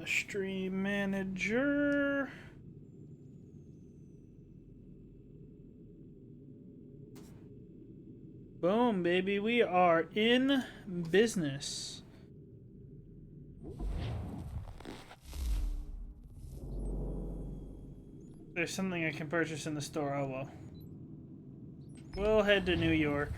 Stream manager. Boom, baby. We are in business. There's something I can purchase in the store. Oh well. We'll head to New York.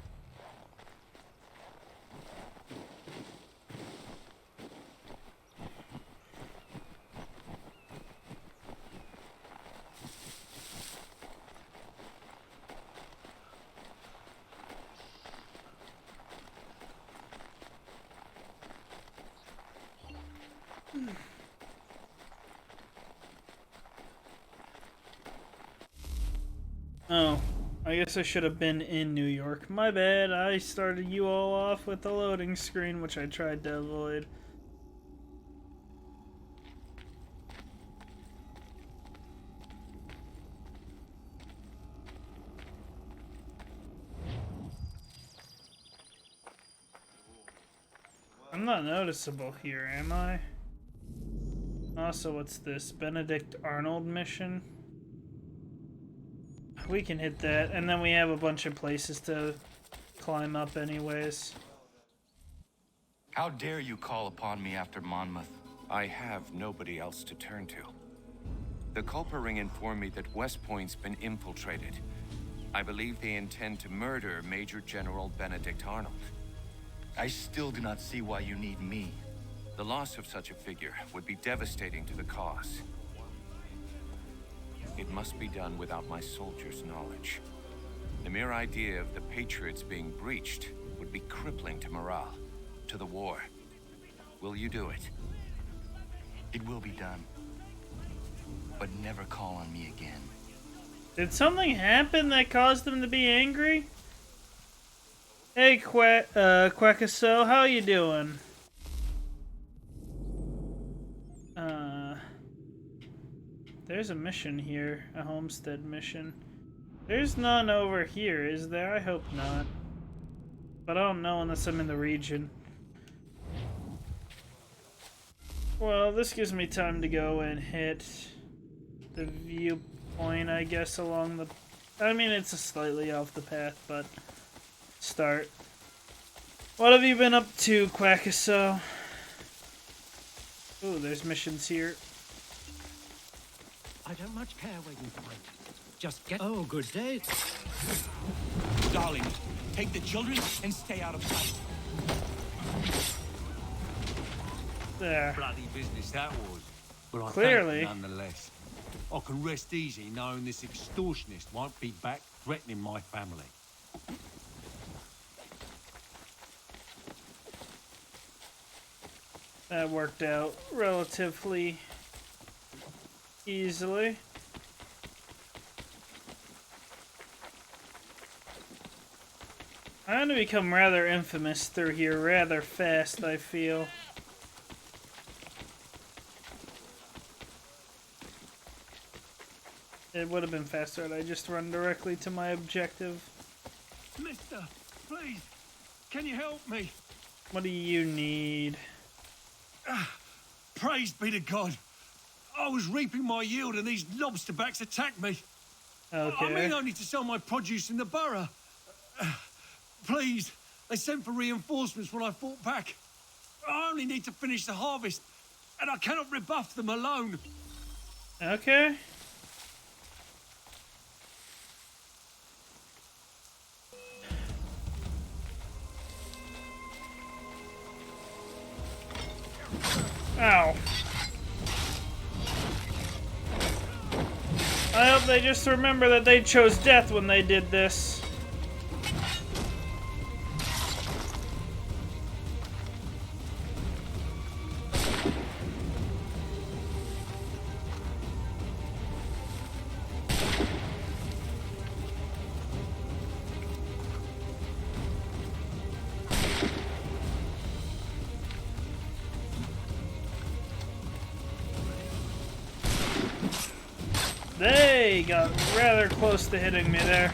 Oh, I guess I should have been in New York. My bad. I started you all off with the loading screen, which I tried to avoid. I'm not noticeable here, am I? Also, what's this? Benedict Arnold mission? We can hit that, and then we have a bunch of places to climb up anyways. How dare you call upon me after Monmouth? I have nobody else to turn to. The Culper Ring informed me that West Point's been infiltrated. I believe they intend to murder Major General Benedict Arnold. I still do not see why you need me. The loss of such a figure would be devastating to the cause. It must be done without my soldiers' knowledge. The mere idea of the Patriots being breached would be crippling to morale, to the war. Will you do it? It will be done. But never call on me again. Did something happen that caused them to be angry? Hey, Quackaso, how you doing? There's a mission here, a homestead mission. There's none over here, is there? I hope not. But I don't know unless I'm in the region. Well, this gives me time to go and hit the viewpoint, I guess, along the... I mean, it's a slightly off the path, but... Start. What have you been up to, Quackaso? Ooh, there's missions here. I don't much care where you find. Just get... Oh, good day. Darling, take the children and stay out of sight. There. Bloody business that was. But I Clearly. thank you nonetheless. I can rest easy knowing this extortionist won't be back threatening my family. That worked out relatively easily. I'm gonna become rather infamous through here rather fast, I feel. It would have been faster had I just run directly to my objective. Mister, please, can you help me? What do you need? Praise be to God. I was reaping my yield and these lobsterbacks attacked me. Okay. I mean, I need to sell my produce in the borough. Please, they sent for reinforcements when I fought back. I only need to finish the harvest, and I cannot rebuff them alone. Okay. Ow. I hope they just remember that they chose death when they did this. They got rather close to hitting me there.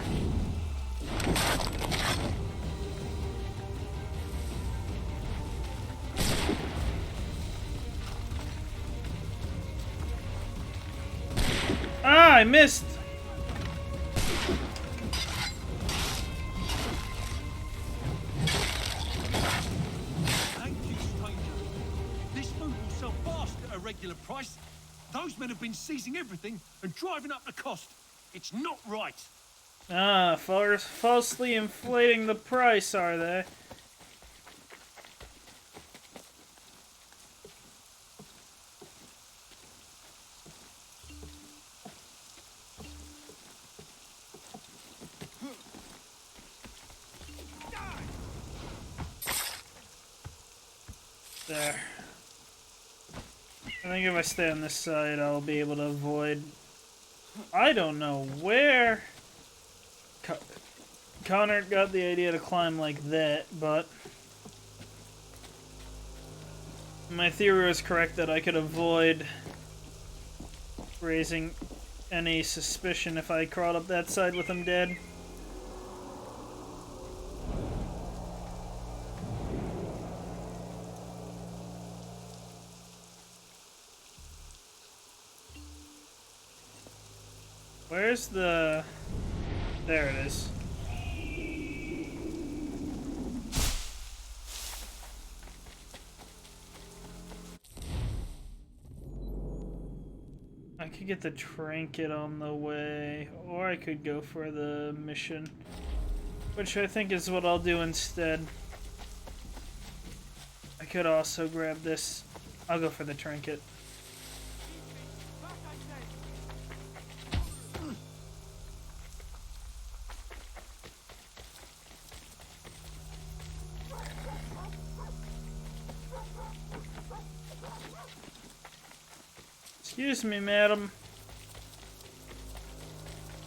Ah, I missed! Thank you, stranger. This food will sell fast at a regular price. Those men have been seizing everything and driving up the cost. It's not right. Ah, falsely inflating the price, are they? There. I think if I stay on this side, I'll be able to avoid... I don't know where Connor got the idea to climb like that, but... my theory was correct that I could avoid raising any suspicion if I crawled up that side with him dead. Where's the... there it is. I could get the trinket on the way, or I could go for the mission, which I think is what I'll do instead. I could also grab this. I'll go for the trinket. Excuse me, madam.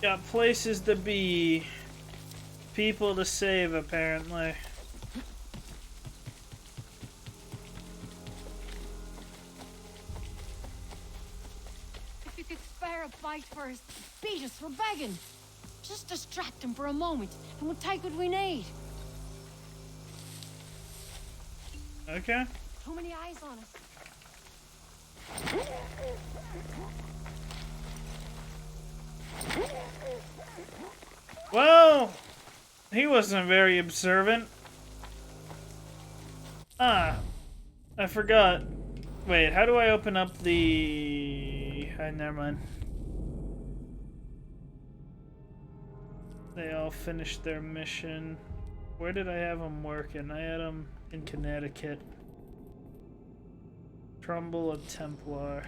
Got places to be. People to save, apparently. If you could spare a bite for us, beat us for begging. Just distract him for a moment, and we'll take what we need. Okay. Too many eyes on us. Well, he wasn't very observant. Ah, I forgot. Wait, how do I open up the... never mind. They all finished their mission. Where did I have them working? I had them in Connecticut. Trumbull of Templar.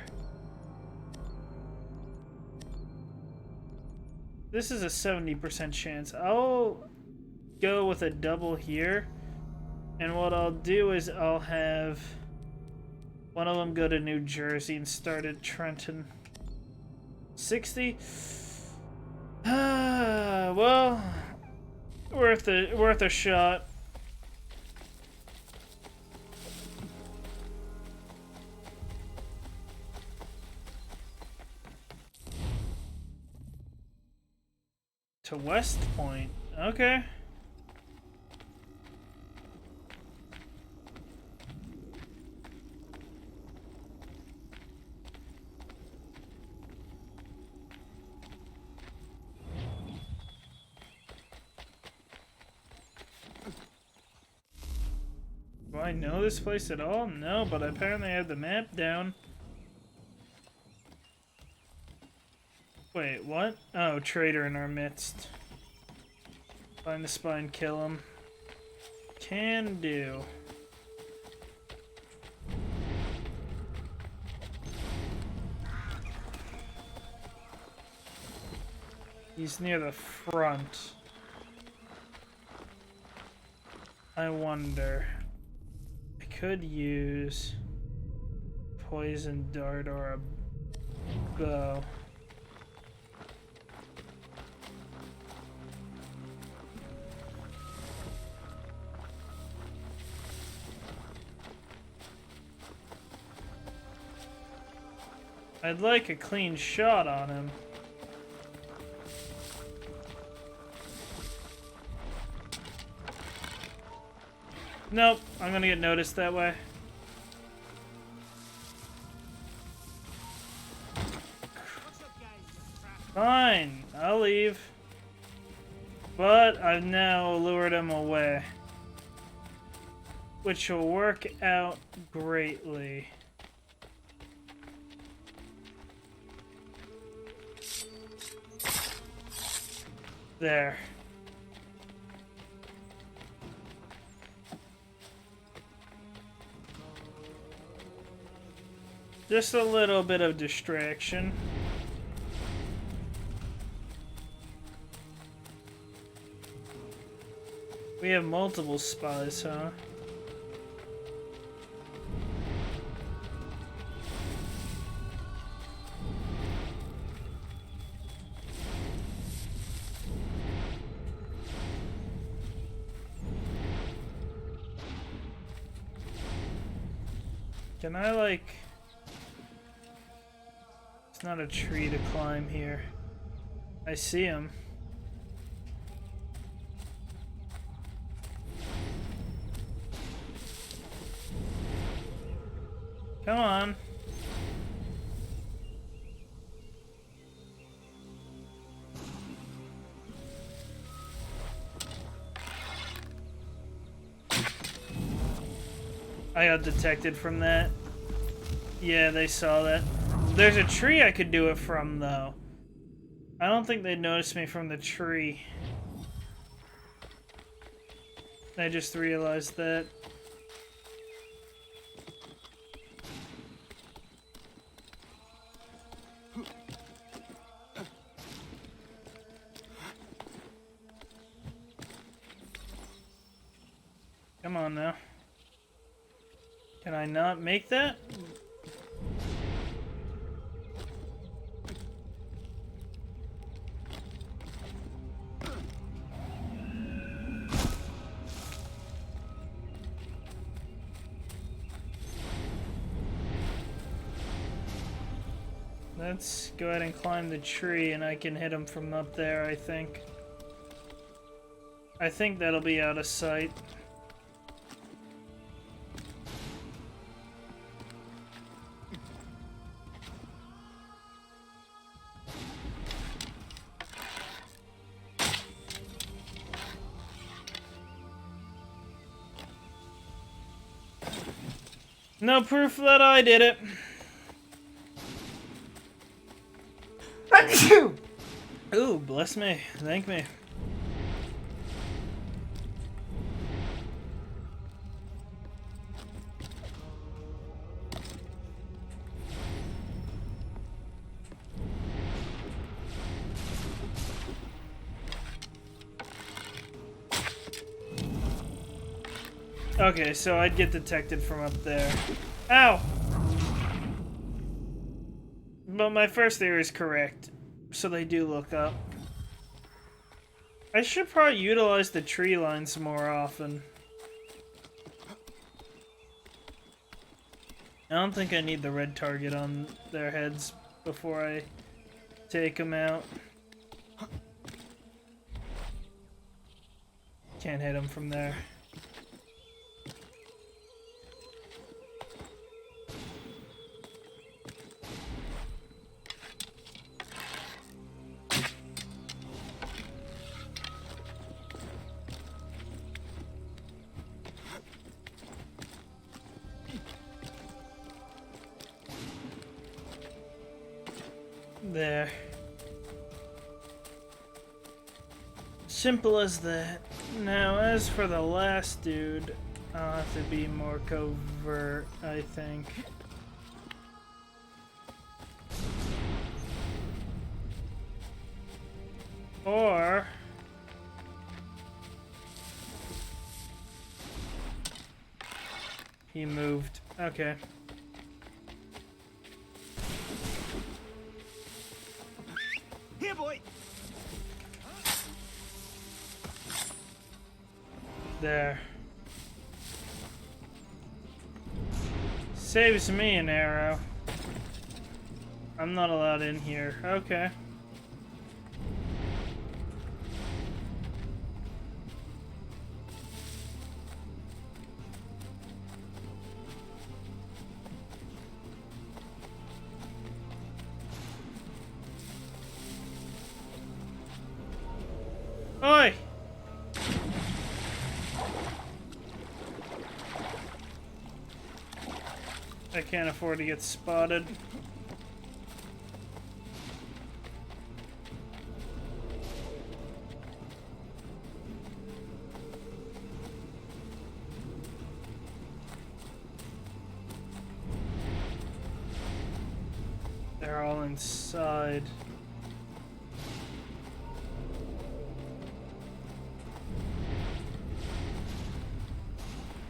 This is a 70% chance. I'll go with a double here. And what I'll do is I'll have one of them go to New Jersey and start at Trenton. 60? Well, worth a shot. To West Point. Okay. Do I know this place at all? No, but apparently I have the map down. Wait, what? Oh, traitor in our midst. Find the spine, kill him. Can do. He's near the front. I wonder. I could use poison dart or a bow. I'd like a clean shot on him. Nope, I'm gonna get noticed that way. Fine, I'll leave. But I've now lured him away, which will work out greatly. There. Just a little bit of distraction. We have multiple spies, huh? Can I, like... It's not a tree to climb here. I see him. Come on. I got detected from that. Yeah, they saw that. There's a tree I could do it from, though. I don't think they noticed me from the tree. I just realized that. Come on now. Can I not make that? Let's go ahead and climb the tree and I can hit him from up there, I think. I think that'll be out of sight. No proof that I did it. Ooh, bless me. Thank me. Okay, so I'd get detected from up there. Ow! But my first theory is correct. So they do look up. I should probably utilize the tree lines more often. I don't think I need the red target on their heads before I take them out. Can't hit them from there. There. Simple as that. Now, as for the last dude, I'll have to be more covert, I think. Or... he moved. Okay. Here, boy. There. Saves me an arrow. I'm not allowed in here. Okay. Oi! I can't afford to get spotted. They're all inside.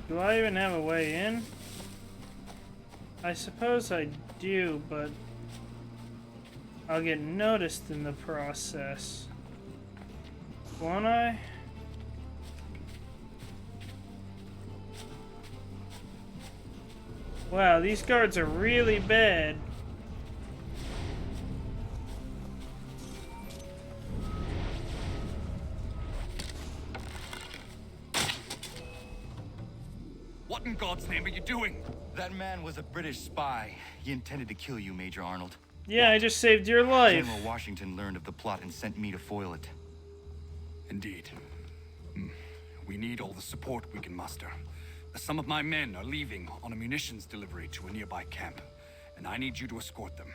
Do I even have a way in? I suppose I do, but I'll get noticed in the process. Won't I? Wow, these guards are really bad. What in God's name are you doing? That man was a British spy. He intended to kill you, Major Arnold. Yeah, I just saved your life. General Washington learned of the plot and sent me to foil it. Indeed. We need all the support we can muster. Some of my men are leaving on a munitions delivery to a nearby camp, and I need you to escort them.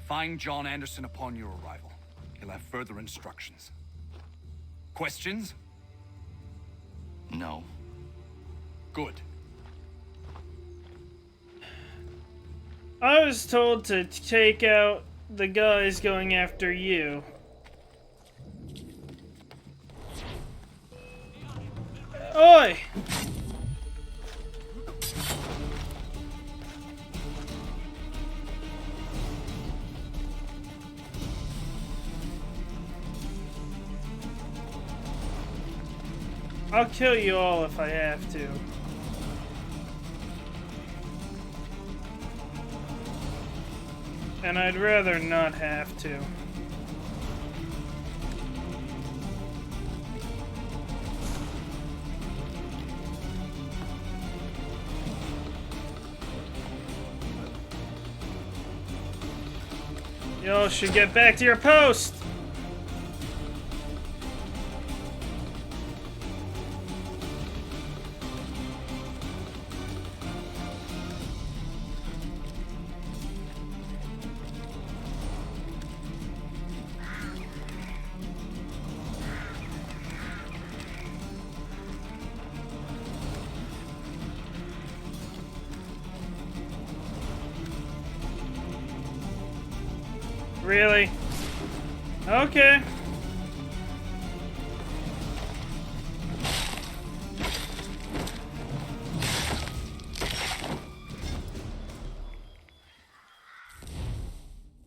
Find John Anderson upon your arrival. He'll have further instructions. Questions? No. Good. I was told to take out the guys going after you. Oi! I'll kill you all if I have to. And I'd rather not have to. Y'all should get back to your post! Really? Okay.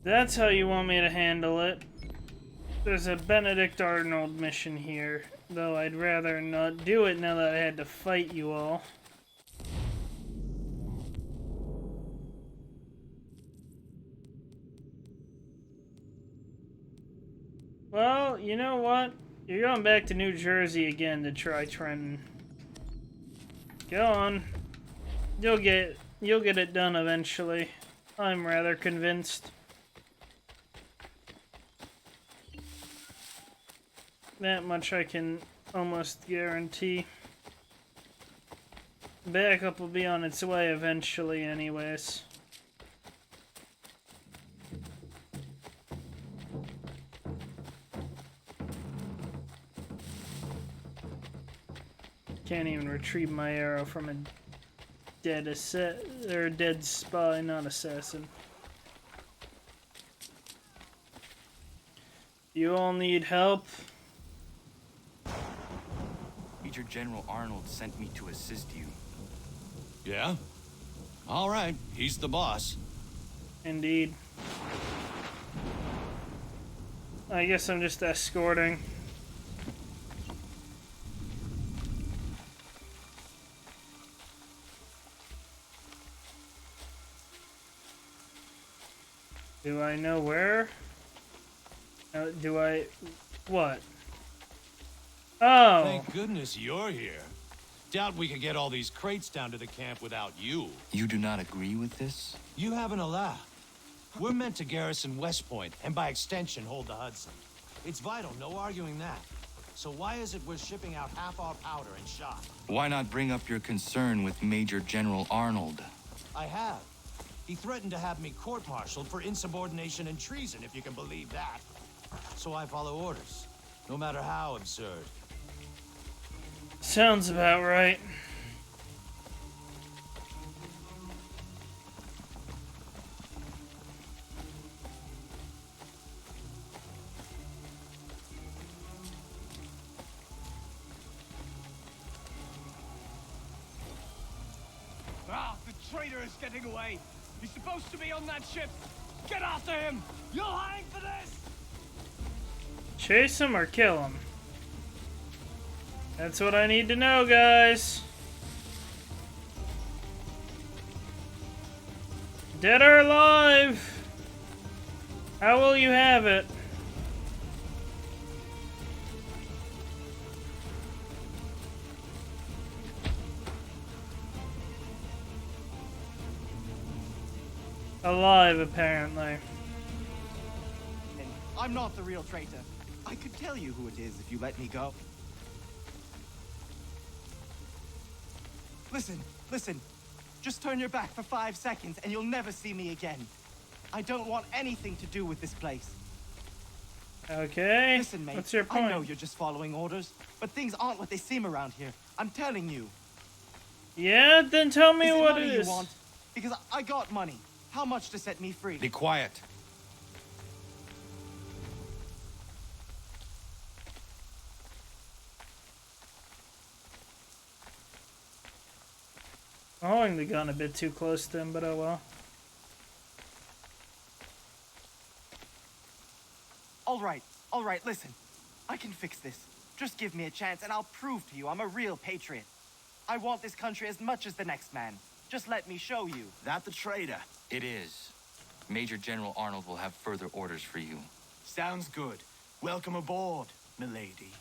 That's how you want me to handle it. There's a Benedict Arnold mission here, though I'd rather not do it now that I had to fight you all. Well, you know what? You're going back to New Jersey again to try Trenton. Go on. You'll get it done eventually. I'm rather convinced. That much I can almost guarantee. Backup will be on its way eventually anyways. Can't even retrieve my arrow from a dead dead spy, not assassin. You all need help? Major General Arnold sent me to assist you. Yeah? All right, he's the boss. Indeed. I guess I'm just escorting. Do I know where? Do I... What? Oh! Thank goodness you're here. Doubt we could get all these crates down to the camp without you. You do not agree with this? You haven't allowed. We're meant to garrison West Point, and by extension, hold the Hudson. It's vital, no arguing that. So why is it we're shipping out half our powder and shot? Why not bring up your concern with Major General Arnold? I have. He threatened to have me court-martialed for insubordination and treason, if you can believe that. So I follow orders, no matter how absurd. Sounds about right. Ah, the traitor is getting away. He's supposed to be on that ship. Get after him. You'll hang for this. Chase him or kill him? That's what I need to know, guys. Dead or alive? How will you have it? Alive, apparently. I'm not the real traitor. I could tell you who it is if you let me go. Listen. Just turn your back for 5 seconds and you'll never see me again. I don't want anything to do with this place. Okay. Listen, mate. What's your point? I know you're just following orders, but things aren't what they seem around here. I'm telling you. Yeah, then tell me what money it is. you want? Because I got money. How much to set me free? Be quiet. I'm holding the gun a bit too close to him, but oh well. All right, listen. I can fix this. Just give me a chance and I'll prove to you I'm a real patriot. I want this country as much as the next man. Just let me show you. That the traitor? It is. Major General Arnold will have further orders for you. Sounds good. Welcome aboard, milady.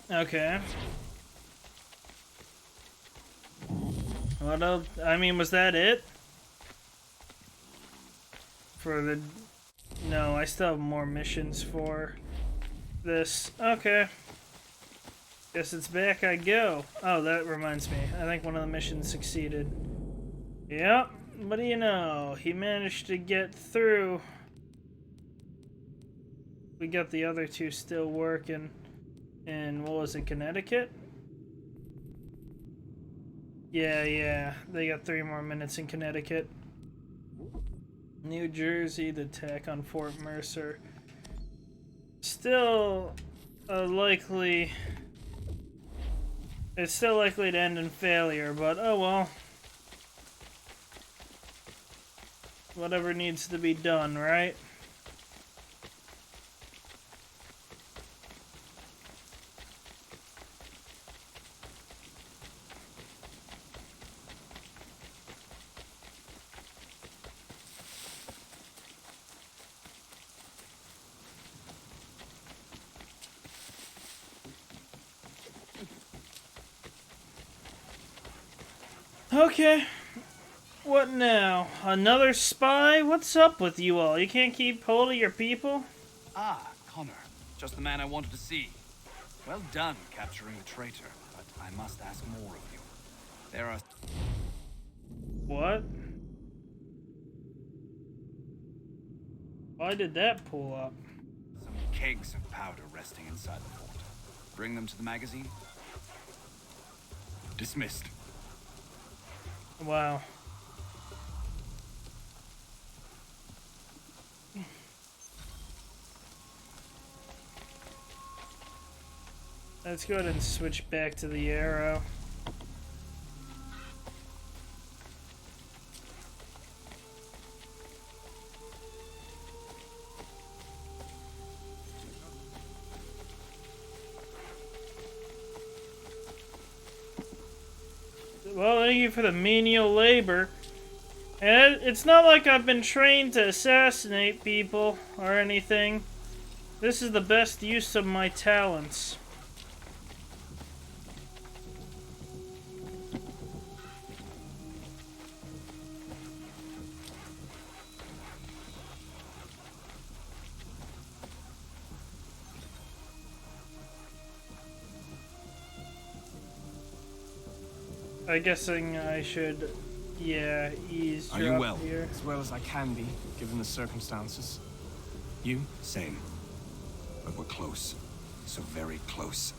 Okay. What else? I mean, was that it? For the... No, I still have more missions for this. Okay. Guess it's back I go. Oh, that reminds me. I think one of the missions succeeded. Yep. What do you know? He managed to get through. We got the other two still working. In, what was it, Connecticut? Yeah. They got 3 more minutes in Connecticut. New Jersey, the attack on Fort Mercer. Still likely... It's still likely to end in failure, but oh well. Whatever needs to be done, right? Okay. What now? Another spy? What's up with you all? You can't keep hold of your people? Ah, Connor. Just the man I wanted to see. Well done capturing the traitor, but I must ask more of you. There are... What? Why did that pull up? some kegs of powder resting inside the fort. Bring them to the magazine? Dismissed. Wow. Let's go ahead and switch back to the arrow. Well, thank you for the menial labor. And it's not like I've been trained to assassinate people or anything. This is the best use of my talents. I'm guessing I should, yeah, eavesdrop Are you well? here. As well as I can be, given the circumstances. You? Same. But we're close. So very close.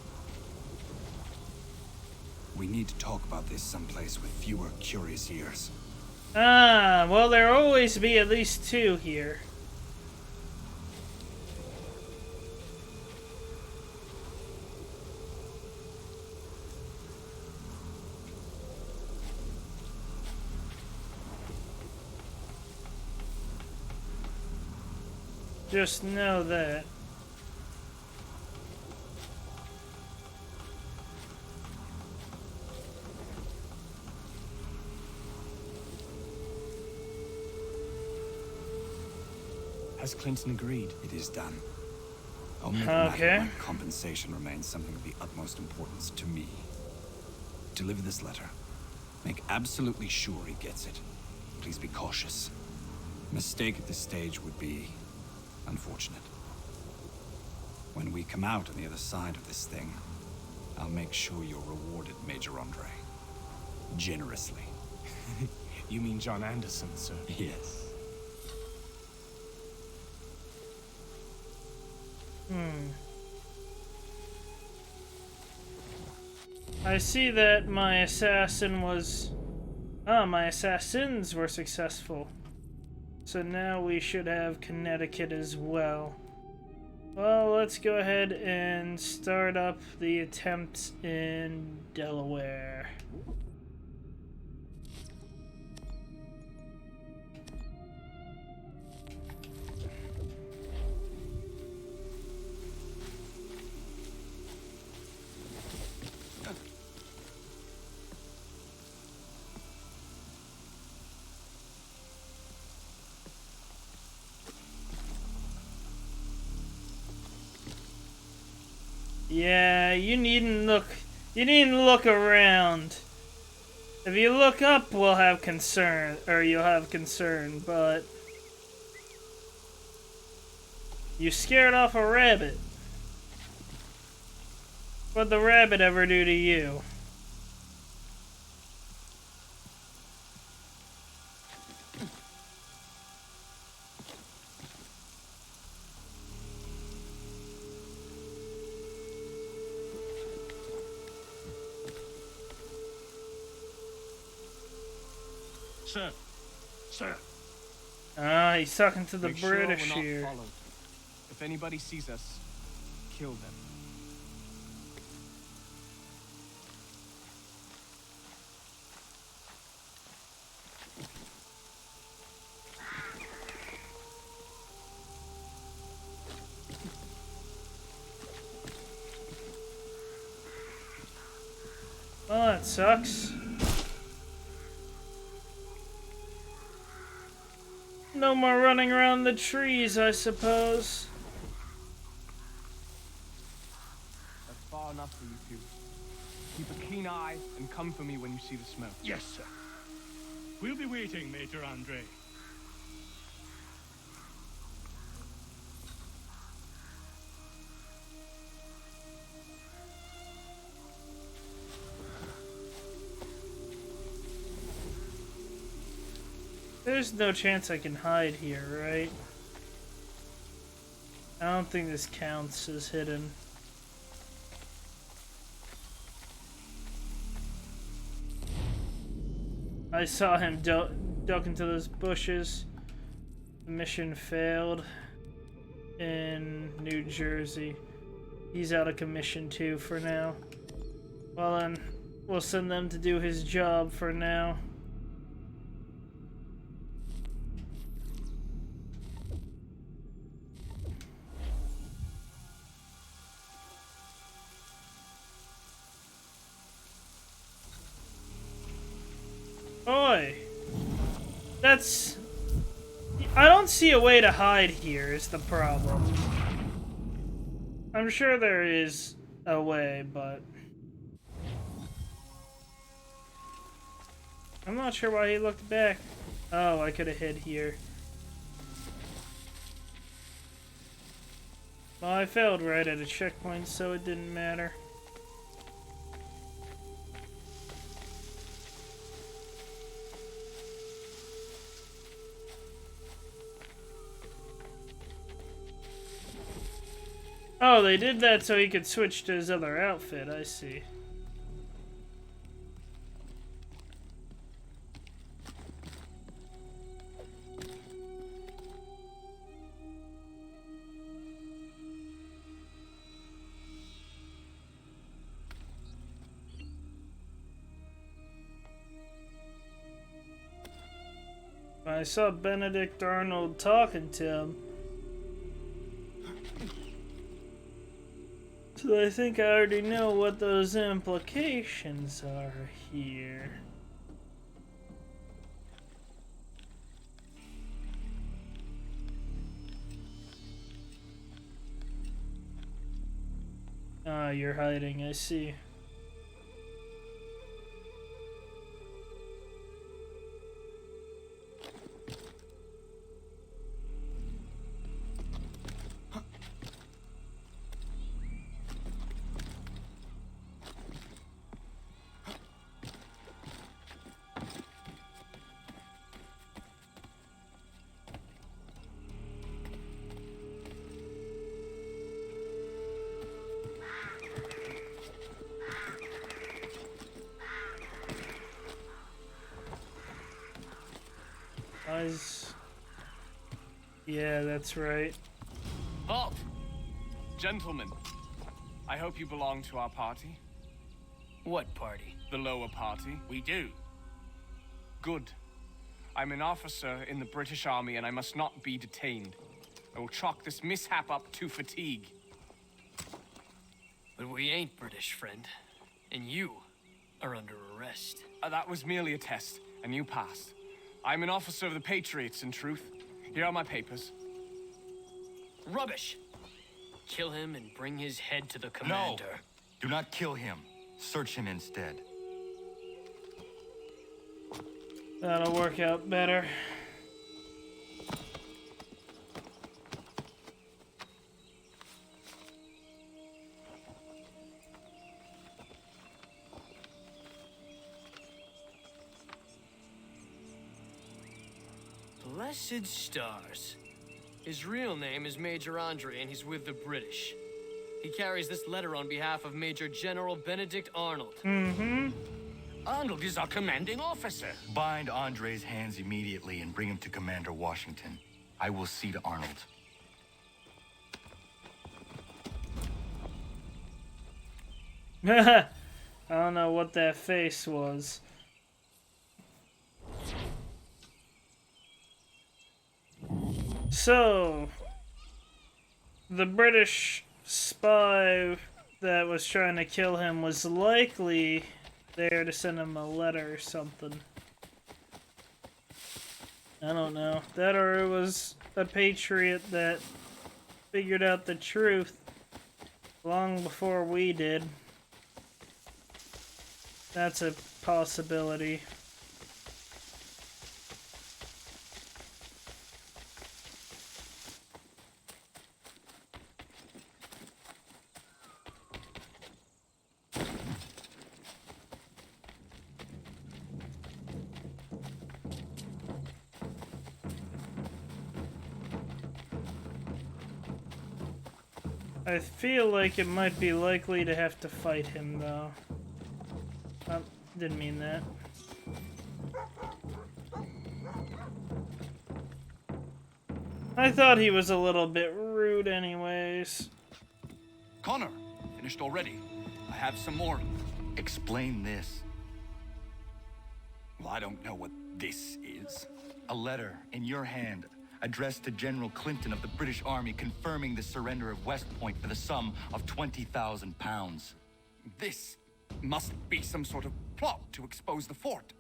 We need to talk about this someplace with fewer curious ears. Ah, well, there'll always be at least two here. Just know that. Has Clinton agreed? It is done. Only the matter Okay. of my compensation remains something of the utmost importance to me. Deliver this letter. Make absolutely sure he gets it. Please be cautious. A mistake at this stage would be unfortunate. When we come out on the other side of this thing, I'll make sure you're rewarded, Major Andre. Generously. You mean John Anderson, sir? Yes. I see that my assassin was... Ah, my assassins were successful. So now we should have Connecticut as well. Well, let's go ahead and start up the attempt in Delaware. Yeah, you needn't look around. If you look up, we'll have concern, or you'll have concern, but you scared off a rabbit. What'd the rabbit ever do to you? Sir. Sir. Ah, he's talking to the Make sure we're British not here. followed. If anybody sees us, kill them. Well, that sucks. No more running around the trees, I suppose. That's far enough for you two. Keep a keen eye and come for me when you see the smoke. Yes, sir. We'll be waiting, Major Andre. There's no chance I can hide here, right? I don't think this counts as hidden. I saw him duck into those bushes. The mission failed in New Jersey. He's out of commission too for now. Well then, we'll send them to do his job for now. Oi! That's... I don't see a way to hide here is the problem. I'm sure there is a way, but... I'm not sure why he looked back. Oh, I could have hid here. Well, I failed right at a checkpoint, so it didn't matter. Oh, they did that so he could switch to his other outfit, I see. I saw Benedict Arnold talking to him. So I think I already know what those implications are here. Ah, you're hiding, I see. Yeah, that's right. Halt! Gentlemen, I hope you belong to our party. What party? The lower party. We do. Good. I'm an officer in the British Army and I must not be detained. I will chalk this mishap up to fatigue. But we ain't British, friend. And you are under arrest. That was merely a test, and you passed. I'm an officer of the Patriots, in truth. Here are my papers. Rubbish! Kill him and bring his head to the commander. No! Do not kill him. Search him instead. That'll work out better. Blessed stars. His real name is Major Andre, and he's with the British. He carries this letter on behalf of Major General Benedict Arnold. Mm-hmm. Arnold is our commanding officer. Bind Andre's hands immediately and bring him to Commander Washington. I will see to Arnold. I don't know what that face was. So, the British spy that was trying to kill him was likely there to send him a letter or something. I don't know. That or it was a patriot that figured out the truth long before we did. That's a possibility. I feel like it might be likely to have to fight him, though. Didn't mean that. I thought he was a little bit rude anyways. Connor, finished already. I have some more. Explain this. Well, I don't know what this is. A letter in your hand addressed to General Clinton of the British Army confirming the surrender of West Point for the sum of 20,000 pounds. This must be some sort of plot to expose the fort.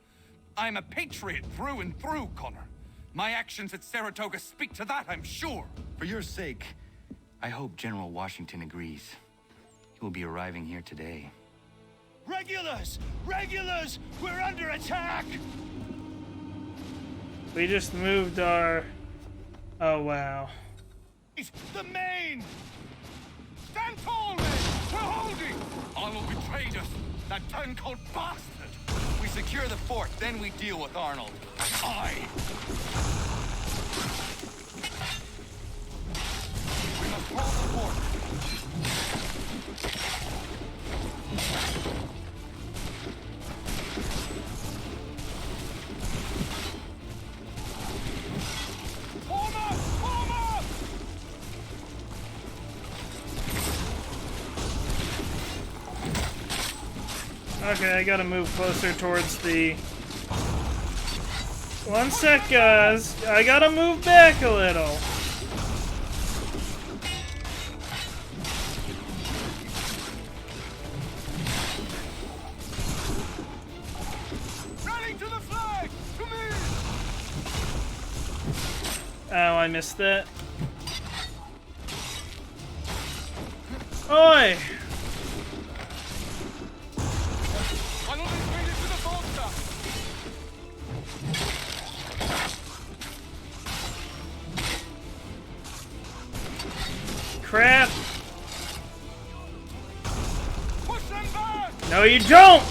I'm a patriot through and through, Connor. My actions at Saratoga speak to that, I'm sure. For your sake, I hope General Washington agrees. He will be arriving here today. Regulars! Regulars! We're under attack! We just moved our... Oh, wow. The Maine! Stand tall, men! We're holding! Arnold betrayed us! That turncoat bastard! We secure the fort, then we deal with Arnold. Aye! We must hold the fort! Okay, I gotta move closer towards the... One sec, guys. I gotta move back a little. Running to the flag! To me! Oh, I missed that. Oi! Crap! Push them back! No, you don't!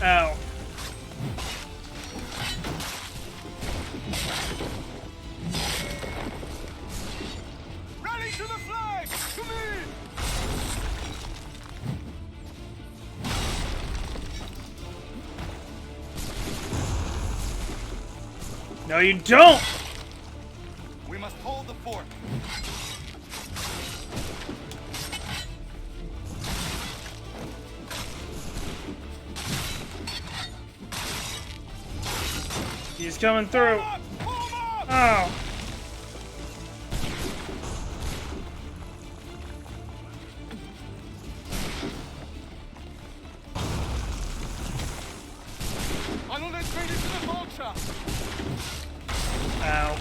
Ow. Rally to the flag! To me! No, you don't! We must hold the fort. He's coming through. Oh. Ow.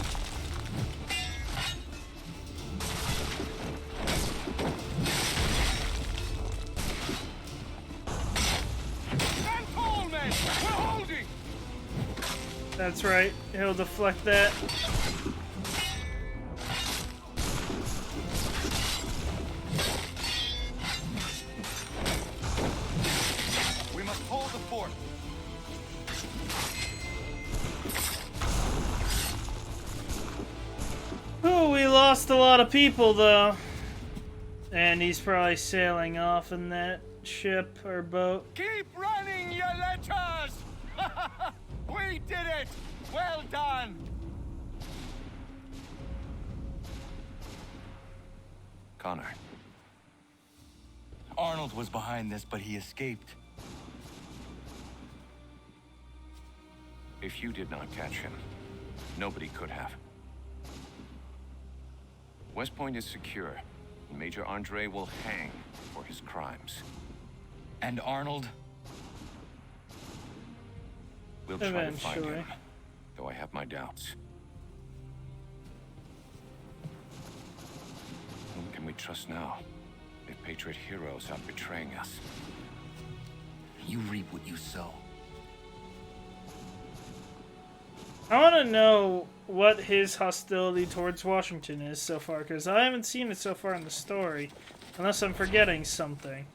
That's right. He'll deflect that. We must hold the fort. Oh, we lost a lot of people, though. And he's probably sailing off in that ship or boat. Keep running, you letters! We did it! Well done! Connor. Arnold was behind this, but he escaped. If you did not catch him, nobody could have. West Point is secure, and Major Andre will hang for his crimes. And Arnold? We'll try to find Eventually. him, though I have my doubts. Whom can we trust now, if Patriot heroes are betraying us? You reap what you sow. I want to know what his hostility towards Washington is so far, because I haven't seen it so far in the story, unless I'm forgetting something.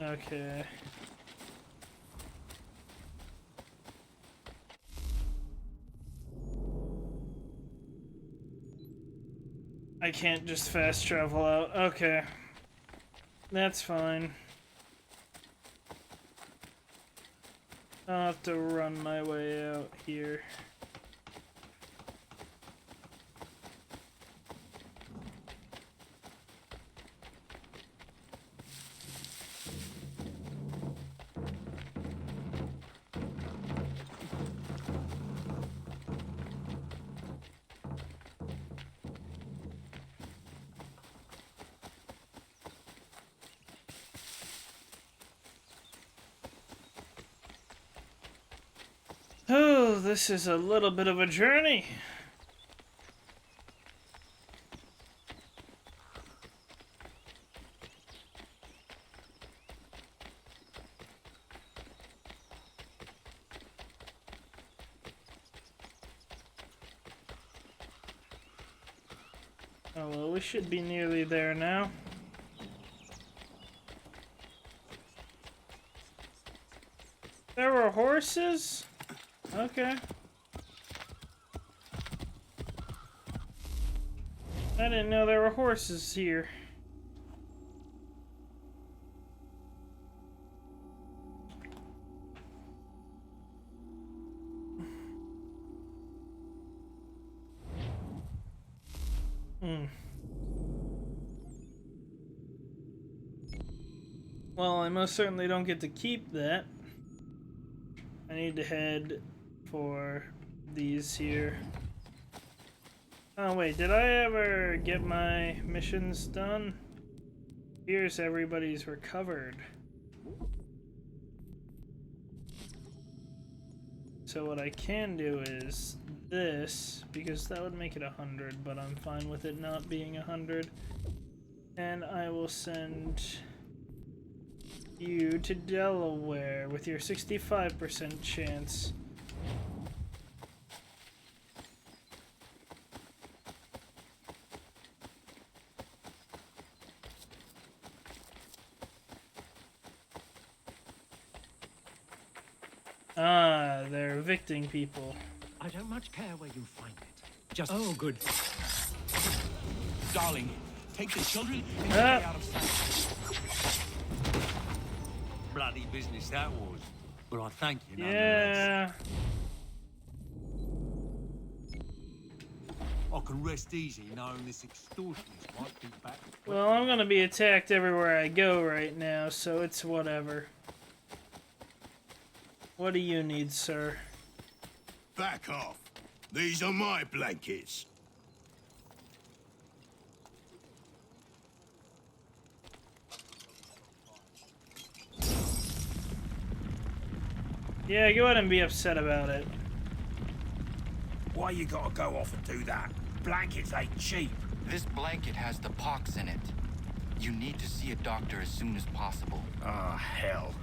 Okay. I can't just fast travel out. Okay. That's fine. I'll have to run my way out here. Oh, this is a little bit of a journey. Oh well, we should be nearly there now. There were horses? Okay. I didn't know there were horses here. Well, I most certainly don't get to keep that. I need to head for these here. Oh wait, did I ever get my missions done? Here's everybody's recovered. So what I can do is this, because that would make it 100, but I'm fine with it not being 100. And I will send you to Delaware with your 65% chance. Ah, they're evicting people. I don't much care where you find it. Just Oh, good. darling, take the children and stay out of sight. Bloody business that was. But I thank you nonetheless. Yeah. I can rest easy knowing this extortionist won't be back. Well, I'm gonna be attacked everywhere I go right now, so it's whatever. What do you need, sir? Back off. These are my blankets. Yeah, go ahead and be upset about it. Why you gotta go off and do that? Blankets ain't cheap. This blanket has the pox in it. You need to see a doctor as soon as possible. Ah, hell.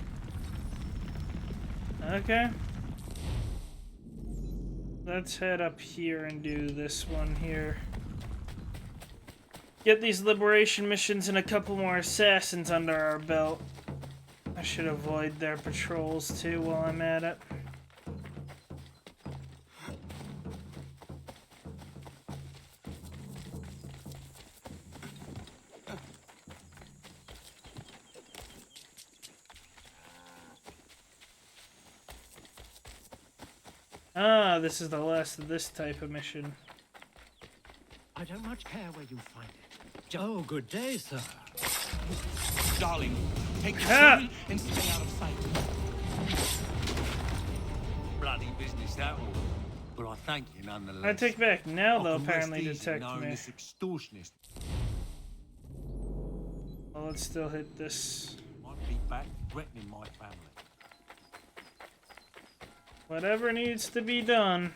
Okay. Let's head up here and do this one here. Get these liberation missions and a couple more assassins under our belt. I should avoid their patrols too while I'm at it. Ah, this is the last of this type of mission. I don't much care where you find it. Oh, good day, sir. Darling, take the Ah. children and stay out of sight. Bloody business that was. But I thank you nonetheless. I take back now, I they'll can apparently rest easy detect knowing me. this extortionist Well, let's still hit this. might be back threatening my family. Whatever needs to be done.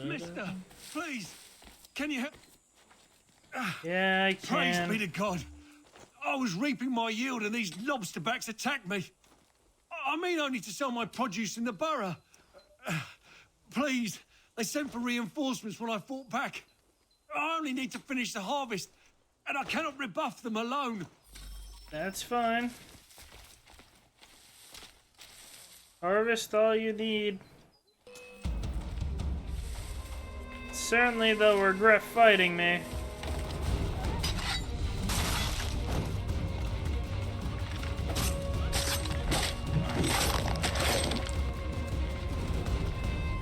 Mister, please, can you help? Yeah, I Praise can. be to God. I was reaping my yield and these lobster backs attacked me. I mean only to sell my produce in the borough. Please, they sent for reinforcements when I fought back. I only need to finish the harvest, and I cannot rebuff them alone. That's fine. Harvest all you need. Certainly they'll regret fighting me.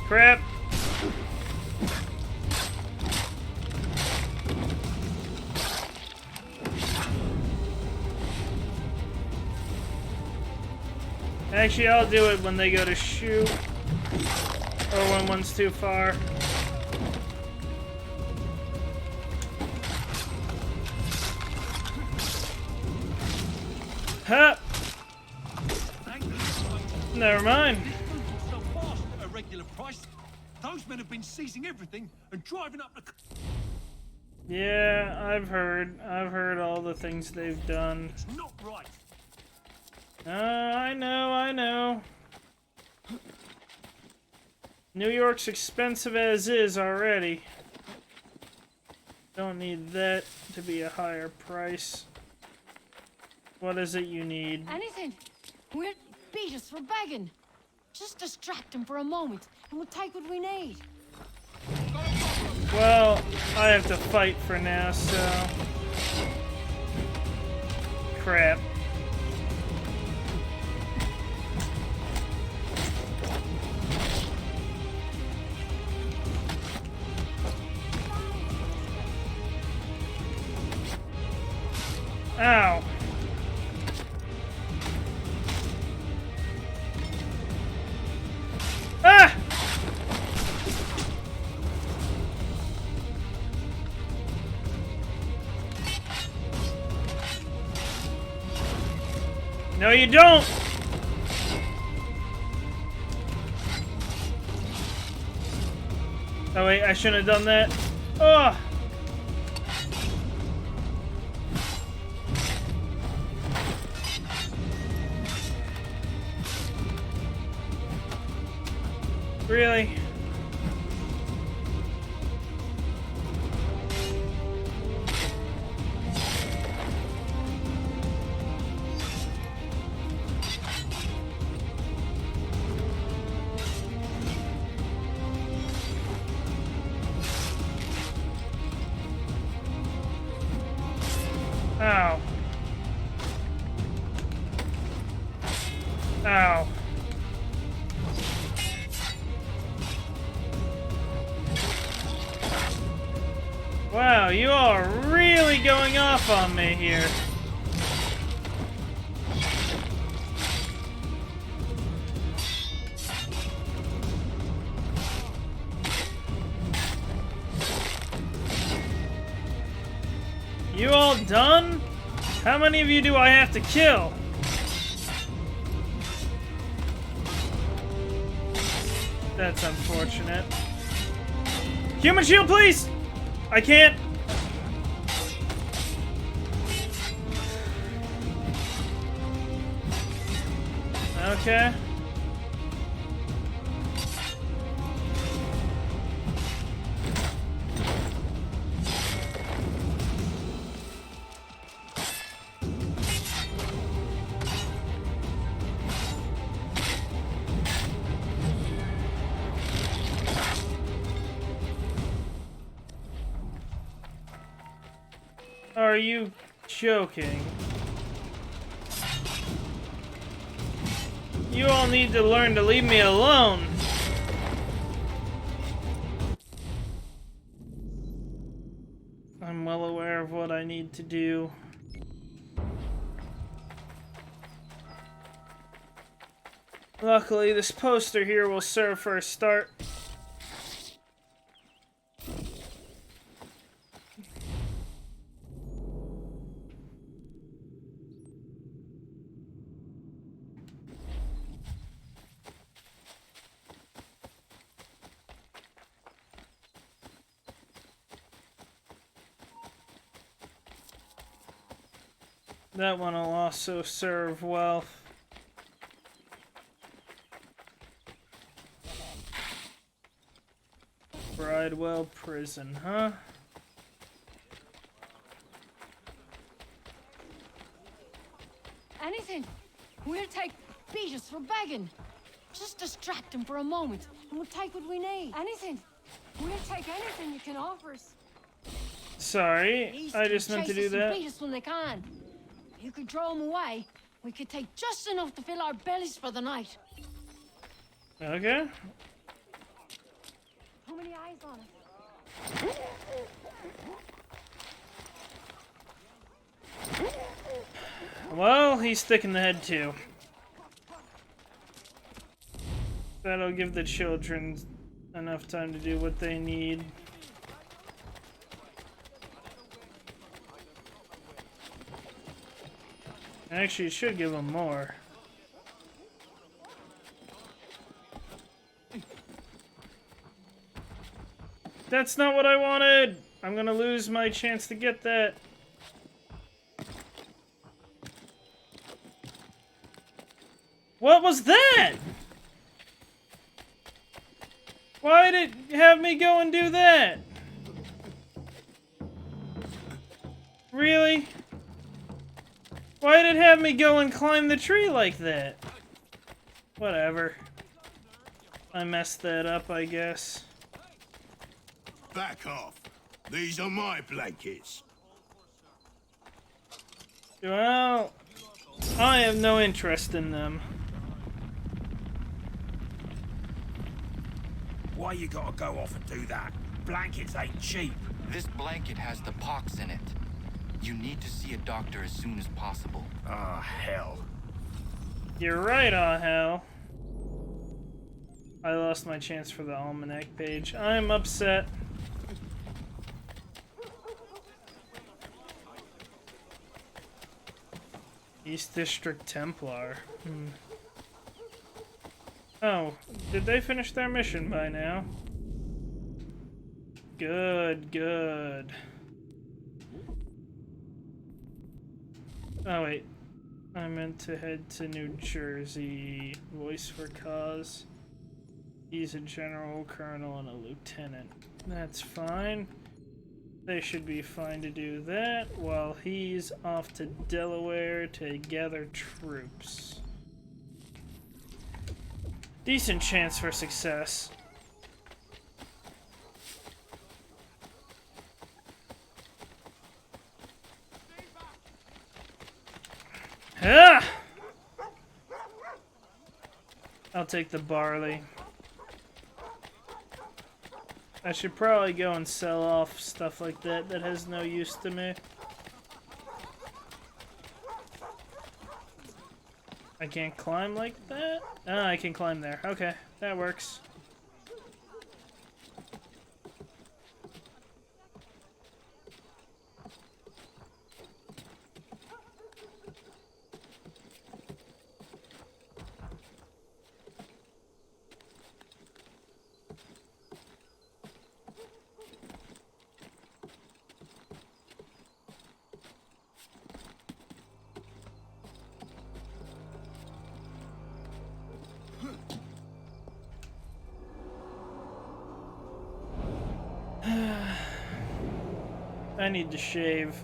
Crap. Actually, I'll do it when they go to shoot. Or when one's too far. Huh! Never mind. So fast at a regular price. Those men have been seizing everything and driving up the... Yeah, I've heard all the things they've done. It's not right. I know. New York's expensive as is already. Don't need that to be a higher price. What is it you need? Anything. We're beat us for begging. Just distract him for a moment, and we'll take what we need. Well, I have to fight for now, so... Crap. Ow. Ah! No, you don't! Oh wait, I shouldn't have done that. Oh! Really? Ow. Ow. Wow, you are really going off on me here. You all done? How many of you do I have to kill? That's unfortunate. Human shield, please! I can't. Okay. Are you joking? You all need to learn to leave me alone. I'm well aware of what I need to do. Luckily, this poster here will serve for a start. That one will also serve well. Bridewell Prison, huh? Anything. We'll take beat us for begging. Just distract him for a moment, and we'll take what we need. Anything. We'll take anything you can offer us. Sorry, I just meant to do that. Beat us when they can. You could throw them away. We could take just enough to fill our bellies for the night. Okay. How many eyes on us? Well, he's thick in the head too. That'll give the children enough time to do what they need. Actually, it should give them more. That's not what I wanted! I'm gonna lose my chance to get that. What was that? Why did it have me go and do that? Really? Why did it have me go and climb the tree like that? Whatever. I messed that up, I guess. Back off. These are my blankets. Well, I have no interest in them. Why you gotta go off and do that? Blankets ain't cheap. This blanket has the pox in it. You need to see a doctor as soon as possible. Ah, hell. You're right, aw hell. I lost my chance for the almanac page. I'm upset. East District Templar. Oh, did they finish their mission by now? Good, good. Oh wait, I meant to head to New Jersey. Voice for cause. He's a general, colonel, and a lieutenant. That's fine. They should be fine to do that while he's off to Delaware to gather troops. Decent chance for success. Ah! I'll take the barley. I should probably go and sell off stuff like that that has no use to me. I can't climb like that? Oh, I can climb there. Okay, that works. I need to shave.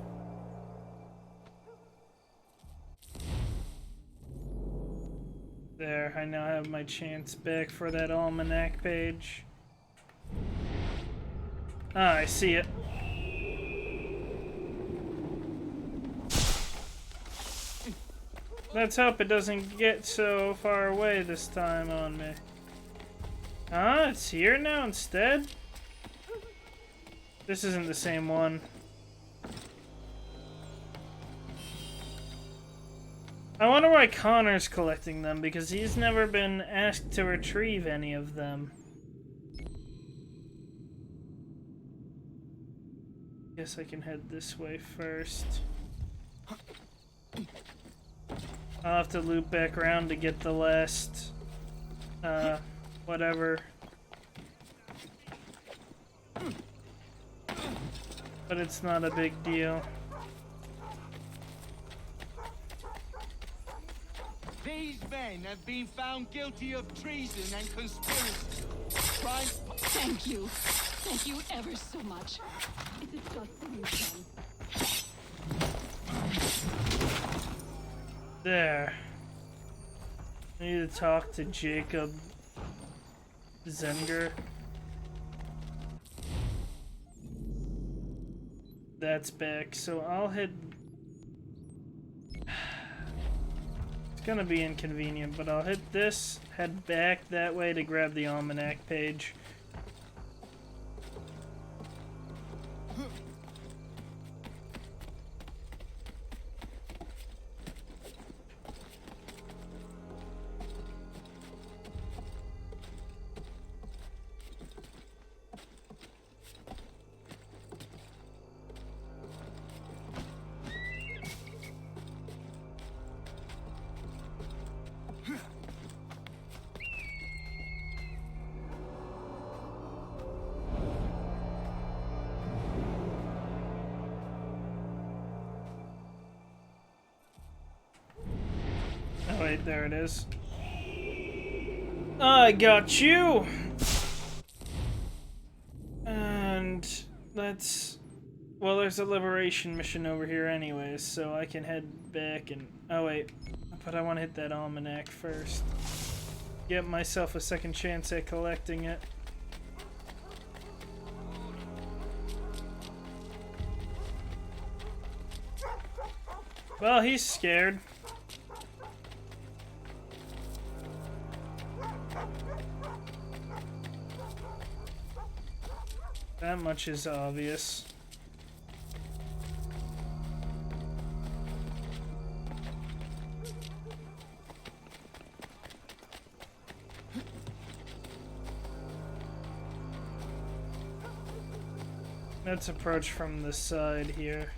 There, I now have my chance back for that almanac page. Ah, I see it. Let's hope it doesn't get so far away this time on me. Ah, it's here now instead? This isn't the same one. I wonder why Connor's collecting them, because he's never been asked to retrieve any of them. Guess I can head this way first. I'll have to loop back around to get the last, whatever. But it's not a big deal. These men have been found guilty of treason and conspiracy. Crimes. Thank you. Thank you ever so much. It is just you, There. I need to talk to Jacob Zenger. That's back, so I'll head... It's gonna be inconvenient, but I'll hit this, head back that way to grab the almanac page. Oh wait, there it is. I got you! And let's... Well, there's a liberation mission over here anyways, so I can head back and... Oh wait, but I want to hit that almanac first. get myself a second chance at collecting it. Well, he's scared. That much is obvious. Let's approach from the side here.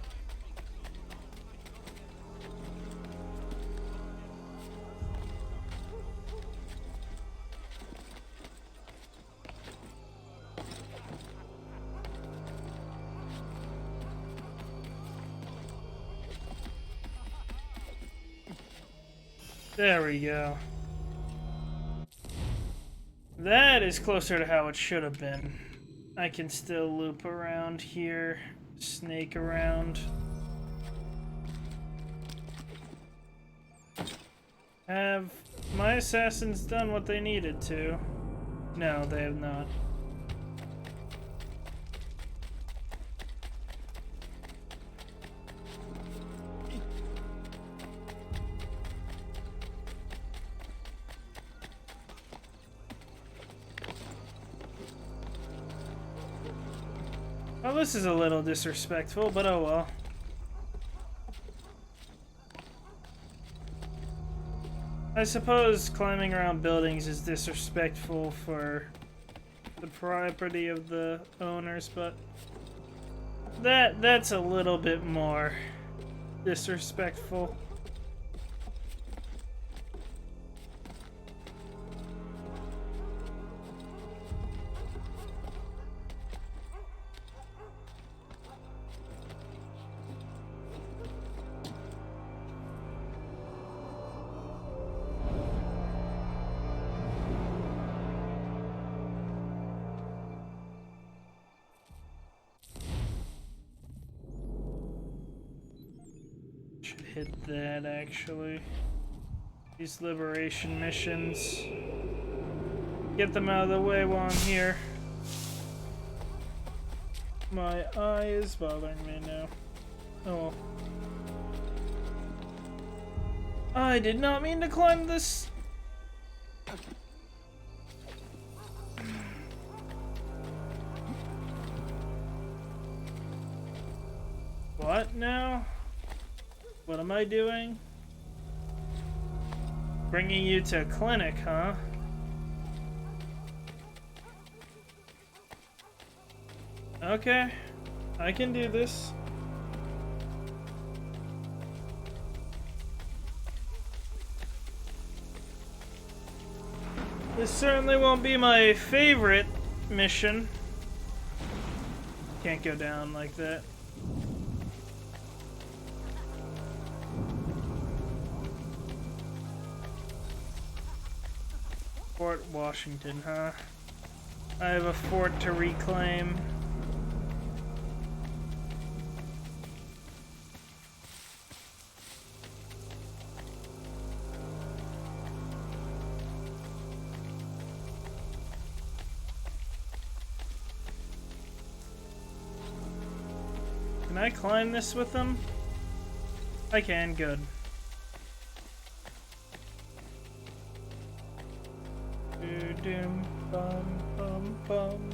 There we go. That is closer to how it should have been. I can still loop around here, snake around. Have my assassins done what they needed to? No, they have not. Well, this is a little disrespectful, but oh well. I suppose climbing around buildings is disrespectful for the property of the owners, but that's a little bit more disrespectful. Should hit that actually. These liberation missions. Get them out of the way while I'm here. My eye is bothering me now. Oh. I did not mean to climb this. What now? What am I doing? Bringing you to a clinic, huh? Okay, I can do this. This certainly won't be my favorite mission. Can't go down like that. Fort Washington, huh? I have a fort to reclaim. Can I climb this with them? I can, good. Doom bum bum bum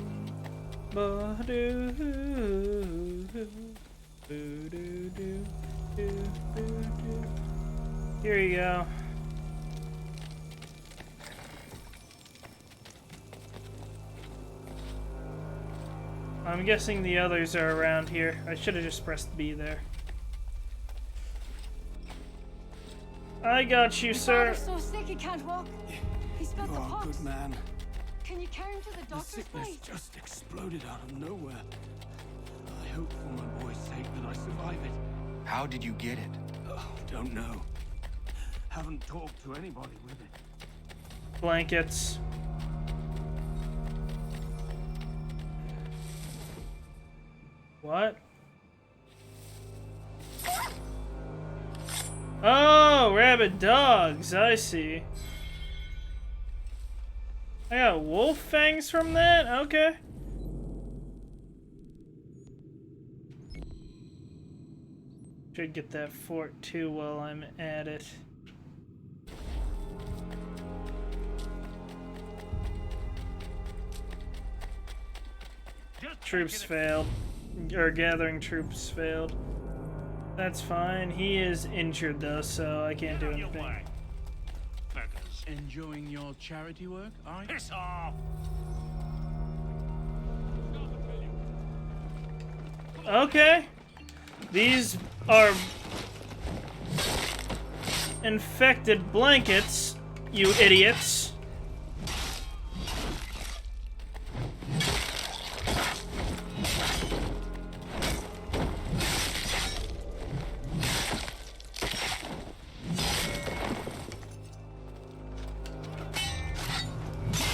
ba doo doo doo doo. Here you go. I'm guessing the others are around here. I should have just pressed B there. I got you, sir. He's so sick he can't walk. He's got the pox. Good man. Can you carry him to the The doctor's sickness place? just exploded out of nowhere. I hope for my boy's sake that I survive it. How did you get it? Oh, don't know. Haven't talked to anybody with it. Blankets. What? Oh, rabid dogs. I see. I got wolf fangs from that? Okay. Should get that fort too while I'm at it. Troops failed. Or gathering troops failed. That's fine. He is injured though, so I can't do anything. Enjoying your charity work, are you? Piss off! Okay. These are infected blankets, you idiots.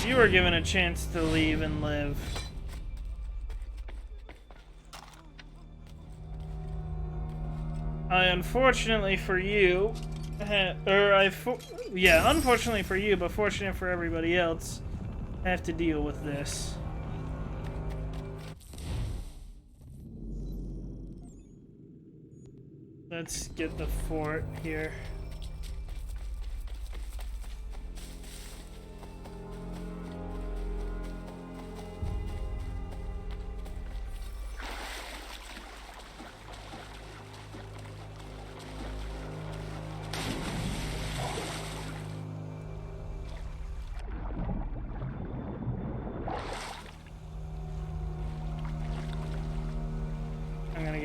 You were given a chance to leave and live. Unfortunately for you, unfortunately for you, but fortunate for everybody else, I have to deal with this. Let's get the fort here.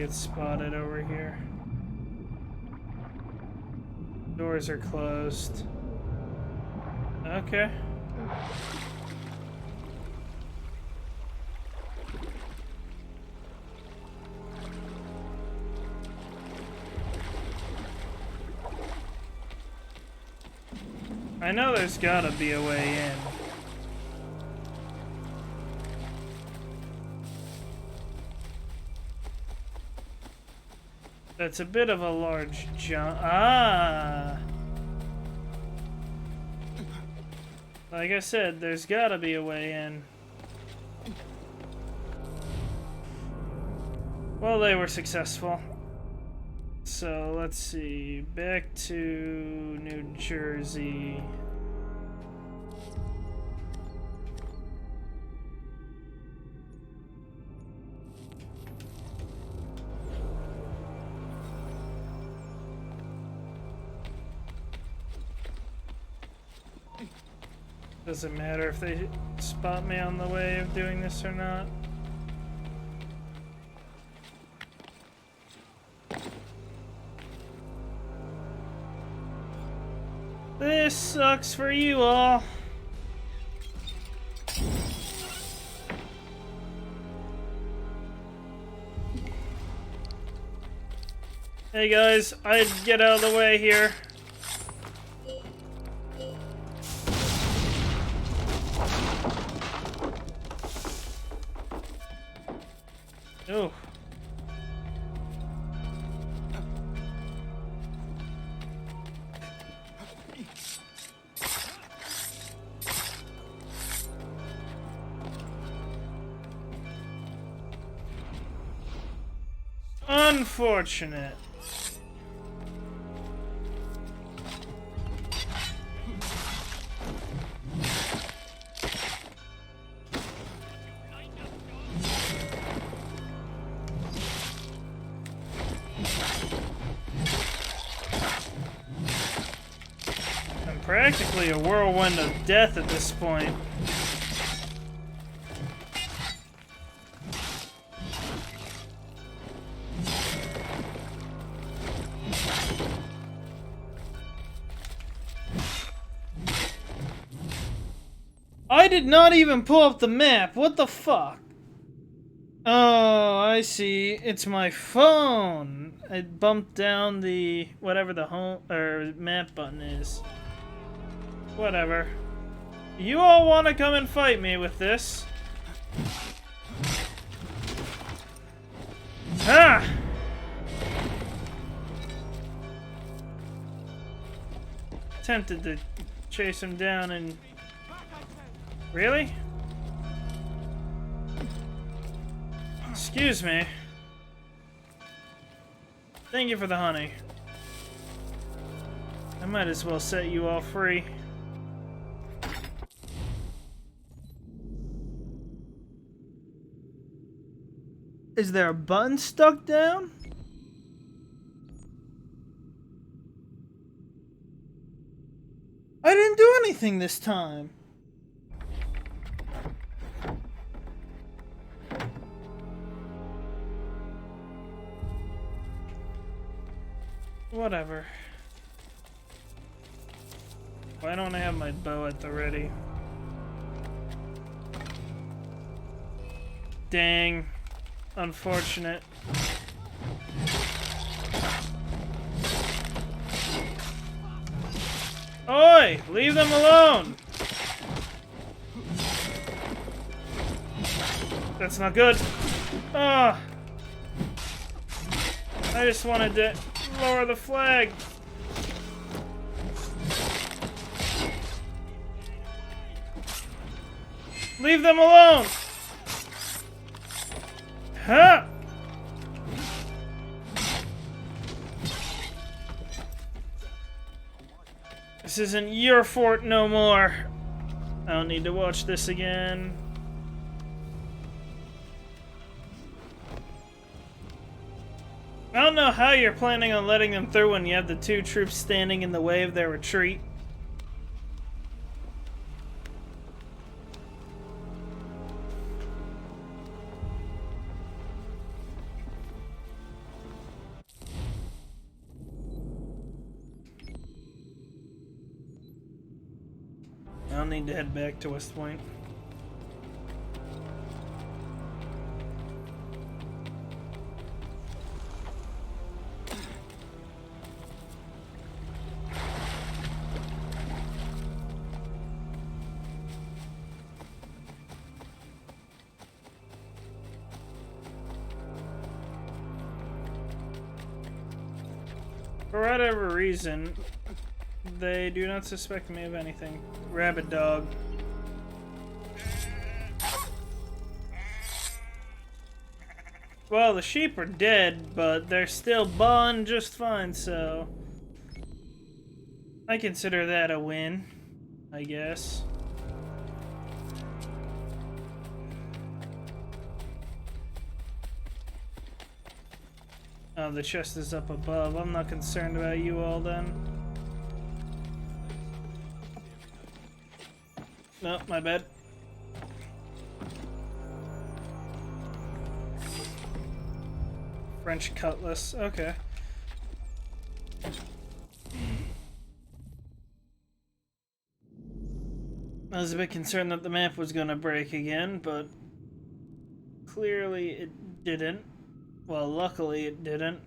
Spotted over here. Doors are closed. Okay. I know there's gotta be a way in. That's a bit of a large jump. Ah! Like I said, there's gotta be a way in. Well, they were successful. So, let's see. Back to New Jersey. Doesn't matter if they spot me on the way of doing this or not. This sucks for you all. Hey guys, I'd get out of the way here. Oh. Unfortunate. Practically a whirlwind of death at this point. I did not even pull up the map. What the fuck? Oh, I see. It's my phone. I bumped down the whatever the home or map button is. Whatever. You all want to come and fight me with this? Ah! Tempted to chase him down and Really? Excuse me. Thank you for the honey. I might as well set you all free. Is there a button stuck down? I didn't do anything this time. Whatever. Why don't I have my bow at the ready? Dang. Unfortunate. Oi! Leave them alone! That's not good. Ah! I just wanted to lower the flag. Leave them alone! Huh! This isn't your fort no more. I don't need to watch this again. I don't know how you're planning on letting them through when you have the two troops standing in the way of their retreat. I'll need to head back to West Point. For whatever reason, they do not suspect me of anything. Rabbit dog. Well, the sheep are dead, but they're still bond just fine, so I consider that a win, I guess. Oh, the chest is up above. I'm not concerned about you all then. No, my bad. French cutlass. Okay. I was a bit concerned that the map was gonna break again, but clearly it didn't. Well, luckily it didn't.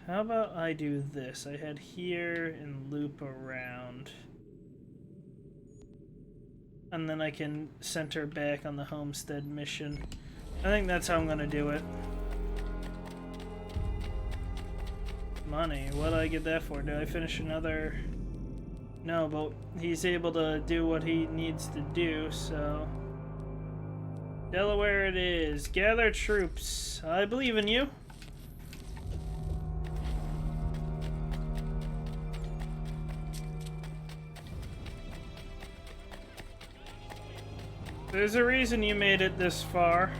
How about I do this? I head here and loop around. And then I can center back on the homestead mission. I think that's how I'm gonna do it. Money. What do I get that for? Did I finish another? No, but he's able to do what he needs to do, so... Delaware it is. Gather troops. I believe in you. There's a reason you made it this far.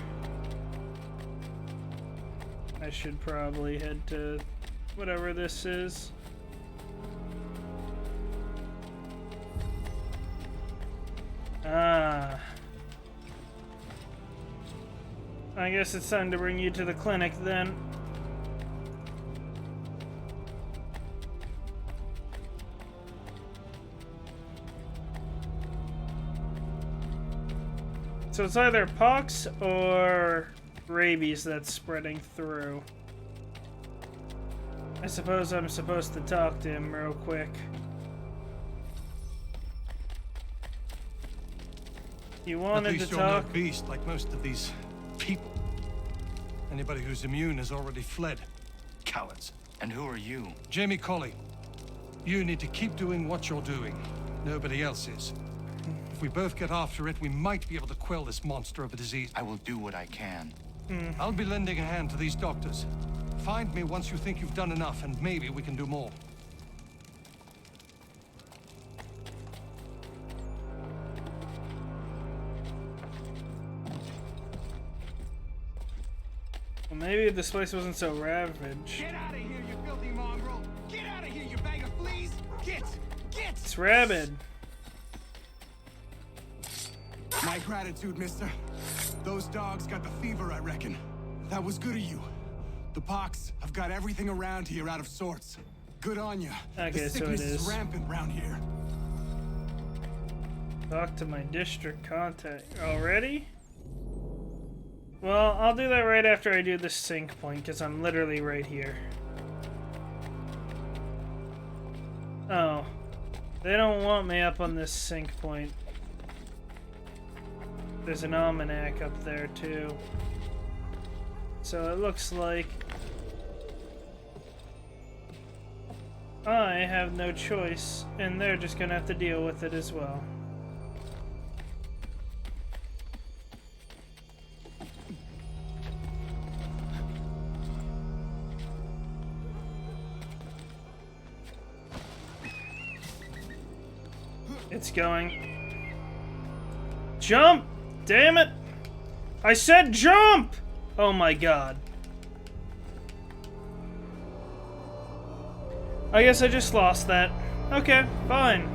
I should probably head to whatever this is. Ah. I guess it's time to bring you to the clinic then. So it's either pox or rabies that's spreading through. I suppose I'm supposed to talk to him real quick. You wanted to talk? At least you're no beast like most of these people. Anybody who's immune has already fled. Cowards. And who are you? Jamie Colley. You need to keep doing what you're doing. Nobody else is. If we both get after it, we might be able to quell this monster of a disease. I will do what I can. I'll be lending a hand to these doctors. Find me once you think you've done enough, and maybe we can do more. Well, maybe if this place wasn't so ravaged. Get out of here, you filthy mongrel! Get out of here, you bag of fleas! Get! It's rabid. My gratitude, mister. Those dogs got the fever, I reckon. That was good of you. The pox have got everything around here out of sorts. Good on you. Okay, the so sickness it is rampant round here. Talk to my district contact already? Well, I'll do that right after I do the sync point, because I'm literally right here. Oh. They don't want me up on this sync point. There's an almanac up there, too. So it looks like I have no choice, and they're just gonna have to deal with it as well. It's going. Jump! Damn it! I said jump! Oh my god. I guess I just lost that. Okay, fine.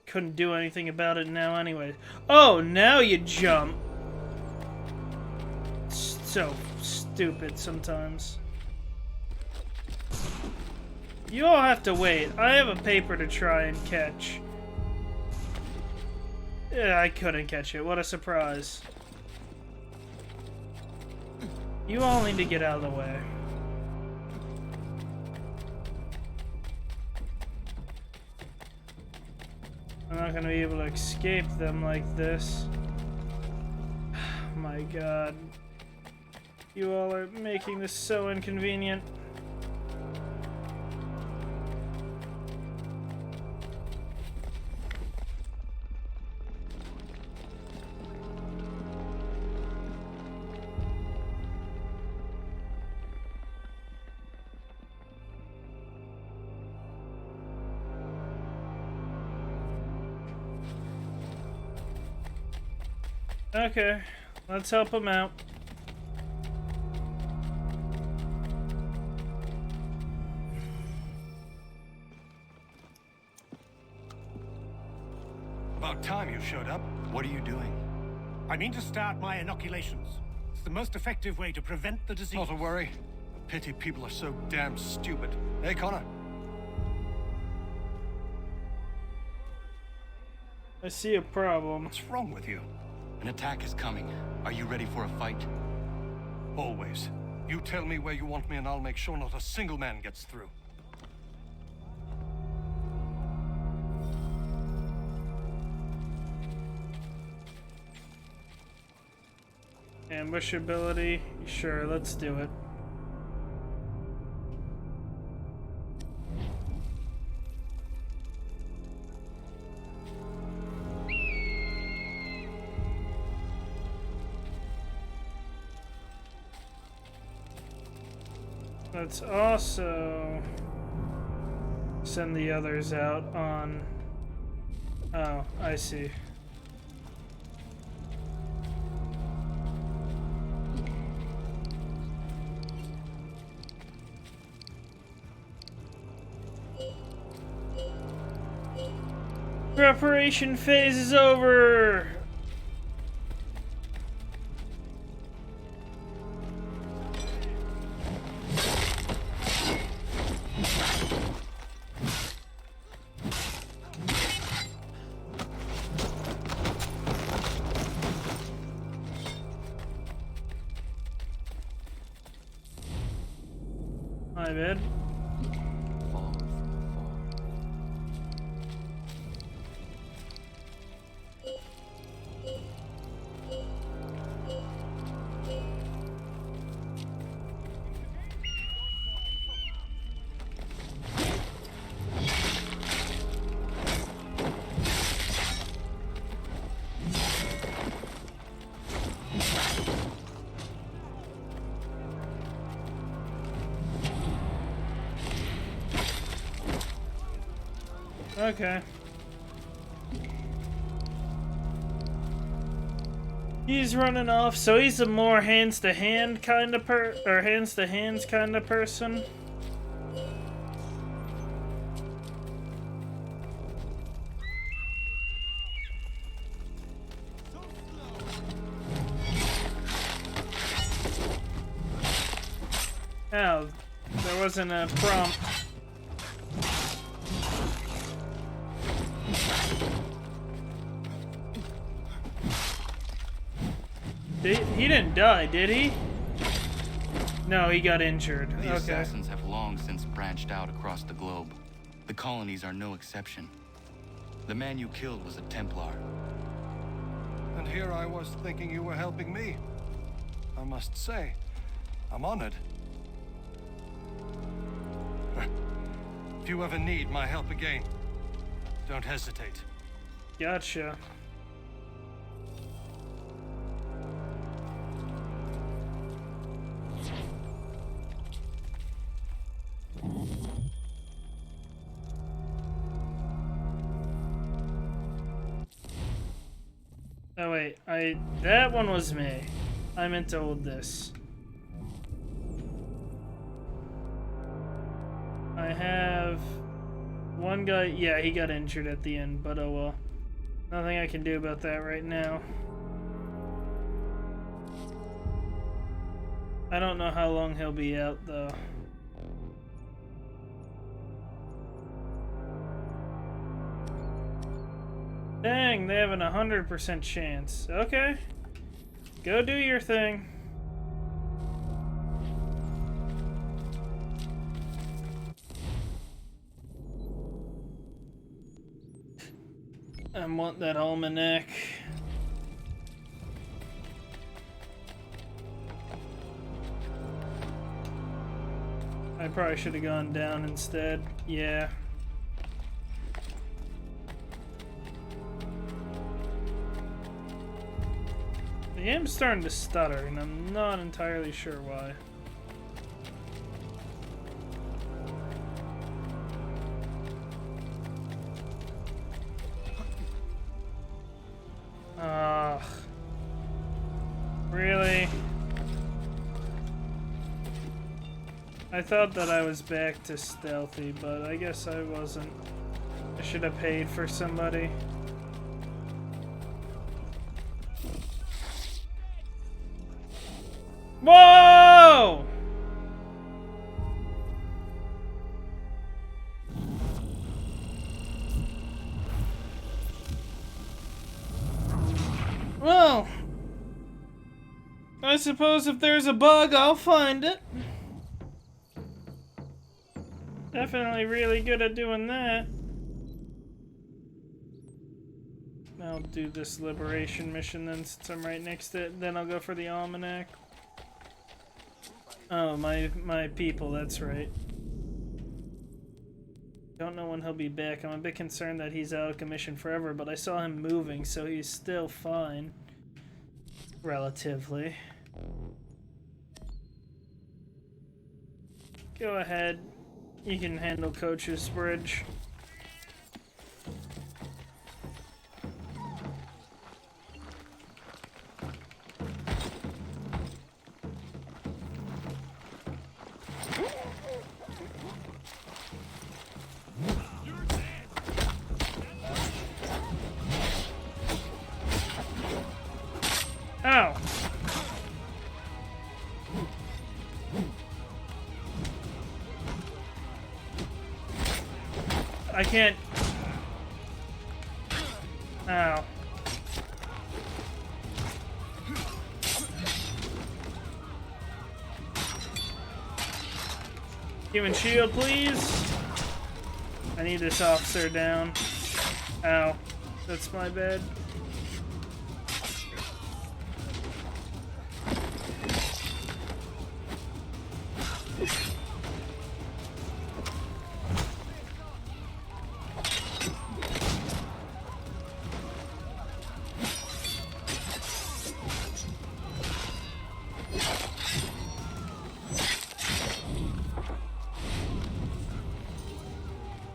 Couldn't do anything about it now anyway. Oh, now you jump. So stupid sometimes. You all have to wait. I have a paper to try and catch. Yeah, I couldn't catch it. What a surprise. You all need to get out of the way. I'm not gonna be able to escape them like this. My god. You all are making this so inconvenient. Okay, let's help him out. About time you showed up. What are you doing? I mean to start my inoculations. It's the most effective way to prevent the disease. Not to worry. Pity people are so damn stupid. Hey, Connor. I see a problem. What's wrong with you? An attack is coming. Are you ready for a fight? Always. You tell me where you want me and I'll make sure not a single man gets through. Ambush ability? Sure, let's do it. Let's also send the others out on... Oh, I see. Preparation phase is over! My bad. Okay. He's running off, so he's a more hands-to-hand kind of hands-to-hands kind of person. Oh, there wasn't a prompt. He didn't die, did he? No, he got injured. The Okay. assassins have long since branched out across the globe. The colonies are no exception. The man you killed was a Templar. And here I was thinking you were helping me. I must say, I'm honored. If you ever need my help again, don't hesitate. Gotcha. Oh wait, that one was me. I meant to hold this. I have one guy, yeah, he got injured at the end, but oh well. Nothing I can do about that right now. I don't know how long he'll be out though. Dang, they have an 100% chance. Okay. Go do your thing. I want that almanac. I probably should have gone down instead. Yeah. The game's starting to stutter, and I'm not entirely sure why. Really? I thought that I was back to stealthy, but I guess I wasn't. I should have paid for somebody. Whoa! Well, I suppose if there's a bug, I'll find it. Definitely really good at doing that. I'll do this liberation mission then, since I'm right next to it. Then I'll go for the almanac. Oh, my people, that's right. Don't know when he'll be back. I'm a bit concerned that he's out of commission forever, but I saw him moving, so he's still fine. Relatively. Go ahead. You can handle Coach's Bridge. Ow! I can't. Ow. Human shield, please. I need this officer down. Ow. That's my bad.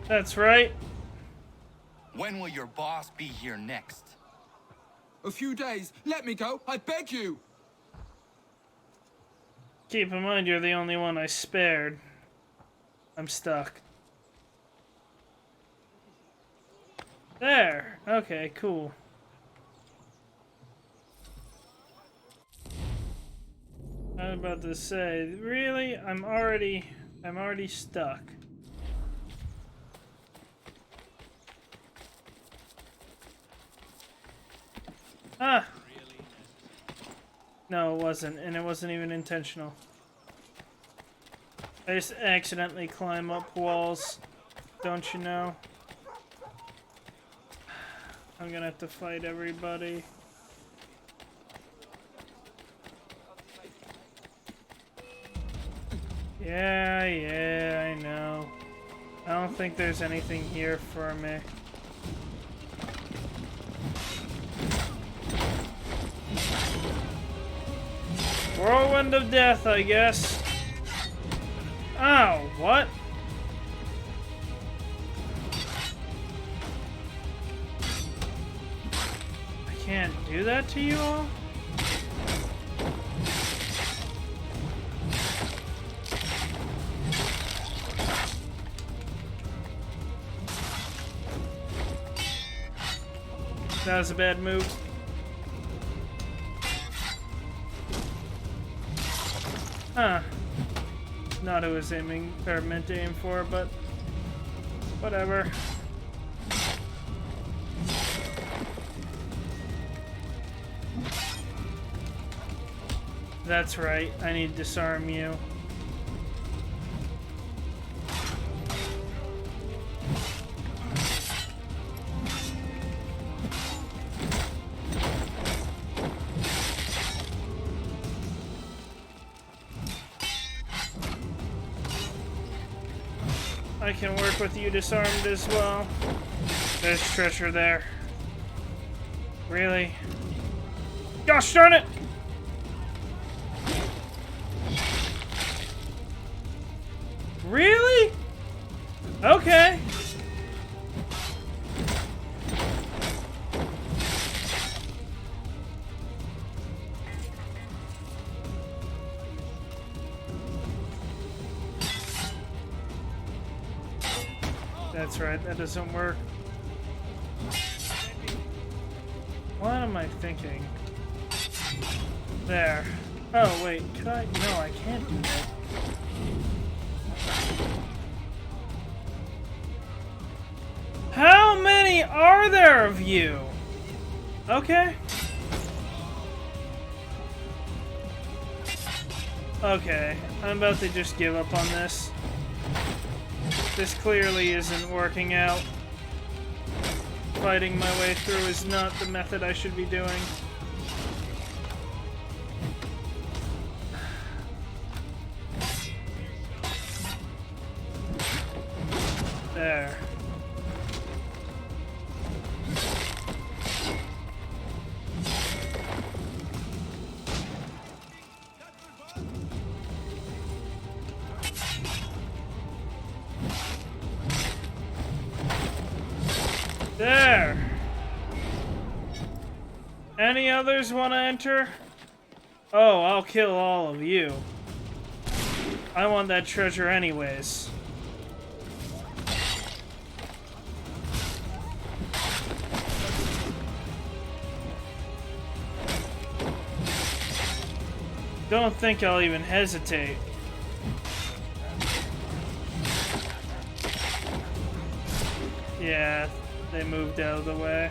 That's right. When will your boss be here next? A few days. Let me go. I beg you. Keep in mind, you're the only one I spared. I'm stuck. There. Okay, cool. I was about to say, really? I'm already stuck. Ah! No, it wasn't, and it wasn't even intentional. I just accidentally climb up walls, don't you know? I'm gonna have to fight everybody. Yeah, I know. I don't think there's anything here for me. Whirlwind of death, I guess. Ow, what? I can't do that to you all? That was a bad move. Huh. Not who I was aiming, or meant to aim for, but whatever. That's right, I need to disarm you. I can work with you disarmed as well. There's treasure there. Really? Gosh darn it! Really? Okay. That's right, that doesn't work. What am I thinking? There. Oh, wait, could I? No, I can't do that. How many are there of you? Okay. Okay, I'm about to just give up on this. This clearly isn't working out. Fighting my way through is not the method I should be doing. There. There! Any others want to enter? Oh, I'll kill all of you. I want that treasure anyways. Don't think I'll even hesitate. Yeah, they moved out of the way.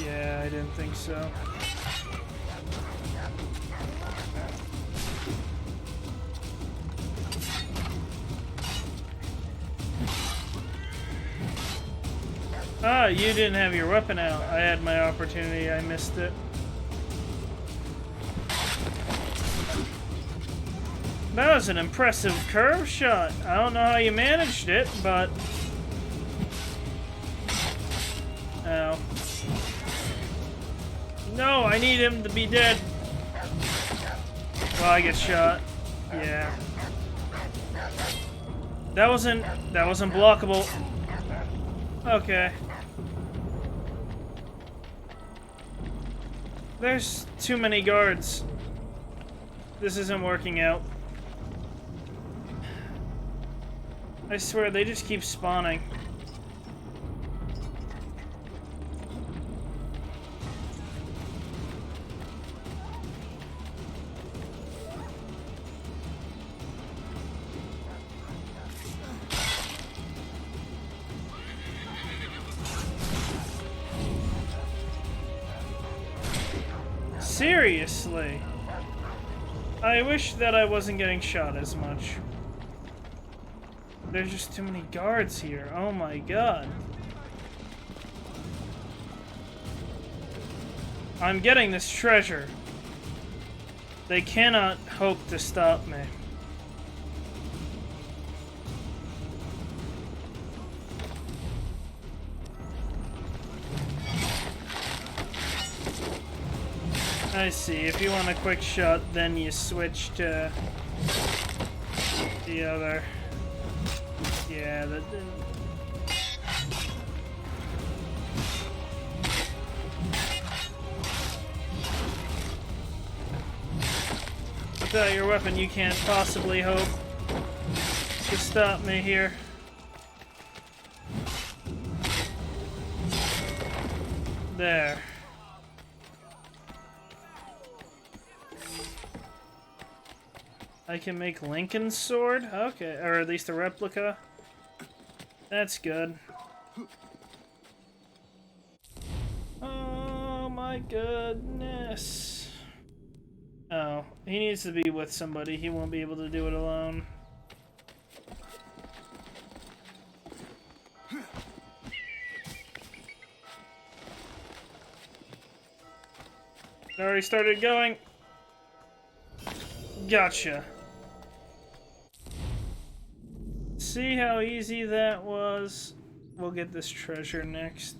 Yeah, I didn't think so. Ah, you didn't have your weapon out. I had my opportunity, I missed it. That was an impressive curve shot. I don't know how you managed it, but... Ow. No, I need him to be dead. Well, I get shot. Yeah. That wasn't blockable. Okay. There's too many guards. This isn't working out. I swear, they just keep spawning. Seriously. I wish that I wasn't getting shot as much. There's just too many guards here. Oh my god. I'm getting this treasure. They cannot hope to stop me. I see. If you want a quick shot, then you switch to the other. Yeah, that didn't. Without your weapon, you can't possibly hope to stop me here. There. I can make Lincoln's sword? Okay, or at least a replica. That's good. Oh my goodness. Oh, he needs to be with somebody. He won't be able to do it alone. It already started going. Gotcha. See how easy that was? We'll get this treasure next.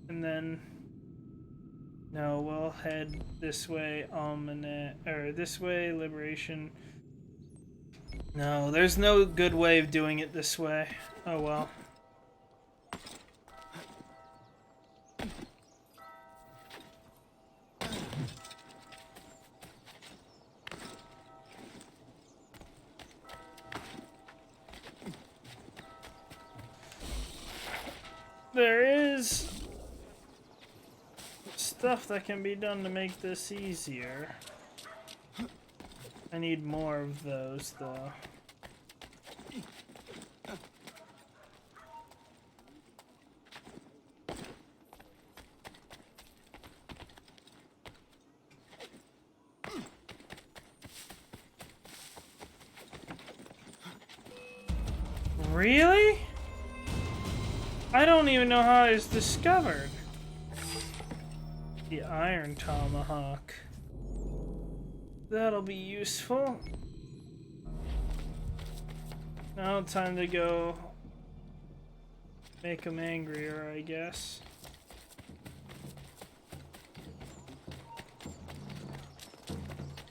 And then... No, we'll head this way, Almanac... Or this way, Liberation. No, there's no good way of doing it this way. Oh well. There is stuff that can be done to make this easier. I need more of those, though. Really? I don't even know how it's discovered. The Iron Tomahawk. That'll be useful. Now time to go make them angrier, I guess.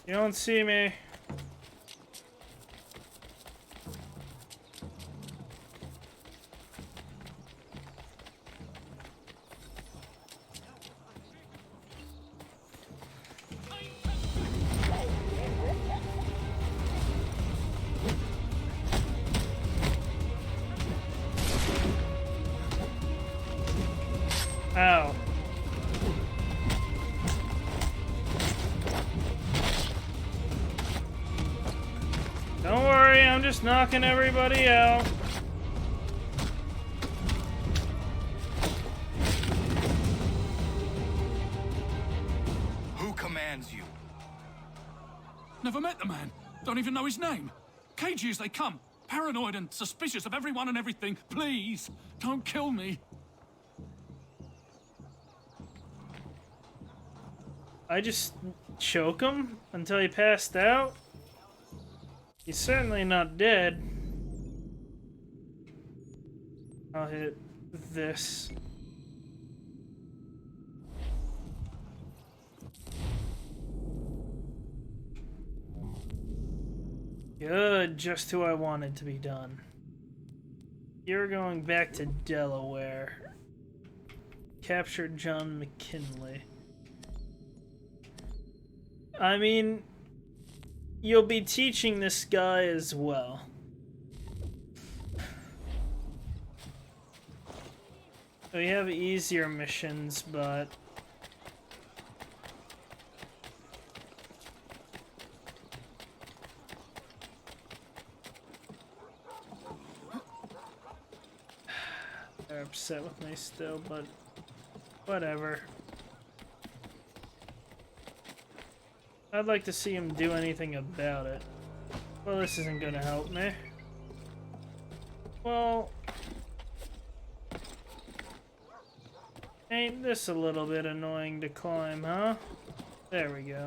You don't see me. Ow. Don't worry, I'm just knocking everybody out. Who commands you? Never met the man. Don't even know his name. Cagey as they come. Paranoid and suspicious of everyone and everything. Please, don't kill me. I just choke him until he passed out? He's certainly not dead. I'll hit this. Good, just who I wanted to be done. You're going back to Delaware. Captured John McKinley. I mean, you'll be teaching this guy as well. We have easier missions, but... they're upset with me still, but whatever. I'd like to see him do anything about it. Well, this isn't gonna help me. Well... ain't this a little bit annoying to climb, huh? There we go.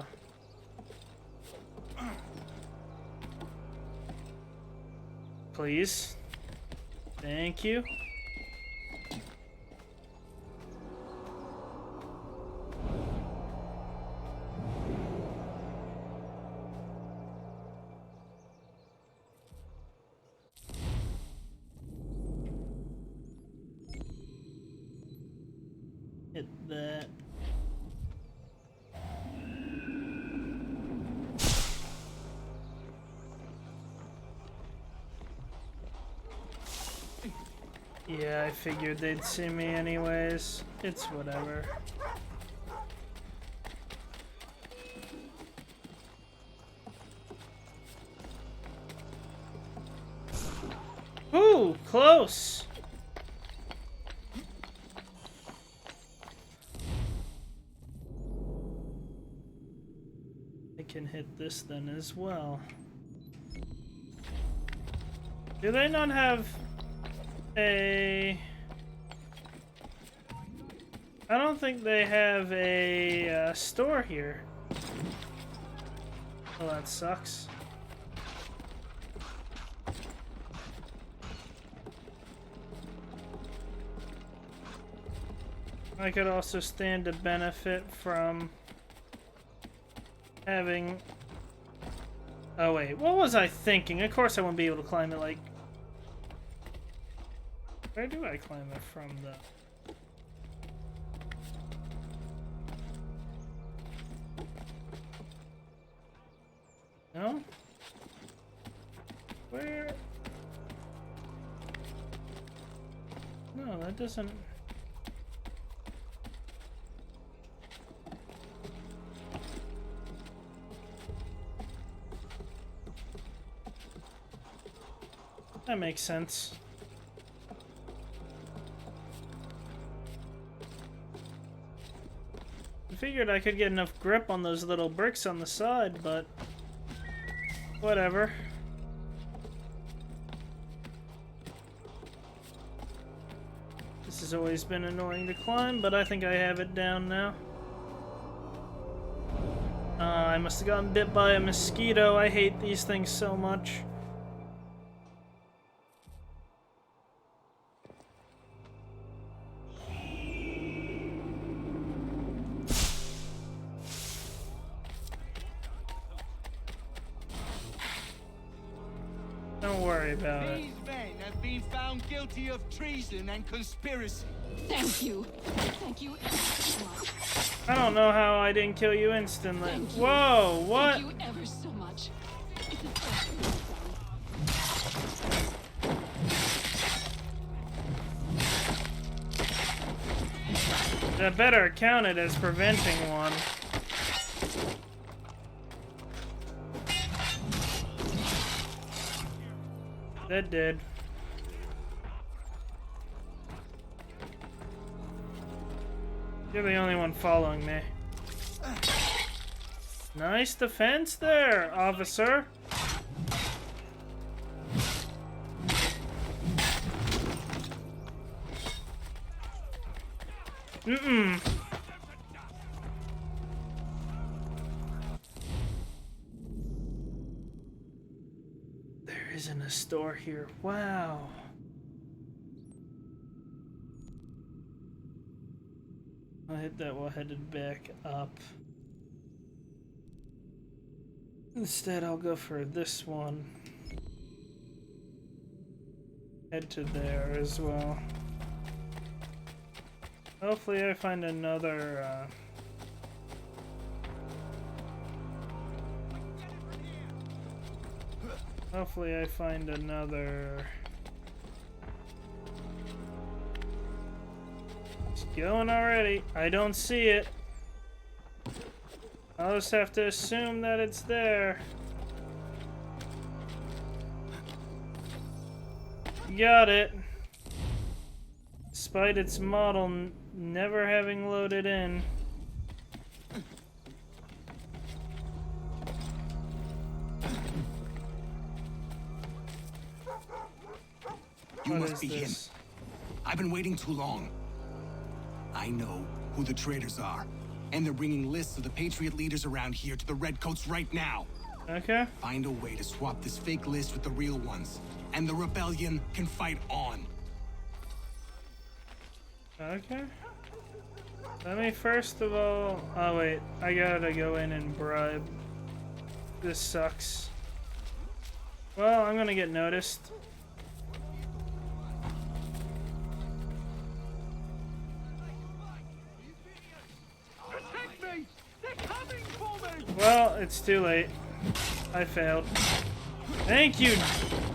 Please. Thank you. Hit that. Yeah, I figured they'd see me anyways. It's whatever. Ooh, close! I can hit this then as well. Do they not have a... I don't think they have a store here. Well, that sucks. I could also stand to benefit from having... oh wait, what was I thinking? Of course I won't be able to climb it like... where do I climb it from though? No? Where? No, that doesn't... that makes sense. I figured I could get enough grip on those little bricks on the side, but whatever. This has always been annoying to climb, but I think I have it down now. I must have gotten bit by a mosquito. I hate these things so much. Don't worry about it. These men have been found guilty of treason and conspiracy. Thank you. Thank you ever so much. I don't know how I didn't kill you instantly. Thank you. Whoa, what? Thank you ever so much. It's the best thing I've done. That better count it as preventing one. That did. You're the only one following me. Nice defense there, officer. Mm-mm. There isn't a store here. Wow. I'll hit that while headed back up. Instead, I'll go for this one. Head to there as well. Hopefully I find another, hopefully I find another... It's going already. I don't see it. I'll just have to assume that it's there. Got it. Despite its model never having loaded in. You must be him. I've been waiting too long. I know who the traitors are, and they're bringing lists of the Patriot leaders around here to the Redcoats right now. Okay. Find a way to swap this fake list with the real ones, and the rebellion can fight on. Okay. Let me first of all... Oh wait, I gotta go in and bribe. This sucks. Well, I'm gonna get noticed. Well, it's too late. I failed. Thank you,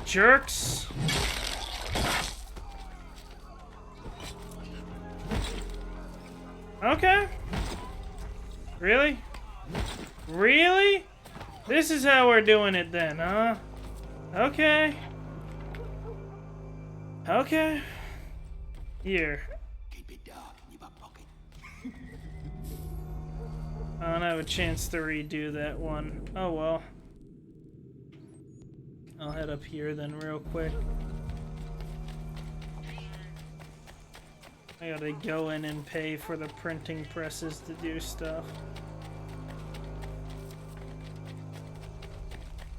jerks! Okay. Really? Really? This is how we're doing it then, huh? Okay. Okay. Here. I don't have a chance to redo that one. Oh well. I'll head up here then real quick. I gotta go in and pay for the printing presses to do stuff.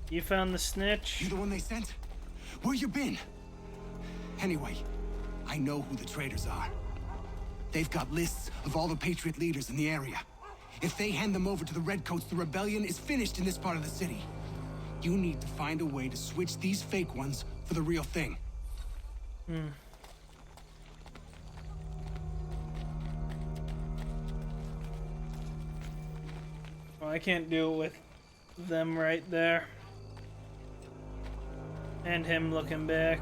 You found the snitch? You the one they sent? Where you been? Anyway, I know who the traitors are. They've got lists of all the Patriot leaders in the area. If they hand them over to the Redcoats, the rebellion is finished in this part of the city. You need to find a way to switch these fake ones for the real thing. Hmm. Well, I can't do it with them right there. And him looking back.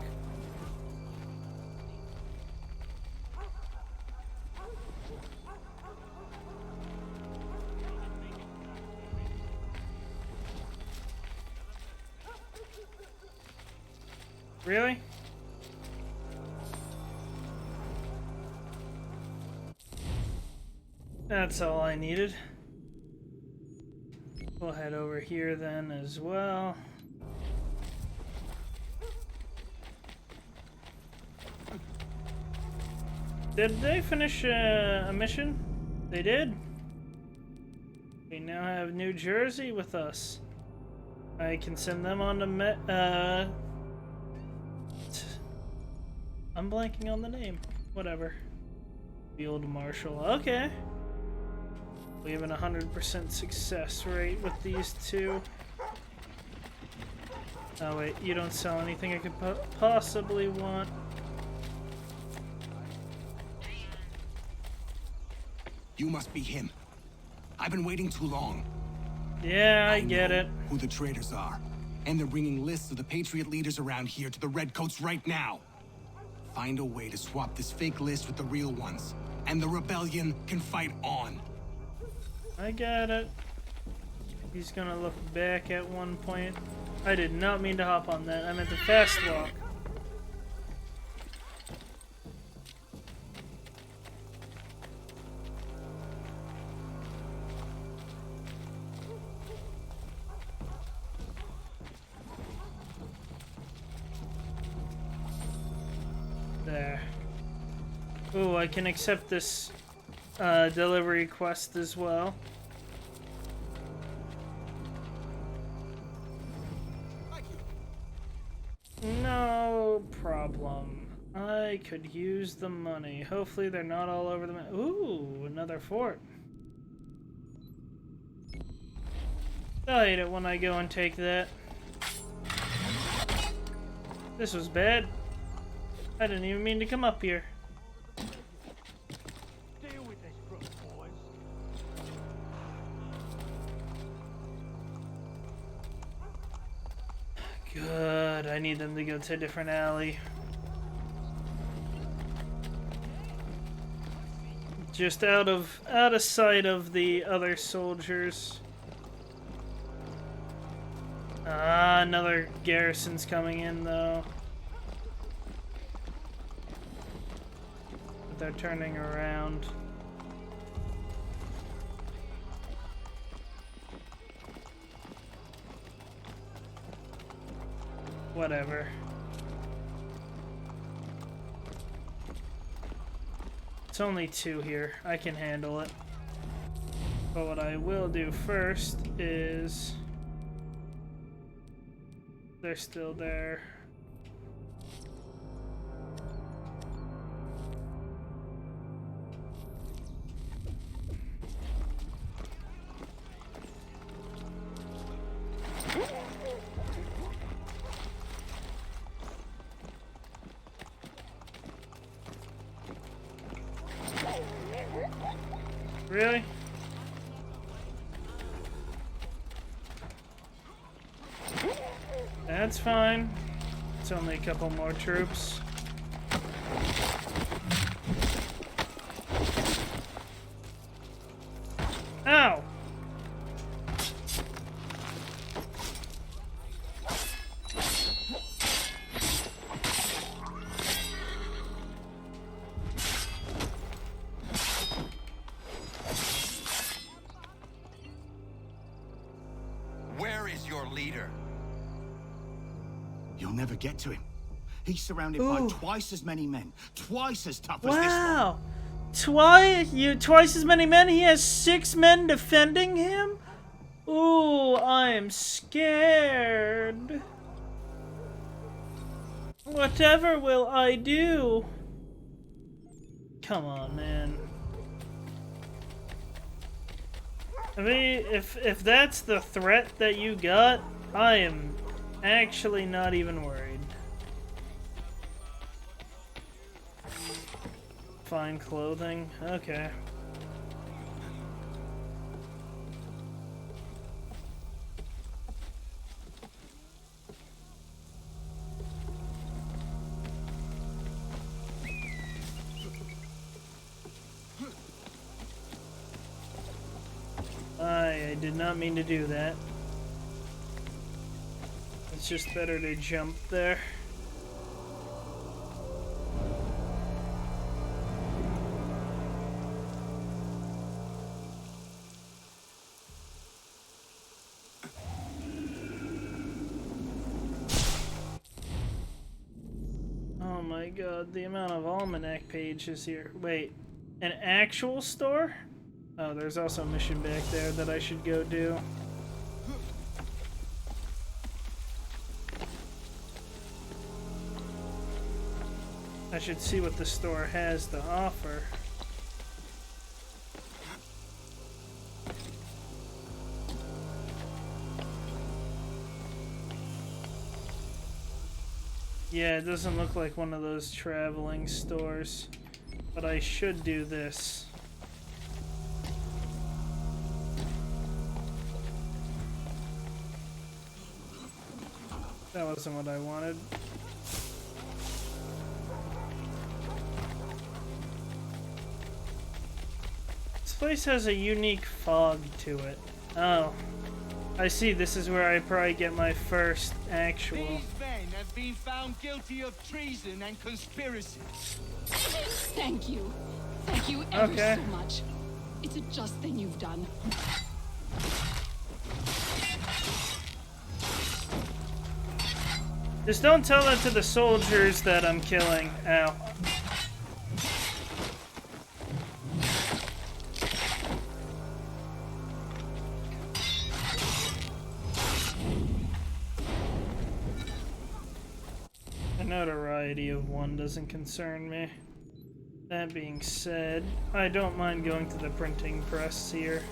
Really? That's all I needed. We'll head over here then as well. Did they finish a mission? They did. We now have New Jersey with us. I can send them on to I'm blanking on the name. Whatever. Field Marshal. Okay. We have an 100% success rate with these two. Oh wait, you don't sell anything I could possibly want. You must be him. I've been waiting too long. Yeah, I get it. Who the traitors are, and they're bringing lists of the Patriot leaders around here to the Redcoats right now. Find a way to swap this fake list with the real ones, and the rebellion can fight on. I got it. He's gonna look back at one point. I did not mean to hop on that. I meant to fast walk. There. Ooh, I can accept this delivery quest as well. problem. I could use the money. Hopefully they're not all over the map. Ooh, another fort. I hate it when I go and take that. This was bad. I didn't even mean to come up here. Deal with this crook, boys. Good. I need them to go to a different alley. Just out of sight of the other soldiers. Ah, another garrison's coming in though. But they're turning around. Whatever. It's only 2 here. I can handle it. But what I will do first is... They're still there. Really? That's fine. It's only a couple more troops. Ow! Where is your leader? You'll never get to him. He's surrounded by twice as many men, twice as tough as this one. Wow! Twice as many men? He has 6 men defending him? Ooh, I'm scared. Whatever will I do? Come on, man. I mean, if that's the threat that you got, I am actually not even worried. Fine clothing, okay. I did not mean to do that. It's just better to jump there. Oh my god, the amount of almanac pages here. Wait, an actual store? Oh, there's also a mission back there that I should go do. I should see what the store has to offer. Yeah, it doesn't look like one of those traveling stores, but I should do this. That wasn't what I wanted. This place has a unique fog to it. Oh. I see, this is where I probably get my first actual... These men have been found guilty of treason and conspiracy. Thank you. Thank you ever so much. It's a just thing you've done. Just don't tell that to the soldiers that I'm killing. Ow. notoriety of one doesn't concern me. That being said, I don't mind going to the printing press here.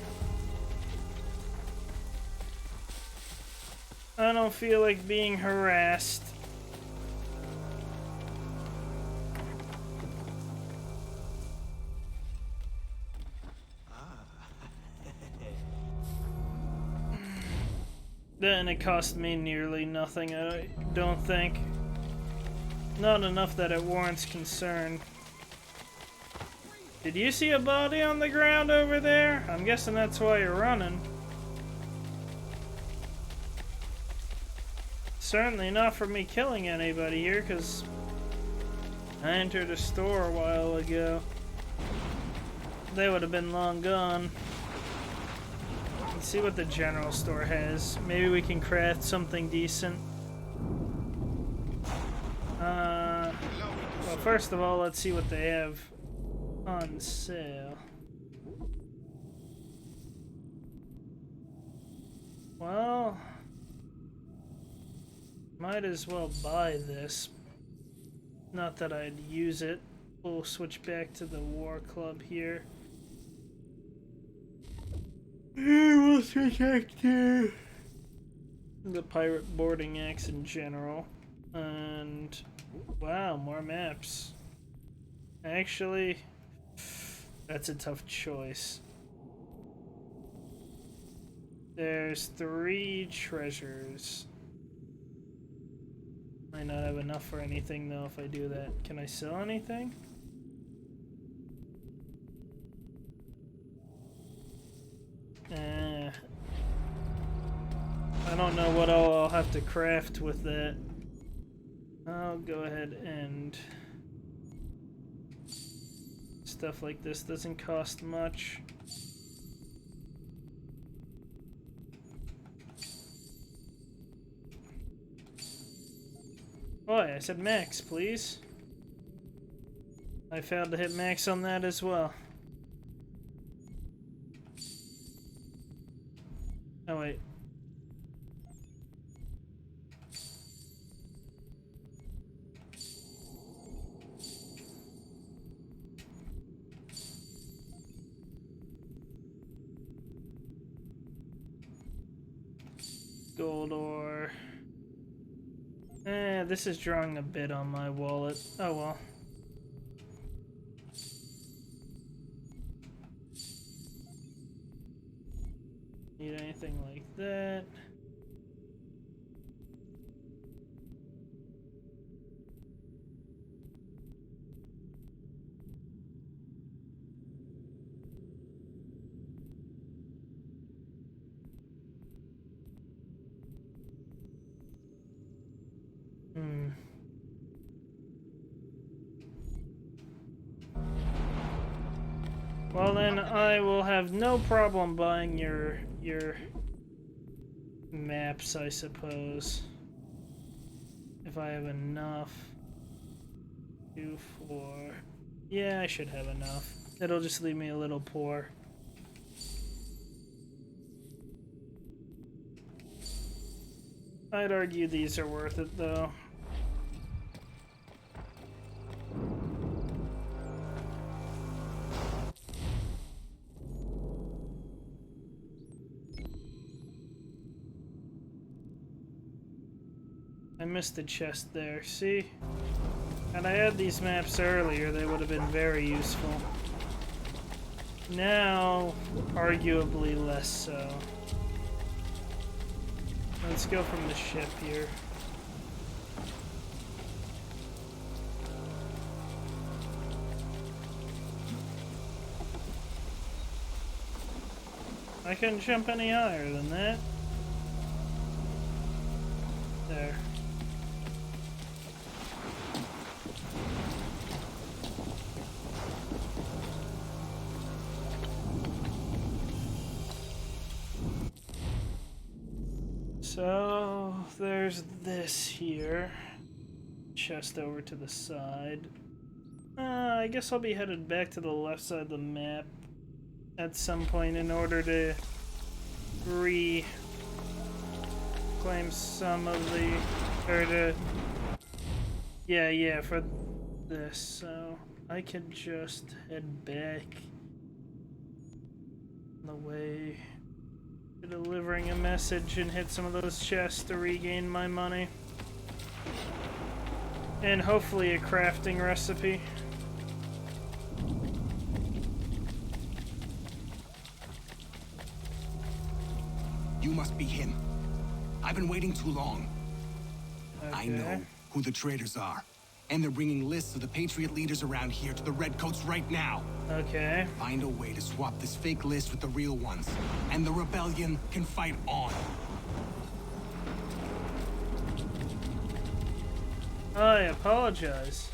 I don't feel like being harassed. Then it cost me nearly nothing, I don't think. Not enough that it warrants concern. Did you see a body on the ground over there? I'm guessing that's why you're running. Certainly not for me killing anybody here, because I entered a store a while ago. They would have been long gone. Let's see what the general store has. Maybe we can craft something decent. Well, first of all, let's see what they have on sale. Well, might as well buy this. Not that I'd use it. We'll switch back to the War Club here. We'll switch back to the Pirate Boarding Axe in general. And wow, more maps. Actually, that's a tough choice. There's 3 treasures. Might not have enough for anything though if I do that. Can I sell anything? I don't know what all I'll have to craft with that. I'll go ahead and... Stuff like this doesn't cost much. Boy, I said max, please. I failed to hit max on that as well. Oh, wait. Gold ore. This is drawing a bit on my wallet. Oh well. Need anything like that? Well then, I will have no problem buying your maps, I suppose. If I have enough. 2, 4. Yeah, I should have enough. It'll just leave me a little poor. I'd argue these are worth it though. I missed the chest there, see? Had I had these maps earlier, they would have been very useful. Now, arguably less so. Let's go from the ship here. I couldn't jump any higher than that. There. So there's this here. Chest over to the side. I guess I'll be headed back to the left side of the map at some point in order to reclaim some of the, or to Yeah, for this, so I can just head back on the way to delivering a message and hit some of those chests to regain my money. And hopefully a crafting recipe. You must be him. I've been waiting too long. Okay. I know who the traitors are. And they're bringing lists of the Patriot leaders around here to the Redcoats right now. Okay. Find a way to swap this fake list with the real ones, and the rebellion can fight on. I apologize.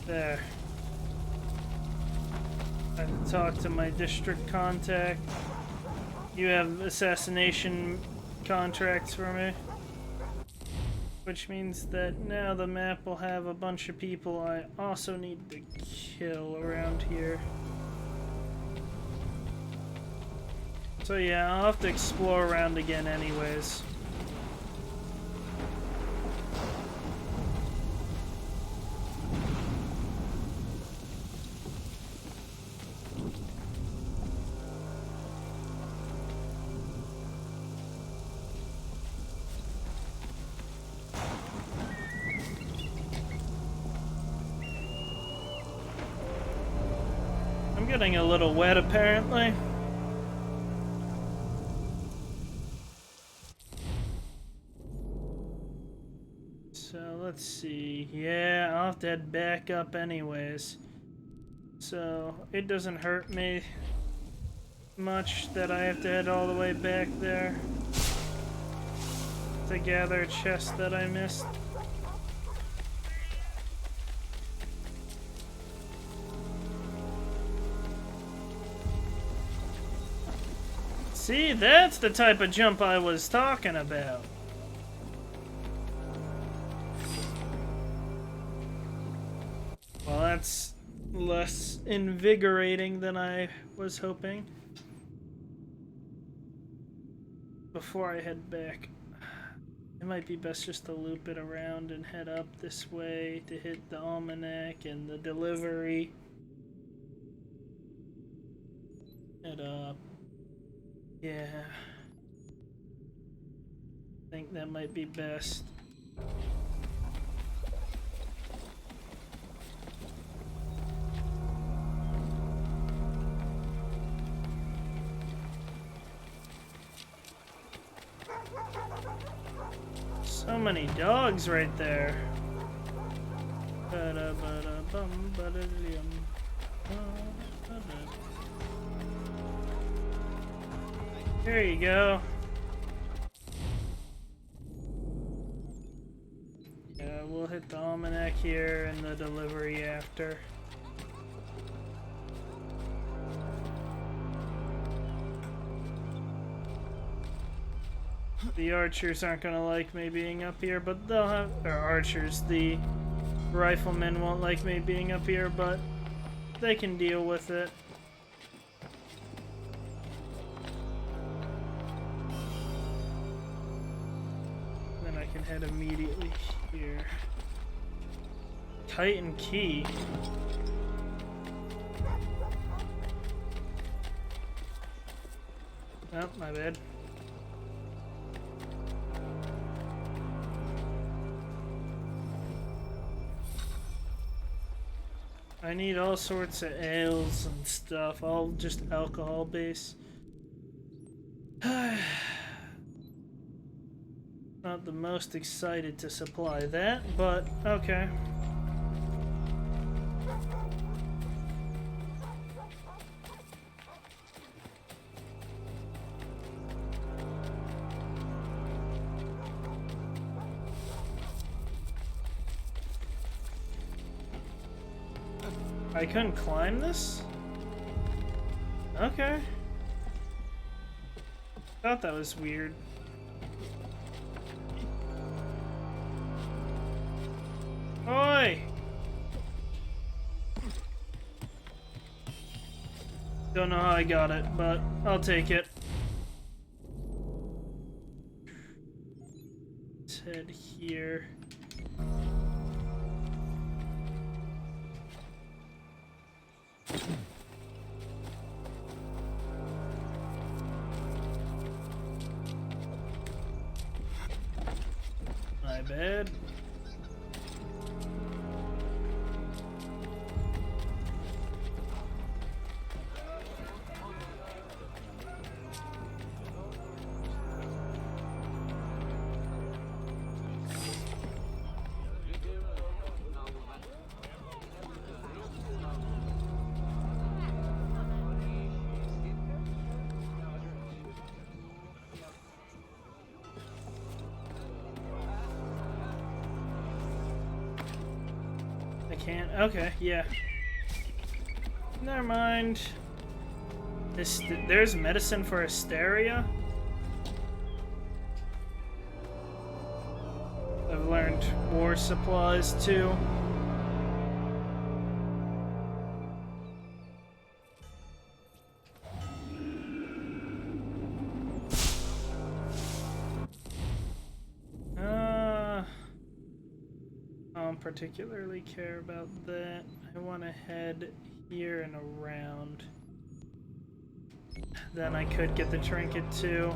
There. I have to talk to my district contact. You have assassination contracts for me. Which means that now the map will have a bunch of people I also need to kill around here. So yeah, I'll have to explore around again anyways. Getting a little wet apparently. So let's see. Yeah, I'll have to head back up anyways. So it doesn't hurt me much that I have to head all the way back there to gather a chest that I missed. See, that's the type of jump I was talking about. Well, that's less invigorating than I was hoping. Before I head back, it might be best just to loop it around and head up this way to hit the almanac and the delivery. Head up. Yeah. I think that might be best. So many dogs right there. There you go. Yeah, we'll hit the almanac here and the delivery after. The archers aren't gonna like me being up here, but they'll have... Or archers, the riflemen won't like me being up here, but they can deal with it. Head immediately here. Titan key. Oh, my bad. I need all sorts of ales and stuff, all just alcohol base. Not the most excited to supply that, but okay. I couldn't climb this? Okay. Thought that was weird. Oi! Don't know how I got it, but I'll take it. Let's head here. My bad. Can't. Okay, yeah. Never mind. There's medicine for hysteria? I've learned war supplies too. Particularly care about that. I want to head here and around. Then I could get the trinket too.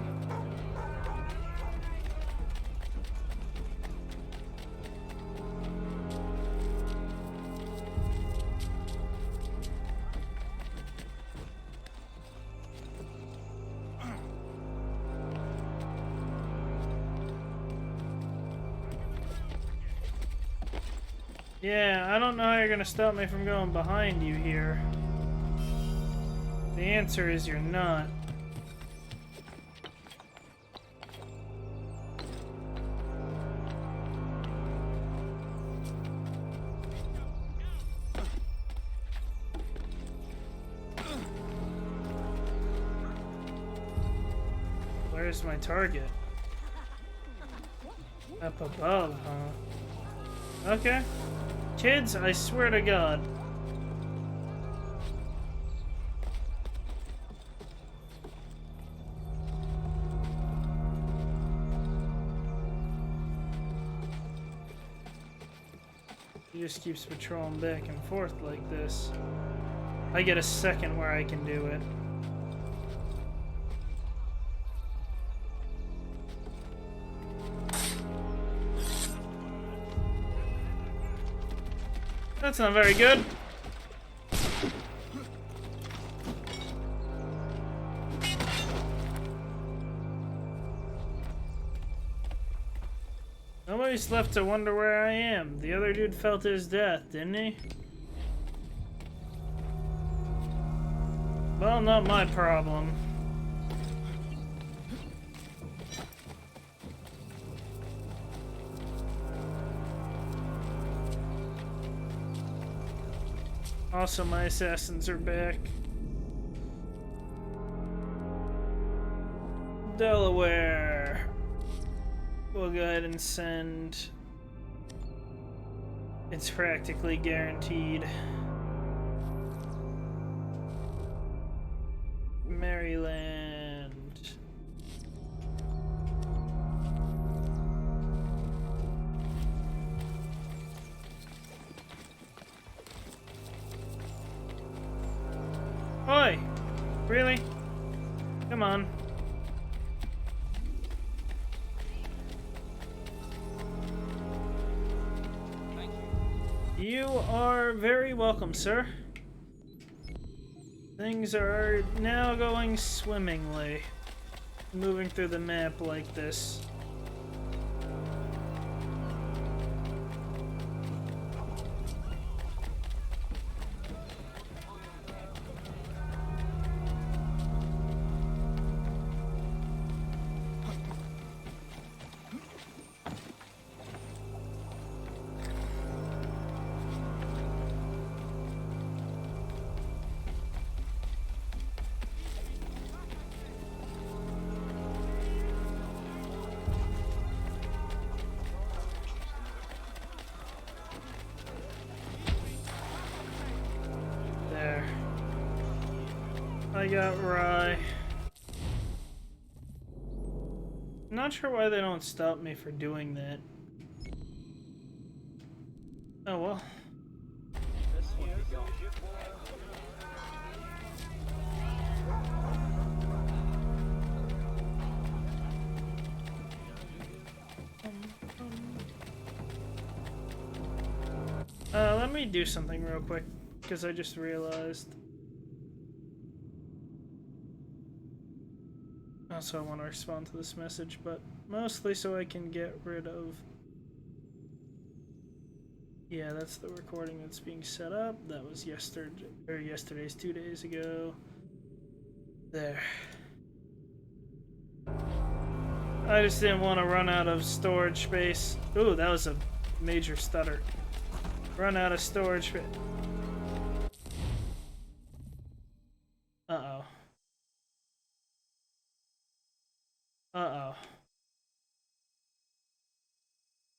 Yeah, I don't know how you're gonna stop me from going behind you here. The answer is you're not. Where's my target? Up above, huh? Okay. Kids, I swear to God. He just keeps patrolling back and forth like this. I get a second where I can do it. That's not very good. Nobody's left to wonder where I am. The other dude felt his death, didn't he? Well, not my problem. Also, my assassins are back. Delaware. We'll go ahead and send. It's practically guaranteed. Maryland. Oi! Really? Come on. You are very welcome, sir. Things are now going swimmingly. Moving through the map like this. I got rye. Not sure why they don't stop me for doing that. Oh well. Let me do something real quick, because I just realized. Also, I want to respond to this message, but mostly so I can get rid of... Yeah, that's the recording that's being set up. That was yesterday's 2 days ago. There. I just didn't want to run out of storage space. Ooh, that was a major stutter. Run out of storage space. Uh-oh. Uh-oh.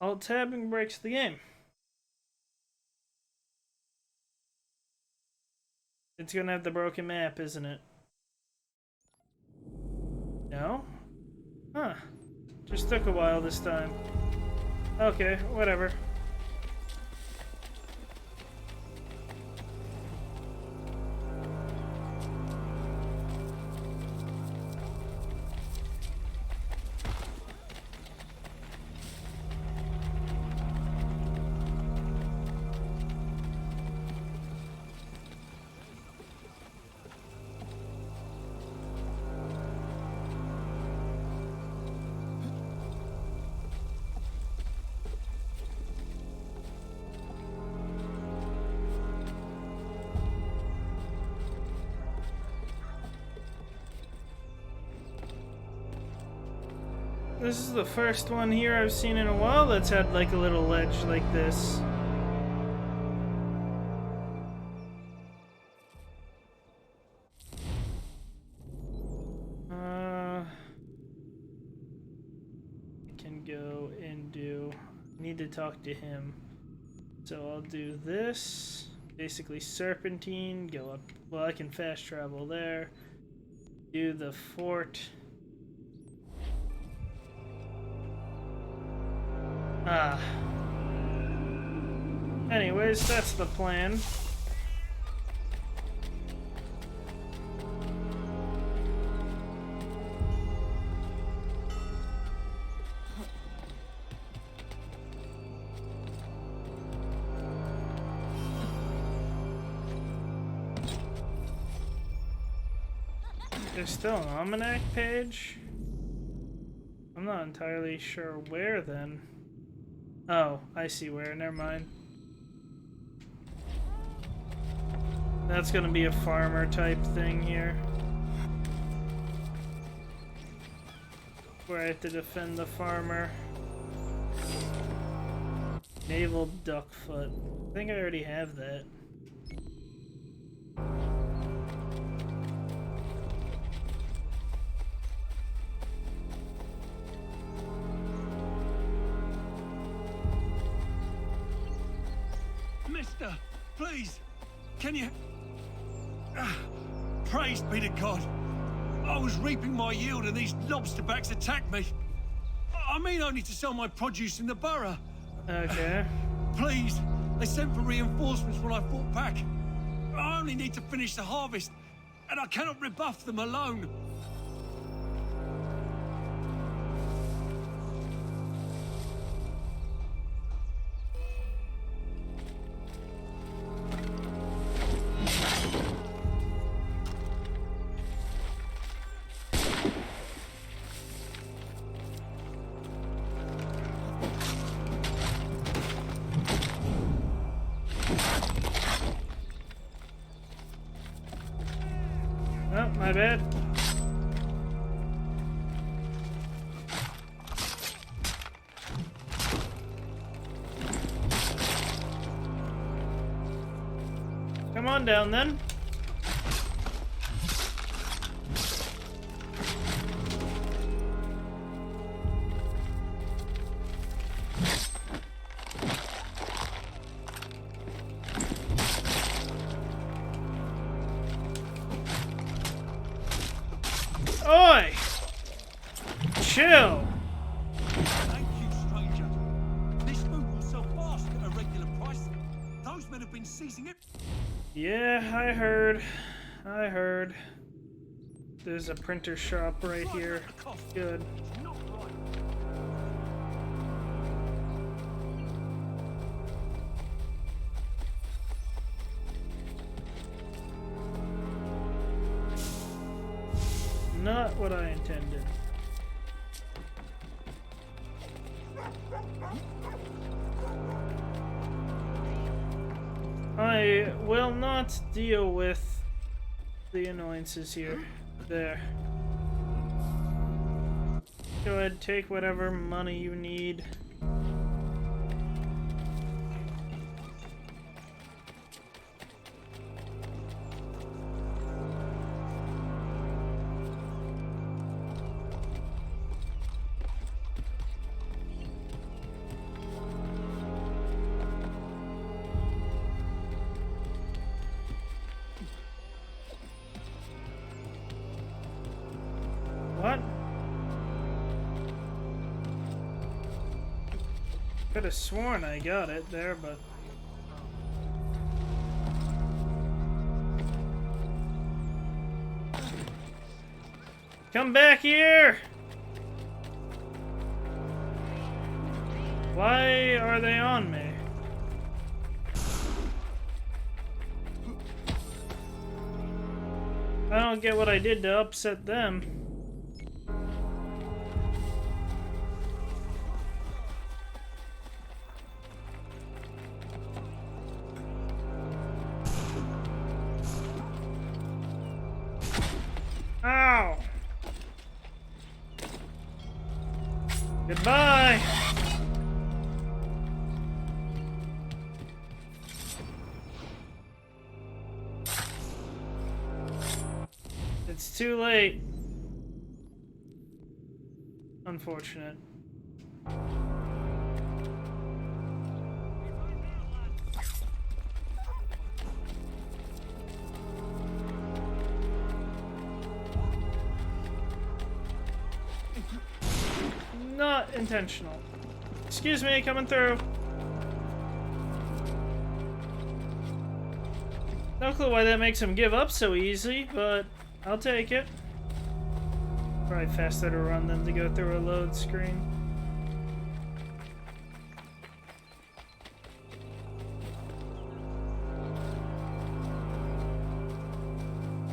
Alt-tabbing breaks the game. It's gonna have the broken map, isn't it? No? Huh. Just took a while this time. Okay, whatever. This is the first one here I've seen in a while that's had like a little ledge like this. I can go and do... need to talk to him. So I'll do this. Basically serpentine, go up... Well, I can fast travel there. Do the fort. Ah. Anyways, that's the plan. There's still an almanac page? I'm not entirely sure where then. Oh, I see where. Never mind. That's gonna be a farmer type thing here. Where I have to defend the farmer. Naval Duckfoot. I think I already have that. Mister, please, can you... Praise be to God. I was reaping my yield and these lobsterbacks attacked me. I mean only to sell my produce in the borough. Okay. Please, they sent for reinforcements when I fought back. I only need to finish the harvest, and I cannot rebuff them alone. Oh, my bad. Come on down then. Oi! Chill! Thank you, stranger. This food will sell fast at a regular price. Those men have been seizing it. Yeah, I heard. I heard. There's a printer shop right here. Good. Not what I intended. I will not deal with the annoyances here. There. Go ahead, take whatever money you need. What? Could have sworn I got it there, but... Come back here! Why are they on me? I don't get what I did to upset them. Ow! Goodbye! It's too late. Unfortunate. Not intentional. Excuse me, coming through. No clue why that makes him give up so easy, but I'll take it. Probably faster to run than to go through a load screen.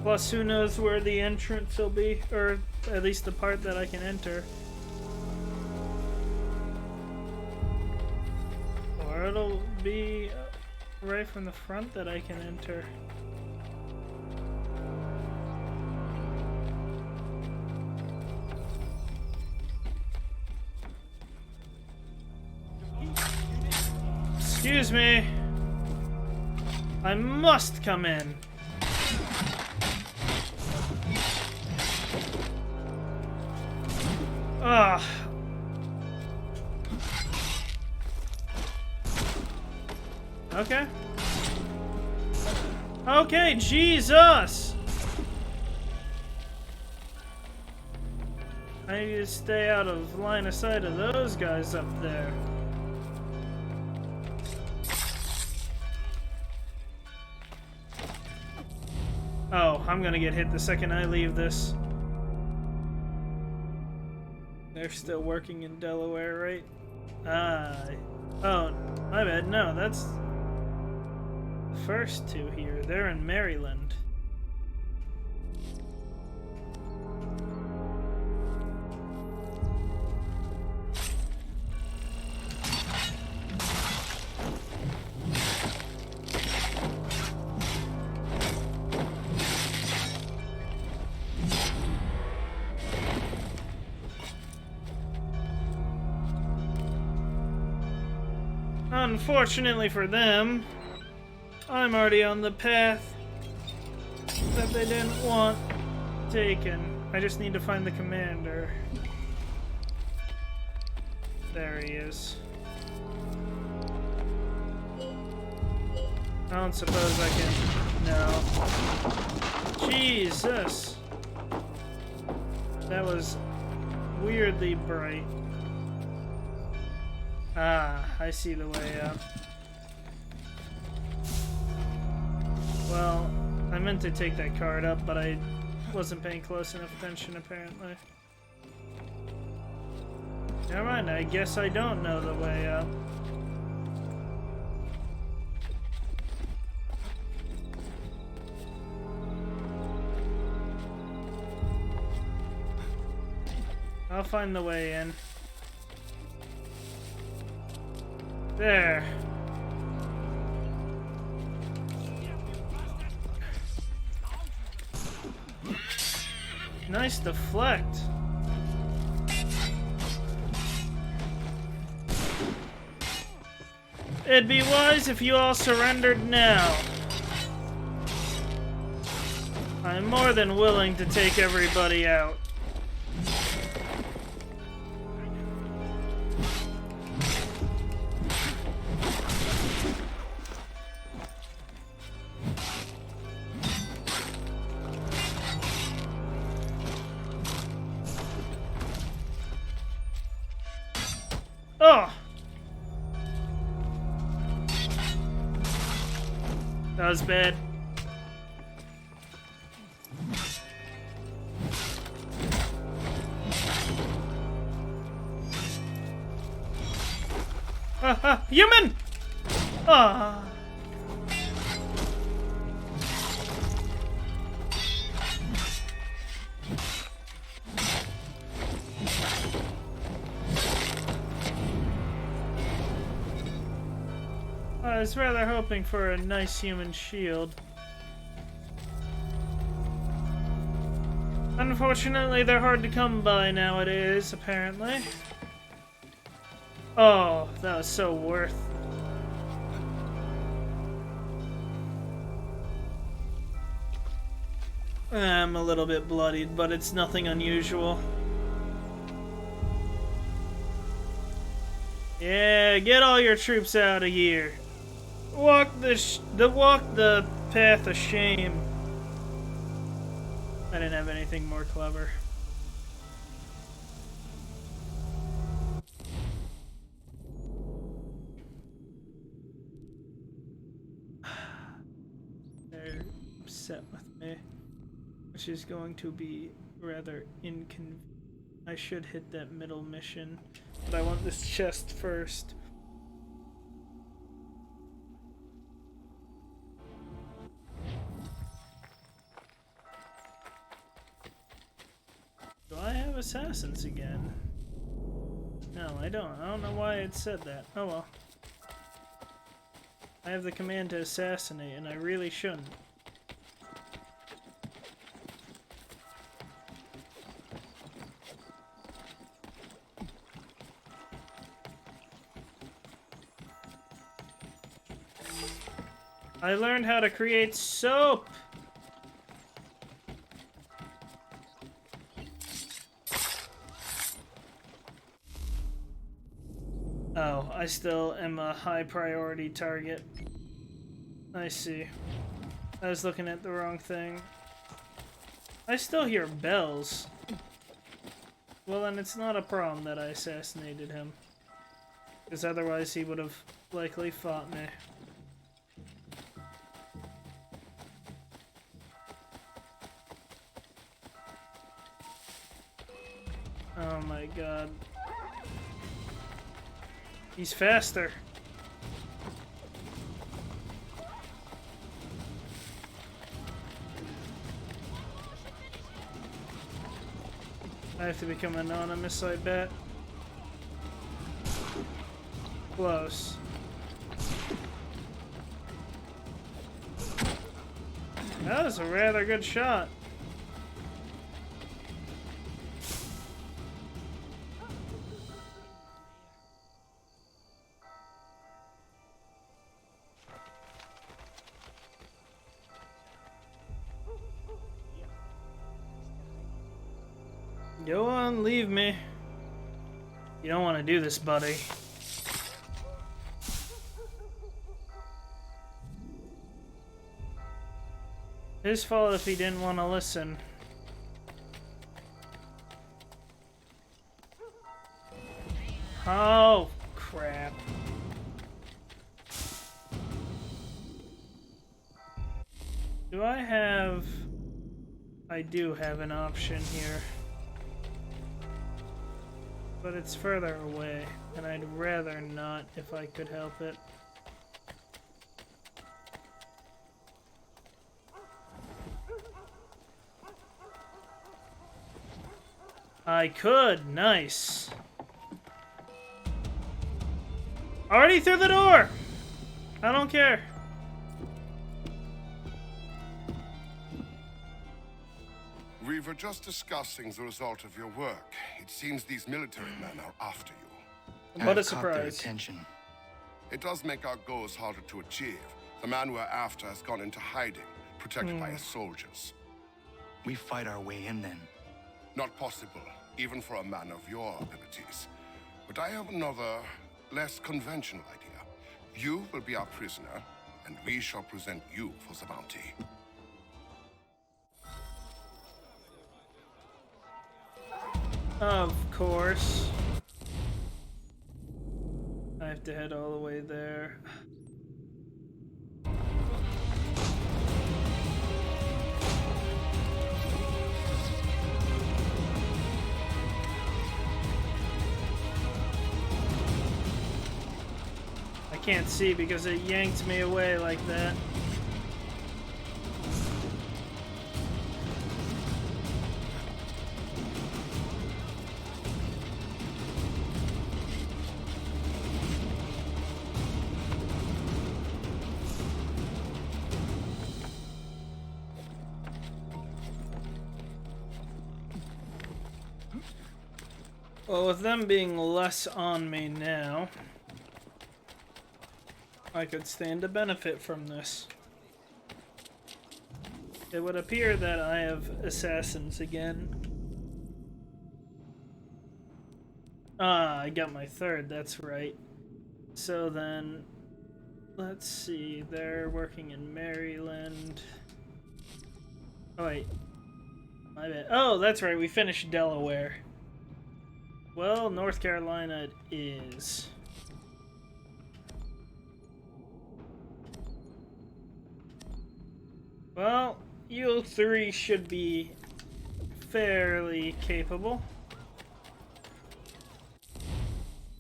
Plus, who knows where the entrance will be, or at least the part that I can enter. Or it'll be right from the front that I can enter. Excuse me. I must come in. Ugh. Okay. Okay, Jesus! I need to stay out of line of sight of those guys up there. Oh, I'm gonna get hit the second I leave this. They're still working in Delaware, right? Oh, my bad. No, that's the first two here. They're in Maryland. Unfortunately for them, I'm already on the path that they didn't want taken. I just need to find the commander. There he is. I don't suppose I can... No. Jesus! That was weirdly bright. Ah, I see the way out. Well, I meant to take that card up, but I wasn't paying close enough attention, apparently. Never mind, I guess I don't know the way up. I'll find the way in. There. Nice deflect. It'd be wise if you all surrendered now. I'm more than willing to take everybody out. Oh! That was bad. Human! Ah. I was rather hoping for a nice human shield. Unfortunately, they're hard to come by nowadays, apparently. Oh, that was so worth. I'm a little bit bloodied, but it's nothing unusual. Yeah, get all your troops out of here. Walk the path of shame. I didn't have anything more clever. They're upset with me, which is going to be rather inconvenient. I should hit that middle mission, but I want this chest first. Do I have assassins again? No, I don't. I don't know why it said that. Oh well. I have the command to assassinate, and I really shouldn't. I learned how to create soap! Oh, I still am a high priority target. I see. I was looking at the wrong thing. I still hear bells. Well, then it's not a problem that I assassinated him. Because otherwise he would have likely fought me. Oh my god. He's faster. I have to become anonymous, I bet. Close. That was a rather good shot. Go on, leave me. You don't want to do this, buddy. His fault if he didn't want to listen. Oh, crap. Do I have... I do have an option here. But it's further away, and I'd rather not if I could help it. I could. Nice. Already through the door! I don't care. We were just discussing the result of your work. It seems these military men are after you. What a surprise. Attention. It does make our goals harder to achieve. The man we're after has gone into hiding, protected by his soldiers. We fight our way in then. Not possible, even for a man of your abilities. But I have another, less conventional idea. You will be our prisoner, and we shall present you for the bounty. Of course. I have to head all the way there. I can't see because it yanked me away like that. Well, with them being less on me now, I could stand to benefit from this. It would appear that I have assassins again. Ah, I got my third, that's right. So then, let's see, they're working in Maryland. Oh wait, my bad. Oh, that's right, we finished Delaware. Well, North Carolina it is. Well, you three should be fairly capable.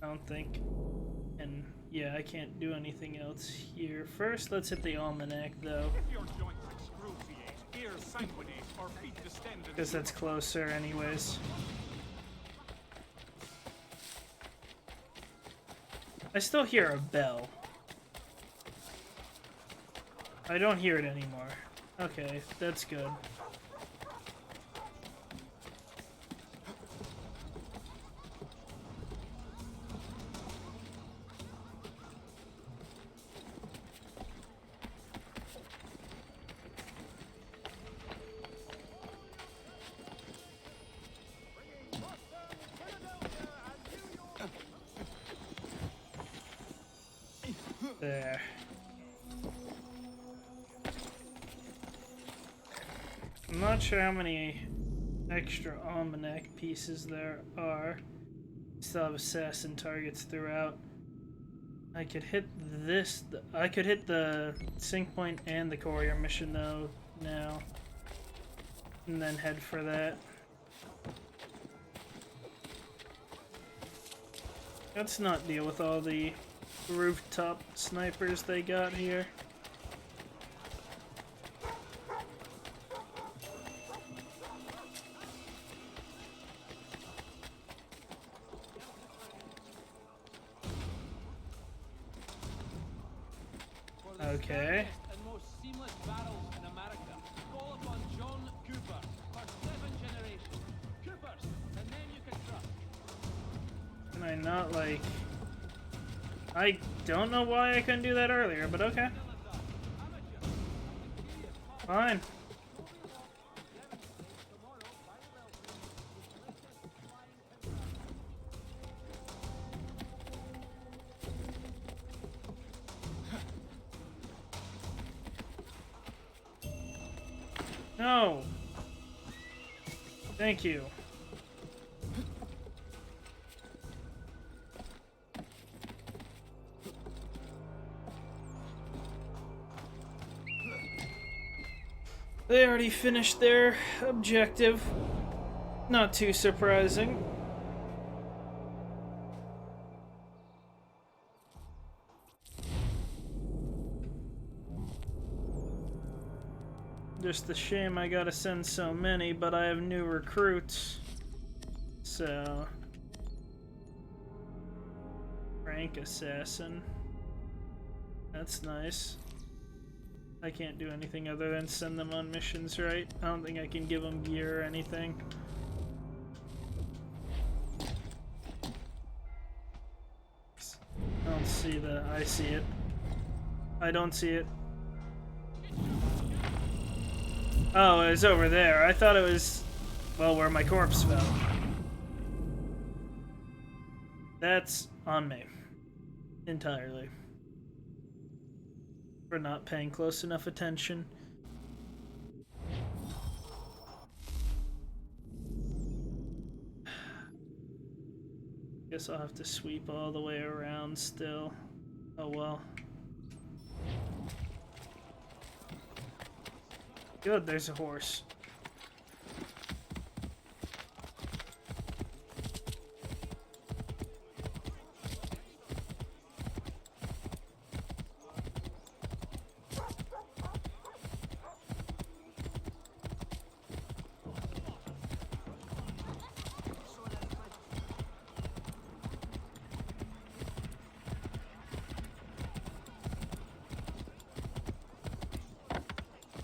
I don't think. And yeah, I can't do anything else here. First, let's hit the almanac though. Because that's closer anyways. I still hear a bell. I don't hear it anymore. Okay, that's good. There. I'm not sure how many extra almanac pieces there are. Still have assassin targets throughout. I could hit this. I could hit the sync point and the courier mission though now, and then head for that. Let's not deal with all the rooftop snipers they got here. Okay. And most seamless battles in America. Call upon John Cooper for 7 generations. Coopers, the name you can trust. Can I not, like... I don't know why I couldn't do that earlier, but okay. Fine. No. Thank you. They already finished their objective. Not too surprising. Just a shame I gotta send so many, but I have new recruits. So... Rank assassin. That's nice. I can't do anything other than send them on missions, right? I don't think I can give them gear or anything. I don't see the... I see it. I don't see it. Oh, it was over there. I thought it was... well, where my corpse fell. That's on me. Entirely. For not paying close enough attention. Guess I'll have to sweep all the way around still. Oh well. Good, there's a horse.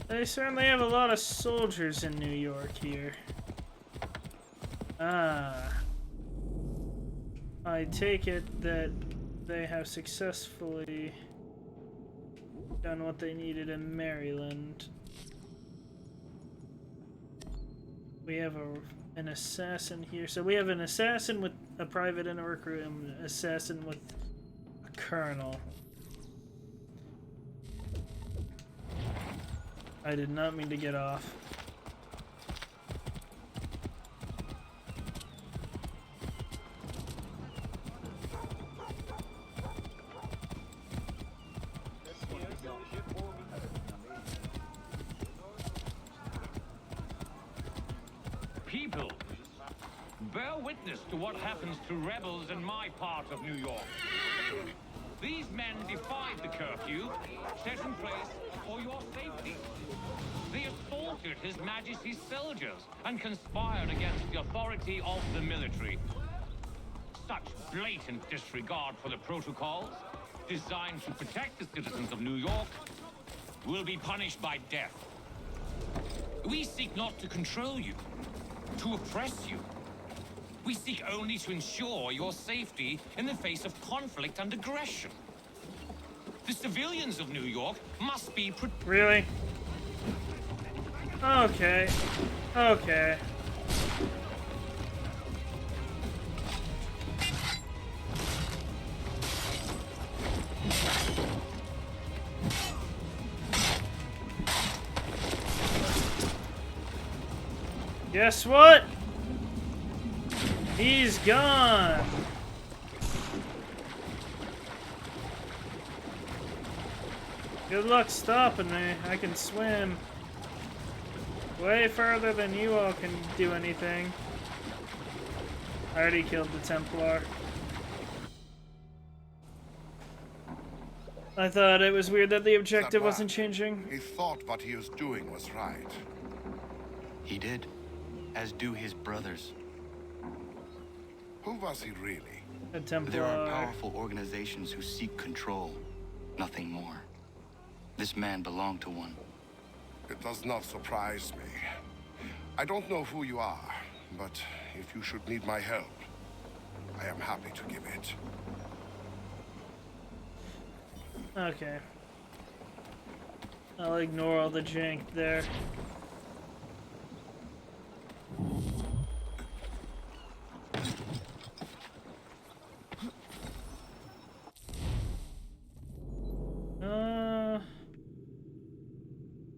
They certainly have a lot of soldiers in New York here. Ah. I take it that they have successfully done what they needed in Maryland. We have an assassin here. So we have an assassin with a private and a recruit, and an assassin with a colonel. I did not mean to get off. People, bear witness to what happens to rebels in my part of New York. These men defied the curfew set in place for your safety. They assaulted His Majesty's soldiers and conspired against the authority of the military. Such blatant disregard for the protocols, designed to protect the citizens of New York, will be punished by death. We seek not to control you, to oppress you. We seek only to ensure your safety in the face of conflict and aggression. The civilians of New York must be Really? Okay. Okay. Guess what? He's gone. Good luck stopping me. I can swim way further than you all can do anything. I already killed the Templar. I thought it was weird that the objective wasn't changing. He thought what he was doing was right. He did, as do his brothers. Who was he really? A Templar. There are powerful organizations who seek control, nothing more. This man belonged to one. It does not surprise me. I don't know who you are, but if you should need my help, I am happy to give it. Okay. I'll ignore all the jank there.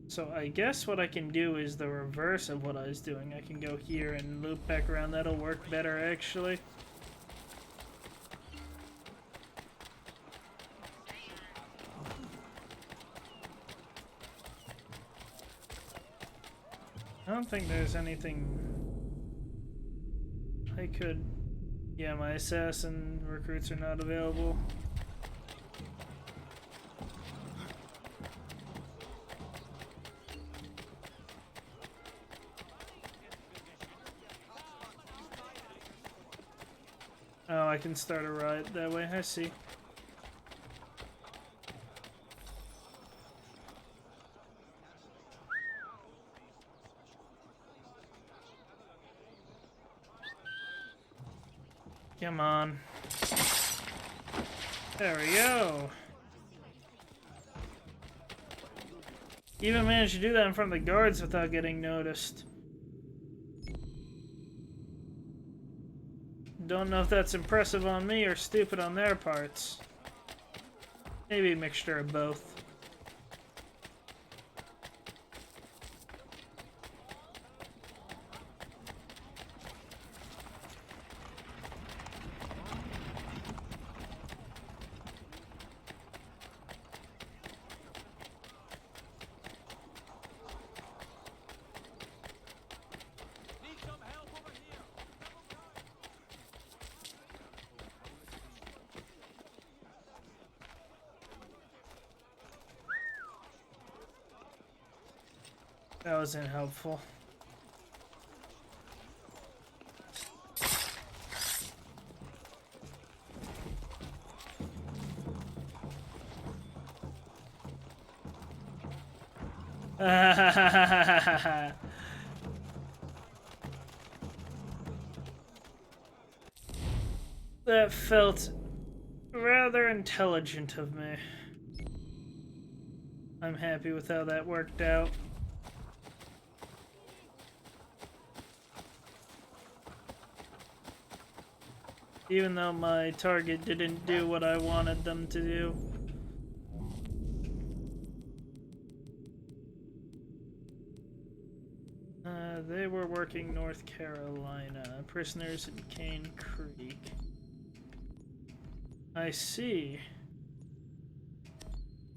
So I guess what I can do is the reverse of what I was doing. I can go here and loop back around. That'll work better, actually. I don't think there's anything I could... Yeah, my assassin recruits are not available. Oh, I can start a riot that way, I see. Come on. There we go. Even managed to do that in front of the guards without getting noticed. Don't know if that's impressive on me or stupid on their parts. Maybe a mixture of both. That wasn't helpful. That felt rather intelligent of me. I'm happy with how that worked out. Even though my target didn't do what I wanted them to do. They were working North Carolina. Prisoners in Cane Creek. I see.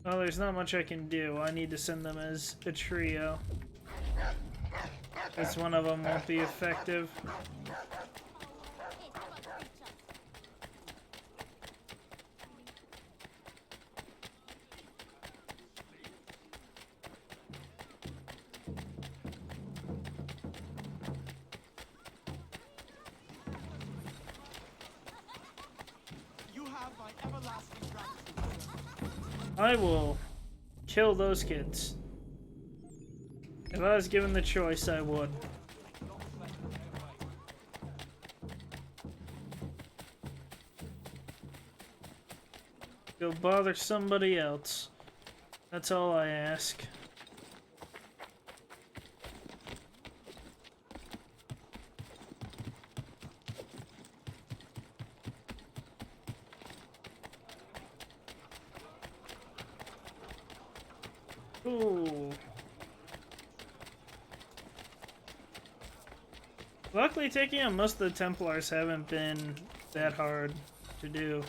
Well, there's not much I can do. I need to send them as a trio. Because one of them won't be effective. I will kill those kids. If I was given the choice, I would. Go bother somebody else. That's all I ask. Ooh. Luckily, taking out most of the Templars haven't been that hard to do.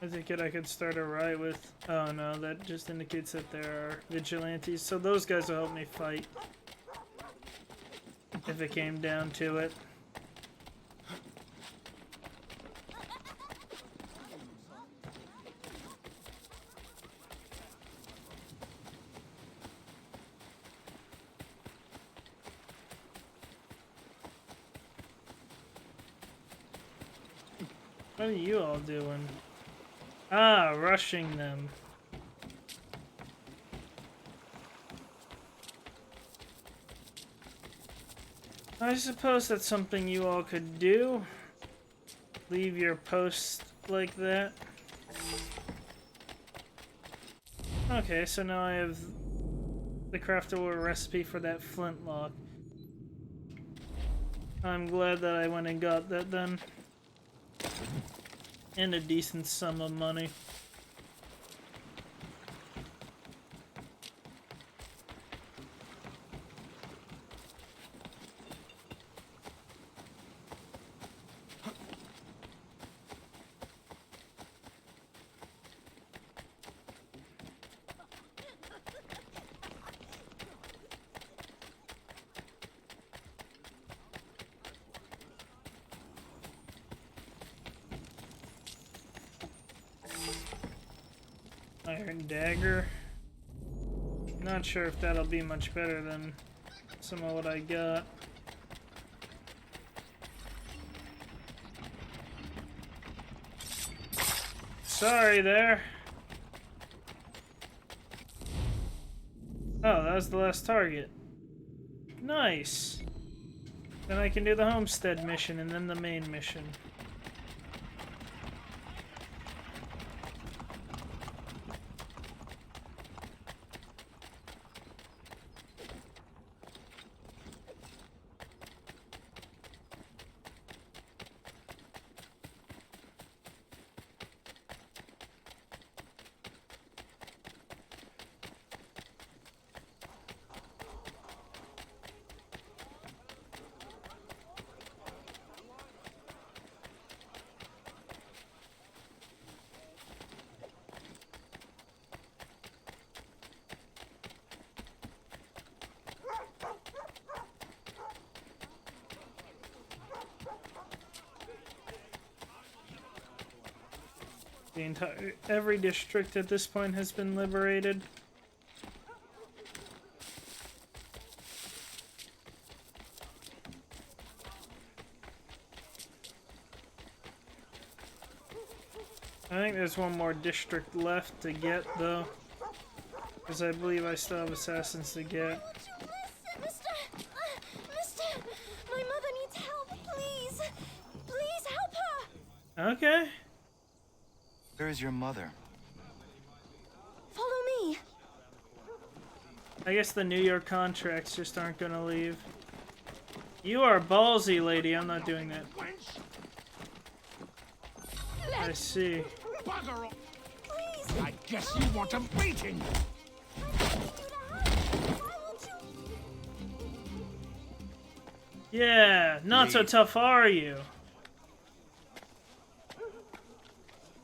I think I could start a riot with... Oh no, that just indicates that there are vigilantes. So those guys will help me fight. If it came down to it. What are you all doing? Ah, rushing them. I suppose that's something you all could do. Leave your post like that. Okay, so now I have the craftable recipe for that flintlock. I'm glad that I went and got that done. And a decent sum of money. Iron dagger. Not sure if that'll be much better than some of what I got. Sorry there. Oh, that was the last target. Nice. Then I can do the homestead mission and then the main mission. Every district at this point has been liberated. I think there's one more district left to get, though. Because I believe I still have assassins to get. Mister! My mother needs help, please! Please help her! Okay. Where is your mother? Follow me! I guess the New York contracts just aren't gonna leave. You are ballsy, lady. I'm not doing that. I see. Bugger off! Please. I guess you want a beating! Yeah, not so tough are you?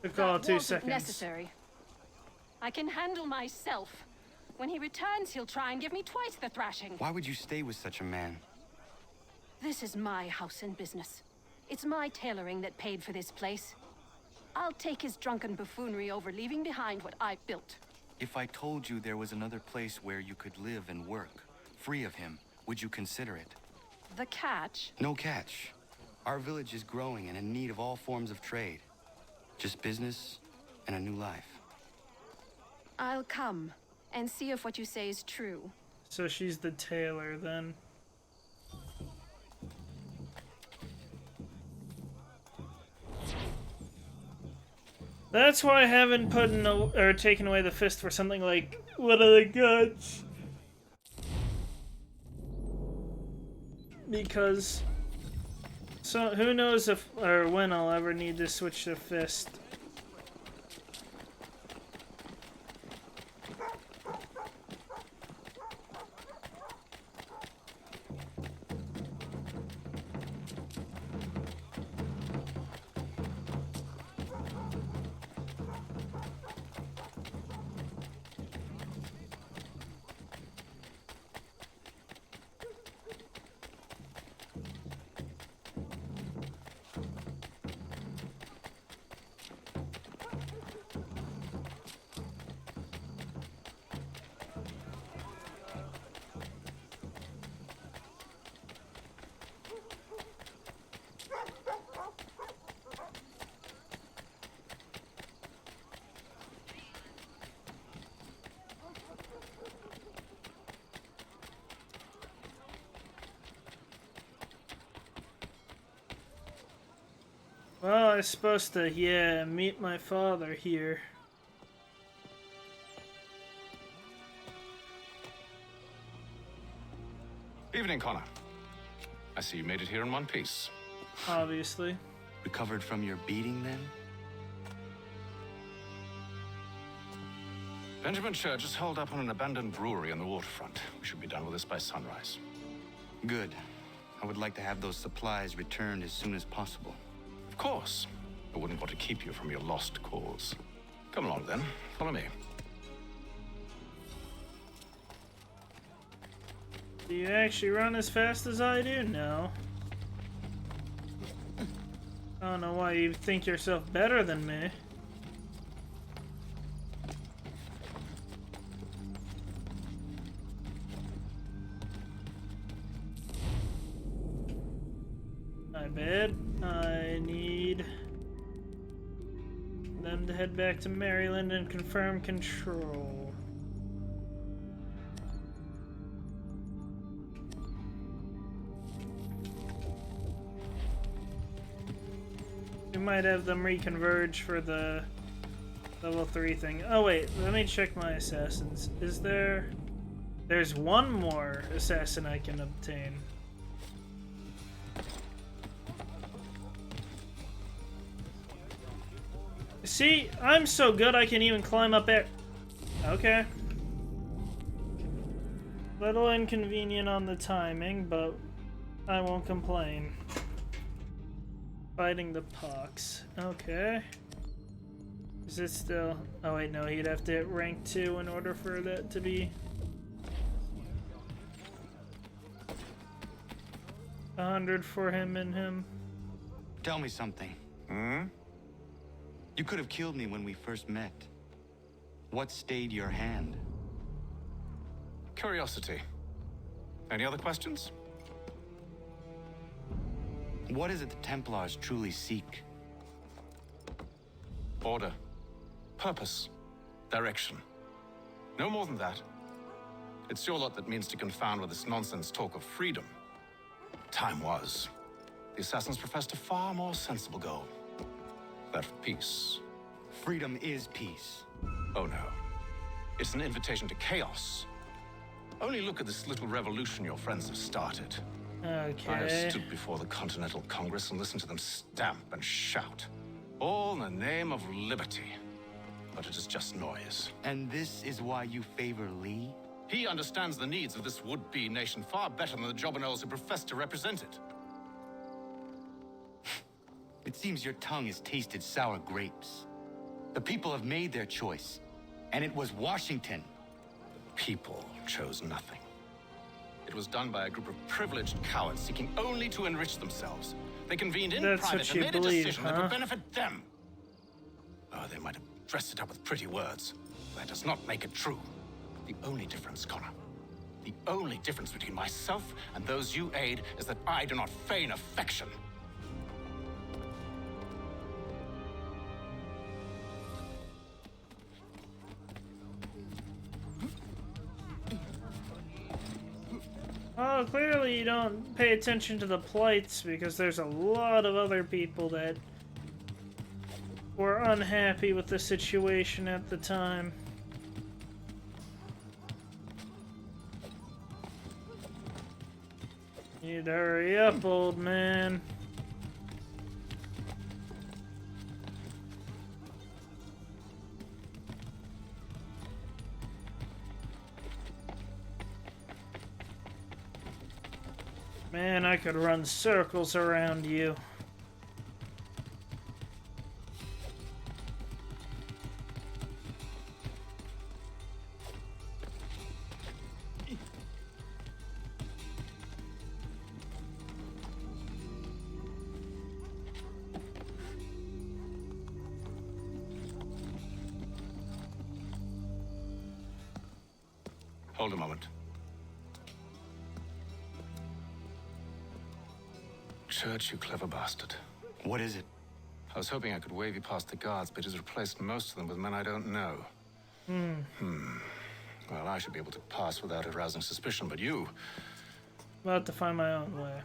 Took all 2 seconds. Necessary. I can handle myself. When he returns, he'll try and give me twice the thrashing. Why would you stay with such a man? This is my house and business. It's my tailoring that paid for this place. I'll take his drunken buffoonery over leaving behind what I've built. If I told you there was another place where you could live and work, free of him, would you consider it? The catch? No catch. Our village is growing and in need of all forms of trade. Just business and a new life. I'll come and see if what you say is true. So she's the tailor, then. That's why I haven't put in or taken away the fist for something like one of the guns. Because so who knows if or when I'll ever need to switch to fist. Well, I was supposed to, yeah, meet my father here. Evening, Connor. I see you made it here in one piece. Obviously. Recovered from your beating, then? Benjamin Church is holed up on an abandoned brewery on the waterfront. We should be done with this by sunrise. Good. I would like to have those supplies returned as soon as possible. Of course. I wouldn't want to keep you from your lost cause. Come along, then. Follow me. Do you actually run as fast as I do? No. I don't know why you think yourself better than me. My bad. I need them to head back to Maryland and confirm control. We might have them reconverge for the level 3 thing. Oh wait, let me check my assassins. Is there... There's one more assassin I can obtain. See, I'm so good I can even climb up there. Okay. Little inconvenient on the timing, but I won't complain. Fighting the pox. Okay. Is it still... Oh wait, no, he'd have to hit rank 2 in order for that to be... 100 for him and him. Tell me something. Hmm? You could have killed me when we first met. What stayed your hand? Curiosity. Any other questions? What is it the Templars truly seek? Order. Purpose. Direction. No more than that. It's your lot that means to confound with this nonsense talk of freedom. Time was. The assassins professed a far more sensible goal. That of peace. Freedom is peace. Oh no. It's an invitation to chaos. Only look at this little revolution your friends have started. Okay. I have stood before the Continental Congress and listened to them stamp and shout. All in the name of liberty. But it is just noise. And this is why you favor Lee? He understands the needs of this would-be nation far better than the jobberknolls who profess to represent it. It seems your tongue has tasted sour grapes. The people have made their choice, and it was Washington. The people chose nothing. It was done by a group of privileged cowards seeking only to enrich themselves. They convened in private and made a decision that would benefit them. Oh, they might have dressed it up with pretty words. That does not make it true. The only difference, Connor, the only difference between myself and those you aid is that I do not feign affection. Oh, clearly you don't pay attention to the plights because there's a lot of other people that were unhappy with the situation at the time. Need to hurry up, old man. Man, I could run circles around you. Hold a moment. Church, you clever bastard. What is it? I was hoping I could wave you past the guards, but he's replaced most of them with men I don't know. Well, I should be able to pass without arousing suspicion, but you... I'll have to find my own way.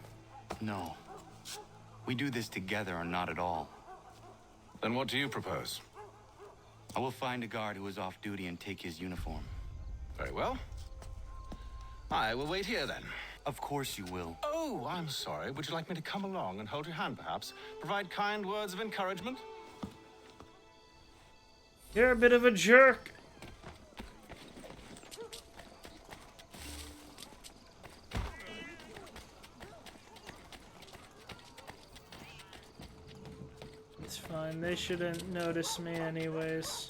No. We do this together or not at all. Then what do you propose? I will find a guard who is off duty and take his uniform. Very well. I will wait here, then. Of course you will. Oh, Oh, I'm sorry. Would you like me to come along and hold your hand, perhaps? Provide kind words of encouragement? You're a bit of a jerk. It's fine. They shouldn't notice me anyways.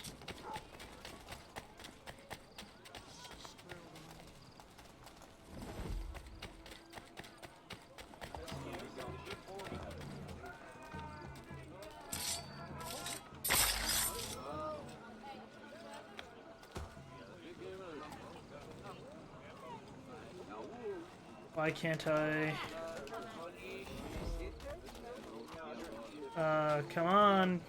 Why can't I? Come on.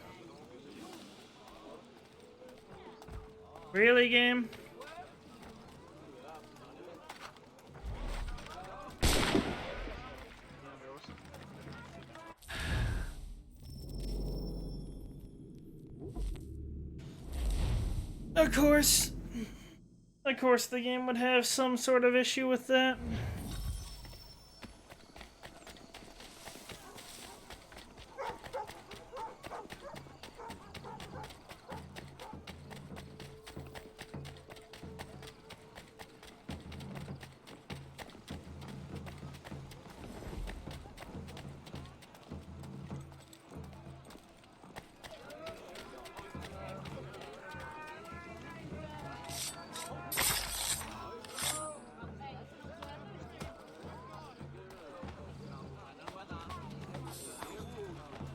Really, game? Of course. Of course the game would have some sort of issue with that.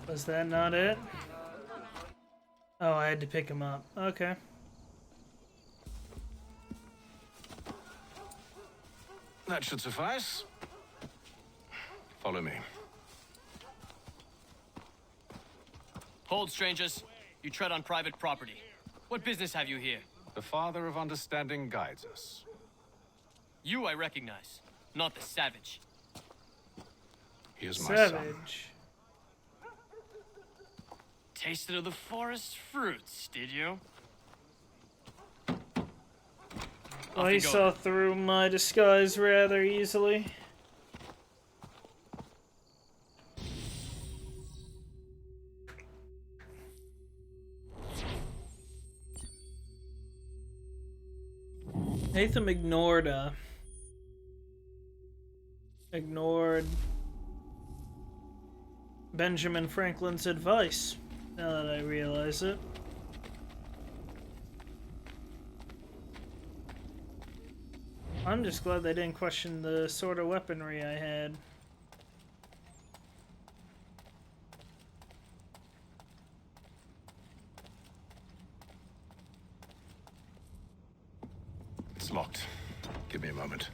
Was that not it? Oh, I had to pick him up. Okay. That should suffice. Follow me. Hold, strangers. You tread on private property. What business have you here? The Father of Understanding guides us. You I recognize, not the savage. He is my son. Savage. Tasted of the forest fruits, did you? Well, he saw through my disguise rather easily. Nathan ignored Benjamin Franklin's advice, now that I realize it. I'm just glad they didn't question the sort of weaponry I had. It's locked. Give me a moment.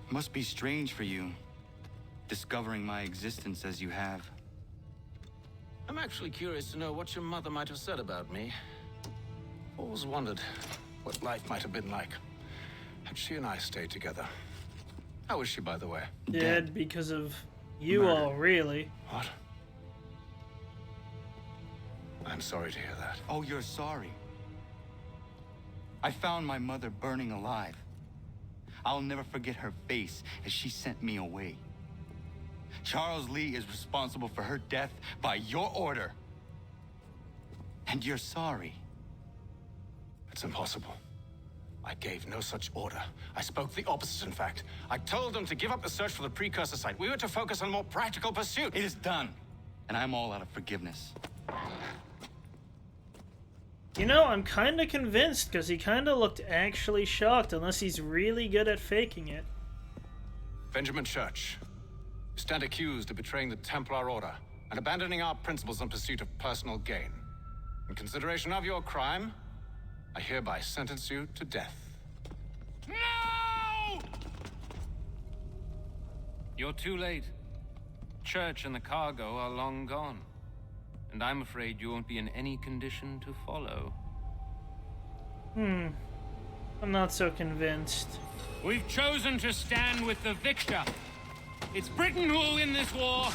Must be strange for you, discovering my existence as you have. I'm actually curious to know what your mother might have said about me. Always wondered what life might have been like had she and I stayed together. How is she, by the way? Dead because of you all, really. What? I'm sorry to hear that. Oh, you're sorry. I found my mother burning alive. I'll never forget her face as she sent me away. Charles Lee is responsible for her death by your order. And you're sorry. It's impossible. I gave no such order. I spoke the opposite, in fact. I told them to give up the search for the precursor site. We were to focus on more practical pursuit. It is done, and I'm all out of forgiveness. You know, I'm kind of convinced, because he kind of looked actually shocked, unless he's really good at faking it. Benjamin Church, you stand accused of betraying the Templar Order and abandoning our principles in pursuit of personal gain. In consideration of your crime, I hereby sentence you to death. No! You're too late. Church and the cargo are long gone. And I'm afraid you won't be in any condition to follow. I'm not so convinced. We've chosen to stand with the victor. It's Britain who will win this war.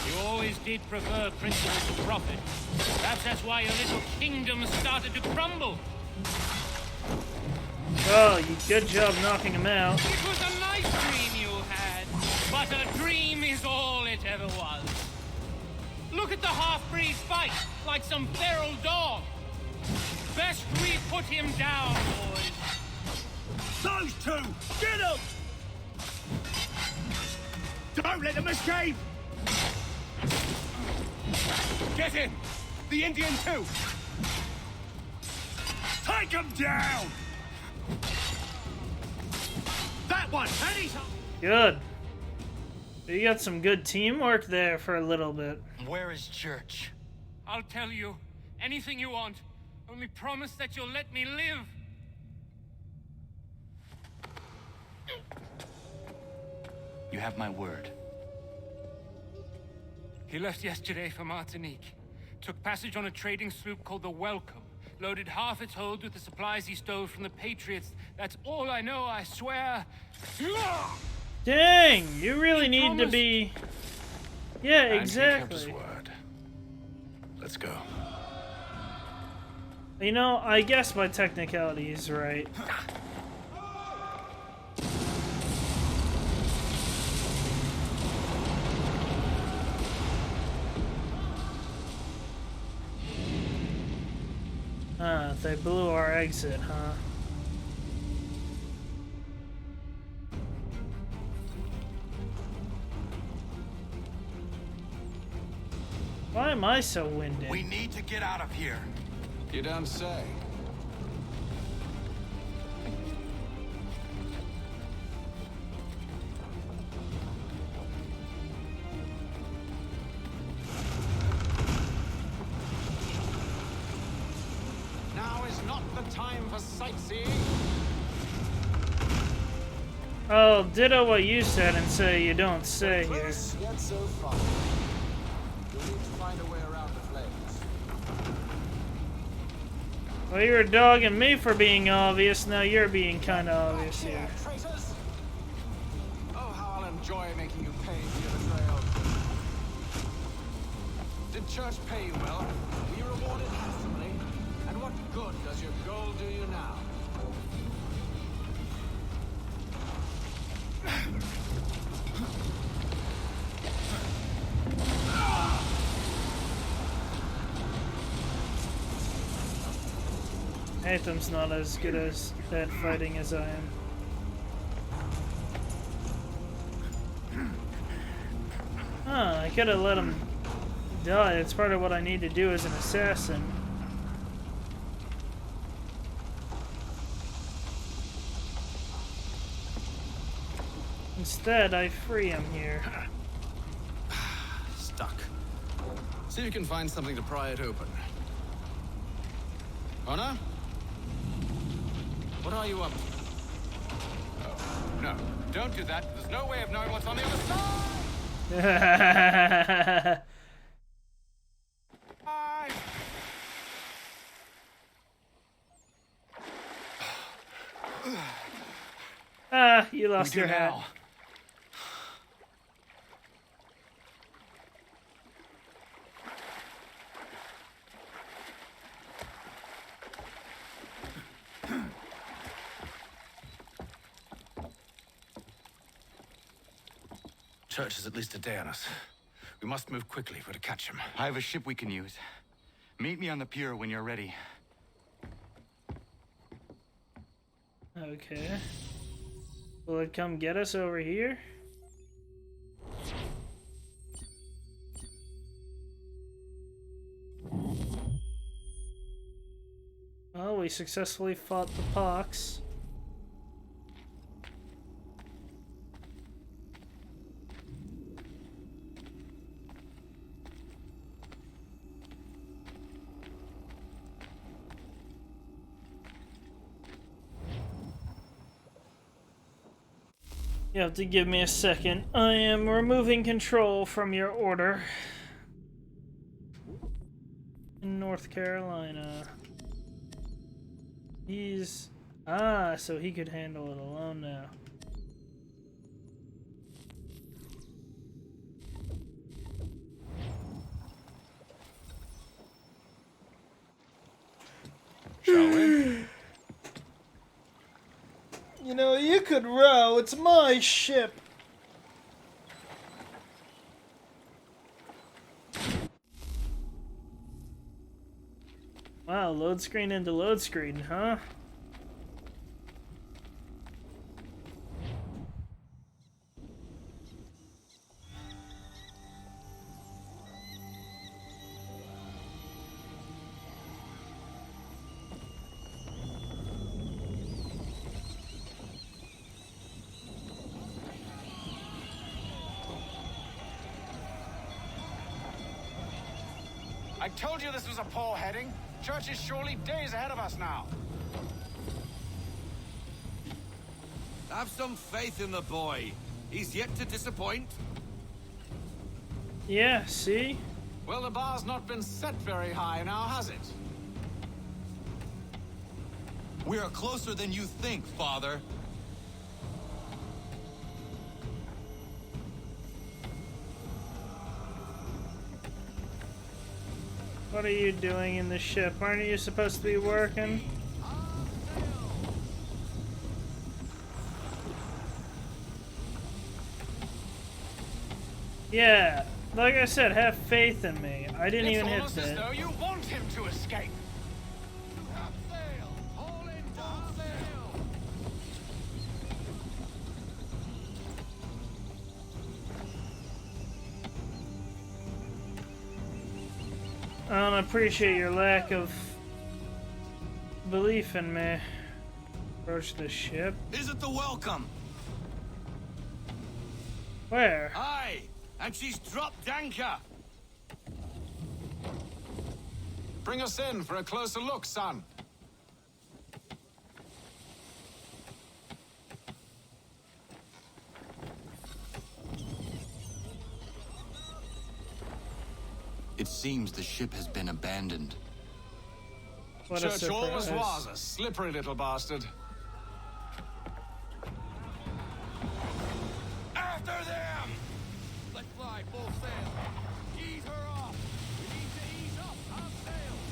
You always did prefer principles of profit. Perhaps that's why your little kingdom started to crumble. Oh, good job knocking him out. It was a nice dream you had, but a dream is all it ever was. Look at the half-breed fight, like some feral dog. Best we put him down, boys. Those two! Get them! Don't let them escape! Get in! The Indian too! Take them down! That one! And he's... Good. You got some good teamwork there for a little bit. Where is Church? I'll tell you anything you want. Only promise that you'll let me live. You have my word. He left yesterday for Martinique. Took passage on a trading sloop called the Welcome. Loaded half its hold with the supplies he stole from the Patriots. That's all I know, I swear. Dang, you really need to be... Yeah, And exactly. he kept his word. Let's go. You know, I guess by technicality he's right. They blew our exit, huh? Why am I so winded? We need to get out of here. You don't say. Now is not the time for sightseeing. Oh, ditto what you said and say you don't say here. Yet so far. You'll need to find a way around the flames. Well, you were dogging me for being obvious, now you're being kind of obvious here. Traitors! Oh, how I'll enjoy making you pay for your betrayal. Did Church pay you well? Were you rewarded handsomely? And what good does your gold do you now? Atham's not as good as at fighting as I am. Huh, I could have let him die. It's part of what I need to do as an assassin. Instead, I free him here. Stuck. See if you can find something to pry it open. Honor? What are you up to? Oh, no. Don't do that. There's no way of knowing what's on the other side! Ah, you lost your hat. Church is at least a day on us. We must move quickly if we're to catch him. I have a ship we can use. Meet me on the pier when you're ready. Okay. Will it come get us over here? Well, we successfully fought the pox. You have to give me a second. I am removing control from your order. In North Carolina. He's... Ah, so he could handle it alone now. Shall we? You know, you could row. It's my ship. Wow, load screen into load screen, huh? I told you this was a poor heading. Church is surely days ahead of us now. Have some faith in the boy. He's yet to disappoint. Yeah, see? Well, the bar's not been set very high now, has it? We are closer than you think, Father. What are you doing in the ship? Aren't you supposed to be working? Yeah, like I said, have faith in me. I didn't even hit It's almost as that. though you want him to escape. I don't appreciate your lack of belief in me. Approach the ship. Is it the welcome? Where? Aye, and she's dropped anchor. Bring us in for a closer look, son. It seems the ship has been abandoned. What a Church always surprise. was a slippery little bastard. After them! Let's fly full sail. Ease her off. We need to ease up our sails.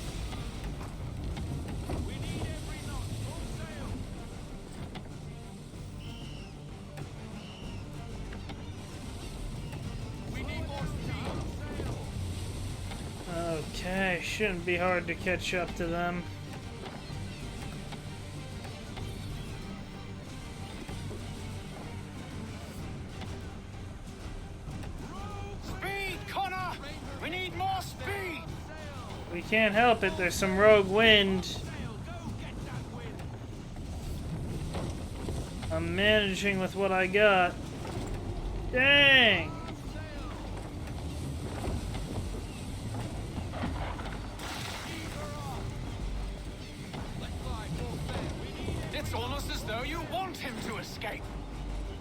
We need every knot full sail. We need more speed. Okay, shouldn't be hard to catch up to them. Speed, Connor! We need more speed! We can't help it, there's some rogue wind. I'm managing with what I got. Dang! It's almost as though you want him to escape.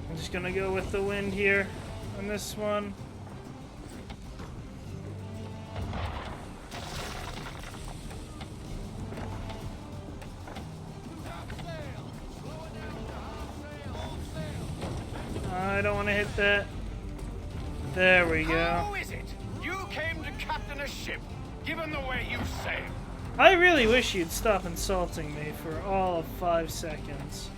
I'm just gonna go with the wind here on this one. I don't want to hit that. There we go. How is it you came to captain a ship, given the way you sail? I really wish you'd stop insulting me for all of 5 seconds.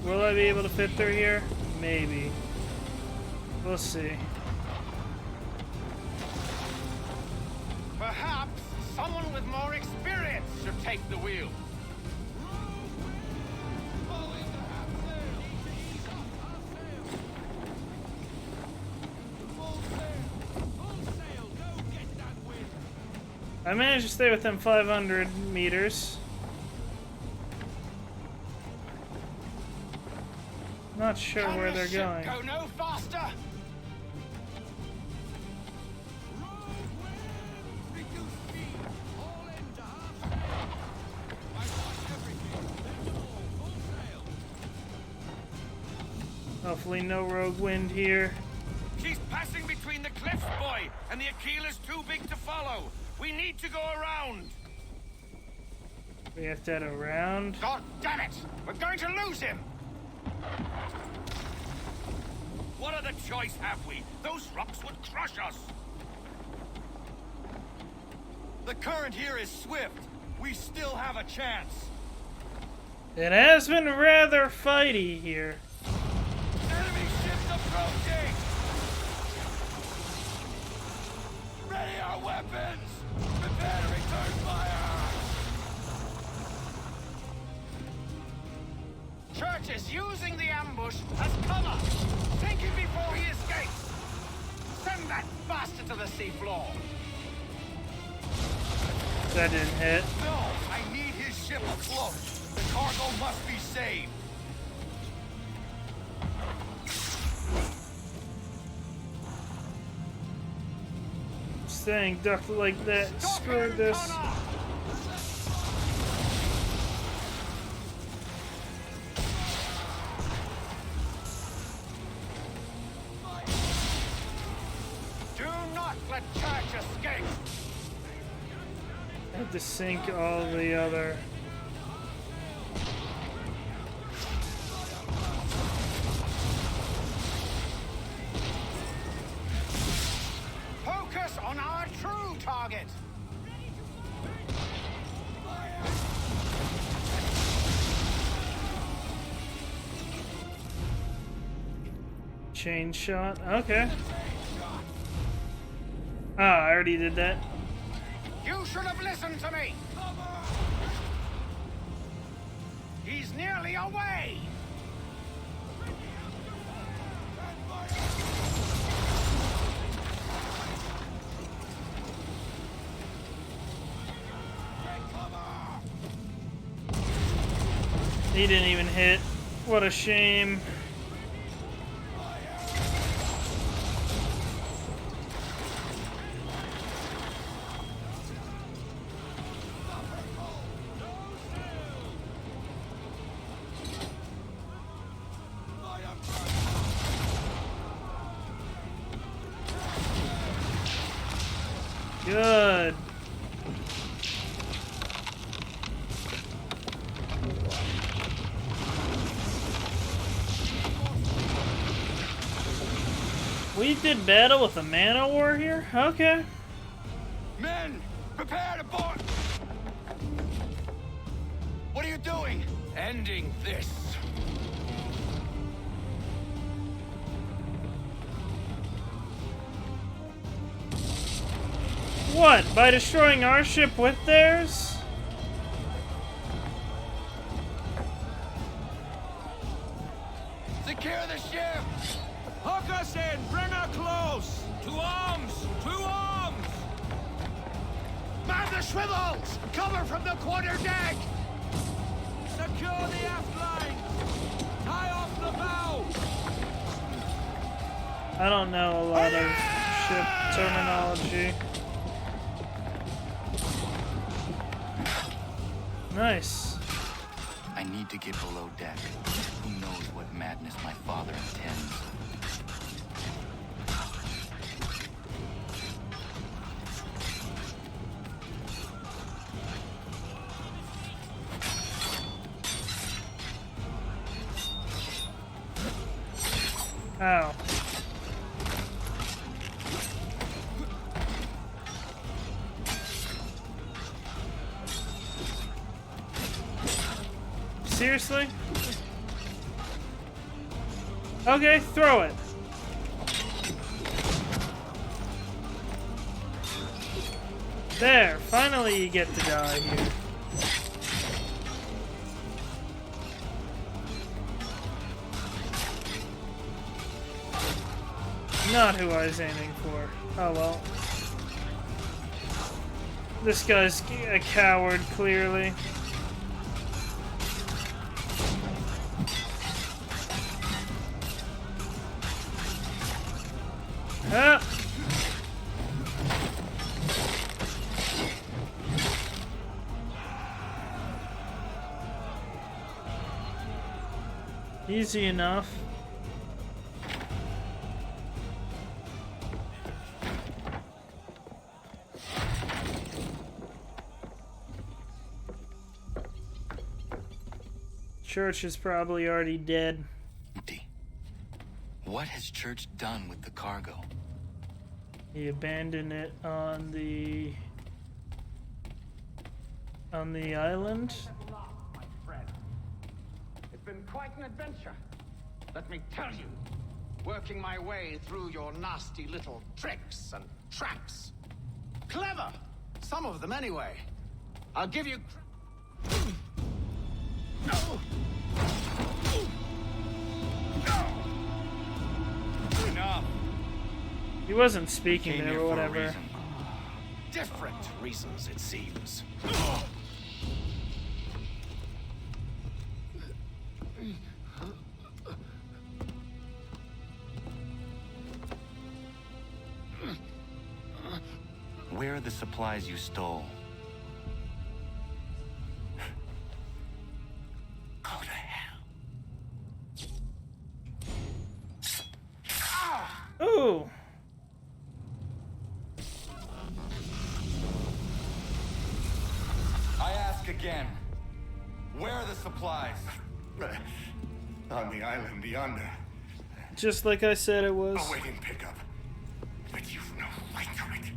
Will I be able to fit through here? Maybe. We'll see. Perhaps someone with more experience should take the wheel. I managed to stay within 500 meters. Not sure Can where the they're ship going. Go no faster. Hopefully no rogue wind here. She's passing between the cliffs, boy, and the Aquila's too big to follow. We need to go around. We have to head around. God damn it! We're going to lose him! What other choice have we? Those rocks would crush us. The current here is swift. We still have a chance. It has been rather fighty here. Enemy ships approaching! Ready our weapons! Prepare to return fire! Church is using the ambush as cover! Take him before he escapes! Send that bastard to the seafloor! That didn't hit. No! I need his ship afloat! The cargo must be saved! Staying ducked like that screwed this. Do not let Church escape! I have to sink all the other. Focus on our true target! Chain shot. Okay. Ah, I already did that. You should have listened to me! He's nearly away! He didn't even hit. What a shame. Good. We did battle with a mana war here? Okay. Men, prepare to board! What are you doing? Ending this. What? By destroying our ship with theirs? Secure the ship! Hook us in! Bring her close! To arms! To arms! Man the swivels! Cover from the quarter deck! Secure the aft line! Tie off the bow! I don't know a lot of ship terminology. Nice. I need to get below deck. Who knows what madness my father intends? Ow. Seriously? Okay, throw it. There, finally you get to die here. Not who I was aiming for. Oh well. This guy's a coward, clearly. Ah. Easy enough. Church is probably already dead. What has Church done with the cargo? He abandoned it on the island. been quite an adventure. Let me tell you, working my way through your nasty little tricks and traps. Clever! Some of them, anyway. I'll give you... Enough. He wasn't speaking there or whatever. Different reasons, it seems. Where are the supplies you stole? Go to hell. Ooh. I ask again. Where are the supplies? On the island yonder. Just like I said it was. Awaiting pickup. But you've no right to it.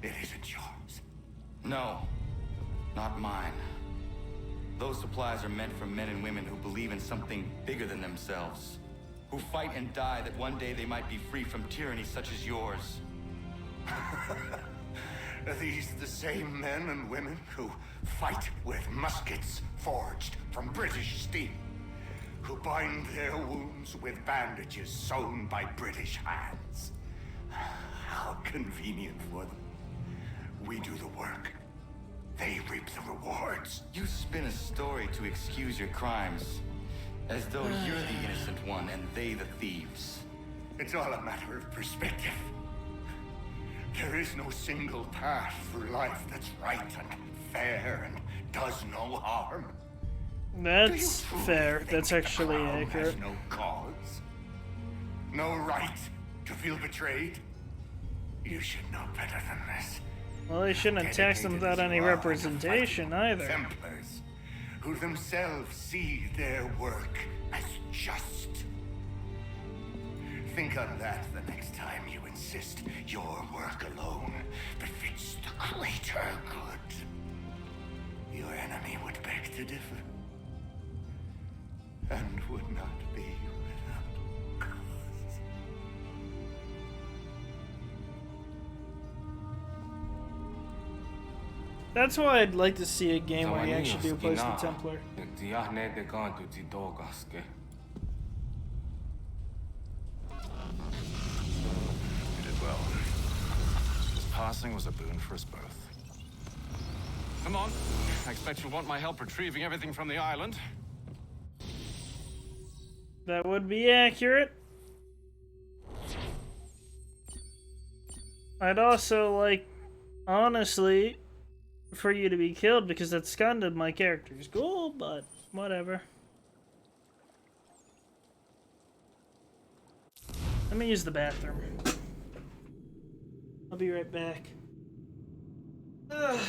It isn't yours. No, not mine. Those supplies are meant for men and women who believe in something bigger than themselves. Who fight and die that one day they might be free from tyranny such as yours. Are these the same men and women who fight with muskets forged from British steel? Who bind their wounds with bandages sewn by British hands? How convenient for them. We do the work. They reap the rewards. You spin a story to excuse your crimes. As though you're the innocent one and they the thieves. It's all a matter of perspective. There is no single path through life that's right and fair and does no harm. That's fair. That's actually accurate. Has no cause, no right to feel betrayed. You should know better than this. Well, they shouldn't have taxed them without any representation either. Templars, who themselves see their work as just. Think on that the next time you insist your work alone befits the greater good. Your enemy would beg to differ, and would not be without cause. That's why I'd like to see a game where you actually do replace the Templar. You did well. His passing was a boon for us both. Come on. I expect you'll want my help retrieving everything from the island. That would be accurate. I'd also like, honestly, for you to be killed because that's kind of my character's goal, but whatever. Let me use the bathroom. I'll be right back. Ugh.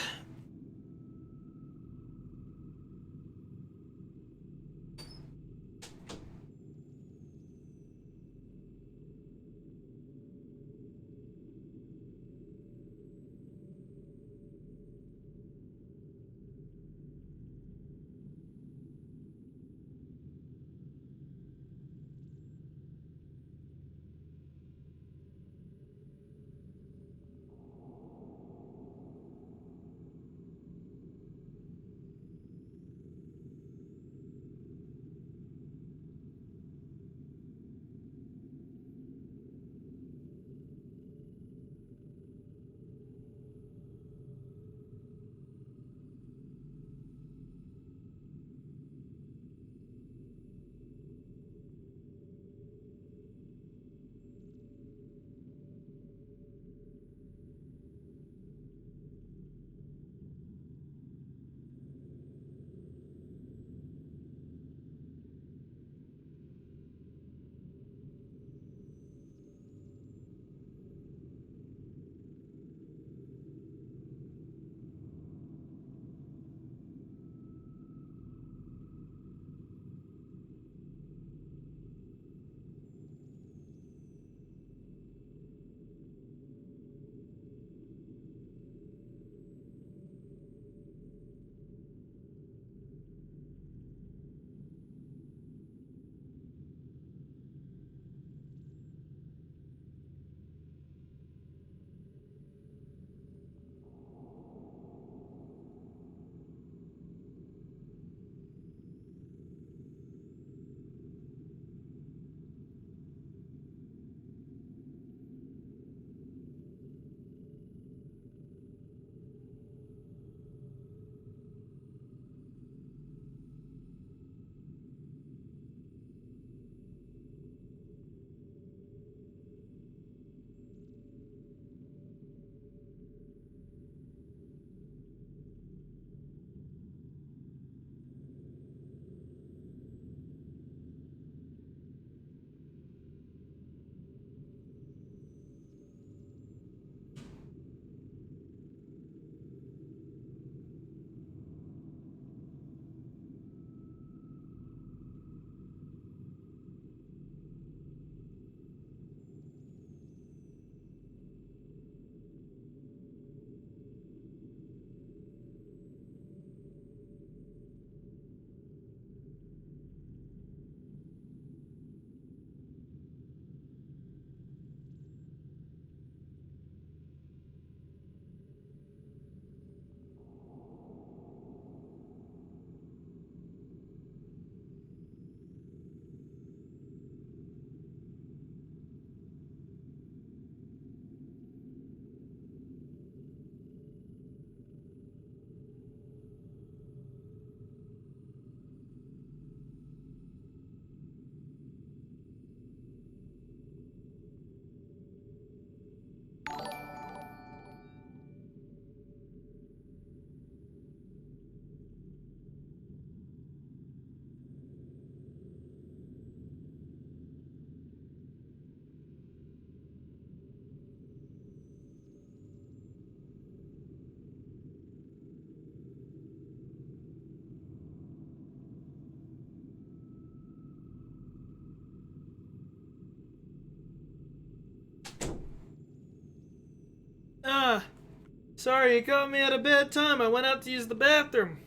Sorry, you caught me at a bad time. I went out to use the bathroom.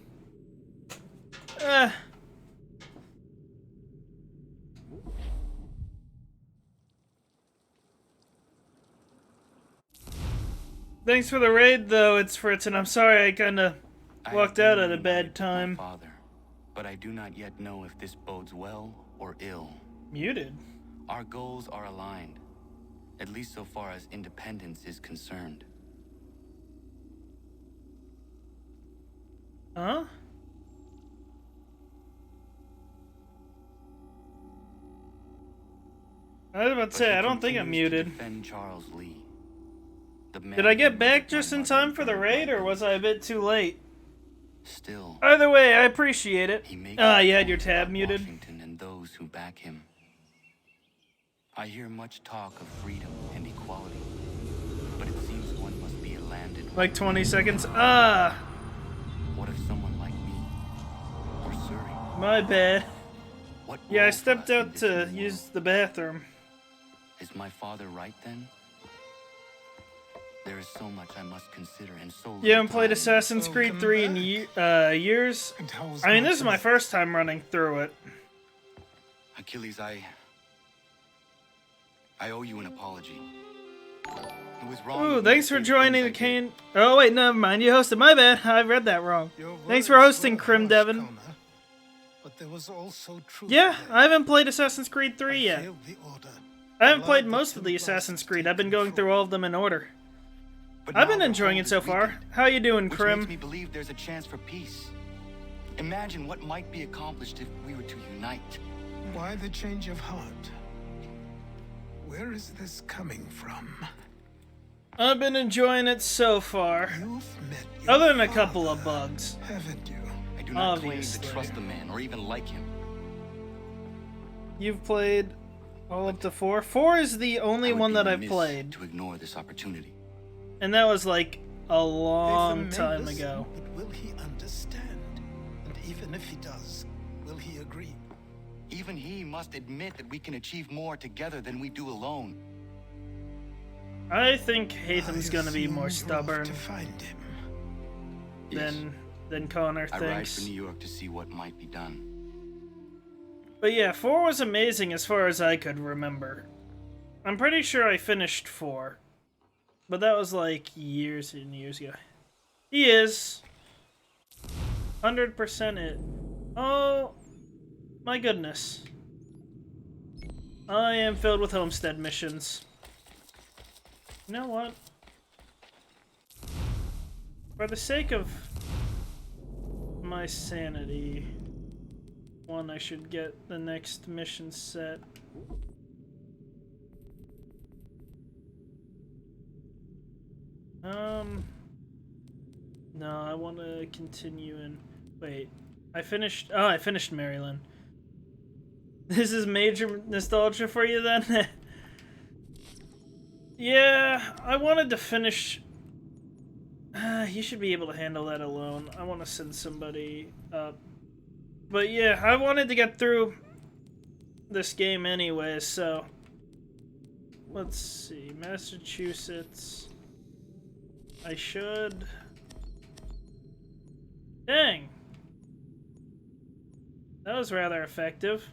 Thanks for the raid, though. It's Fritz, and I'm sorry I kinda walked out at a bad time. Father, but I do not yet know if this bodes well or ill. Muted. Our goals are aligned, at least so far as independence is concerned. Huh? I was about to say, I don't think I'm muted. Defend Charles Lee. Did I get back just in time for the raid, or was I a bit too late? Still, either way, I appreciate it. Ah, you had your tab muted. Washington and those who back him. I hear much talk of freedom and equality, but it seems one must be a landed. Like 20 seconds. Ah. What if someone like me or Surrey? My bad. What yeah, I stepped out to use the bathroom. Is my father right then? There is so much I must consider and so. You haven't played Assassin's Creed 3 in years? I mean, this is my first time running through it. Achilles, I owe you an apology. It was wrong. Ooh, thanks for joining the Kane. Oh wait, never mind. You hosted. My bad. I read that wrong. Thanks for hosting, Crim Devon. But there was also truth. Yeah, I haven't played Assassin's Creed 3 yet. I haven't played most of the Assassin's Creed. I've been going through all of them in order. I've been enjoying it so far. How you doing, Crim? Which makes me believe there's a chance for peace. Imagine what might be accomplished if we were to unite. Why the change of heart? Where is this coming from? I've been enjoying it so far. Other than a couple of bugs. Haven't you? I do not claim to trust the man or even like him. You've played all up to 4? 4 is the only one that I've played. To ignore this opportunity. And that was like a long time ago. But will he understand? And even if he does, will he agree? Even he must admit that we can achieve more together than we do alone. I think Hatham's gonna be more stubborn to find him. than Connor thinks. I ride for New York to see what might be done. But yeah, 4 was amazing as far as I could remember. I'm pretty sure I finished 4. But that was like years and years ago. He is 100% it. Oh my goodness. I am filled with homestead missions. You know what? For the sake of my sanity, I should get the next mission set. No, I want to continue in... Wait, I finished Maryland. This is major nostalgia for you then? Yeah, I wanted to finish... you should be able to handle that alone. I want to send somebody up. But yeah, I wanted to get through this game anyway, so... Let's see, Massachusetts... I should... Dang! That was rather effective.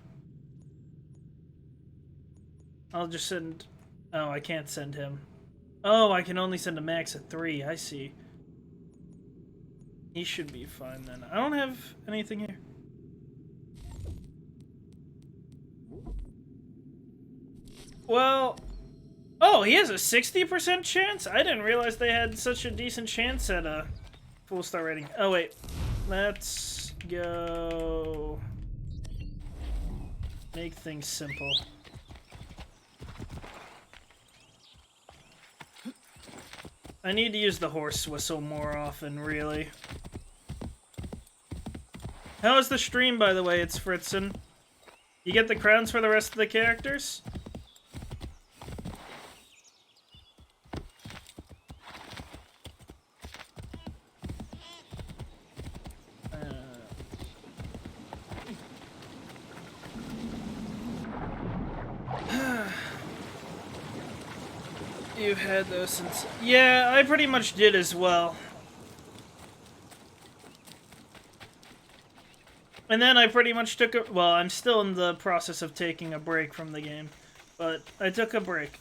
I'll just send... Oh, I can't send him. Oh, I can only send a max of 3. I see. He should be fine then. I don't have anything here. Well... Oh, he has a 60% chance? I didn't realize they had such a decent chance at a full star rating. Oh, wait. Let's go... Make things simple. I need to use the horse whistle more often, really. How is the stream, by the way? It's Fritzen. You get the crowns for the rest of the characters? You've had those since... Yeah, I pretty much did as well. And then I pretty much took a... Well, I'm still in the process of taking a break from the game. But I took a break.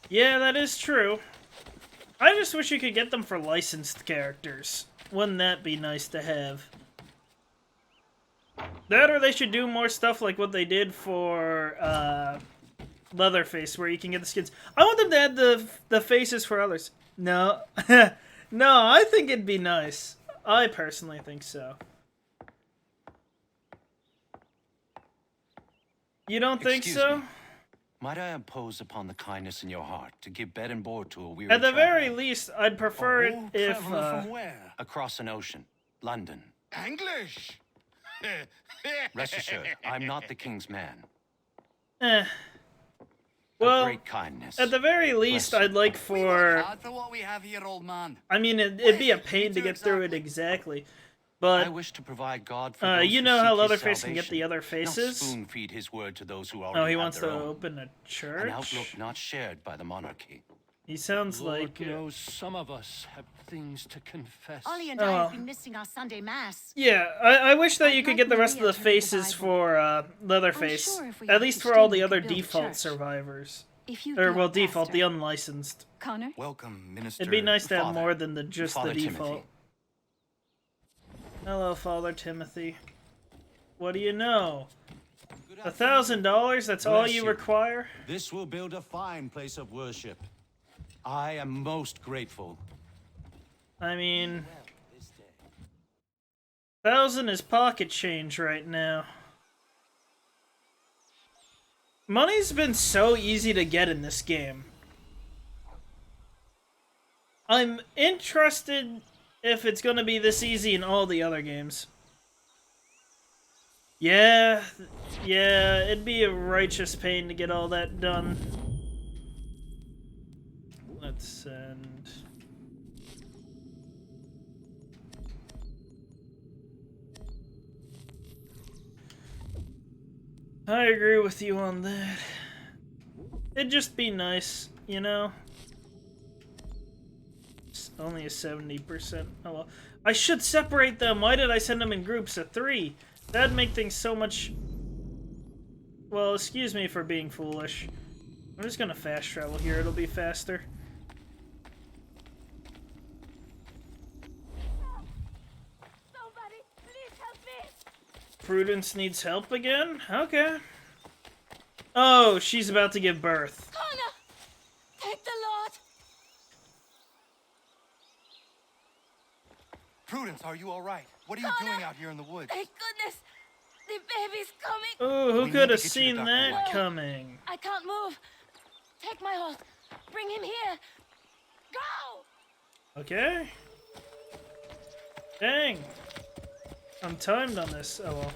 Yeah, that is true. I just wish you could get them for licensed characters. Wouldn't that be nice to have? That, or they should do more stuff like what they did for Leatherface, where you can get the skins. I want them to add the faces for others. No. No, I think it'd be nice. I personally think so. You don't think so? Me. Might I impose upon the kindness in your heart to give bed and board to a weary At the traveler? very least, I'd prefer it if... from where? Across an ocean. London. English! Rest assured, I'm not the king's man. Well, great kindness. at the very least, I'd like for... what we have here, old man. I mean, it'd be a pain to get through it exactly. But I wish to provide God for those you who know how seek his Leatherface can get salvation, the other not faces? spoon-feed his word to those who Oh, already he have wants their to own. open a church? An outlook not shared by the monarchy. He sounds Lord like... knows some of us have things to confess. Ollie and I have been missing our Sunday mass. Yeah, I wish that you could get the rest of the faces for Leatherface. sure if we At have least to for all stay, the we other could build a default church. survivors. If you Or, do, well, default, the Pastor. unlicensed. Connor? Welcome, Minister. It'd be nice to have Father. more than just Father the default. Timothy. Hello, Father Timothy. What do you know? $1,000? That's all Bless you you. require? This will build a fine place of worship. I am most grateful. I mean... 1,000 is pocket change right now. Money's been so easy to get in this game. I'm interested if it's gonna be this easy in all the other games. Yeah, it'd be a righteous pain to get all that done. Let's send... I agree with you on that. It'd just be nice, you know? It's only a 70%. Oh well. I should separate them. Why did I send them in groups of 3? That'd make things so much... Well, excuse me for being foolish. I'm just gonna fast travel here. It'll be faster. Somebody, please help me! Prudence needs help again? Okay. Oh, she's about to give birth. Connor! Take the Lord! Prudence, are you all right? What are you doing out here in the woods? Thank goodness! The baby's coming! Oh, who We could need have to get you to seen Dr. that White. coming? I can't move. Take my horse. Bring him here. Go! Okay. Dang. I'm timed on this. Oh well.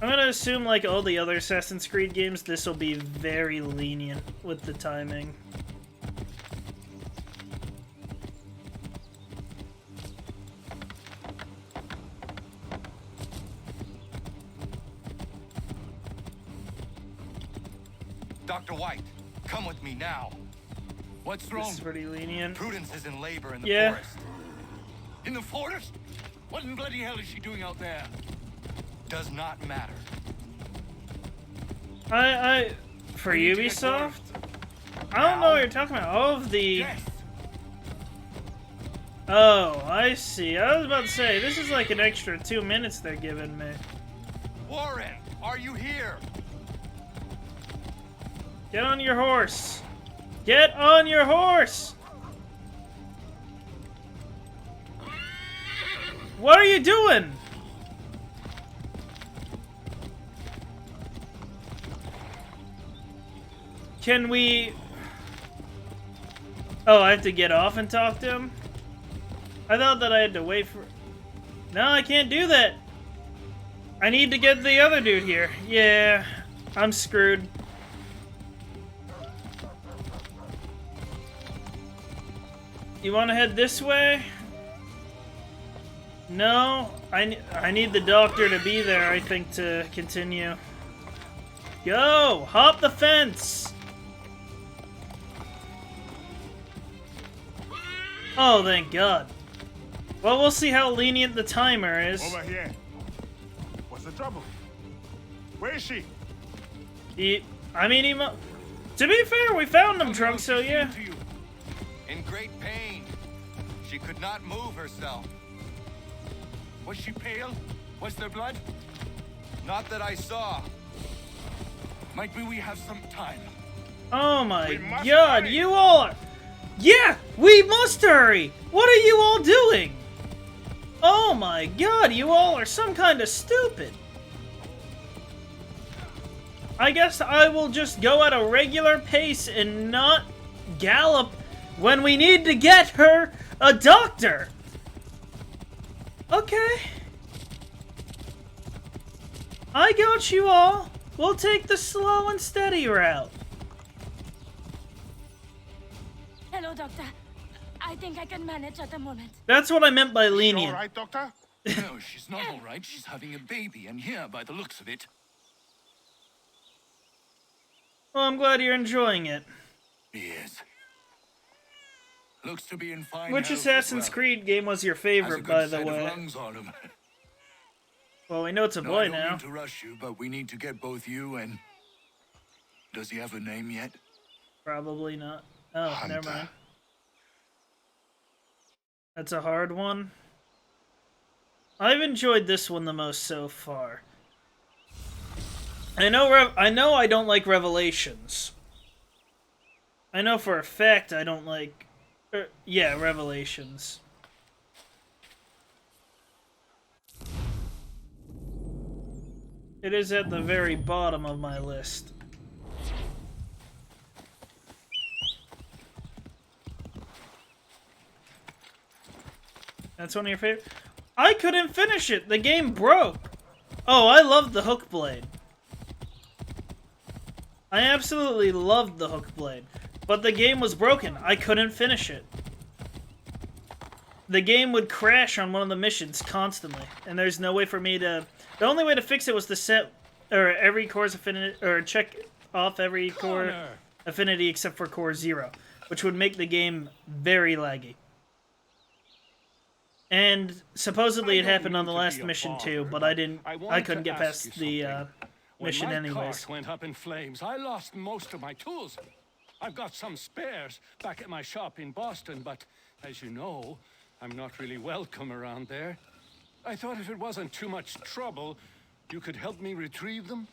I'm gonna assume, like all the other Assassin's Creed games, this will be very lenient with the timing. Dr. White, come with me now. What's wrong? This is pretty lenient. Prudence is in labor in the Yeah. forest. In the forest? What in bloody hell is she doing out there? Does not matter. For Ubisoft? I don't know what you're talking about. All of the... Oh, I see. I was about to say, this is like an extra 2 minutes they're giving me. Warren, are you here? Get on your horse. Get on your horse! What are you doing? Can we... Oh, I have to get off and talk to him? I thought that I had to wait for... No, I can't do that. I need to get the other dude here. Yeah, I'm screwed. You want to head this way? No, I need the doctor to be there, I think, to continue. Go! Hop the fence! Oh, thank God. Well, we'll see how lenient the timer is. Over here. What's the trouble? Where is she? To be fair, we found him drunk, so yeah. In great pain. She could not move herself. Was she pale? Was there blood? Not that I saw. Might be we have some time. Oh my God, you all are... Yeah, we must hurry! What are you all doing? Oh my God, you all are some kind of stupid. I guess I will just go at a regular pace and not gallop when we need to get her a doctor. Okay. I got you all. We'll take the slow and steady route. Hello, Doctor. I think I can manage at the moment. That's what I meant by lenient. You all right, Doctor? No, she's not all right. She's having a baby, and here, by the looks of it. Well, I'm glad you're enjoying it. Yes. Looks to be in fine Which health Assassin's as well. Creed game was your favorite, by the way? Well, we know it's a boy I don't now. mean to rush you, but we need to get both you and... Does he have a name yet? Probably not. Oh, Hunter. never mind. That's a hard one. I've enjoyed this one the most so far. I know I don't like Revelations. I know for a fact I don't like... yeah, Revelations. It is at the very bottom of my list. That's one of your favorite? I couldn't finish it! The game broke! Oh, I loved the hook blade. I absolutely loved the hook blade. But the game was broken. I couldn't finish it. The game would crash on one of the missions constantly. And there's no way for me to... The only way to fix it was to set... Or every core's affinity... Or check off every core affinity except for core 0. Which would make the game very laggy. And supposedly it happened on the last mission too, but I couldn't get past the mission anyways. When my cart went up in flames, I lost most of my tools. I've got some spares back at my shop in Boston, but as you know, I'm not really welcome around there. I thought if it wasn't too much trouble, you could help me retrieve them?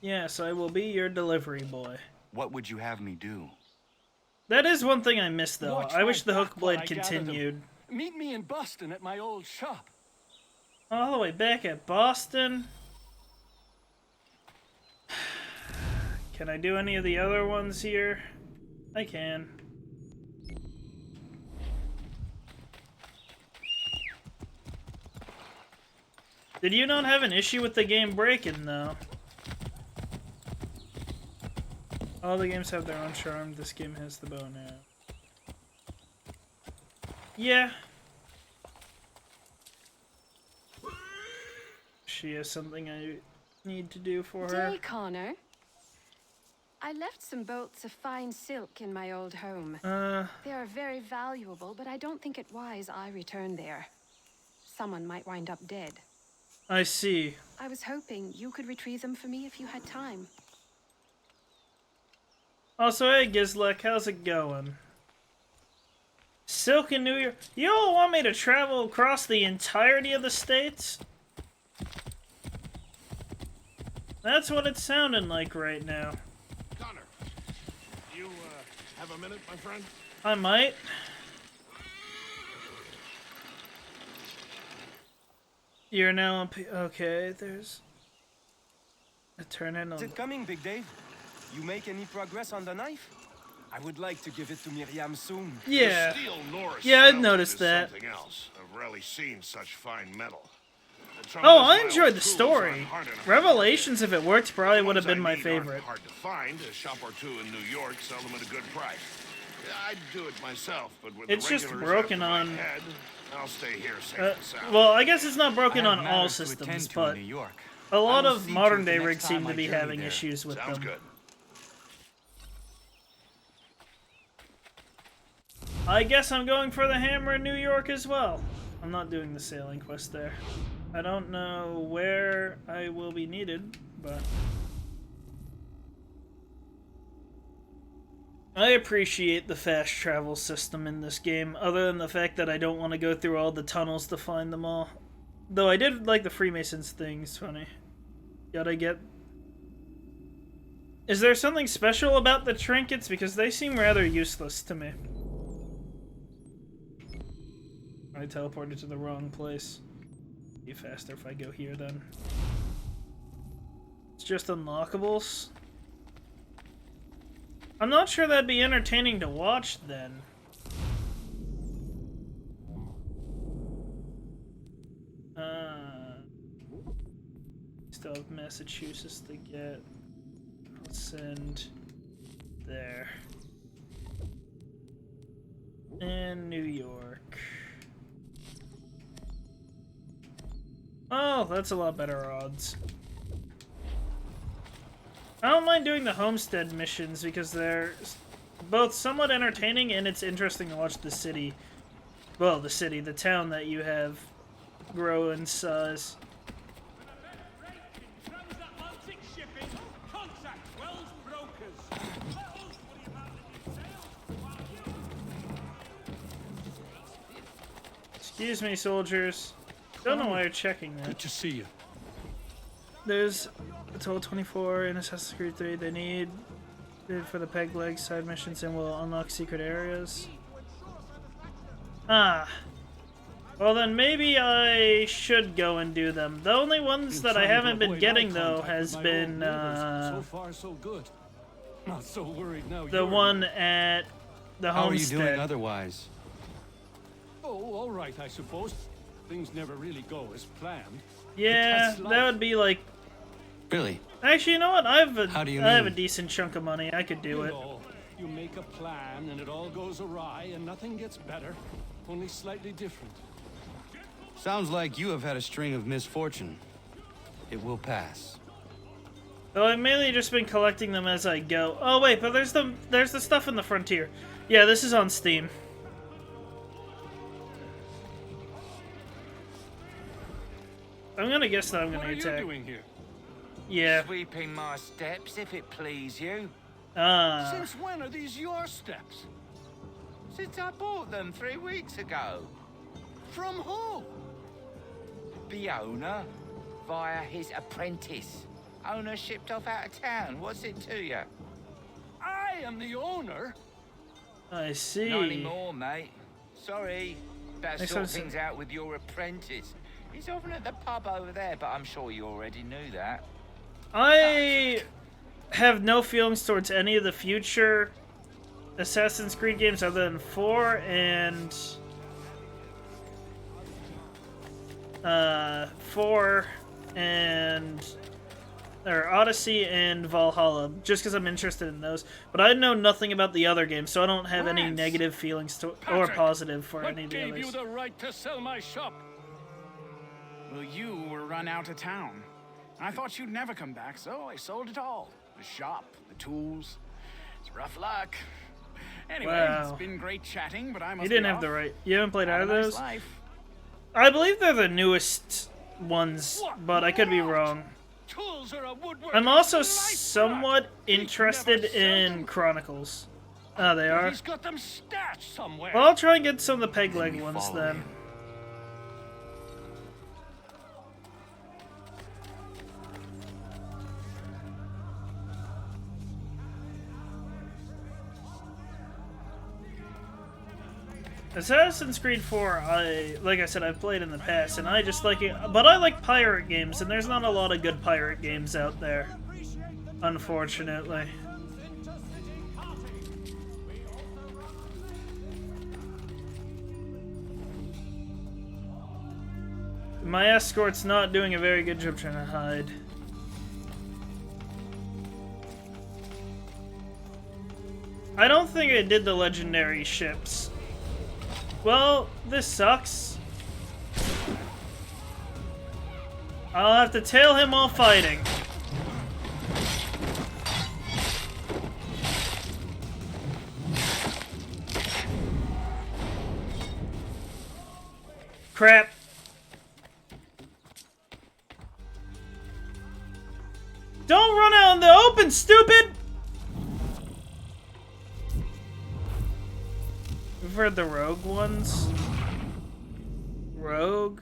Yes, I will be your delivery boy. What would you have me do? That is one thing I missed though. Watch I wish the my hook back while blade I gather them. continued. Meet me in Boston at my old shop. All the way back at Boston? Can I do any of the other ones here? I can. Did you not have an issue with the game breaking, though? All the games have their own charm. This game has the bow and arrow. Yeah. She has something I need to do for her. Day, Connor. I left some bolts of fine silk in my old home. They are very valuable, but I don't think it wise I return there. Someone might wind up dead. I see. I was hoping you could retrieve them for me if you had time. Also, hey Gizlek, how's it going? Silk in New York. You all want me to travel across the entirety of the states? That's what it's sounding like right now. Connor, you have a minute, my friend? I might. You're now on okay, there's a turn in on... Is it coming, Big Dave? You make any progress on the knife? I would like to give it to Miriam soon. Yeah. The steel Norris Yeah, I'd smelter noticed is that. Something else. I've rarely seen such fine metal. Oh, I enjoyed the story. Revelations, if it worked, probably would have been my favorite. Hard to find. A shop or two in New York sell them at a good price. I'd do it myself, but with It's the just regulars broken after my on. head, I'll stay here safe and sound. Well, I guess it's not broken I on have all matters to systems, attend to but in New York. a lot I will of see to modern it the day next rigs time seem I to be journey having there. issues with Sounds them. good. I guess I'm going for the hammer in New York as well. I'm not doing the sailing quest there. I don't know where I will be needed, but I appreciate the fast travel system in this game, other than the fact that I don't want to go through all the tunnels to find them all. Though I did like the Freemasons thing, it's funny. Gotta get... Is there something special about the trinkets? Because they seem rather useless to me. I teleported to the wrong place. Be faster if I go here then. It's just unlockables. I'm not sure that'd be entertaining to watch then. Still have Massachusetts to get. I'll send there. And New York. Oh, that's a lot better odds. I don't mind doing the homestead missions because they're both somewhat entertaining and it's interesting to watch the city. Well, the town that you have grow in size. Excuse me, soldiers. Don't know why you're checking that. Good to see you. There's a total 24 in Assassin's Creed 3. They need for the peg leg side missions and will unlock secret areas. Ah. Well then maybe I should go and do them. The only ones that I haven't been getting though has been so far so good. Not so worried now. The one at the How homestead. are you doing otherwise? Oh, all right, I suppose. Things never really go as planned. Yeah, that would be like. Really? Actually, you know what? I have a mean? decent chunk of money. I could do it. You make a plan and it all goes awry and nothing gets better, only slightly different. Sounds like you have had a string of misfortune. It will pass. Though I've mainly just been collecting them as I go. Oh wait, but there's the stuff in the Frontier. Yeah, this is on Steam. I'm gonna guess that I'm gonna attack. What are you doing here? Yeah. Sweeping my steps, if it please you. Since when are these your steps? Since I bought them 3 weeks ago. From who? The owner, via his apprentice. Owner shipped off out of town. What's it to you? I am the owner. I see. Not anymore, mate. Sorry. Better Makes sort sense. things out with your apprentice. He's often at the pub over there, but I'm sure you already knew that. I have no feelings towards any of the future Assassin's Creed games other than 4 and 4 and Odyssey and Valhalla, just because I'm interested in those. But I know nothing about the other games, so I don't have any negative feelings to, or positive for any of the What gave others. you the right to sell my shop? Well, you were run out of town. I thought you'd never come back, so I sold it all. The shop, the tools. It's rough luck. Anyway, Wow. it's been great chatting, but I must You didn't be have off. the right. You haven't played Have either a of nice those? life. I believe they're the newest ones, but I could be wrong. Tools are a woodwork. I'm also somewhat interested in Chronicles. Oh, they are? He's got them stashed somewhere. Well, I'll try and get some of the peg leg ones then. Assassin's Creed 4, like I said, I've played in the past, and I just like it. But I like pirate games, and there's not a lot of good pirate games out there, unfortunately. My escort's not doing a very good job trying to hide. I don't think I did the legendary ships. Well, this sucks. I'll have to tail him while fighting. Crap. Don't run out in the open, stupid! We've heard the rogue ones. Rogue?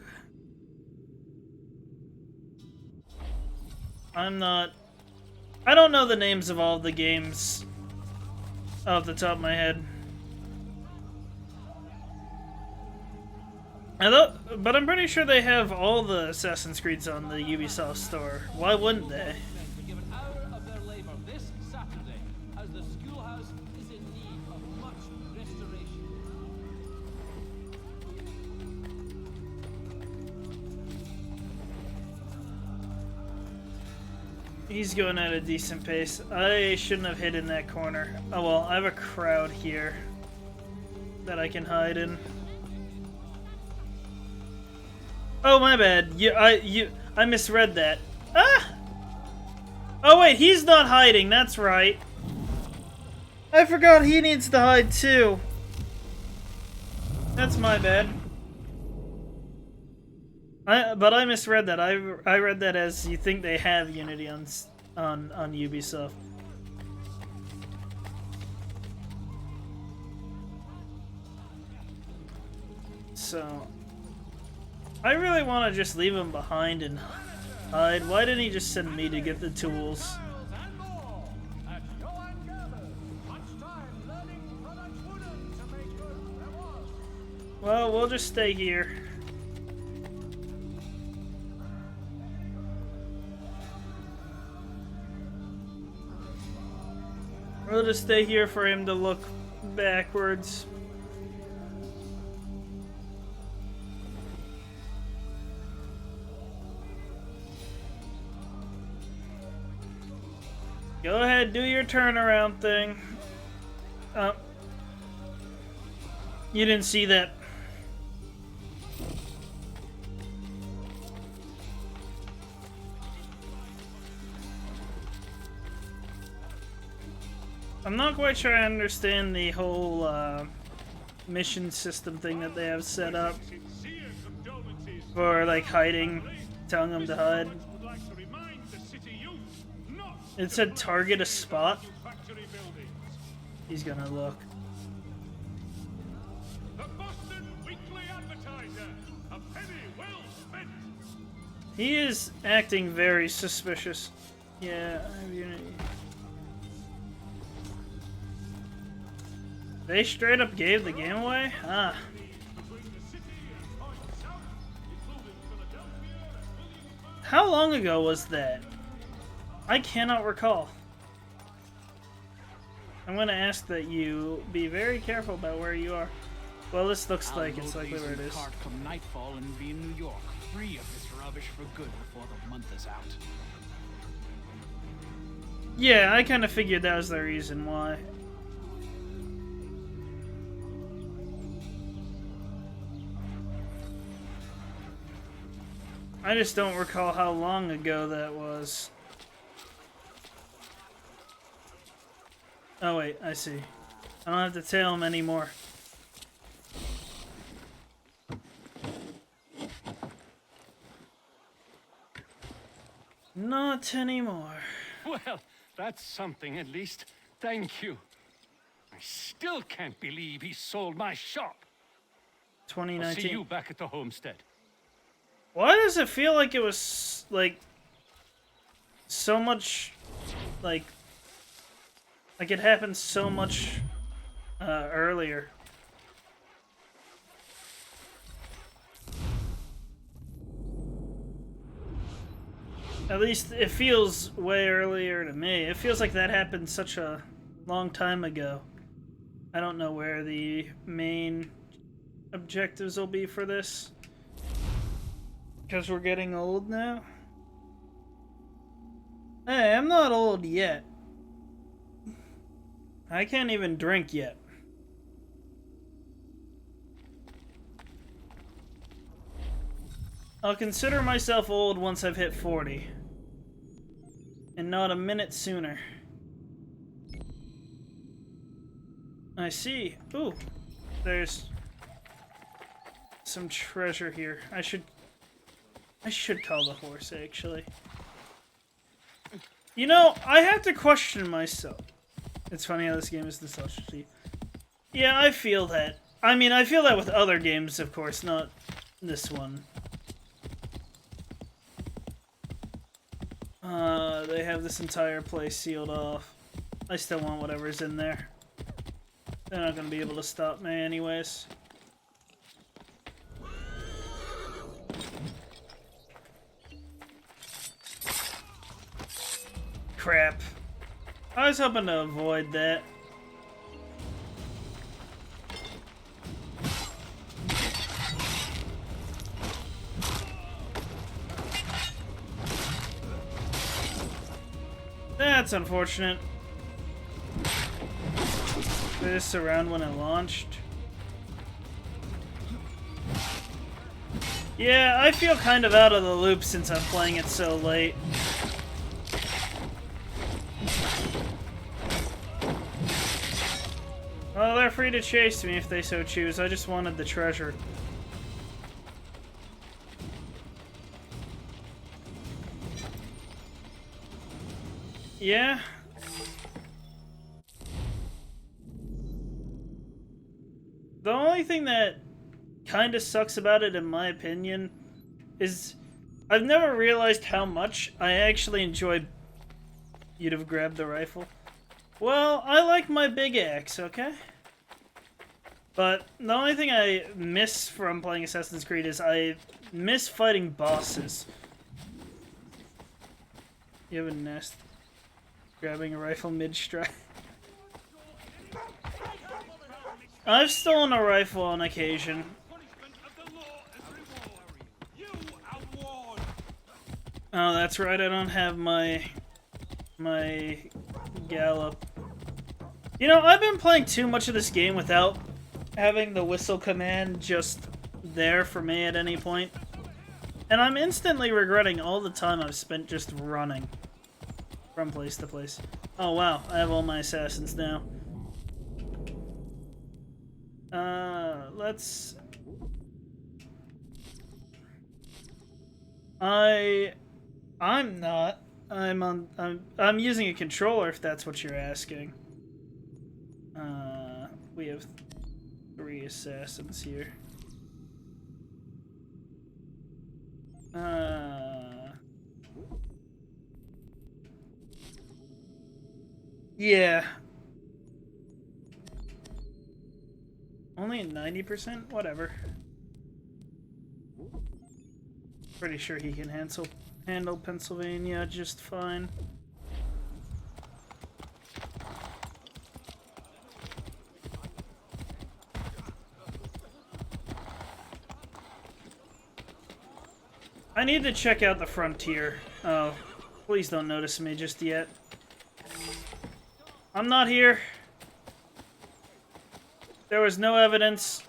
I don't know the names of all the games off the top of my head. But I'm pretty sure they have all the Assassin's Creeds on the Ubisoft store. Why wouldn't they? He's going at a decent pace. I shouldn't have hid in that corner. Oh well, I have a crowd here that I can hide in. Oh, my bad. I misread that. Ah! Oh wait, he's not hiding. That's right. I forgot he needs to hide too. That's my bad. But I misread that. I read that as you think they have Unity on Ubisoft. So I really want to just leave him behind and hide. Why didn't he just send me to get the tools? Well, we'll just stay here. We'll just stay here for him to look backwards. Go ahead, do your turnaround thing. You didn't see that. I'm not quite sure I understand the whole mission system thing that they have set up for like hiding, telling them to hide. It said target a spot. He's gonna look. He is acting very suspicious. Yeah, I have Unity. They straight up gave the game away? Ah. How long ago was that? I cannot recall. I'm going to ask that you be very careful about where you are. Well, this looks like it's likely where it is. Come nightfall and be in New York, free of this rubbish for good before the month is out. Yeah, I kind of figured that was the reason why. I just don't recall how long ago that was. Oh wait, I see. I don't have to tail him anymore. Not anymore. Well, that's something at least. Thank you. I still can't believe he sold my shop. 2019. I'll see you back at the homestead. Why does it feel like it was, like, so much, like it happened so much earlier? At least it feels way earlier to me. It feels like that happened such a long time ago. I don't know where the main objectives will be for this. Because we're getting old now? Hey, I'm not old yet. I can't even drink yet. I'll consider myself old once I've hit 40. And not a minute sooner. I see. Ooh. There's some treasure here. I should call the horse, actually. You know, I have to question myself. It's funny how this game is nostalgia. Yeah, I feel that. I mean, I feel that with other games, of course, not this one. They have this entire place sealed off. I still want whatever's in there. They're not gonna be able to stop me anyways. Crap. I was hoping to avoid that. That's unfortunate. This around when it launched. Yeah, I feel kind of out of the loop since I'm playing it so late. Well, they're free to chase me if they so choose. I just wanted the treasure. Yeah. The only thing that kind of sucks about it, in my opinion, is I've never realized how much I actually enjoy... You'd have grabbed the rifle. Well, I like my big axe, okay? But the only thing I miss from playing Assassin's Creed is I miss fighting bosses. You have a nest. Grabbing a rifle mid-stride. I've stolen a rifle on occasion. Oh, that's right, I don't have my gallop. You know, I've been playing too much of this game without having the whistle command just there for me at any point. And I'm instantly regretting all the time I've spent just running from place to place. Oh wow, I have all my assassins now. Let's... I'm not. I'm using a controller if that's what you're asking. We have 3 assassins here. Yeah. Only at 90%? Whatever. Pretty sure he can handle Pennsylvania just fine. I need to check out the frontier. Oh, please don't notice me just yet. I'm not here. There was no evidence.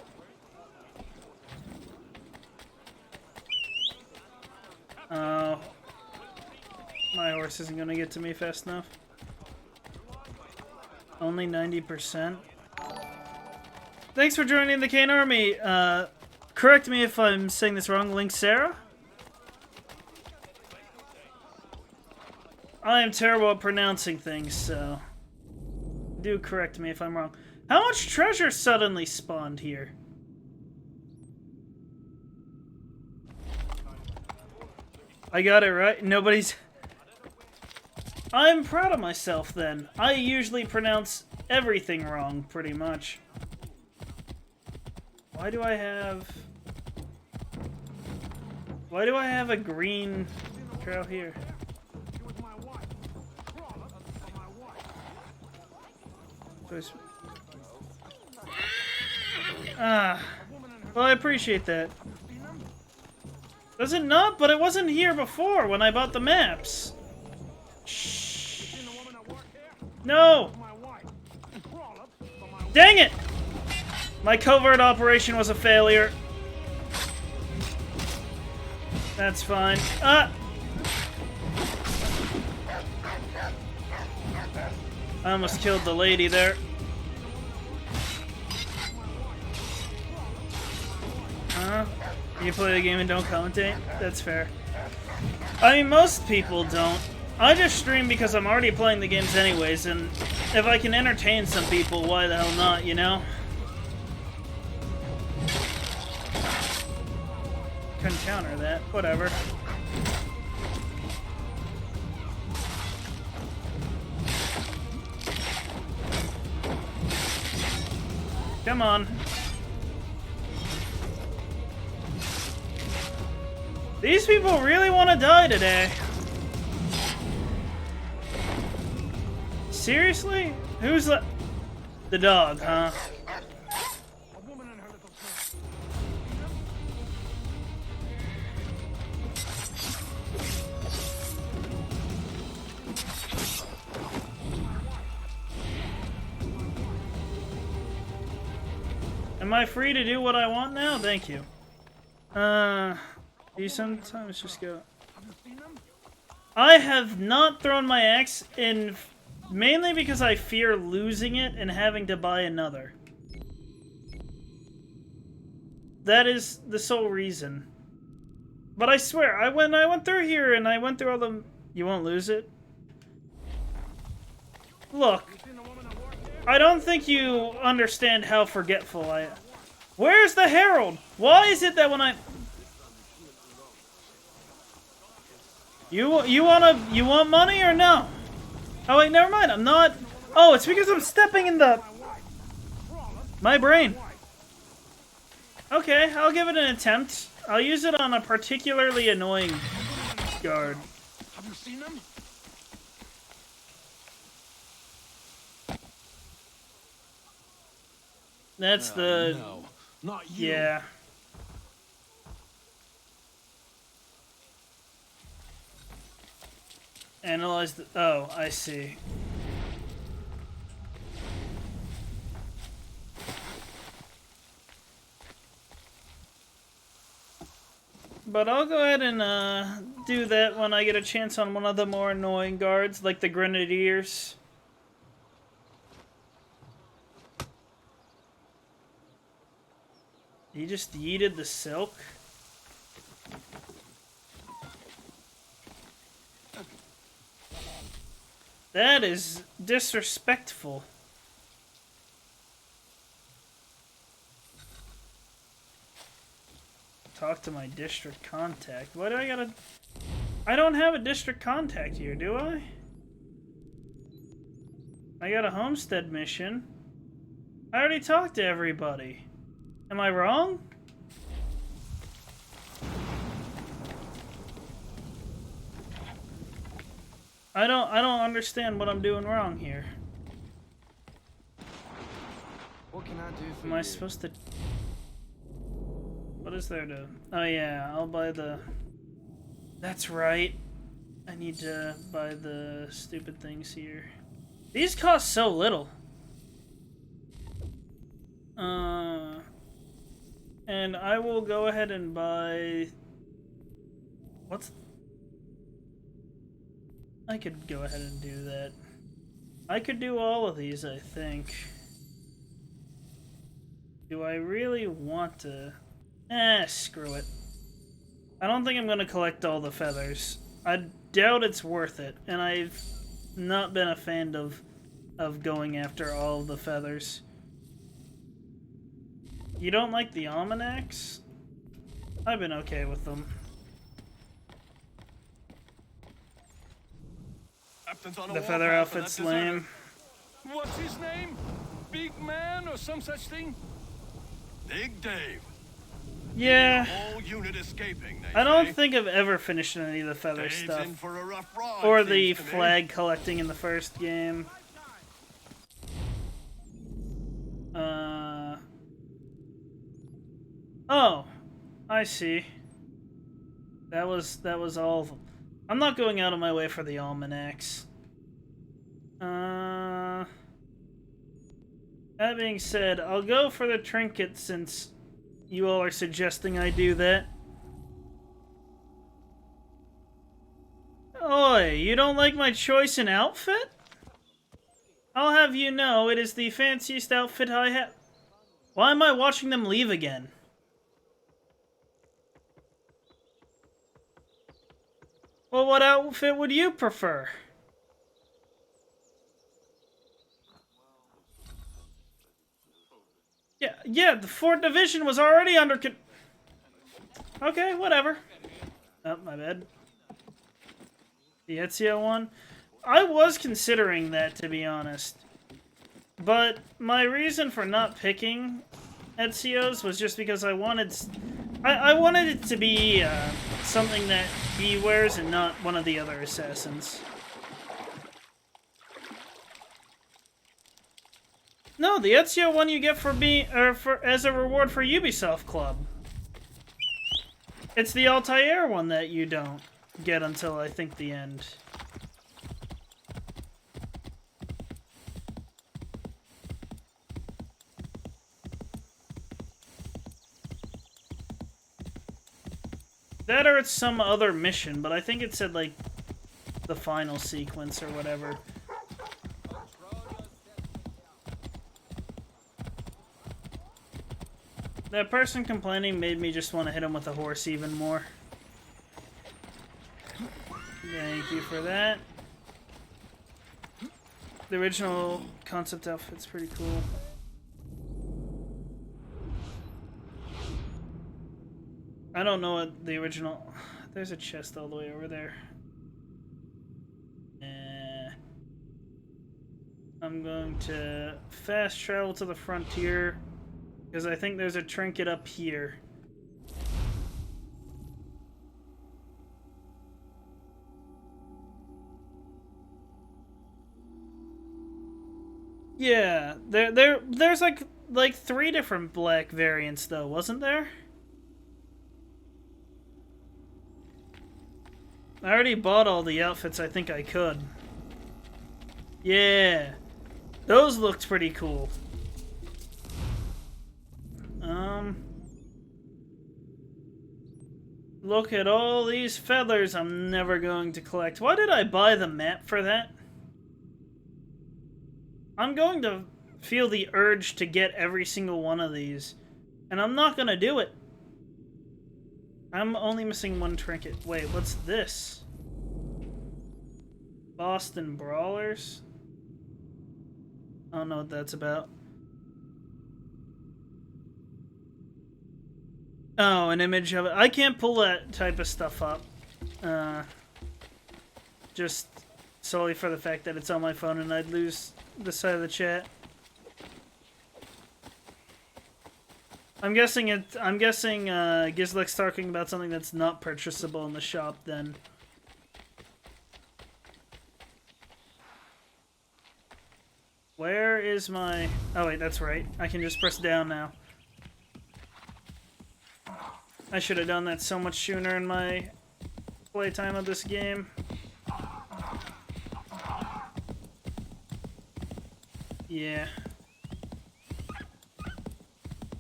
Oh. My horse isn't gonna get to me fast enough. Only 90%. Thanks for joining the Kane Army. Correct me if I'm saying this wrong, Link Sarah? I am terrible at pronouncing things, so... do correct me if I'm wrong. How much treasure suddenly spawned here? I got it right. Nobody's... I'm proud of myself, then. I usually pronounce everything wrong, pretty much. Why do I have a green cow here? Well, I appreciate that. Does it not? But it wasn't here before when I bought the maps. Shh. No! Dang it! My covert operation was a failure. That's fine. I almost killed the lady there. You play the game and don't commentate? That's fair. I mean, most people don't. I just stream because I'm already playing the games anyways, and if I can entertain some people, why the hell not, you know? Couldn't counter that. Whatever. Come on. These people really want to die today. Seriously? Who's the dog, huh? Am I free to do what I want now? Thank you. You sometimes just go... I have not thrown my axe in... Mainly because I fear losing it and having to buy another. That is the sole reason. But I swear, I went through here and I went through all the... You won't lose it? Look. I don't think you understand how forgetful I am. Where's the Herald? Why is it that when I... You want money or no? Oh wait, never mind. I'm not. Oh, it's because I'm stepping in the. My brain. Okay, I'll give it an attempt. I'll use it on a particularly annoying guard. Have you seen them? That's the. No, not you. Yeah. Analyze the... Oh, I see. But I'll go ahead and do that when I get a chance on one of the more annoying guards, like the Grenadiers. He just yeeted the silk? That is disrespectful. Talk to my district contact. Why do I gotta... I don't have a district contact here, do I? I got a homestead mission. I already talked to everybody. Am I wrong? I don't understand what I'm doing wrong here. What can I do for Am I supposed to... What is there to... Oh yeah, I'll buy the... That's right. I need to buy the stupid things here. These cost so little. And I will go ahead and buy... What's... I could go ahead and do that. I could do all of these, I think. Do I really want to... Screw it. I don't think I'm going to collect all the feathers. I doubt it's worth it, and I've not been a fan of going after all of the feathers. You don't like the almanacs? I've been okay with them. The feather outfit's lame. What's his name? Big Man or some such thing? Big Dave. Yeah. Whole unit escaping, I don't think I've ever finished any of the feather stuff. Or the flag collecting in the first game. Oh, I see. That was all of them. I'm not going out of my way for the almanacs. That being said, I'll go for the trinket since you all are suggesting I do that. Oi, you don't like my choice in outfit? I'll have you know, it is the fanciest outfit I have. Why am I watching them leave again? Well, what outfit would you prefer? Yeah, the 4th Division was already under Okay, whatever. Oh, my bad. The Ezio one? I was considering that, to be honest. But my reason for not picking Ezio's was just because I wanted it to be something that he wears and not one of the other assassins. No, the Ezio one you get as a reward for Ubisoft Club. It's the Altair one that you don't get until I think the end. That or it's some other mission, but I think it said like the final sequence or whatever. That person complaining made me just want to hit him with a horse even more. Thank you for that. The original concept outfit's pretty cool. I don't know what the original... There's a chest all the way over there. I'm going to fast travel to the frontier because I think there's a trinket up here. Yeah, there's like 3 different black variants though, wasn't there? I already bought all the outfits I think I could. Yeah. Those looked pretty cool. Look at all these feathers I'm never going to collect. Why did I buy the map for that? I'm going to feel the urge to get every single one of these. And I'm not going to do it. I'm only missing 1 trinket. Wait, what's this? Boston Brawlers? I don't know what that's about. Oh, an image of it. I can't pull that type of stuff up. Just solely for the fact that it's on my phone and I'd lose the side of the chat. I'm guessing Gizlik's talking about something that's not purchasable in the shop then. Where is my... Oh wait, that's right. I can just press down now. I should have done that so much sooner in my playtime of this game. Yeah.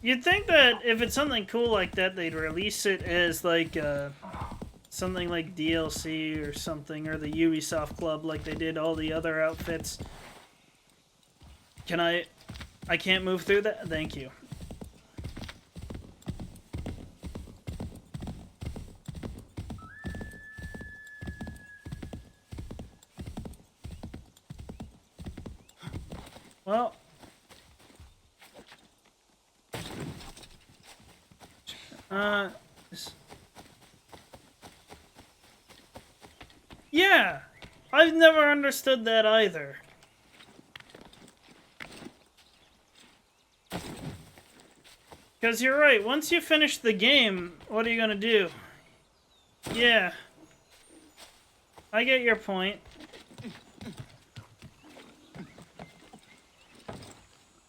You'd think that if it's something cool like that, they'd release it as like something like DLC or something, or the Ubisoft Club like they did all the other outfits. Can I can't move through that? Thank you. Well, yeah, I've never understood that either. Because you're right, once you finish the game, what are you gonna do? Yeah. I get your point.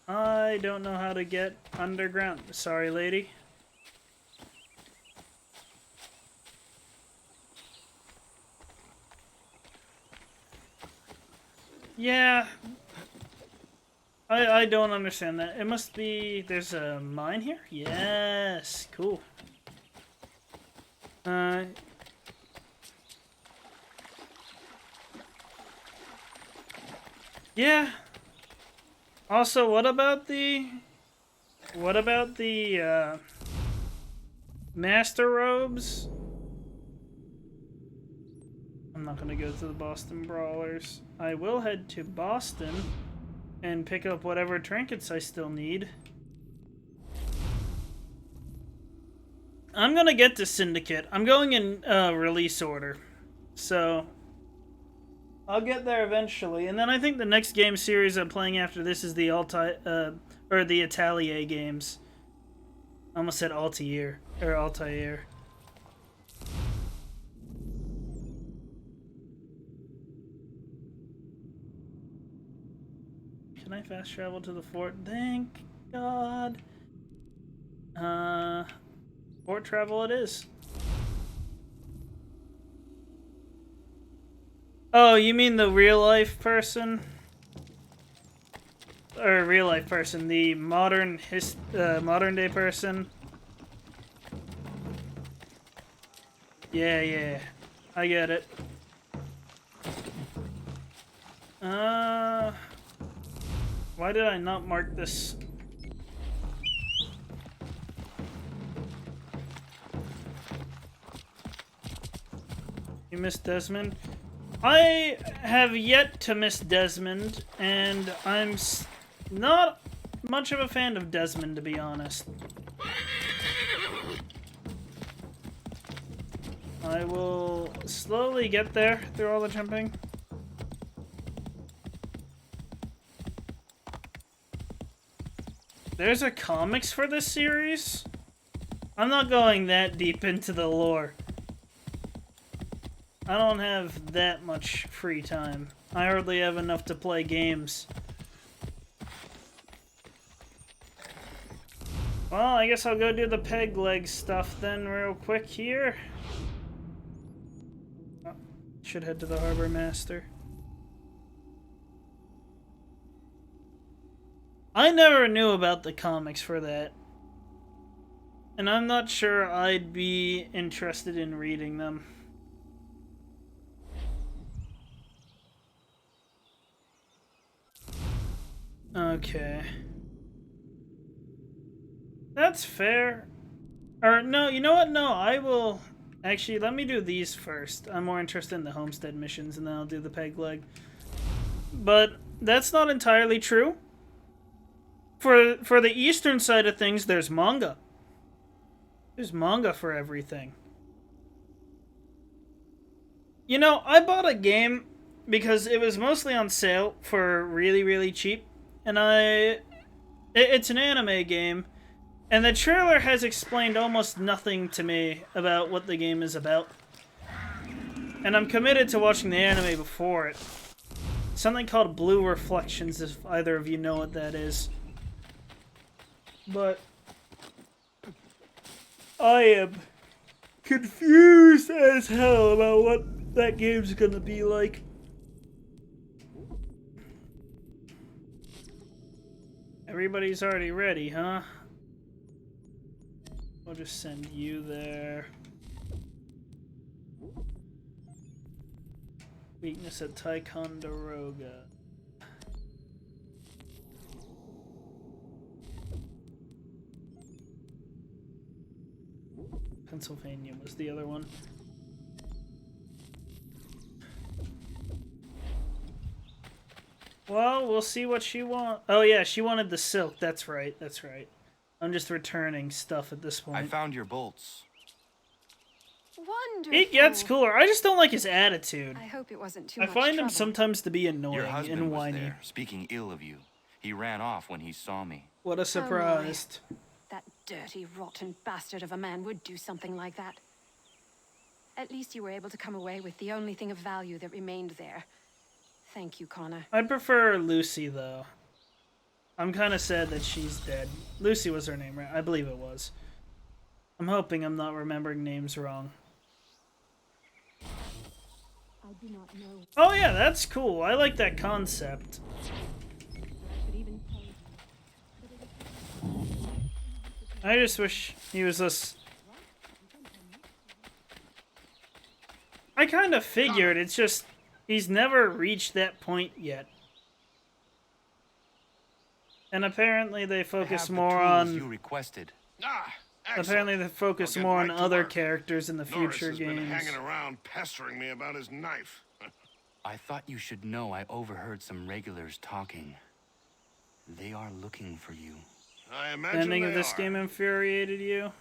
I don't know how to get underground. Sorry, lady. Yeah. I don't understand that. It must be... There's a mine here? Yes. Cool. Yeah. Also, what about the master robes? I'm not gonna go to the Boston Brawlers. I will head to Boston and pick up whatever trinkets I still need. I'm gonna get to Syndicate. I'm going in release order. So I'll get there eventually. And then I think the next game series I'm playing after this is the the Atelier games. I almost said Altair. Or Altair. Can I fast travel to the fort? Thank God. Fort travel it is. Oh, you mean the real life person? Or real life person, the modern day person? Yeah, I get it. Why did I not mark this? You missed Desmond? I have yet to miss Desmond, and I'm not much of a fan of Desmond, to be honest. I will slowly get there through all the jumping. There's a comics for this series? I'm not going that deep into the lore. I don't have that much free time. I hardly have enough to play games. Well, I guess I'll go do the peg leg stuff then real quick here. Oh, should head to the Harbor Master. I never knew about the comics for that. And I'm not sure I'd be interested in reading them. Okay. That's fair. Or, no, you know what? No, I will... Actually, let me do these first. I'm more interested in the homestead missions, and then I'll do the peg leg. But that's not entirely true. For the eastern side of things, there's manga. There's manga for everything. You know, I bought a game because it was mostly on sale for really, really cheap. And it's an anime game. And the trailer has explained almost nothing to me about what the game is about. And I'm committed to watching the anime before it. Something called Blue Reflections, if either of you know what that is. But I am confused as hell about what that game's gonna be like. Everybody's already ready, huh? We'll just send you there. Weakness at Ticonderoga. Pennsylvania was the other one. Well, we'll see what she wants. Oh yeah, she wanted the silk. That's right, that's right. I'm just returning stuff at this point. I found your bolts. Wonderful. He gets cooler. I just don't like his attitude. I hope it wasn't too I much find him trouble. sometimes to be Your annoying husband and was whiny. there, speaking ill of you. He ran off when he saw me. What a surprise. Oh, that dirty, rotten bastard of a man would do something like that. At least you were able to come away with the only thing of value that remained there. Thank you, Connor. I'd prefer Lucy, though. I'm kind of sad that she's dead. Lucy was her name, right? I believe it was. I'm hoping I'm not remembering names wrong. I do not know. Oh yeah, that's cool. I like that concept. I could even tell I just wish he was this. I kind of figured, it's just he's never reached that point yet. And apparently they focus more on. You requested. Apparently they focus more on other characters in the future Norris has games. been hanging around pestering me about his knife. I thought you should know I overheard some regulars talking. They are looking for you. I The imagine ending they of this are. game infuriated you?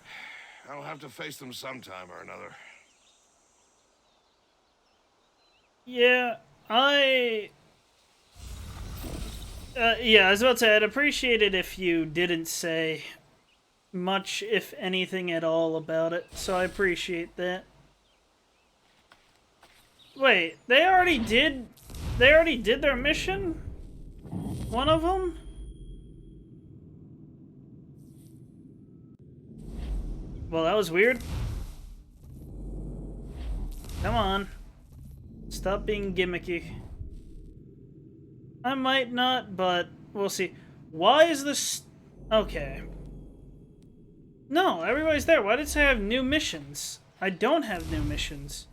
I'll have to face them sometime or another. Yeah, I was about to say, I'd appreciate it if you didn't say much, if anything at all, about it, so I appreciate that. Wait, they already did their mission? One of them? Well, that was weird. Come on. Stop being gimmicky. I might not, but we'll see. Why is this... Okay. No, everybody's there. Why did it say I have new missions? I don't have new missions.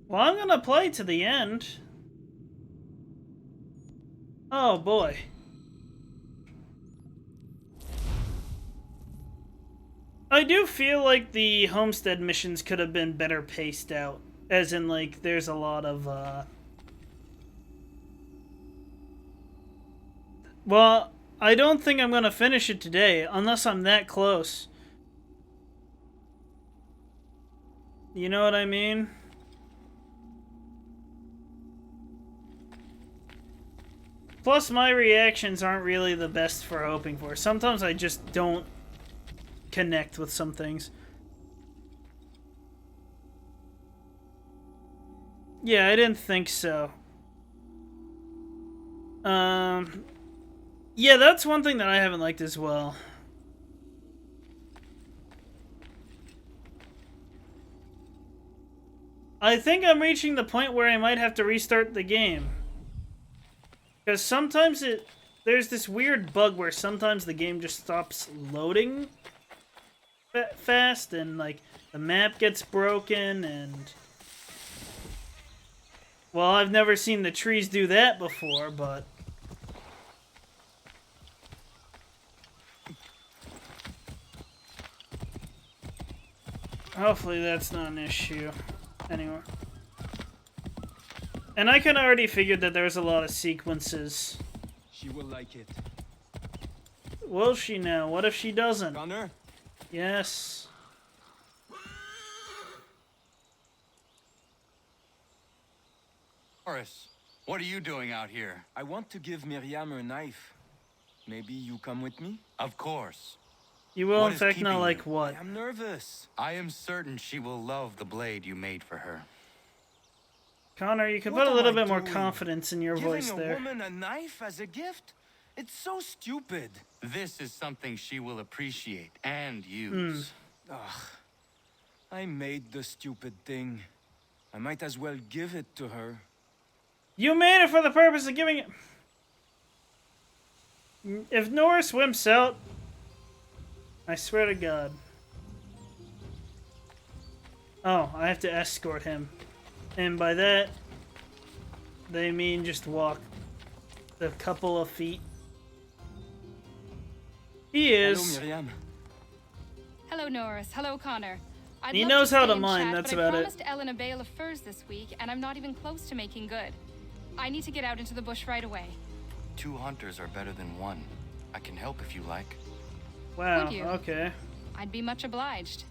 Well, I'm gonna play to the end. Oh, boy. I do feel like the homestead missions could have been better paced out. As in, like, there's a lot of, Well, I don't think I'm gonna finish it today, unless I'm that close. You know what I mean? Plus, my reactions aren't really the best for hoping for. Sometimes I just don't connect with some things. Yeah, I didn't think so. Yeah, that's one thing that I haven't liked as well. I think I'm reaching the point where I might have to restart the game. Because sometimes there's this weird bug where sometimes the game just stops loading fast, and like the map gets broken, and well, I've never seen the trees do that before, but hopefully that's not an issue anymore. And I could already figured that there was a lot of sequences. She will like it. Will she now? What if she doesn't? Connor? Yes. Horace, what are you doing out here? I want to give Miriam her knife. Maybe you come with me? Of course. You will, What in is fact, not keeping like you? what? I'm nervous. I am certain she will love the blade you made for her. Connor, you could What put a am little I bit more doing? confidence in your voice Giving a there. woman a knife as a gift? It's so stupid. This is something she will appreciate and use. Ugh. I made the stupid thing. I might as well give it to her. You made it for the purpose of giving it... If Norris wimps out, I swear to God. Oh, I have to escort him. And by that, they mean just walk a couple of feet. He is. Hello, Miriam. Hello, Norris. Hello, Connor. He knows how to stay in mine, chat, that's but about I it. promised Ellen a bale of furs this week, and I'm not even close to making good. I need to get out into the bush right away. 2 hunters are better than 1. I can help if you like. Wow, Would you? okay. I'd be much obliged.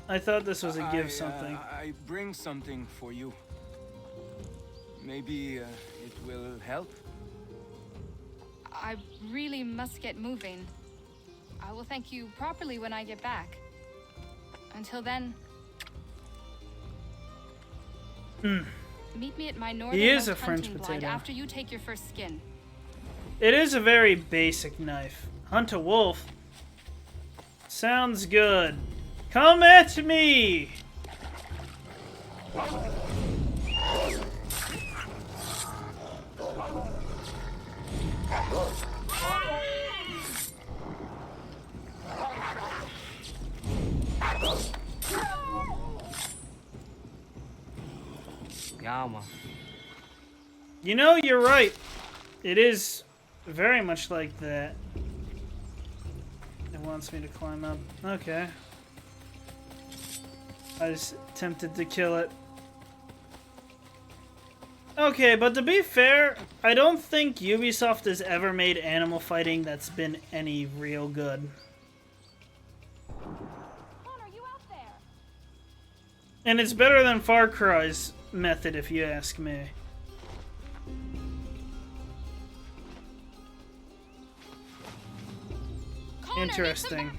I thought this was a give something. I bring something for you. Maybe it will help. I really must get moving. I will thank you properly when I get back. Until then... Meet me at my is a northernmost French hunting blind potato. after you take your first skin. It is a very basic knife. Hunt a wolf. Sounds good. Come at me! You know, you're right. It is very much like that. It wants me to climb up. Okay. I was tempted to kill it. Okay, but to be fair, I don't think Ubisoft has ever made animal fighting that's been any real good. And it's better than Far Cry's method, if you ask me. Connor, interesting.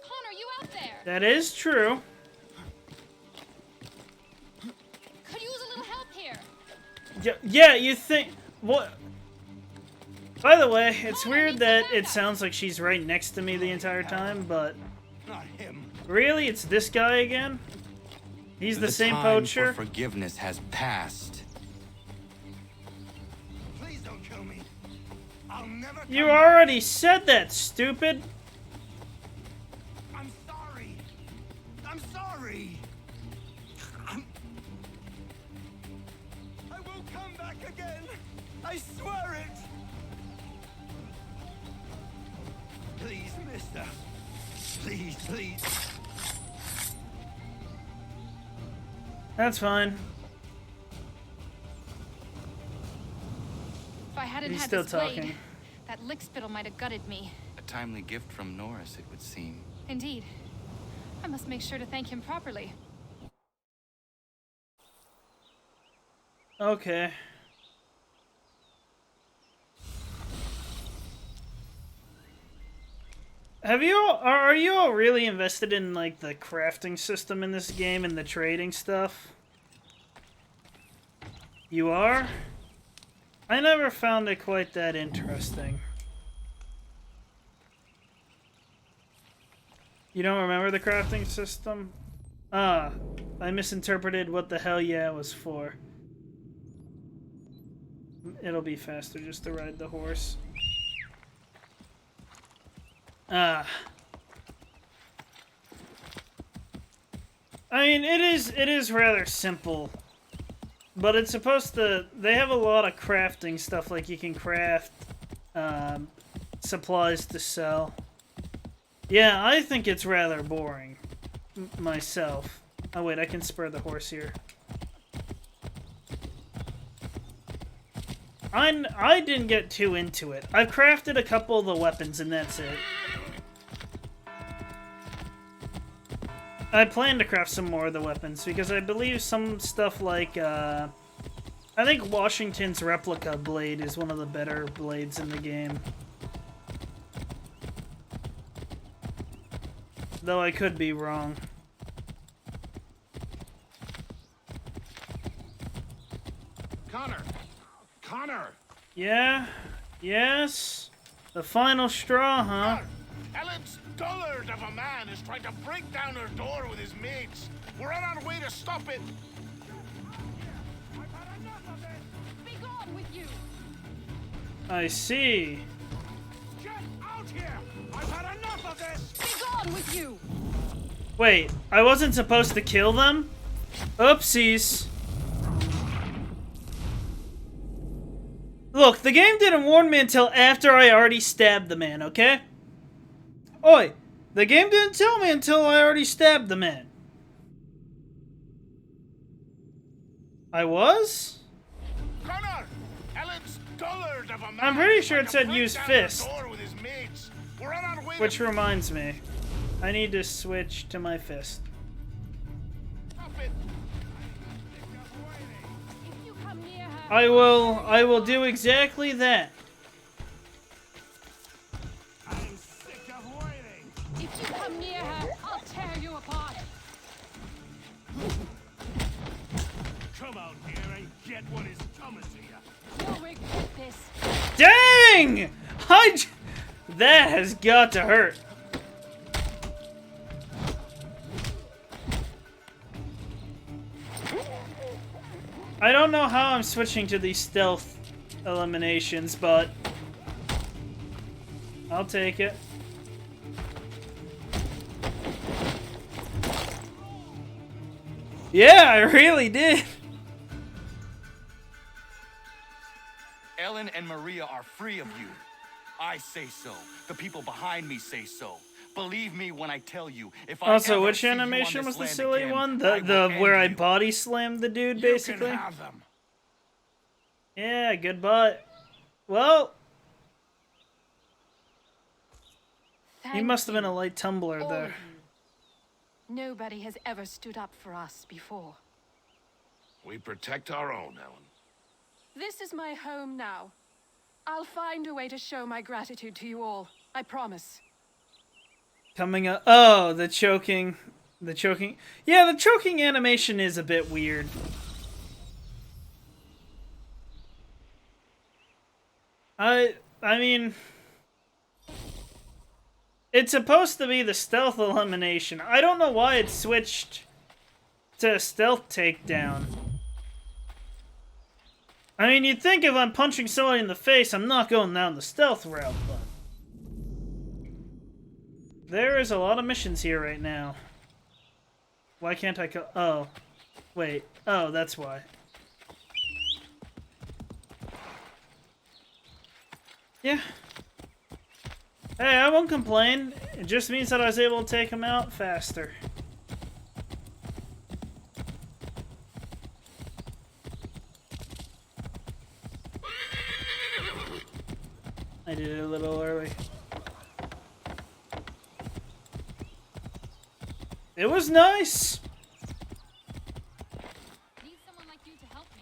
Connor, you out there? That is true. Could use a little help here. Yeah, you think... What? By the way, it's weird that it sounds like she's right next to me the entire time, but... Not him. Really? It's this guy again? He's the same poacher? The time for forgiveness has passed. Please don't kill me. I'll never come You already said that, stupid! I'm sorry. I'm sorry. I won't come back again. I swear it. Please, mister. Please, please. That's fine. If I hadn't He's had still this blade, talking. that lick spittle might have gutted me. A timely gift from Norris, it would seem. Indeed. I must make sure to thank him properly. Okay. Are you all really invested in, like, the crafting system in this game and the trading stuff? You are? I never found it quite that interesting. You don't remember the crafting system? Ah, I misinterpreted what the hell yeah was for. It'll be faster just to ride the horse. I mean, it is rather simple, but it's supposed to. They have a lot of crafting stuff, like you can craft supplies to sell. Yeah, I think it's rather boring myself. Oh wait, I can spur the horse here. I didn't get too into it. I've crafted a couple of the weapons and that's it. I plan to craft some more of the weapons because I believe some stuff like, I think Washington's replica blade is one of the better blades in the game. Though I could be wrong. Connor! Connor! Yeah? Yes? The final straw, huh? Ellen's dullard of a man is trying to break down her door with his mates. We're on our way to stop it. Be gone with you! I see. Get out here! I've had enough of this! Be gone with you! Wait, I wasn't supposed to kill them? Oopsies. Look, the game didn't warn me until after I already stabbed the man, okay? Oi, the game didn't tell me until I already stabbed the man. I was? Connor! Ellen's dullard of a man. I'm pretty sure it said use fist. We're on our way Which reminds me, I need to switch to my fist. I will do exactly that. If you come near her, I'll tear you apart. Come out here and get what is coming to you. You'll regret this. Dang! That has got to hurt. I don't know how I'm switching to these stealth eliminations, but I'll take it. Yeah, I really did. Ellen and Maria are free of you. I say so. The people behind me say so. Believe me when I tell you, if I Also, ever which see you on animation this was the land silly again, one? I will The where I end you. body slammed the dude, basically? You can have them. Yeah, goodbye. Well, he must have been a light tumbler all there. of you. Nobody has ever stood up for us before. We protect our own, Ellen. This is my home now. I'll find a way to show my gratitude to you all. I promise. Coming up. Oh, the choking. The choking. Yeah, the choking animation is a bit weird. I mean, it's supposed to be the stealth elimination. I don't know why it switched to stealth takedown. I mean, you'd think if I'm punching somebody in the face, I'm not going down the stealth route, but there is a lot of missions here right now. Why can't I go? Oh, wait. Oh, that's why. Yeah. Hey, I won't complain. It just means that I was able to take him out faster. I did it a little early. It was nice. Need someone like you to help me.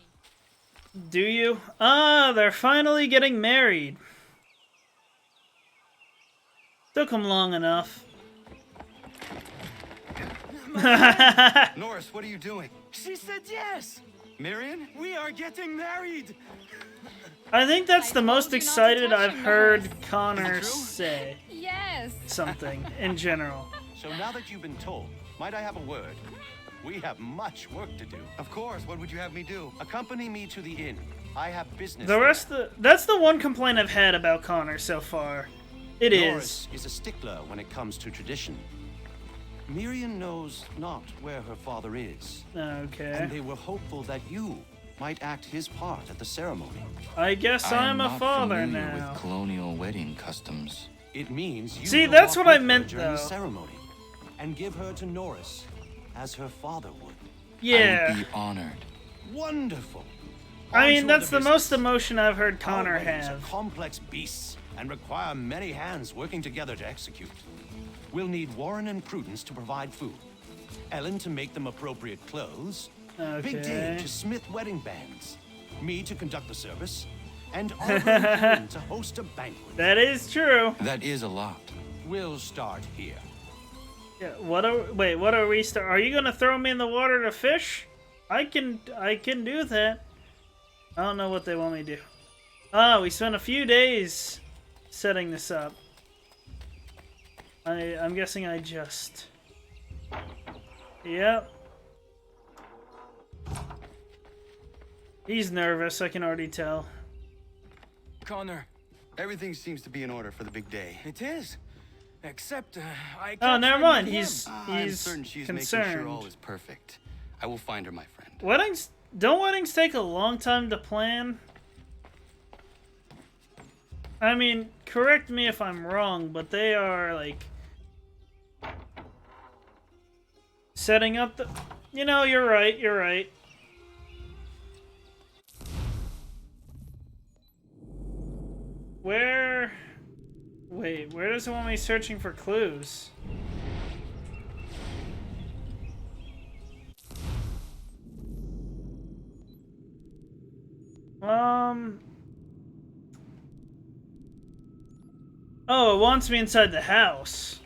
Do you? Ah, they're finally getting married. Took them long enough. Norris, what are you doing? She said yes! Marion? We are getting married! I think that's the most excited I've heard Connor say Yes. something in general. So now that you've been told, might I have a word? We have much work to do. Of course, what would you have me do? Accompany me to the inn. I have business. The rest that's the one complaint I've had about Connor so far. It Norris is a stickler when it comes to tradition. Miriam knows not where her father is. Okay. And they were hopeful that you might act his part at the ceremony. I guess I'm a father familiar now. with colonial wedding customs. It means you See, will that's walk what I with her meant, during the though. ceremony and give her to Norris as her father would. Yeah. I would be honored. Wonderful. I mean, On to that's the business. most emotion I've heard Connor Our weddings have. are complex beasts and require many hands working together to execute. We'll need Warren and Prudence to provide food, Ellen to make them appropriate clothes, Big Dave to smith wedding bands, me to conduct the service, and Arbor and Karen to host a banquet. That is true. That is a lot. We'll start here. Yeah, what are we start? Are you gonna throw me in the water to fish? I can do that. I don't know what they want me to do. Ah, we spent a few days setting this up. I'm guessing I just... Yep. He's nervous, I can already tell. Connor, everything seems to be in order for the big day. It is. Except, I Oh, can't never find mind. Miriam. I'm He's certain she's concerned. making sure all is perfect. I will find her, my friend. Don't weddings take a long time to plan? I mean, correct me if I'm wrong, but they are, like, setting up the... You know, you're right, you're right. Where... Wait, where does it want me searching for clues? Oh, it wants me inside the house.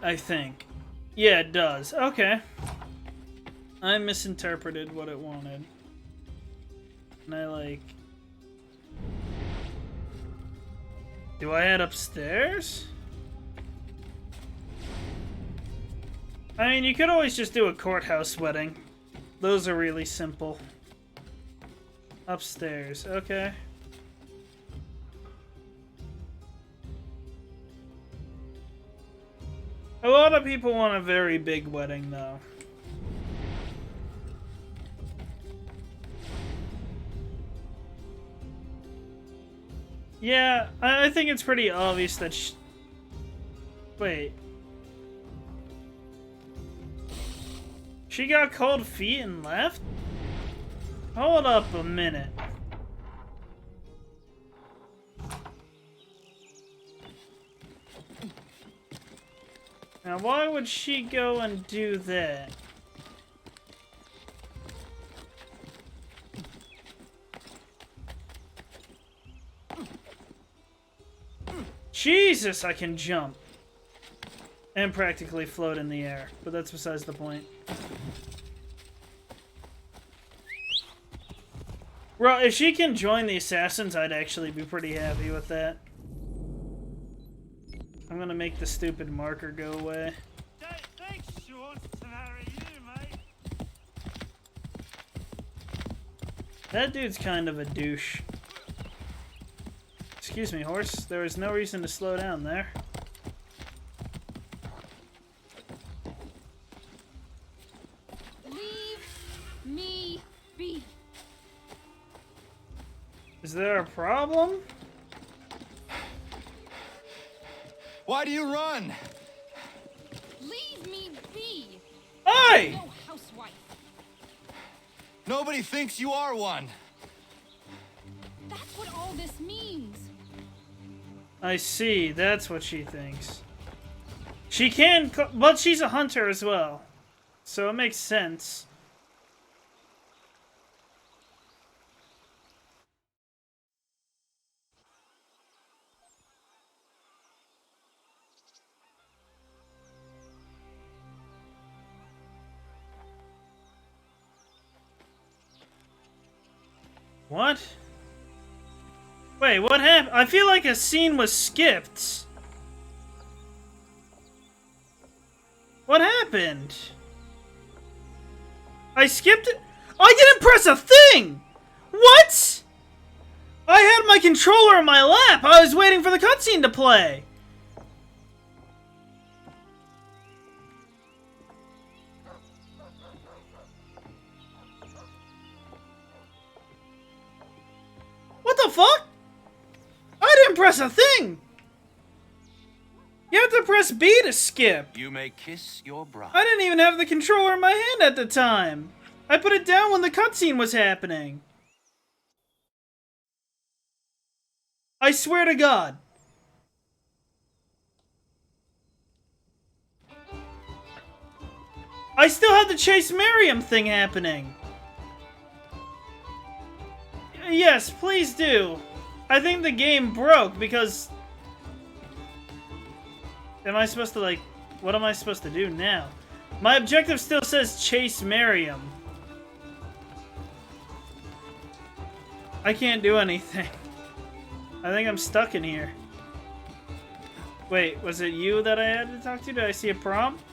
I think. Yeah, it does. Okay. I misinterpreted what it wanted. And I, like... Do I head upstairs? I mean, you could always just do a courthouse wedding. Those are really simple. Upstairs, okay. A lot of people want a very big wedding, though. Yeah, I think it's pretty obvious that wait. She got cold feet and left? Hold up a minute. Now, why would she go and do that? Jesus, I can jump. And practically float in the air. But that's besides the point. Well, if she can join the assassins, I'd actually be pretty happy with that. I'm gonna make the stupid marker go away. Thanks, Sean, to marry you, mate. That dude's kind of a douche. Excuse me, horse. There was no reason to slow down there. Leave me be. Is there a problem? Why do you run? Leave me be. Hey! No housewife. Nobody thinks you are one. That's what all this means. I see. That's what she thinks. She can, but she's a hunter as well. So it makes sense. What? Wait, what happened? I feel like a scene was skipped. What happened? I skipped it? I didn't press a thing! What? I had my controller in my lap. I was waiting for the cutscene to play. What the fuck? I didn't press a thing! You have to press B to skip. You may kiss your bride. I didn't even have the controller in my hand at the time. I put it down when the cutscene was happening. I swear to God. I still had the Chase Miriam thing happening. Yes, please do. I think the game broke because... Am I supposed to, like... What am I supposed to do now? My objective still says Chase Miriam. I can't do anything. I think I'm stuck in here. Wait, was it you that I had to talk to? Did I see a prompt?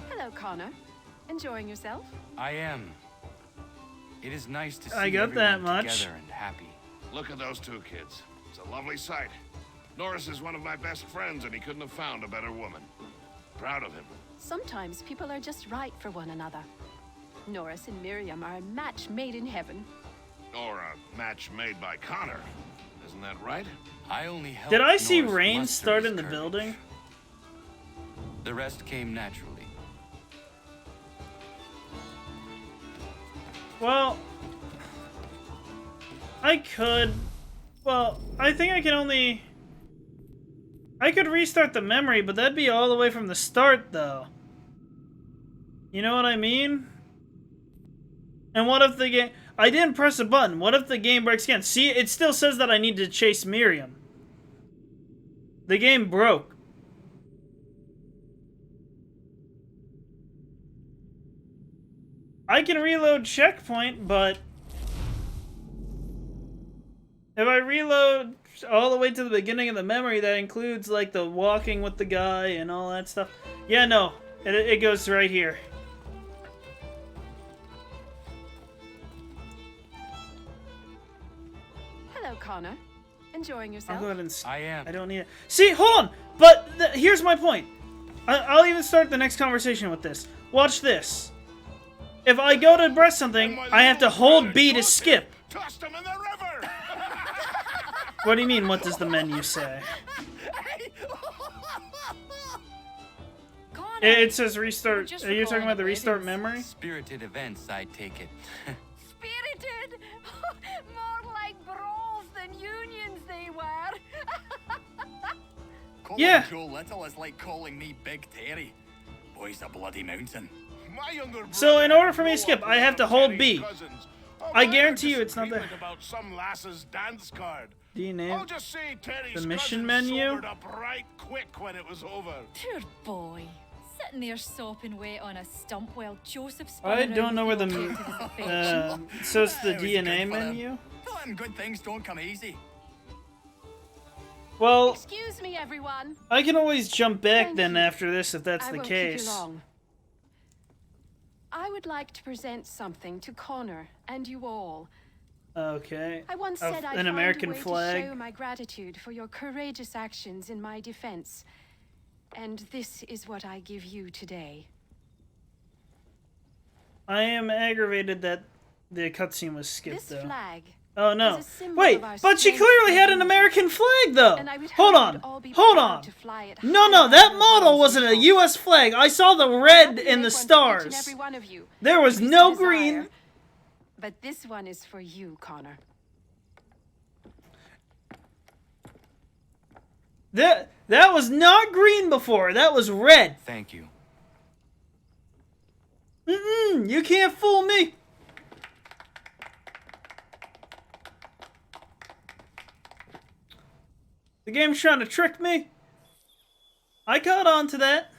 Hello, Connor. Enjoying yourself? I am. It is nice to see I got that everyone much. together and happy. Look at those two kids. It's a lovely sight. Norris is one of my best friends, and he couldn't have found a better woman. Proud of him. Sometimes people are just right for one another. Norris and Miriam are a match made in heaven. Or a match made by Connor. Isn't that right? I only helped Did I see Norris rain muster start his in the courage. building? The rest came naturally. Well, I could... Well, I think I can only... I could restart the memory, but that'd be all the way from the start, though. You know what I mean? And what if the game... I didn't press a button. What if the game breaks again? See, it still says that I need to chase Miriam. The game broke. I can reload checkpoint, but... If I reload all the way to the beginning of the memory, that includes, like, the walking with the guy and all that stuff. Yeah, no. It goes right here. Hello, Connor. Enjoying yourself? I'll go ahead and... I am. I don't need it. See, hold on! But here's my point. I'll even start the next conversation with this. Watch this. If I go to press something, I have to hold B to skip. Tossed him in the river! What do you mean, what does the menu say? It says restart. Are you talking about the restart memory? Spirited events, I take it. Spirited? More like brawls than unions they were. Calling Joe Little is like calling me Big Terry. Boy's a bloody mountain. So in order for me to skip, I have to hold B. I guarantee you it's not there. About some lass's dance card. Do you name I'll just say Terry's the mission cousin menu? sobered up right quick when it was over. Poor boy. Sitting there sopping wet on a stump while Joseph I don't know where the so it's the DNA menu. Letting good things don't come easy. Well, excuse me, everyone. I can always jump back then after this if that's the won't case. Keep you long. I would like to present something to Connor and you all. Okay. I once said I'd an American find a way flag. to show my gratitude for your courageous actions in my defense. And this is what I give you today. I am aggravated that the cutscene was skipped, This though. flag Oh no! is a symbol Wait, of our but she strength clearly and had an unity. American flag, though. And I would Hold hope on, you'd all be hold proud on. to fly it No, high no, that above model the wasn't a hills. U.S. flag. I saw the red I'll in make the one for each and stars. every one of you, There was if you no desire. green. But this one is for you, Connor. That was not green before. That was red. Thank you. You can't fool me. The game's trying to trick me. I caught on to that.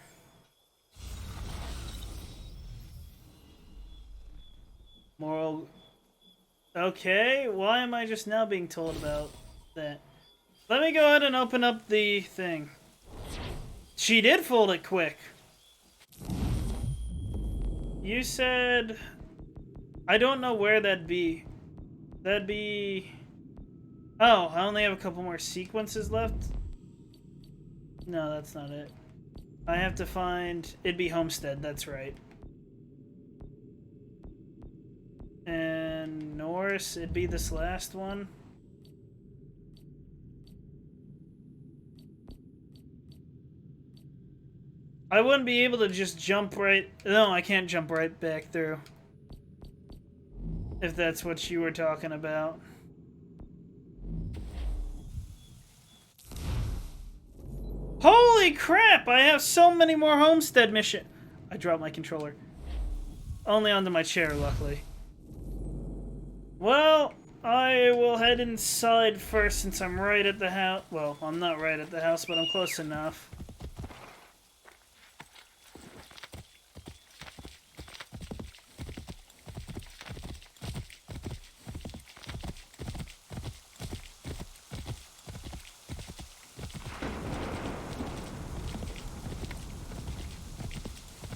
Moral. Okay, why am I just now being told about that? Let me go ahead and open up the thing. She did fold it quick. You said... I don't know where that'd be. That'd be... Oh, I only have a couple more sequences left? No, that's not it. I have to find... It'd be Homestead, that's right. And Norse, it'd be this last one. I wouldn't be able to just jump right... No, I can't jump right back through. If that's what you were talking about. Holy crap! I have so many more Homestead missions. I dropped my controller. Only onto my chair, luckily. Well, I will head inside first since I'm right at the house. Well, I'm not right at the house, but I'm close enough.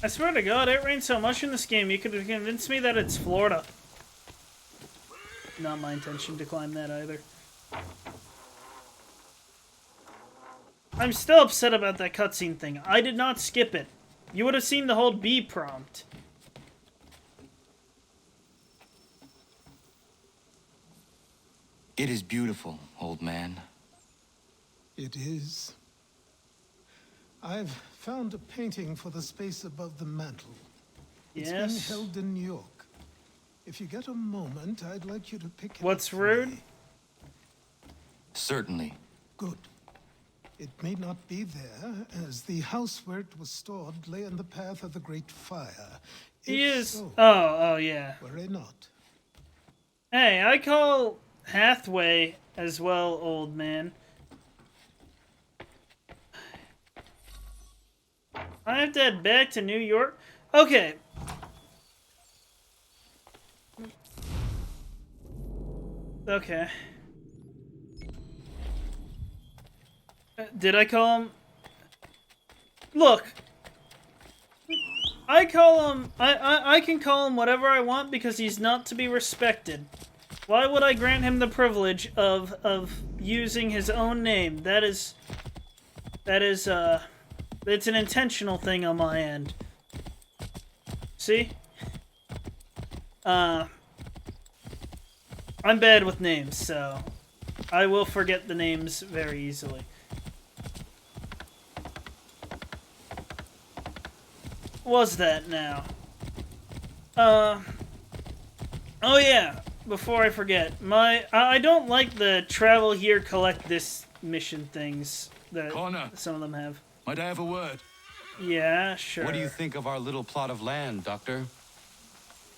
I swear to God, it rains so much in this game, you could have convinced me that it's Florida. Not my intention to climb that either. I'm still upset about that cutscene thing. I did not skip it. You would have seen the whole B prompt. It is beautiful, old man. It is. I've found a painting for the space above the mantle. It's being held in New York. If you get a moment, I'd like you to pick it up. What's rude? Certainly. Good. It may not be there, as the house where it was stored lay in the path of the Great Fire. He If is... so, Oh, yeah. were it not? Hey, I call Hathaway as well, old man. I have to head back to New York? Okay. Okay. Did I call him? Look. I call him... I can call him whatever I want because he's not to be respected. Why would I grant him the privilege of using his own name? That is... It's an intentional thing on my end. See? I'm bad with names, so... I will forget the names very easily. Was that now? Oh yeah, before I forget, I don't like the travel here, collect this mission things that Connor, some of them have. might I have a word? Yeah, sure. What do you think of our little plot of land, Doctor?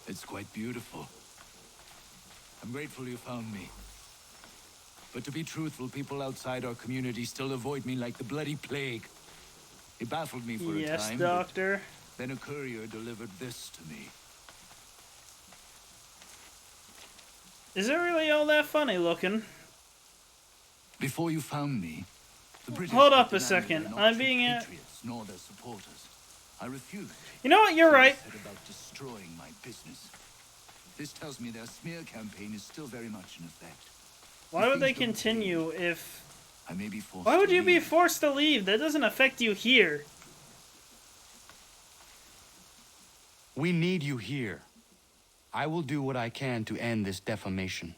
It's quite beautiful. I'm grateful you found me. But to be truthful, people outside our community still avoid me like the bloody plague. It baffled me for a time. Yes, Doctor. Then a courier delivered this to me. Is it really all that funny looking? Before you found me, the British Hold up a demanded second. I not I'm treat being patriots nor their supporters. I refused. You know what? You're right. Said about destroying my business. This tells me their smear campaign is still very much in effect. Why would they continue if... I may be forced Why would to you be leave. forced to leave? That doesn't affect you here. We need you here. I will do what I can to end this defamation.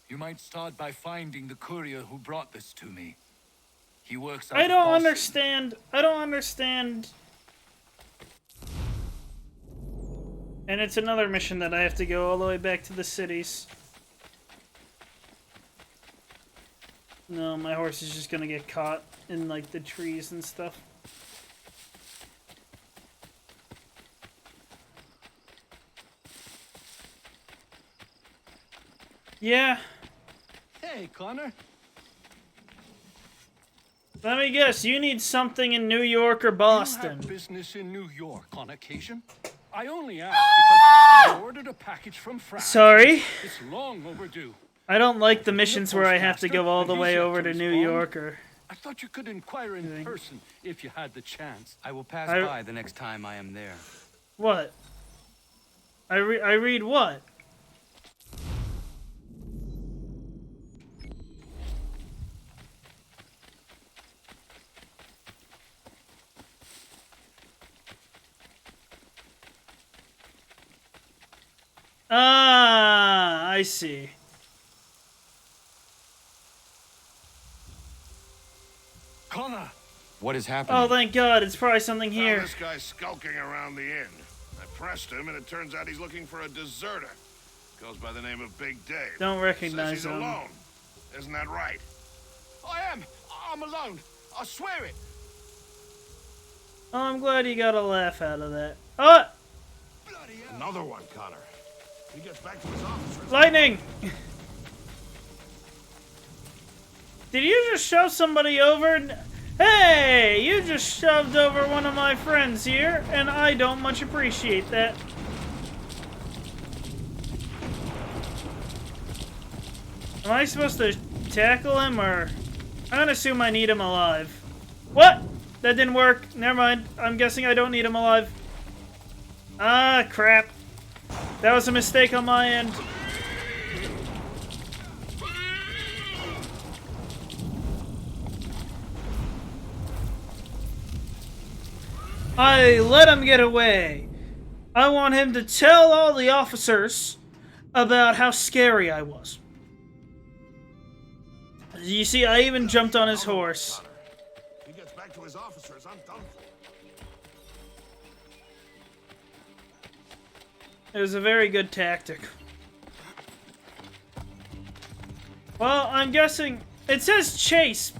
You might start by finding the courier who brought this to me. He works out I of don't Boston. understand. I don't understand. And it's another mission that I have to go all the way back to the cities. No, my horse is just gonna get caught in, like, the trees and stuff. Yeah. Hey, Connor. Let me guess, you need something in New York or Boston. You have business in New York on occasion? I only asked because I ordered a package from France. Sorry? It's long overdue. I don't like the missions where I have to go all the way over to New York or... I thought you could inquire in person if you had the chance. I will pass by the next time I am there. What? I read what? Ah, I see. Connor! What is happening? Oh, thank God. It's probably something Well, here. this guy's skulking around the inn. I pressed him, and it turns out he's looking for a deserter. Goes by the name of Big Dave. Don't recognize Says he's him. alone. Isn't that right? I am. I'm alone. I swear it. Oh, I'm glad you got a laugh out of that. Oh! Another one, Connor. He gets back to his officers. Lightning! Did you just shove somebody over? Hey! You just shoved over one of my friends here, and I don't much appreciate that. Am I supposed to tackle him, or... I'm gonna assume I need him alive. What? That didn't work. Never mind. I'm guessing I don't need him alive. Ah, crap. That was a mistake on my end. I let him get away. I want him to tell all the officers about how scary I was. You see, I even jumped on his horse. He gets back to his officers. I'm done for. It was a very good tactic. Well, I'm guessing it says chase,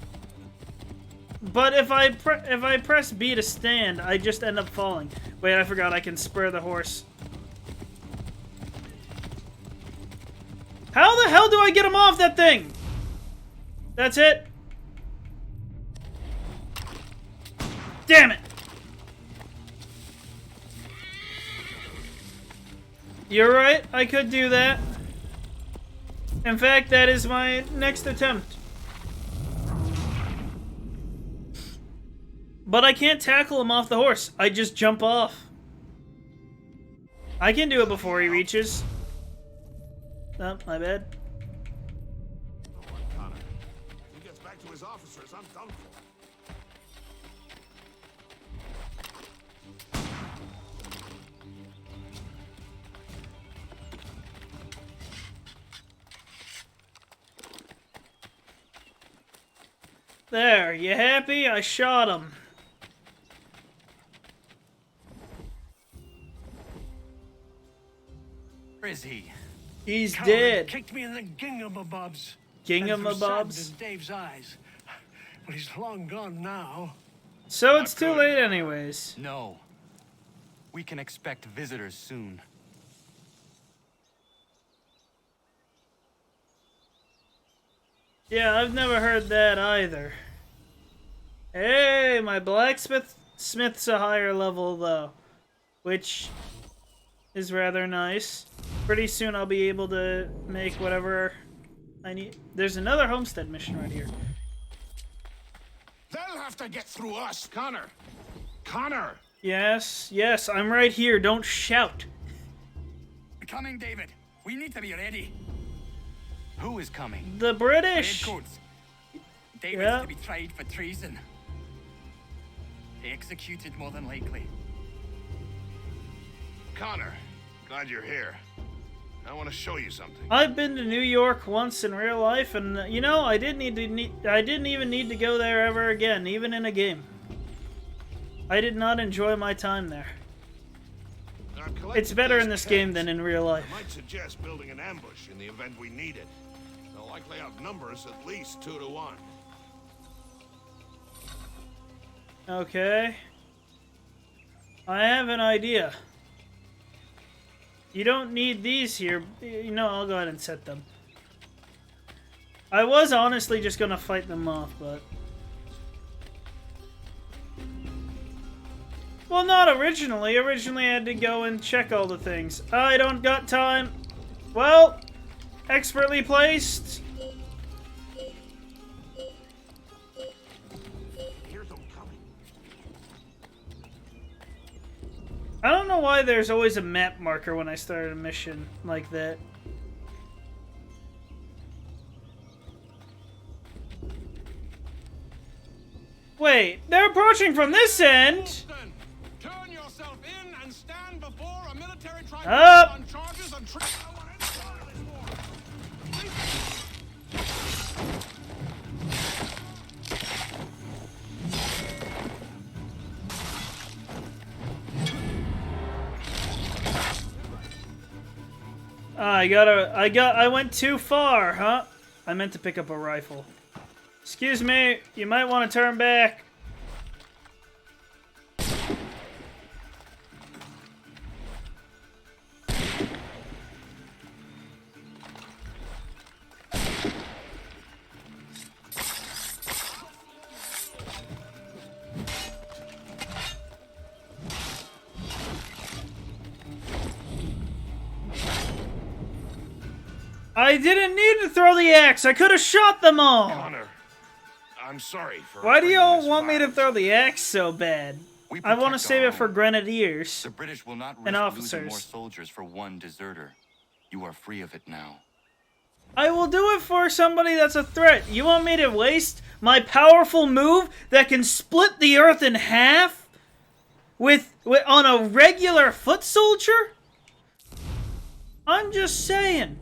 but if I press B to stand, I just end up falling. Wait, I forgot I can spur the horse. How the hell do I get him off that thing? That's it. Damn it. You're right, I could do that. In fact, that is my next attempt. But I can't tackle him off the horse. I just jump off. I can do it before he reaches. Oh, my bad. Connor. He gets back to his officers. I'm done for. There, you happy? I shot him. Where is he? He's Coward dead. Kicked me in the gingamabobs. Gingamabobs? In Dave's eyes. But he's long gone now. So it's too late anyways. No. We can expect visitors soon. Yeah, I've never heard that either. Hey, my blacksmith's a higher level though, which is rather nice. Pretty soon I'll be able to make whatever I need. There's another homestead mission right here. They'll have to get through us, Connor. Connor! Yes, yes, I'm right here. Don't shout. Coming, David. We need to be ready. Who is coming? The British. Redcoats. David's to be tried for treason. Executed more than likely. Connor, glad you're here. I want to show you something. I've been to New York once in real life, and you know, I didn't even need to go there ever again, even in a game. I did not enjoy my time there. It's better in this game than in real life. I might suggest building an ambush in the event we need it. They'll likely outnumber us at least 2 to 1. Okay. I have an idea. You don't need these here. You know, I'll go ahead and set them. I was honestly just gonna fight them off, but... Well, not originally. Originally I had to go and check all the things. I don't got time. Well, expertly placed. I don't know why there's always a map marker when I start a mission like that. Wait, they're approaching from this end! Turn yourself in and stand before a military Up! on charges and I went too far, huh? I meant to pick up a rifle. Excuse me, you might want to turn back. I didn't need to throw the axe. I could have shot them all. Connor, I'm sorry for... Why do you all want me to throw the axe so bad? I want to save it for grenadiers The British will not and risk officers. losing more soldiers for one deserter. You are free of it now. I will do it for somebody that's a threat. You want me to waste my powerful move that can split the earth in half on a regular foot soldier? I'm just saying.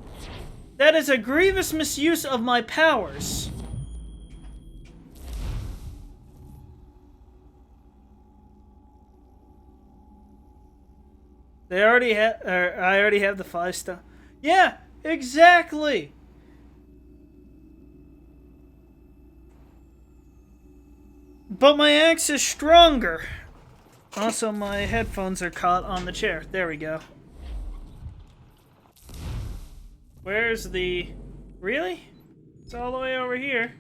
That is a grievous misuse of my powers. I already have the 5-star. Yeah, exactly. But my axe is stronger. Also, my headphones are caught on the chair. There we go. Where's the... Really? It's all the way over here.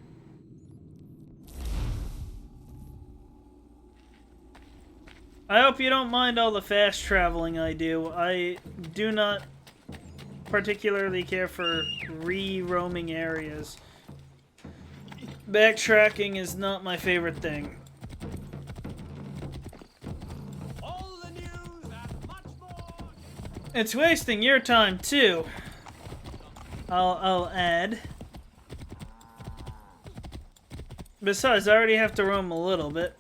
I hope you don't mind all the fast traveling I do. I do not particularly care for re-roaming areas. Backtracking is not my favorite thing. It's wasting your time too. I'll add. Besides, I already have to roam a little bit.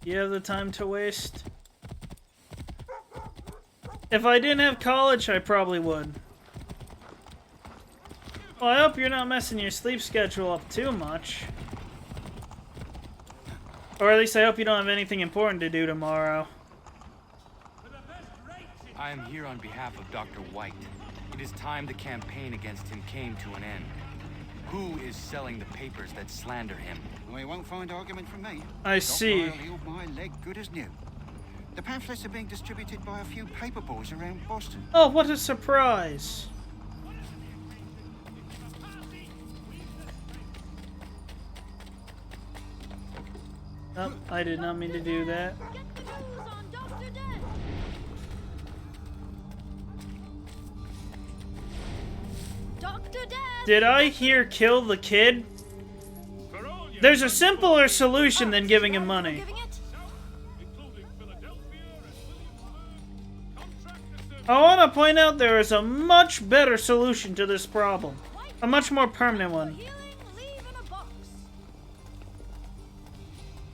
You have the time to waste? If I didn't have college, I probably would. Well, I hope you're not messing your sleep schedule up too much. Or at least I hope you don't have anything important to do tomorrow. I am here on behalf of Dr. White. It is time the campaign against him came to an end. Who is selling the papers that slander him? Well, you won't find argument from me. I see. I'll heal my leg good as new. The pamphlets are being distributed by a few paper boys around Boston. Oh, what a surprise! Oh, I did not mean to do that. Did I hear kill the kid? There's a simpler solution than giving him money. I want to point out there is a much better solution to this problem. A much more permanent one.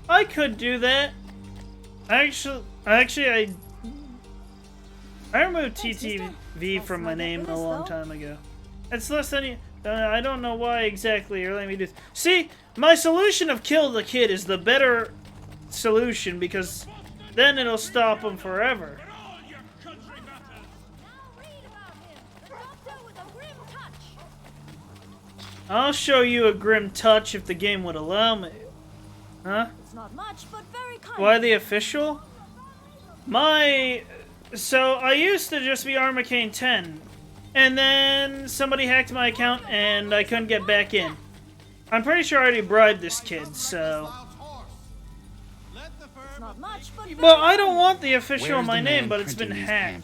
I could do that. Actually, I removed TTV from my name a long time ago. It's less than I don't know why exactly you're letting me do this. See, my solution of kill the kid is the better solution because then it'll stop him forever. I'll show you a grim touch if the game would allow me. Huh? It's not much, but very kind. Why the official? So I used to just be Armacane 10. And then somebody hacked my account and I couldn't get back in. I'm pretty sure I already bribed this kid, so... It's not much, but well, I don't want the official in my name, but it's been hacked.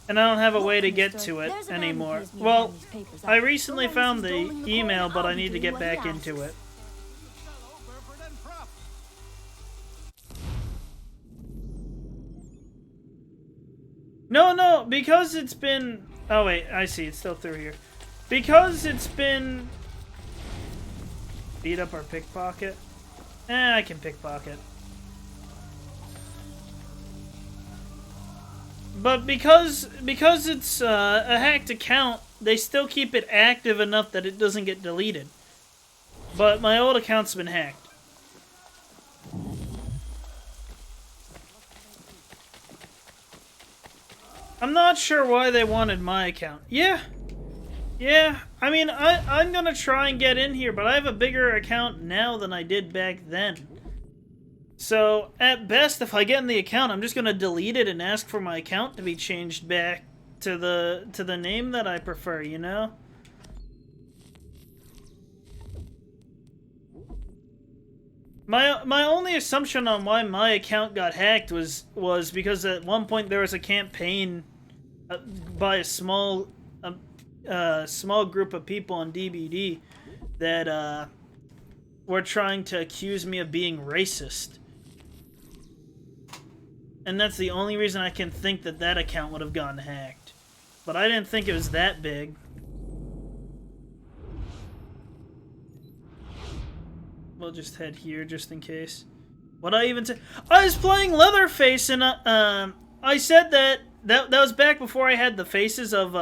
And I don't have a way to get to it anymore. Well, I recently found the email, but I need to get back into it. No, because it's been... oh wait, I see, it's still through here. Because it's been... beat up or pickpocket? I can pickpocket. But because it's a hacked account, they still keep it active enough that it doesn't get deleted. But my old account's been hacked. I'm not sure why they wanted my account. Yeah. I mean, I'm gonna try and get in here, but I have a bigger account now than I did back then. So, at best, if I get in the account, I'm just gonna delete it and ask for my account to be changed back to the name that I prefer, you know? My only assumption on why my account got hacked was because at one point there was a campaign by a small group of people on DBD that were trying to accuse me of being racist. And that's the only reason I can think that account would have gotten hacked. But I didn't think it was that big. We'll just head here just in case. What I even said? I was playing Leatherface and I said that was back before I had the faces of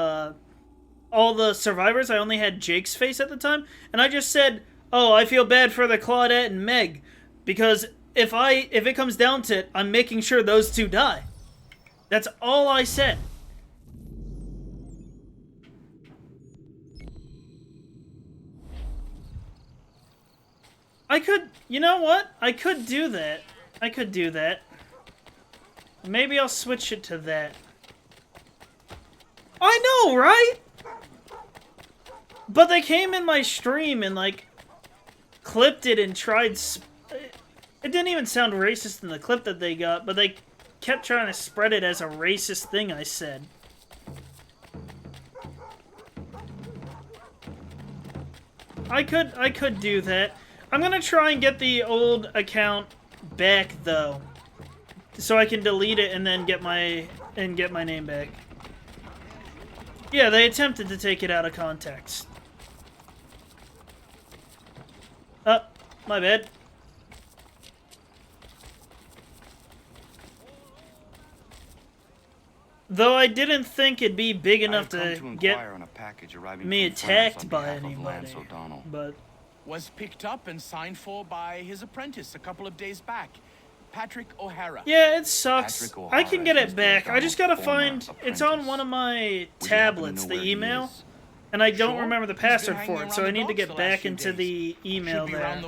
all the survivors. I only had Jake's face at the time, and I just said, "Oh, I feel bad for the Claudette and Meg because if it comes down to it, I'm making sure those two die." That's all I said. I could, you know what? I could do that. I could do that. Maybe I'll switch it to that. I know, right? But they came in my stream and, like, clipped it and tried... it didn't even sound racist in the clip that they got, but they kept trying to spread it as a racist thing I said. I could do that. I'm gonna try and get the old account back, though. So I can delete it and then get my name back. Yeah, they attempted to take it out of context. Oh, my bad. Though I didn't think it'd be big enough to get on a package arriving me from France attacked on by behalf of anybody. Lance O'Donnell. But was picked up and signed for by his apprentice a couple of days back, Patrick O'Hara. yeah, it sucks. I can get it back. I just gotta find. It's on one of my tablets, the email, and I don't remember the password for it, so I need to get back into the email there.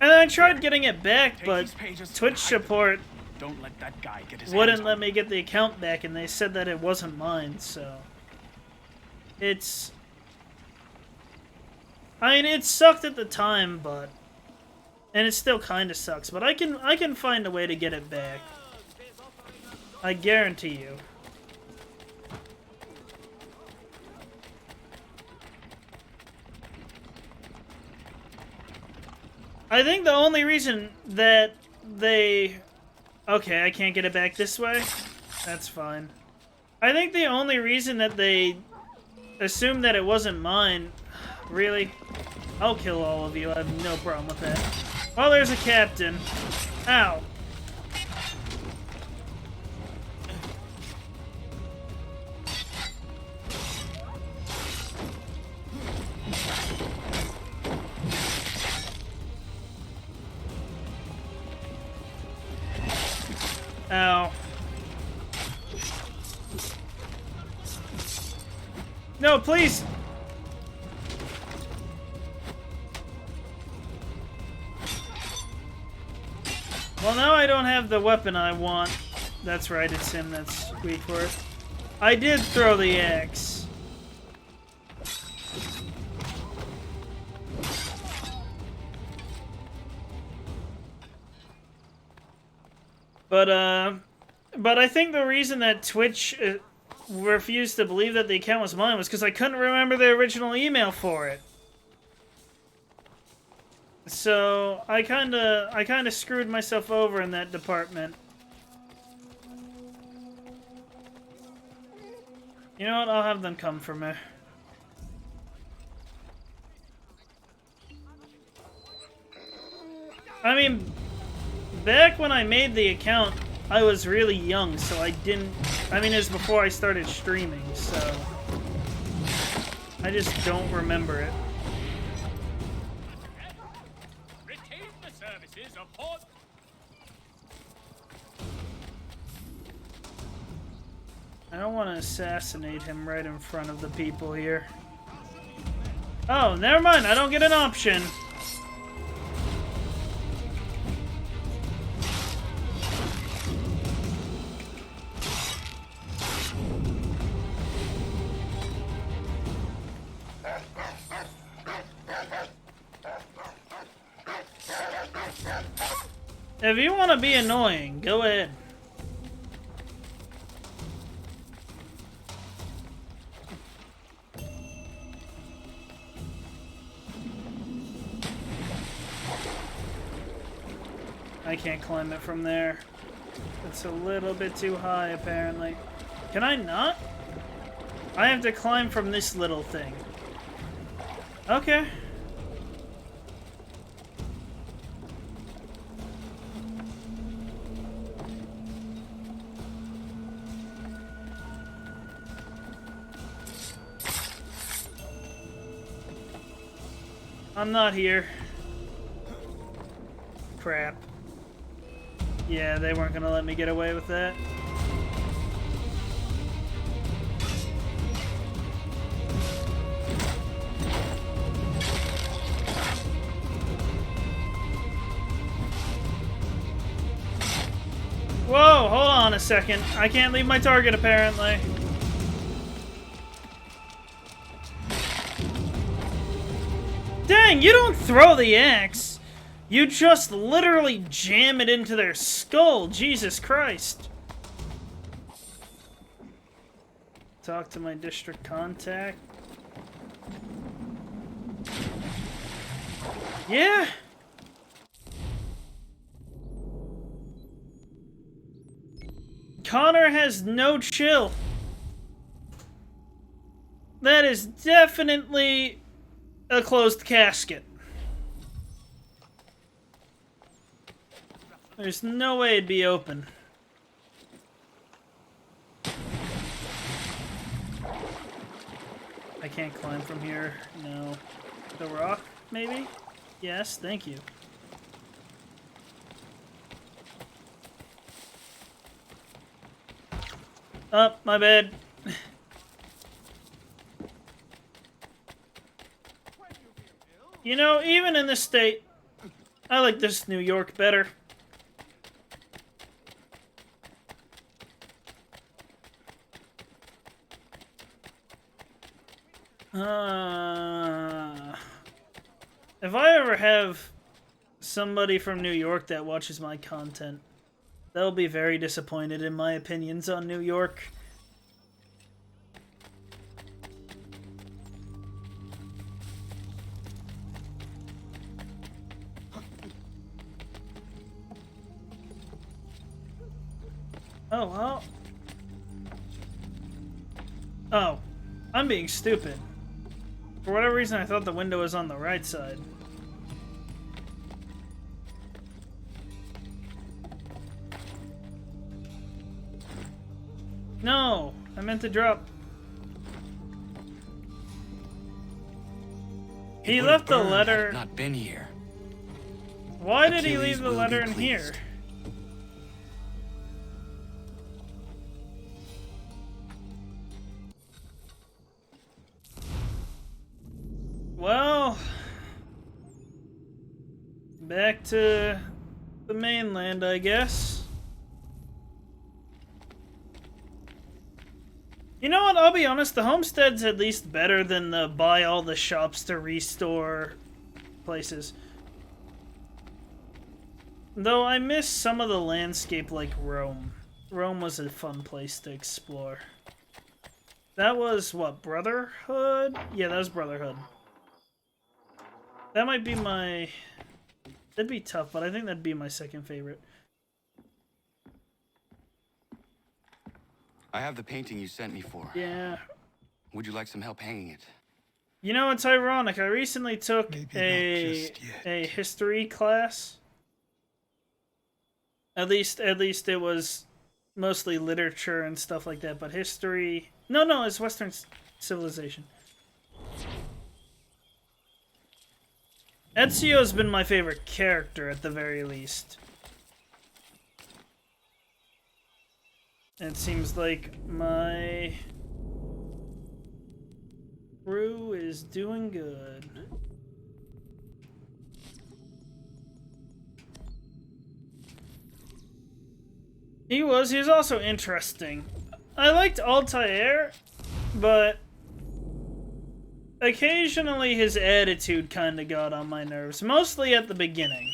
And I tried getting it back, but Twitch support Don't let that guy get his wouldn't let me get the account back, and they said that it wasn't mine, so it's. I mean, it sucked at the time, but and it still kind of sucks. But I can find a way to get it back. I guarantee you. I think the only reason that they... Okay, I can't get it back this way? That's fine. I think the only reason that they assumed that it wasn't mine... Really? I'll kill all of you. I have no problem with that. Oh, there's a captain. Ow. Ow. No, please! Well, now I don't have the weapon I want. That's right, it's him that's weak for it. I did throw the axe. But I think the reason that Twitch refused to believe that the account was mine was because I couldn't remember the original email for it. So I kinda screwed myself over in that department. You know what? I'll have them come for me. I mean, back when I made the account, I was really young, so I didn't... I mean, it was before I started streaming, so... I just don't remember it. Retain the services of Port... I don't want to assassinate him right in front of the people here. Oh, never mind. I don't get an option. If you want to be annoying, go ahead. I can't climb it from there. It's a little bit too high, apparently. Can I not? I have to climb from this little thing. Okay. I'm not here. Crap. Yeah, they weren't gonna let me get away with that. Whoa, hold on a second. I can't leave my target, apparently. Dang, you don't throw the axe. You just literally jam it into their skull. Jesus Christ. Talk to my district contact. Yeah. Connor has no chill. That is definitely a closed casket. There's no way it'd be open. can't climb from here. No. The rock, maybe? Yes, thank you. Oh, my bad. You know, even in this state, I like this New York better. If I ever have somebody from New York that watches my content, they'll be very disappointed in my opinions on New York. Oh, well. Oh, I'm being stupid. For whatever reason, I thought the window was on the right side. No, I meant to drop. He left the letter. Not been here. Why did he leave the letter in here? Well, back to the mainland, I guess. You know what, I'll be honest, the homestead's at least better than the buy all the shops to restore places. Though I miss some of the landscape like Rome. Rome was a fun place to explore. That was, what, Brotherhood? Yeah, that was Brotherhood. That might be my... That'd be tough, but I think that'd be my second favorite. I have the painting you sent me for. Yeah. Would you like some help hanging it? You know, it's ironic. I recently took a history class. At least it was mostly literature and stuff like that, but history... No, it's Western civilization. Ezio's been my favorite character, at the very least. It seems like my crew is doing good. He was also interesting. I liked Altair, but occasionally his attitude kind of got on my nerves, mostly at the beginning.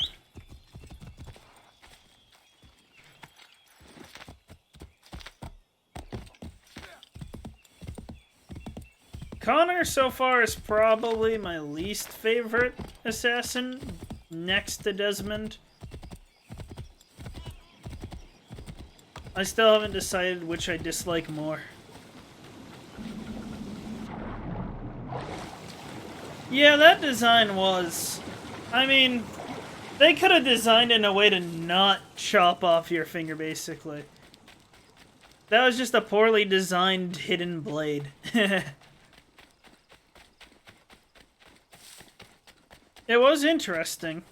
Connor so far is probably my least favorite assassin, next to Desmond. I still haven't decided which I dislike more. Yeah, that design was... I mean, they could have designed it in a way to not chop off your finger, basically. That was just a poorly designed hidden blade. It was interesting.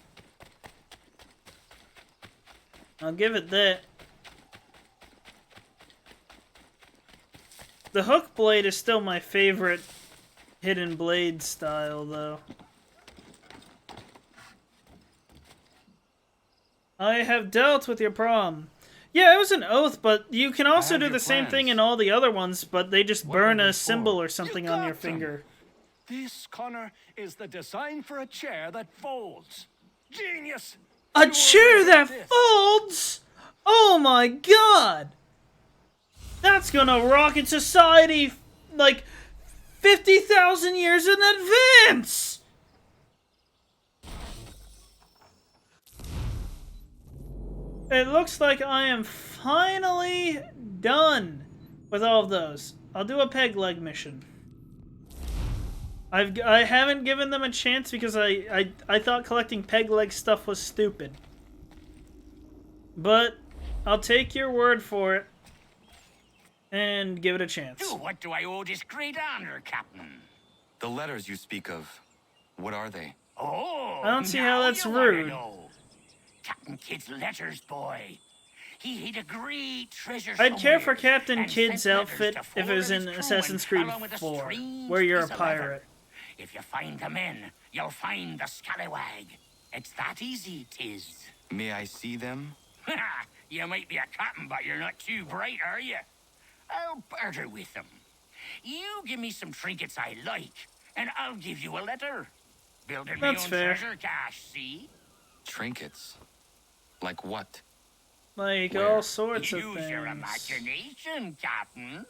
I'll give it that. The hook blade is still my favorite hidden blade style, though. I have dealt with your problem. Yeah, it was an oath, but you can also do the same thing in all the other ones, but they just burn a symbol or something on your finger. This, Connor, is the design for a chair that folds. Genius! A chair that folds? Oh my god! That's gonna rocket society like 50,000 years in advance! It looks like I am finally done with all of those. I'll do a peg leg mission. I haven't given them a chance because I thought collecting peg leg stuff was stupid. But I'll take your word for it and give it a chance. To what do I owe this great honor, Captain? The letters you speak of, what are they? Oh, I don't see how that's rude. Captain Kidd's letters, boy. He'd a great treasure. I'd care for Captain Kidd's outfit if it was in Assassin's Creed 4, where you're a pirate. If you find the men, you'll find the scallywag. It's that easy, 'tis. May I see them? You might be a captain, but you're not too bright, are you? I'll barter with them. You give me some trinkets I like, and I'll give you a letter. Building my own treasure cache, see? Trinkets? Like what? Like all sorts of Use things. your imagination, Captain.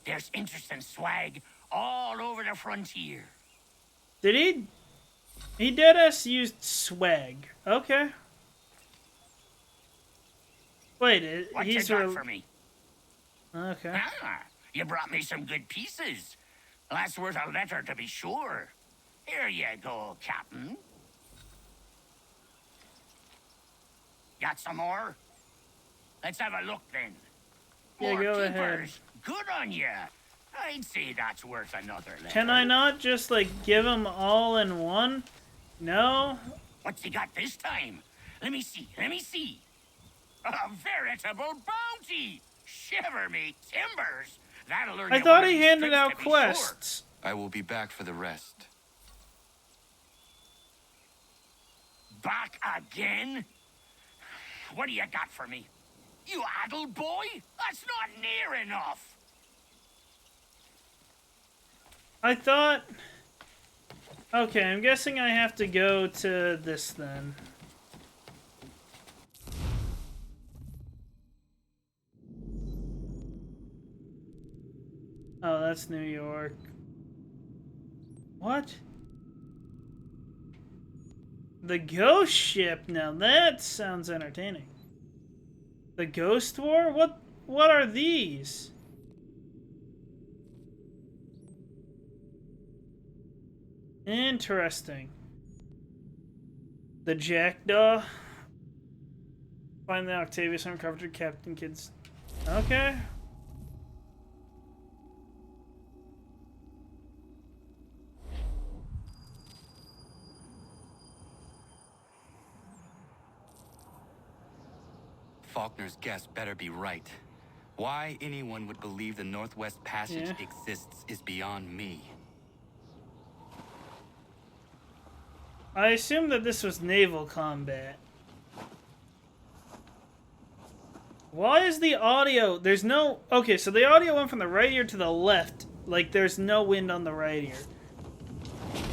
There's interesting swag all over the frontier. Did he? He did us use swag. Okay. Wait, What he's you got for me? Okay. Ah, you brought me some good pieces. That's worth a letter to be sure. Here you go, Captain. Got some more? Let's have a look then. Yeah, More go peepers. ahead. Good on you. I'd say that's worth another letter. Can I not just like give them all in one? No. What's he got this time? Let me see. Let me see. A veritable bounty. Shiver me timbers. That'll learn I you thought one of he these handed tricks out to be quests. I will be back for the rest. Back again? What do you got for me? You addle boy? That's not near enough. I thought... Okay, I'm guessing I have to go to this then. Oh, that's New York. What? The ghost ship? Now that sounds entertaining. The Ghost War? What are these? Interesting. The Jackdaw. Find the Octavius uncovered Captain Kidd's. Okay. Faulkner's guess better be right. Why anyone would believe the Northwest Passage exists is beyond me. I assume that this was naval combat. Why is the audio... There's no... Okay, so the audio went from the right ear to the left. Like, there's no wind on the right ear.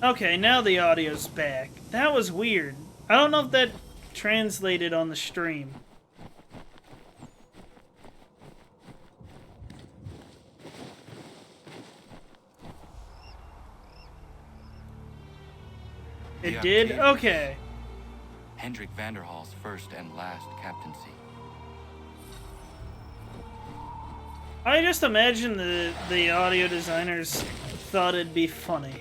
Okay, now the audio's back. That was weird. I don't know if that translated on the stream. It did? Okay. Hendrik Vanderhall's first and last captaincy. I just imagine the audio designers thought it'd be funny.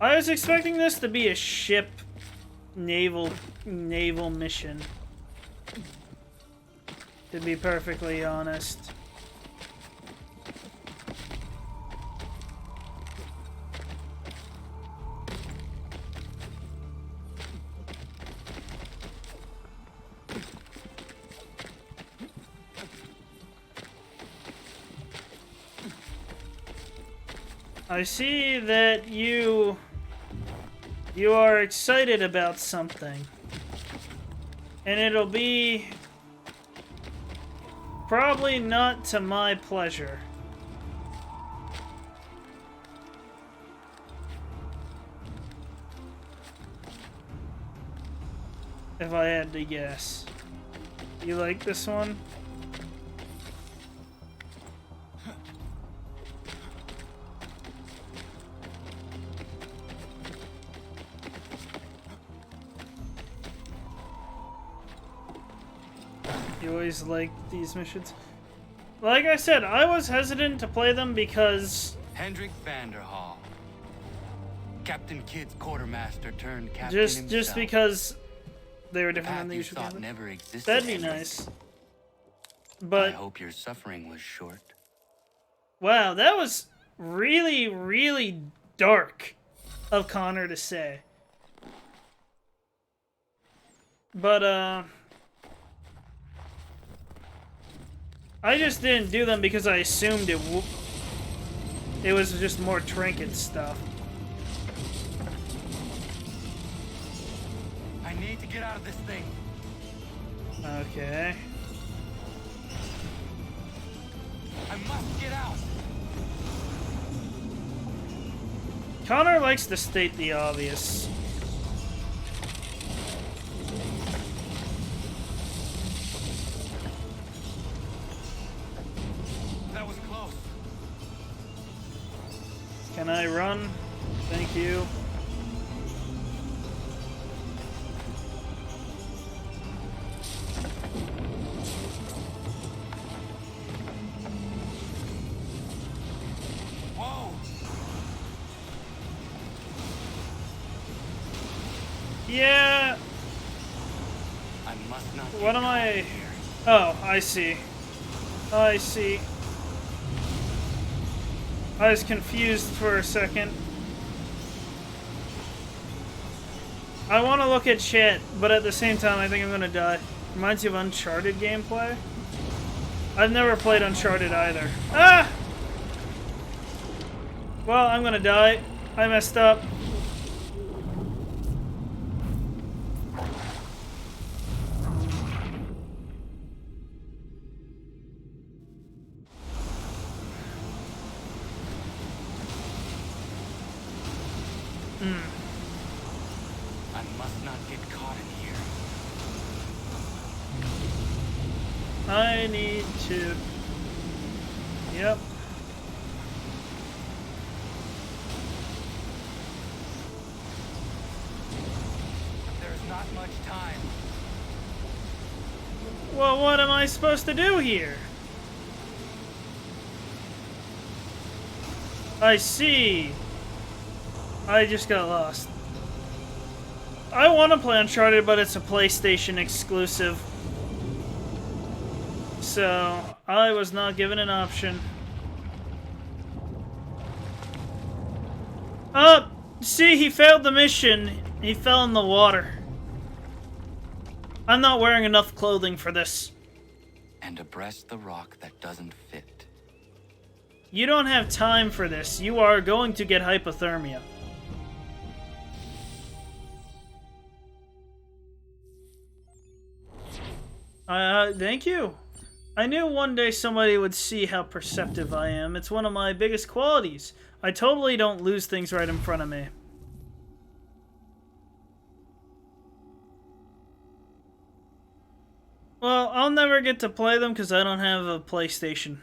I was expecting this to be a ship naval mission. To be perfectly honest. I see that you are excited about something. And it'll be probably not to my pleasure. If I had to guess. You like this one? You always like these missions? Like I said, I was hesitant to play them because... Hendrik Vanderhall. Captain Kidd's quartermaster turned captain himself. Just because they were different than the usual path you thought gameplay. never existed. That'd be nice. But I hope your suffering was short. Wow, that was really, really dark of Connor to say. But, I just didn't do them because I assumed it was just more trinket stuff. I need to get out of this thing. Okay. I must get out. Connor likes to state the obvious. That was close. Can I run? Thank you. Yeah. I must not. What am I? Oh, I see. I see. I was confused for a second. I want to look at chat, but at the same time, I think I'm gonna die. Reminds you of Uncharted gameplay? I've never played Uncharted either. Ah! Well, I'm gonna die. I messed up. I must not get caught in here. I need to... Yep. There's not much time. Well, what am I supposed to do here? I see. I just got lost. I want to play Uncharted, but it's a PlayStation exclusive. So, I was not given an option. Oh! See, he failed the mission. He fell in the water. I'm not wearing enough clothing for this. And abreast the rock that doesn't fit. You don't have time for this. You are going to get hypothermia. Thank you. I knew one day somebody would see how perceptive I am. It's one of my biggest qualities. I totally don't lose things right in front of me. Well, I'll never get to play them because I don't have a PlayStation.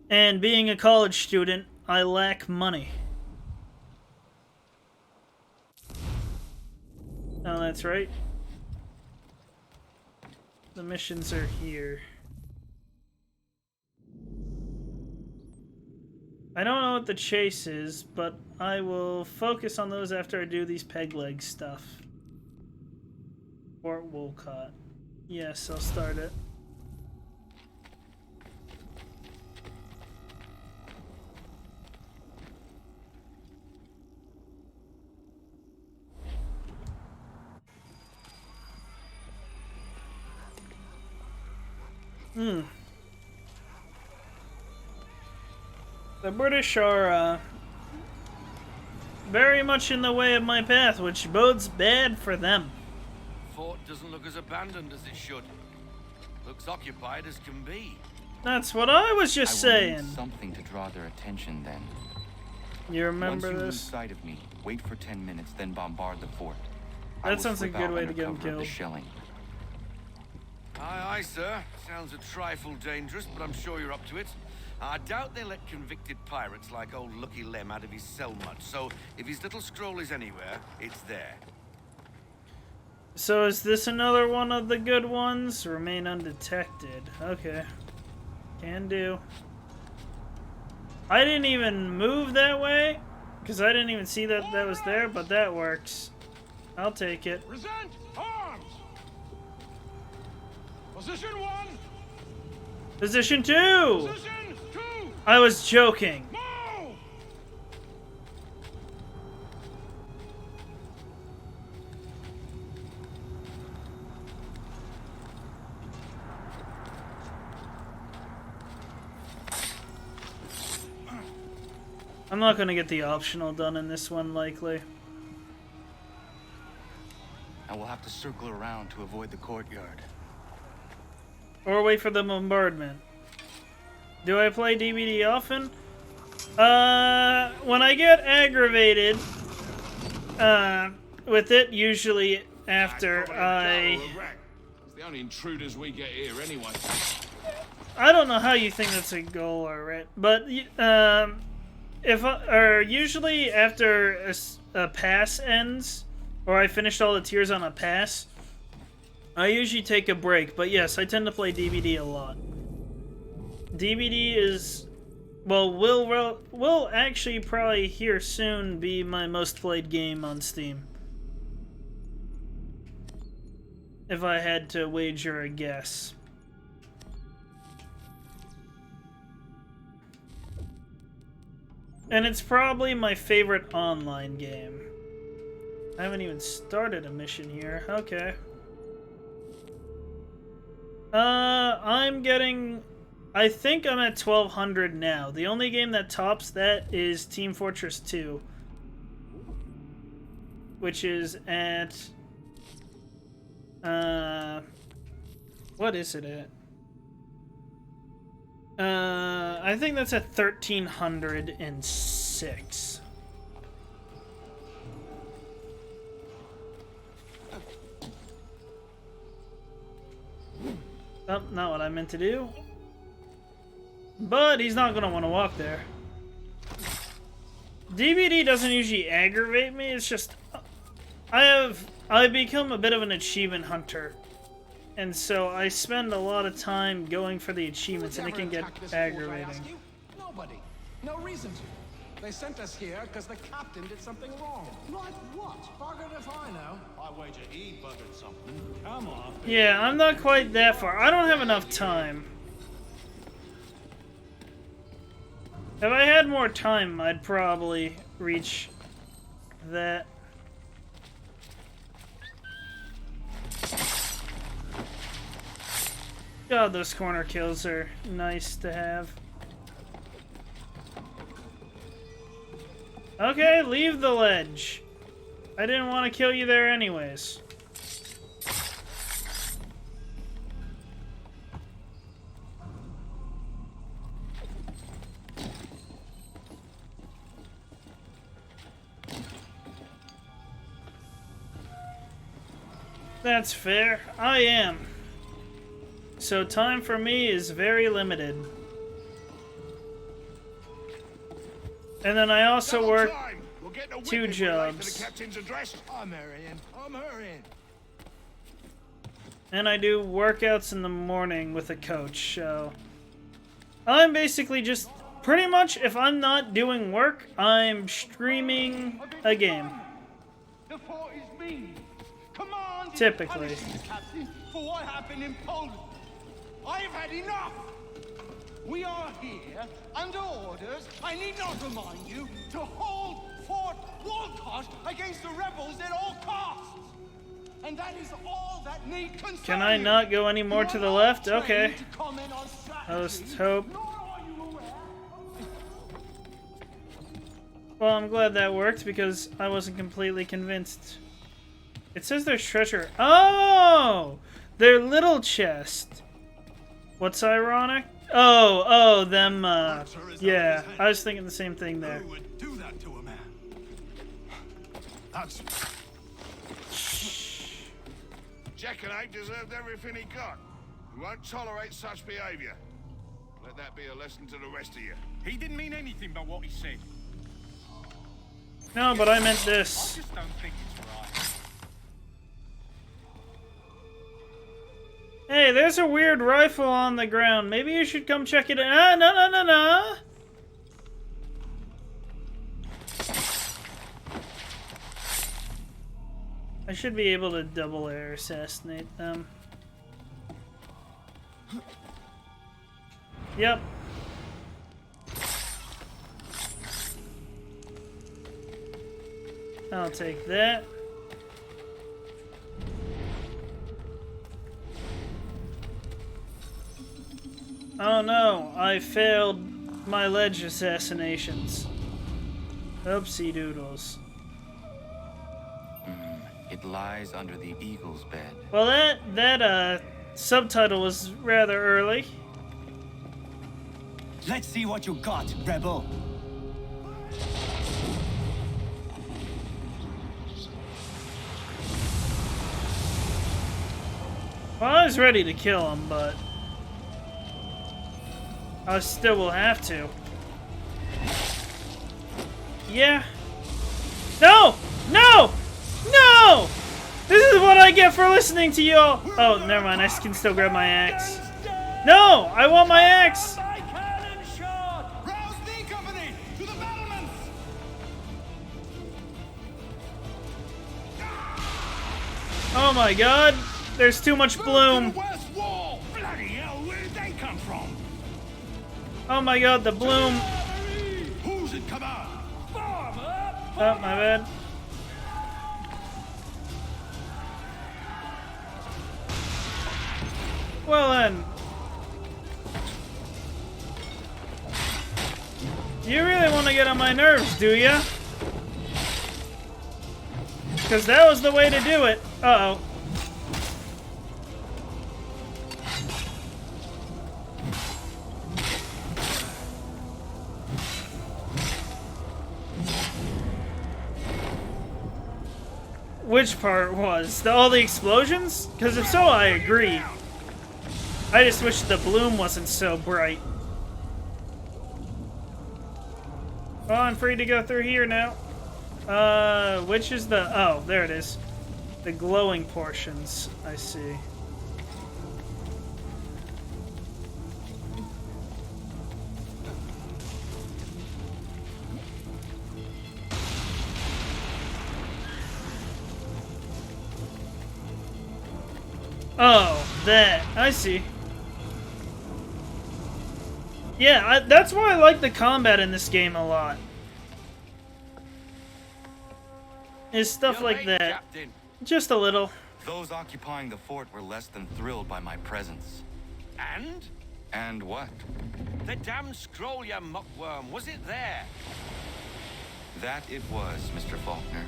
And being a college student, I lack money. Oh, that's right. The missions are here. I don't know what the chase is, but I will focus on those after I do these peg leg stuff. Fort Wolcott. Yes, I'll start it. The British are, very much in the way of my path, which bodes bad for them. Fort doesn't look as abandoned as it should. Looks occupied as can be. That's what I was just saying. Need something to draw their attention then. You remember Once you this? lose sight of me, wait for 10 minutes, then bombard the fort. That sounds like a good way to get him killed. killed. Shelling. Aye, aye, sir. Sounds a trifle dangerous, but I'm sure you're up to it. I doubt they let convicted pirates like old Lucky Lem out of his cell much, so if his little scroll is anywhere, it's there. So is this another one of the good ones? Remain undetected. Okay. Can do. I didn't even move that way, because I didn't even see that that was there, but that works. I'll take it. Present arms! For Position 1. Position 2. Position 2. I was joking. Move. I'm not going to get the optional done in this one, likely. I will have to circle around to avoid the courtyard. Or wait for the bombardment. Do I play DBD often? When I get aggravated with it, usually after It's the only intruders we get here anyway. I don't know how you think that's a goal, alright, but usually after a pass ends, or I finished all the tiers on a pass, I usually take a break. But yes, I tend to play DBD a lot. DBD is, well, will actually probably here soon be my most played game on Steam. If I had to wager a guess. And it's probably my favorite online game. I haven't even started a mission here. Okay. I think I'm at 1200 now. The only game that tops that is Team Fortress 2. Which is at... what is it at? I think that's at 1306. Oh, not what I meant to do. But he's not gonna want to walk there. DBD doesn't usually aggravate me, it's just... I've become a bit of an achievement hunter. And so I spend a lot of time going for the achievements, and it can get aggravating. Nobody. No reason to. They sent us here because the captain did something wrong. Like what? Buggered if I know. I wager he buggered something. Come on. Yeah, I'm not quite that far. I don't have enough time. If I had more time, I'd probably reach that. God, those corner kills are nice to have. Okay, leave the ledge. I didn't want to kill you there anyways. That's fair. I am. So time for me is very limited. And then I also work two jobs. I'm hurrying. I'm hurrying. And I do workouts in the morning with a coach, so... I'm basically just... Pretty much, if I'm not doing work, I'm streaming a game. The fort is mean. Command Typically. Captain, for what happened in Poland. I have had enough! We are here, under orders, I need not remind you, to hold Fort Walcott against the rebels at all costs! And that is all that need concern. Can I not go any more to the left? Okay. Let's hope. Well, I'm glad that worked because I wasn't completely convinced. It says there's treasure. Oh! Their little chest. What's ironic? Oh, them, yeah. I was thinking the same thing there. Who would do that to a man? That's... Jackanapes deserved everything he got. We won't tolerate such behavior. Let that be a lesson to the rest of you. He didn't mean anything by what he said. No, but I meant this. I just don't think it's right. Hey, there's a weird rifle on the ground. Maybe you should come check it out. No. I should be able to double air assassinate them. Yep. I'll take that. Oh no, I failed my ledge assassinations. Oopsie doodles. It lies under the eagle's bed. Well, that subtitle was rather early. Let's see what you got, rebel. Well, I was ready to kill him, but I still will have to. Yeah. No! No! No! This is what I get for listening to you all. Oh, never mind. I can still grab my axe. No! I want my axe! Oh my god! There's too much bloom! Bloody hell, where did they come from? Oh my god, the bloom! Who's in command? Oh, my bad. Well then. You really want to get on my nerves, do ya? Because that was the way to do it. Uh-oh. Which part was? All the explosions? Because if so, I agree. I just wish the bloom wasn't so bright. Oh, I'm free to go through here now. Which is the... Oh, there it is. The glowing portions. I see. Oh, that. I see. Yeah, that's why I like the combat in this game a lot. Is stuff like that. Captain. Just a little. Those occupying the fort were less than thrilled by my presence. And? And what? The damn scroll, you muckworm. Was it there? That it was, Mr. Faulkner.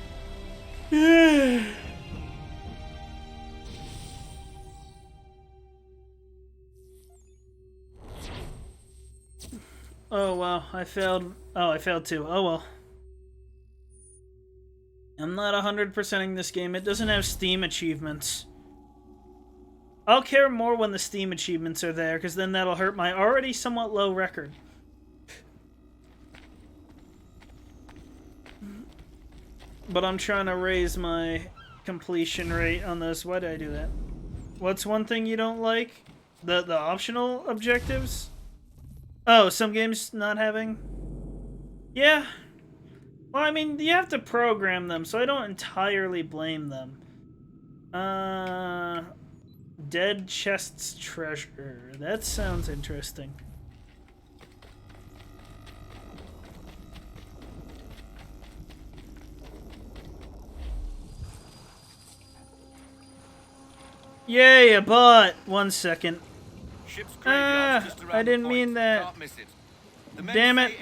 Oh, wow. I failed. Oh, I failed too. Oh, well. I'm not 100%ing this game. It doesn't have Steam achievements. I'll care more when the Steam achievements are there, because then that'll hurt my already somewhat low record. But I'm trying to raise my completion rate on this. Why did I do that? What's one thing you don't like? The optional objectives? Oh, some games not having? Yeah. Well, I mean, you have to program them, so I don't entirely blame them. Dead Chest's Treasure. That sounds interesting. Yay, a bot! 1 second. I didn't mean that. Damn it.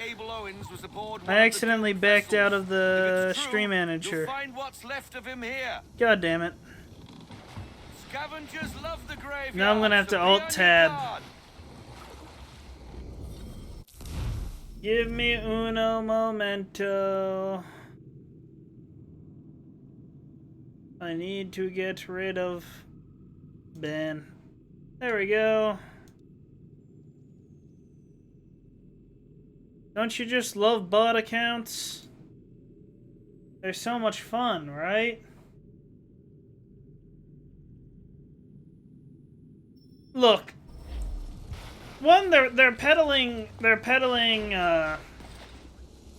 I accidentally backed out of the stream manager. God damn it. Scavengers love the graveyard. Now I'm gonna have to alt-tab. Give me uno momento. I need to get rid of Ben. There we go. Don't you just love bot accounts? They're so much fun, right? Look. One, they're peddling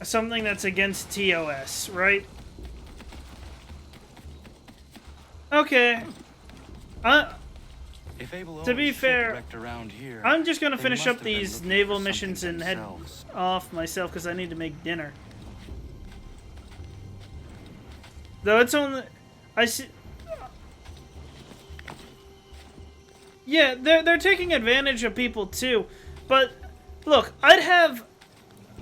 something that's against TOS, right? To be fair, I'm just gonna finish up these naval missions and head off myself because I need to make dinner. Though it's only... I see... Yeah, they're taking advantage of people too. But, look, I'd have...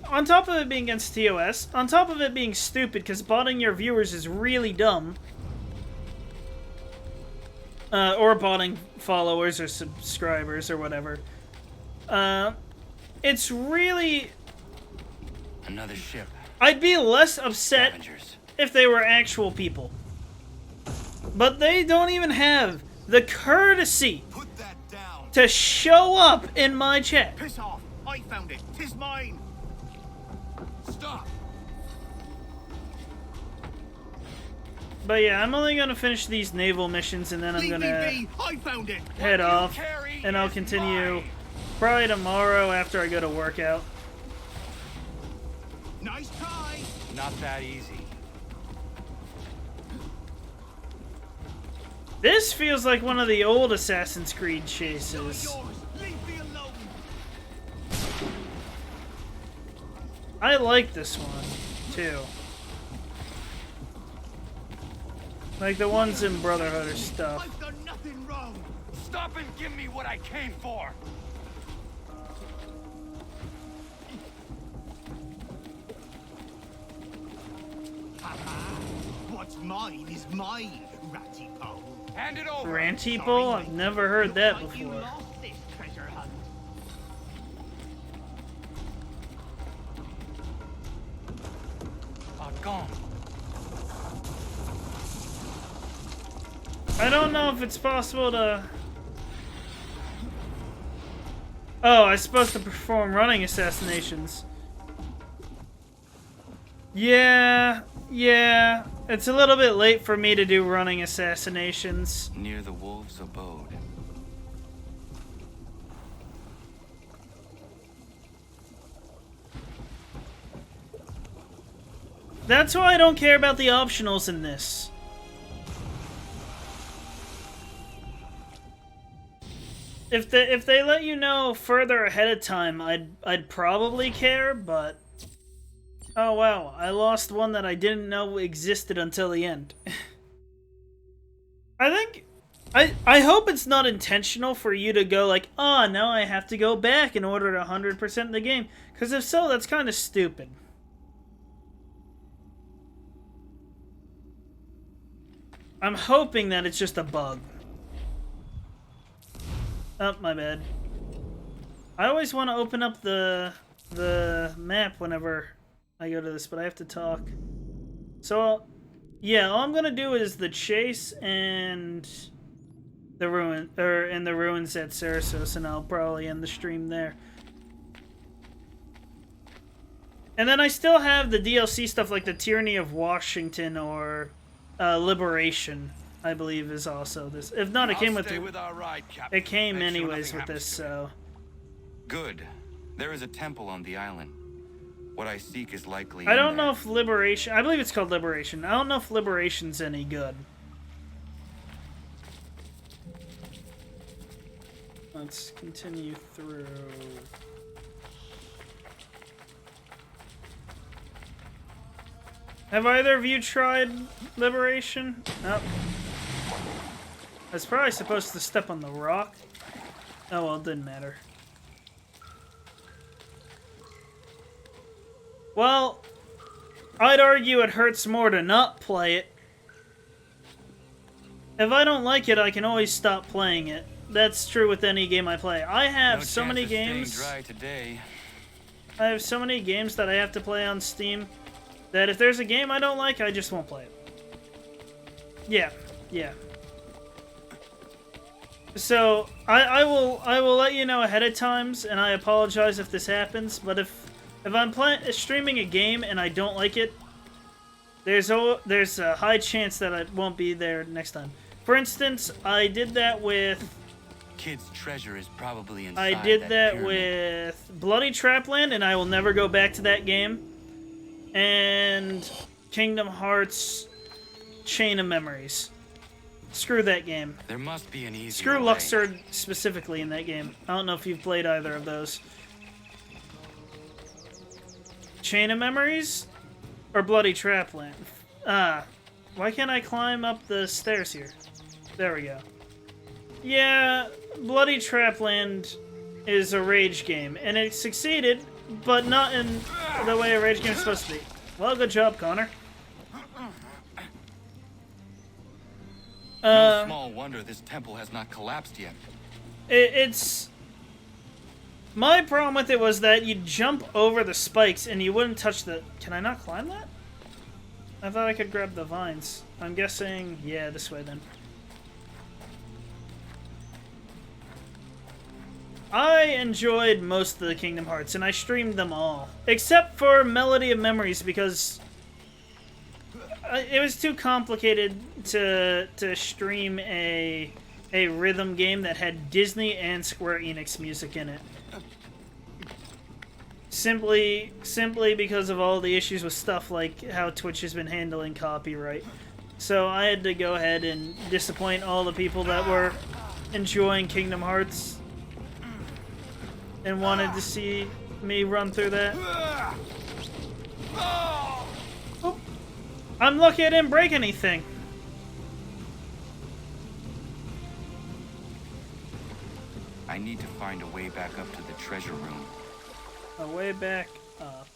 On top of it being against TOS, on top of it being stupid because botting your viewers is really dumb. Or botting followers or subscribers or whatever. It's really... Another ship. I'd be less upset if they were actual people. But they don't even have the courtesy to show up in my chat. Piss off! I found it. 'Tis mine. Stop. But yeah, I'm only gonna finish these naval missions and then I'm gonna head off, and I'll continue probably tomorrow after I go to workout. Nice try. Not that easy. This feels like one of the old Assassin's Creed chases. I like this one, too. Like the ones in Brotherhood or stuff. I've done nothing wrong. Stop and give me what I came for. What's mine is mine, ratty pole. Hand it over. Ranty pole? I've never heard that before. This treasure hunt. Gone. I don't know if it's possible to... Oh, I'm supposed to perform running assassinations. Yeah. It's a little bit late for me to do running assassinations. Near the wolves' abode. That's why I don't care about the optionals in this. If they let you know further ahead of time, I'd probably care, but oh wow, I lost one that I didn't know existed until the end. I hope it's not intentional for you to go like, oh, now I have to go back in order to 100% the game, because if so, that's kind of stupid. I'm hoping that it's just a bug. Oh, my bad. I always want to open up the map whenever I go to this, but I have to talk. So, yeah, all I'm gonna do is the chase and the ruins at Sarasos, and I'll probably end the stream there. And then I still have the DLC stuff like the Tyranny of Washington or Liberation, I believe, is also this. If not, it came with our ride, it came anyways with this, so. Good. There is a temple on the island. What I seek is likely. I don't know if Liberation. I believe it's called Liberation. I don't know if Liberation's any good. Let's continue through. Have either of you tried Liberation? Nope. I was probably supposed to step on the rock. Oh well, it didn't matter. Well, I'd argue it hurts more to not play it. If I don't like it, I can always stop playing it. That's true with any game I play. I have so many games. Dry today. I have so many games that I have to play on Steam that if there's a game I don't like, I just won't play it. Yeah. So I will let you know ahead of times, and I apologize if this happens. But if I'm streaming a game and I don't like it, there's a high chance that I won't be there next time. For instance, I did that with. Kid's treasure is probably inside. I did that pyramid. with Bloody Trapland, and I will never go back to that game. And Kingdom Hearts Chain of Memories. Screw that game. There must be an easier Screw way. Luxord specifically in that game. I don't know if you've played either of those. Chain of Memories? Or Bloody Trapland? Why can't I climb up the stairs here? There we go. Yeah, Bloody Trapland is a rage game, and it succeeded, but not in the way a rage game is supposed to be. Well, good job, Connor. No small wonder this temple has not collapsed yet. It's... My problem with it was that you'd jump over the spikes and you wouldn't touch the... Can I not climb that? I thought I could grab the vines. I'm guessing... Yeah, this way then. I enjoyed most of the Kingdom Hearts, and I streamed them all. Except for Melody of Memories, because... it was too complicated to stream a rhythm game that had Disney and Square Enix music in it. Simply because of all the issues with stuff like how Twitch has been handling copyright. So I had to go ahead and disappoint all the people that were enjoying Kingdom Hearts and wanted to see me run through that. Oh. I'm lucky I didn't break anything. I need to find a way back up to the treasure room. A way back up.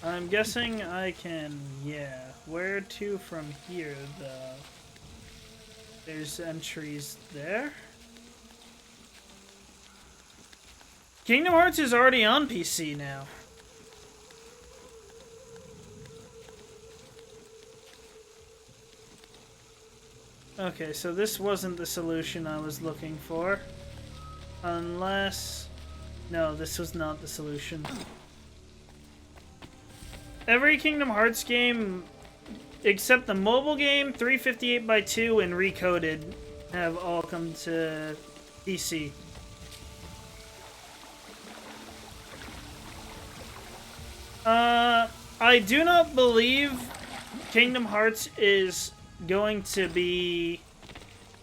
I'm guessing I can, yeah. Where to from here, though? There's entries there. Kingdom Hearts is already on PC now. Okay, so this wasn't the solution I was looking for. Unless... No, this was not the solution. Every Kingdom Hearts game, except the mobile game, 358x2, and Recoded, have all come to PC. I do not believe Kingdom Hearts is going to be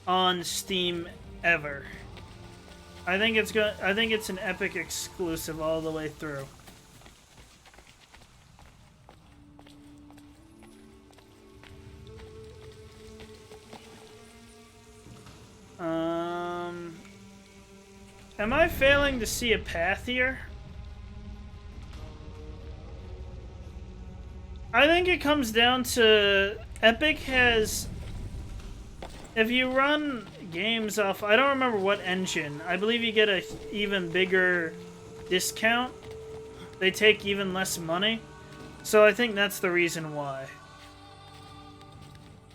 on Steam ever. I think it's an Epic exclusive all the way through. Am I failing to see a path here? I think it comes down to Epic has... If you run games off... I don't remember what engine. I believe you get an even bigger discount. They take even less money. So I think that's the reason why.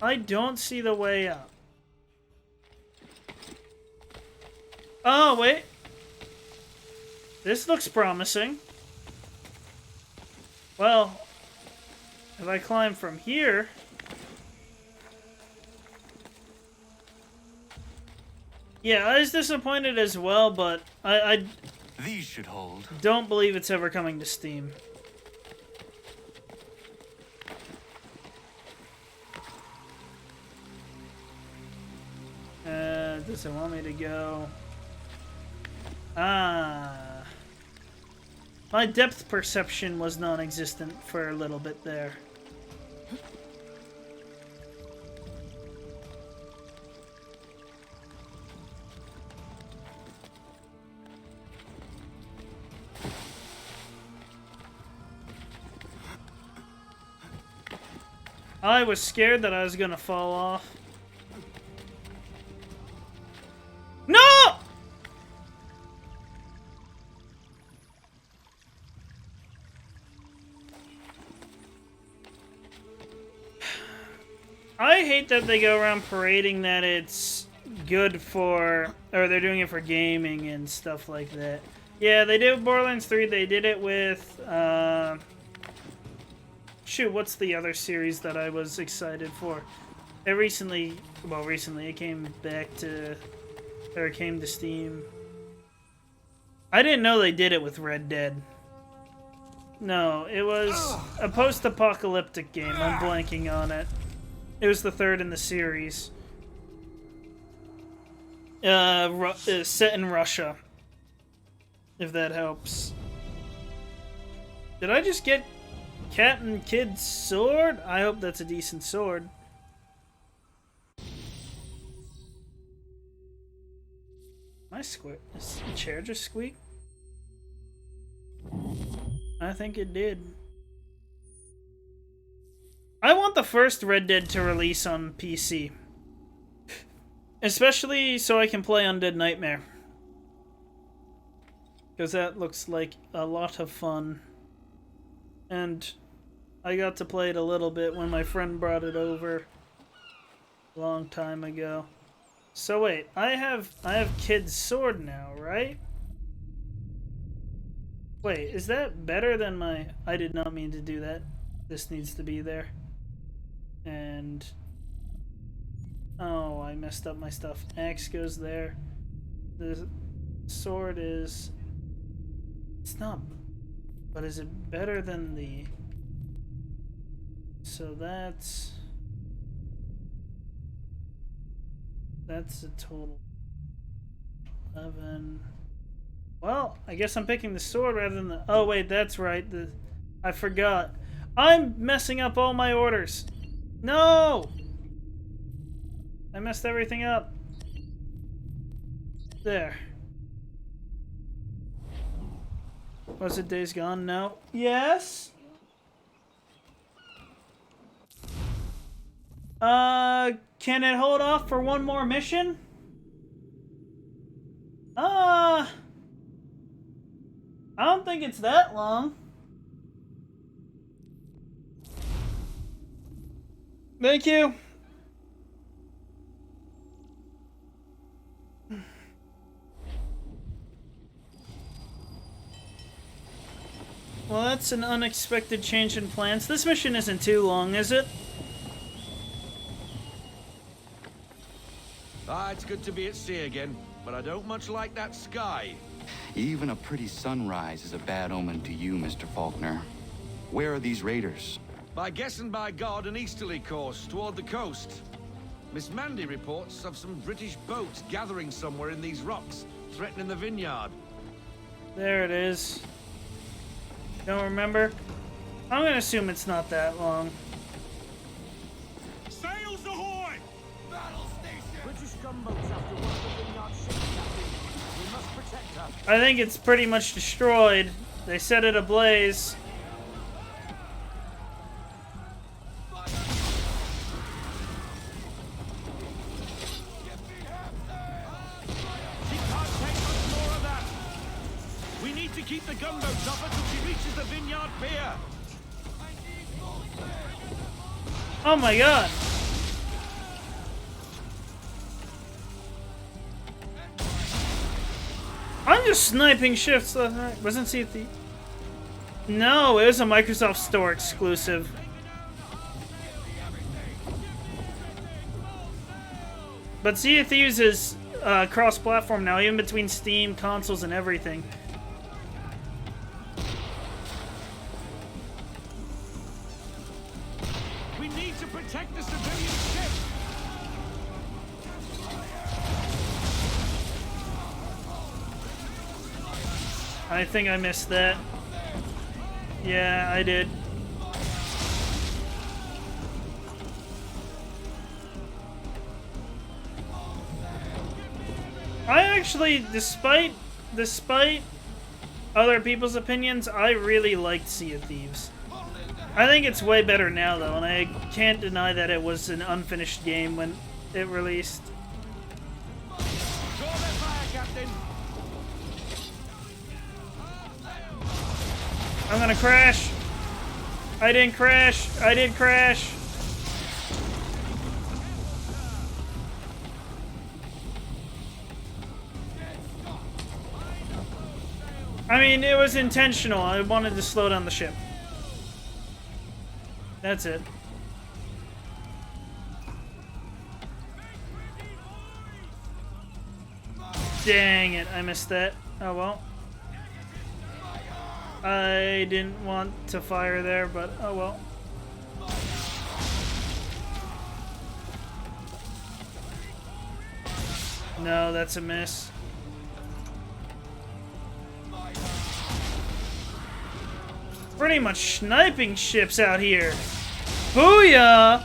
I don't see the way up. Oh, wait. This looks promising. Well, if I climb from here... Yeah, I was disappointed as well, but I These should hold. Don't believe it's ever coming to Steam. Does it want me to go? My depth perception was non-existent for a little bit there. I was scared that I was gonna fall off. No! I hate that they go around parading that it's good for, or they're doing it for gaming and stuff like that. Yeah, they did it with Borderlands 3, they did it with, shoot, what's the other series that I was excited for? It recently it came back to, or it came to Steam. I didn't know they did it with Red Dead. No, it was a post-apocalyptic game. I'm blanking on it. It was the third in the series. Set in Russia. If that helps. Did I just get Cat and Kid's sword? I hope that's a decent sword. My chair just squeak? I think it did. I want the first Red Dead to release on PC. Especially so I can play Undead Nightmare. Because that looks like a lot of fun. And I got to play it a little bit when my friend brought it over a long time ago. So wait, I have Kid's sword now, right? Wait, is that better than my... I did not mean to do that. This needs to be there. And... oh, I messed up my stuff. Axe goes there. The sword is... it's not... but is it better than the... so that's a total 11. Well, I guess I'm picking the sword rather than the... oh wait, that's right. I forgot. I'm messing up all my orders. No! I messed everything up. There. Was it Days Gone? No. Yes? Can it hold off for one more mission? I don't think it's that long. Thank you. Well, that's an unexpected change in plans. This mission isn't too long, is it? It's good to be at sea again, but I don't much like that sky. Even a pretty sunrise is a bad omen to you, Mr. Faulkner. Where are these raiders? By guess and by God, an easterly course toward the coast. Miss Mandy reports of some British boats gathering somewhere in these rocks, threatening the vineyard. There it is. Don't remember? I'm gonna assume it's not that long. Sails ahoy! Battle station! British gunboats after one of the vineyard ships, Captain. We must protect her. I think it's pretty much destroyed. They set it ablaze. Keep the gunboats up until she reaches the vineyard pier. Oh my god! I'm just sniping ships left and right. Wasn't Sea of Thieves? No, it was a Microsoft Store exclusive. But Sea of Thieves is cross-platform now, even between Steam, consoles, and everything. Protect the civilian ship! I think I missed that. Yeah, I did. I actually, despite other people's opinions, I really liked Sea of Thieves. I think it's way better now, though, and I can't deny that it was an unfinished game when it released. I'm gonna crash! I didn't crash! I did crash! I mean, it was intentional. I wanted to slow down the ship. That's it. Dang it, I missed that. Oh well. I didn't want to fire there, but oh well. No, that's a miss. Pretty much sniping ships out here. Booyah!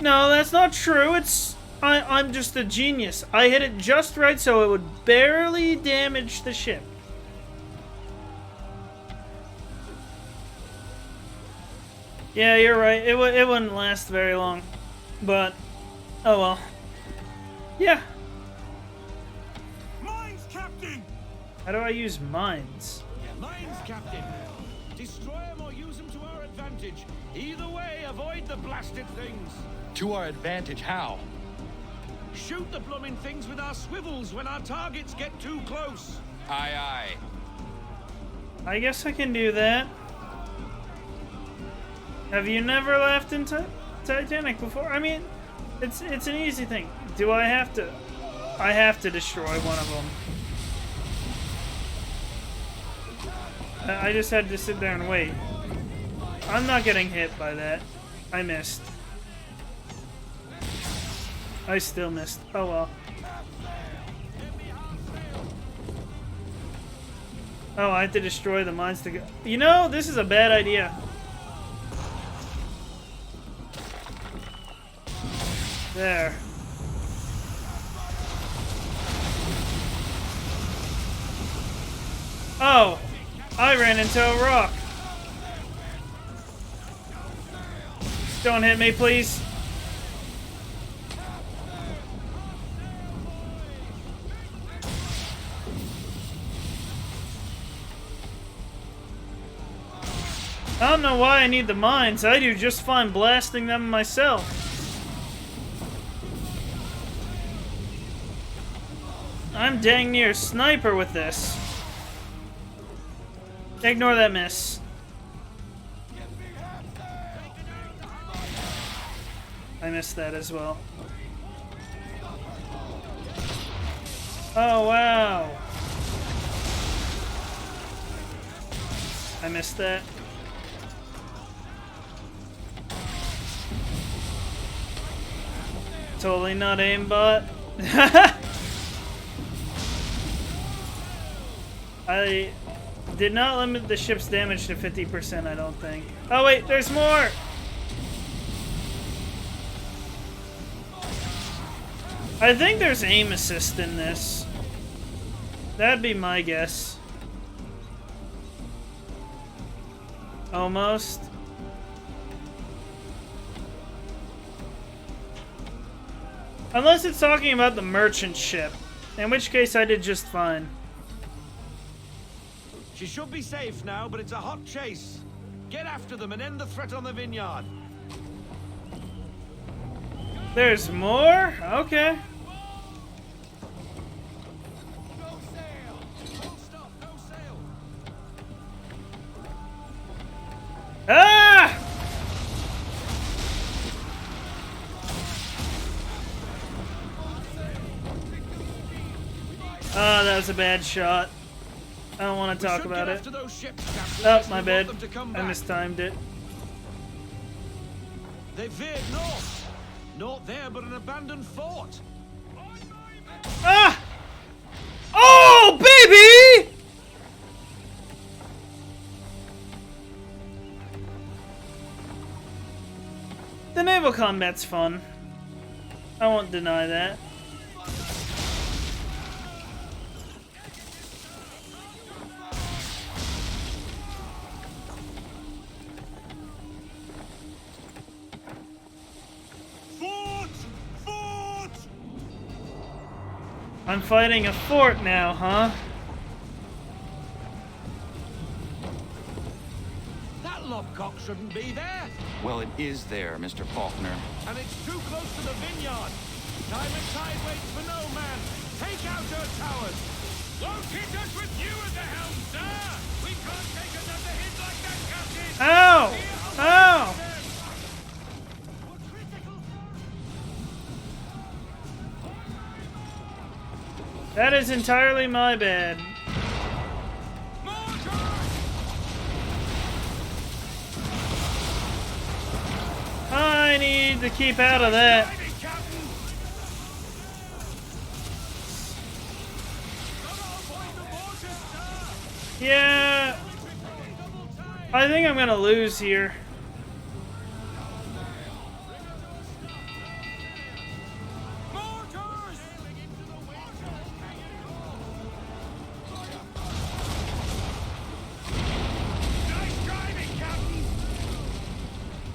No, that's not true. I'm just a genius. I hit it just right so it would barely damage the ship. Yeah, you're right. It wouldn't last very long. But, oh well. Yeah. Mines, Captain! How do I use mines? Mines, Captain! Destroy them or use them to our advantage. Either way, avoid the blasted things. To our advantage, how? Shoot the blooming things with our swivels when our targets get too close. Aye, aye. I guess I can do that. Have you never laughed in Titanic before? I mean, it's an easy thing. Do I have to? I have to destroy one of them. I just had to sit there and wait. I'm not getting hit by that. I missed. I still missed. Oh well. Oh, I have to destroy the mines to go. You know, this is a bad idea. There. Oh, I ran into a rock. Don't hit me, please. I don't know why I need the mines. I do just fine blasting them myself. I'm dang near sniper with this. Ignore that miss. I missed that as well. Oh, wow. I missed that. Totally not aimbot. I did not limit the ship's damage to 50%, I don't think. Oh wait, there's more! I think there's aim assist in this. That'd be my guess. Almost. Unless it's talking about the merchant ship, in which case I did just fine. She should be safe now, but it's a hot chase. Get after them and end the threat on the vineyard. There's more? Okay. Ah! Oh, that was a bad shot. I don't want to talk about it. Oh, my bad. I mistimed it. They veered north. Not there, but an abandoned fort. Ah! Oh, baby! The naval combat's fun. I won't deny that. I'm fighting a fort now, huh? That lobcock shouldn't be there. Well, it is there, Mr. Faulkner. And it's too close to the vineyard. Time and tide waits for no man. Take out your towers. Won't hit us with you at the helm, sir. We can't take another hit like that, Captain. Ow! Ow! That is entirely my bad. More need to keep out of that. Yeah. I think I'm gonna lose here.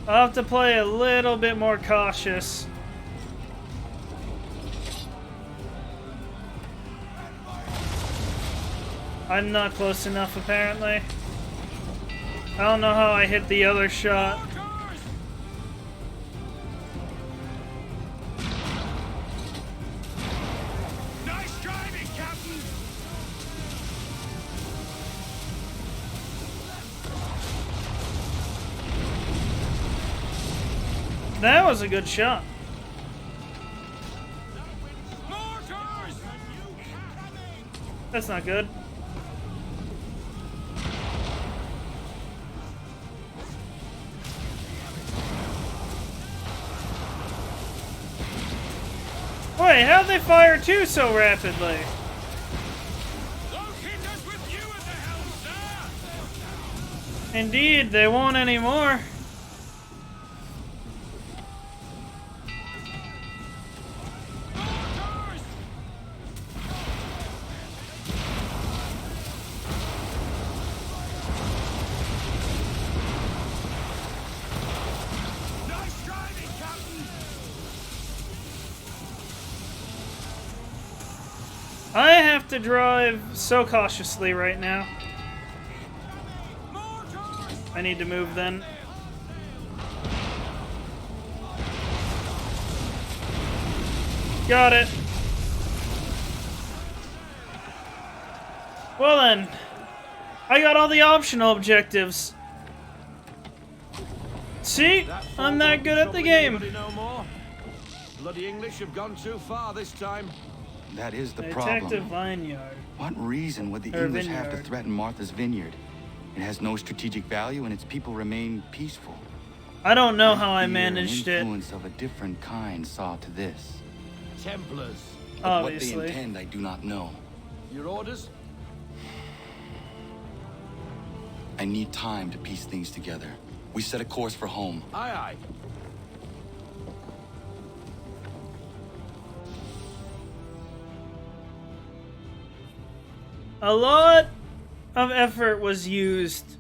I'll have to play a little bit more cautious. I'm not close enough, apparently. I don't know how I hit the other shot. Nice driving, Captain! That was a good shot. That's not good. Wait, how'd they fire two so rapidly? Indeed, they won't anymore. I have to drive so cautiously right now. I need to move then. Got it. Well then, I got all the optional objectives. See? I'm that good at the game. No more? Bloody English have gone too far this time. That is the Detective problem. Vineyard. What reason would the English have to threaten Martha's Vineyard? It has no strategic value and its people remain peaceful. I don't know how I managed an it. influence of a different kind saw to this. Templars. But Obviously. what they intend, I do not know. Your orders? I need time to piece things together. We set a course for home. Aye, aye. A lot of effort was used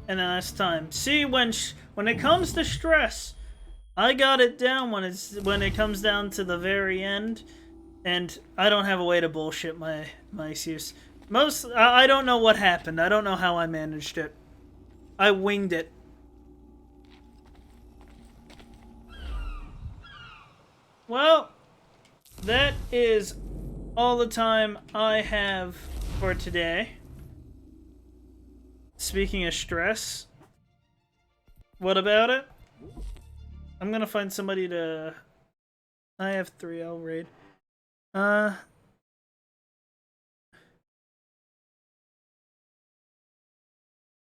in the last time. See, when it comes to stress, I got it down when it comes down to the very end, and I don't have a way to bullshit my excuse. I don't know what happened. I don't know how I managed it. I winged it. Well, that is all the time I have for today. Speaking of stress, what about it? I'm gonna find somebody to... I have 3, I'll raid.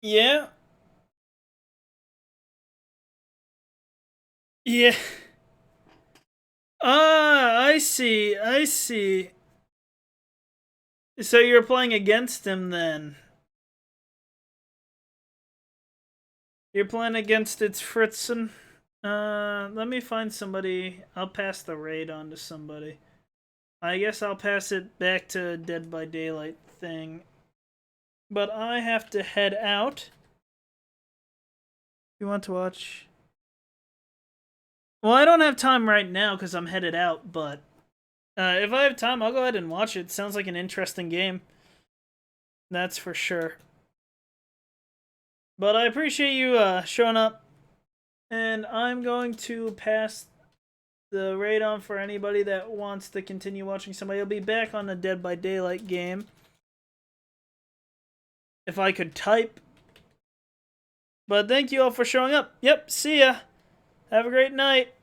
Yeah. Yeah. Ah, I see. So you're playing against him then? You're playing against its Fritzen? Let me find somebody. I'll pass the raid on to somebody. I guess I'll pass it back to Dead by Daylight thing. But I have to head out. You want to watch? Well, I don't have time right now because I'm headed out, but if I have time, I'll go ahead and watch it. Sounds like an interesting game. That's for sure. But I appreciate you showing up. And I'm going to pass the raid on for anybody that wants to continue watching somebody. I'll be back on the Dead by Daylight game. If I could type. But thank you all for showing up. Yep, see ya. Have a great night.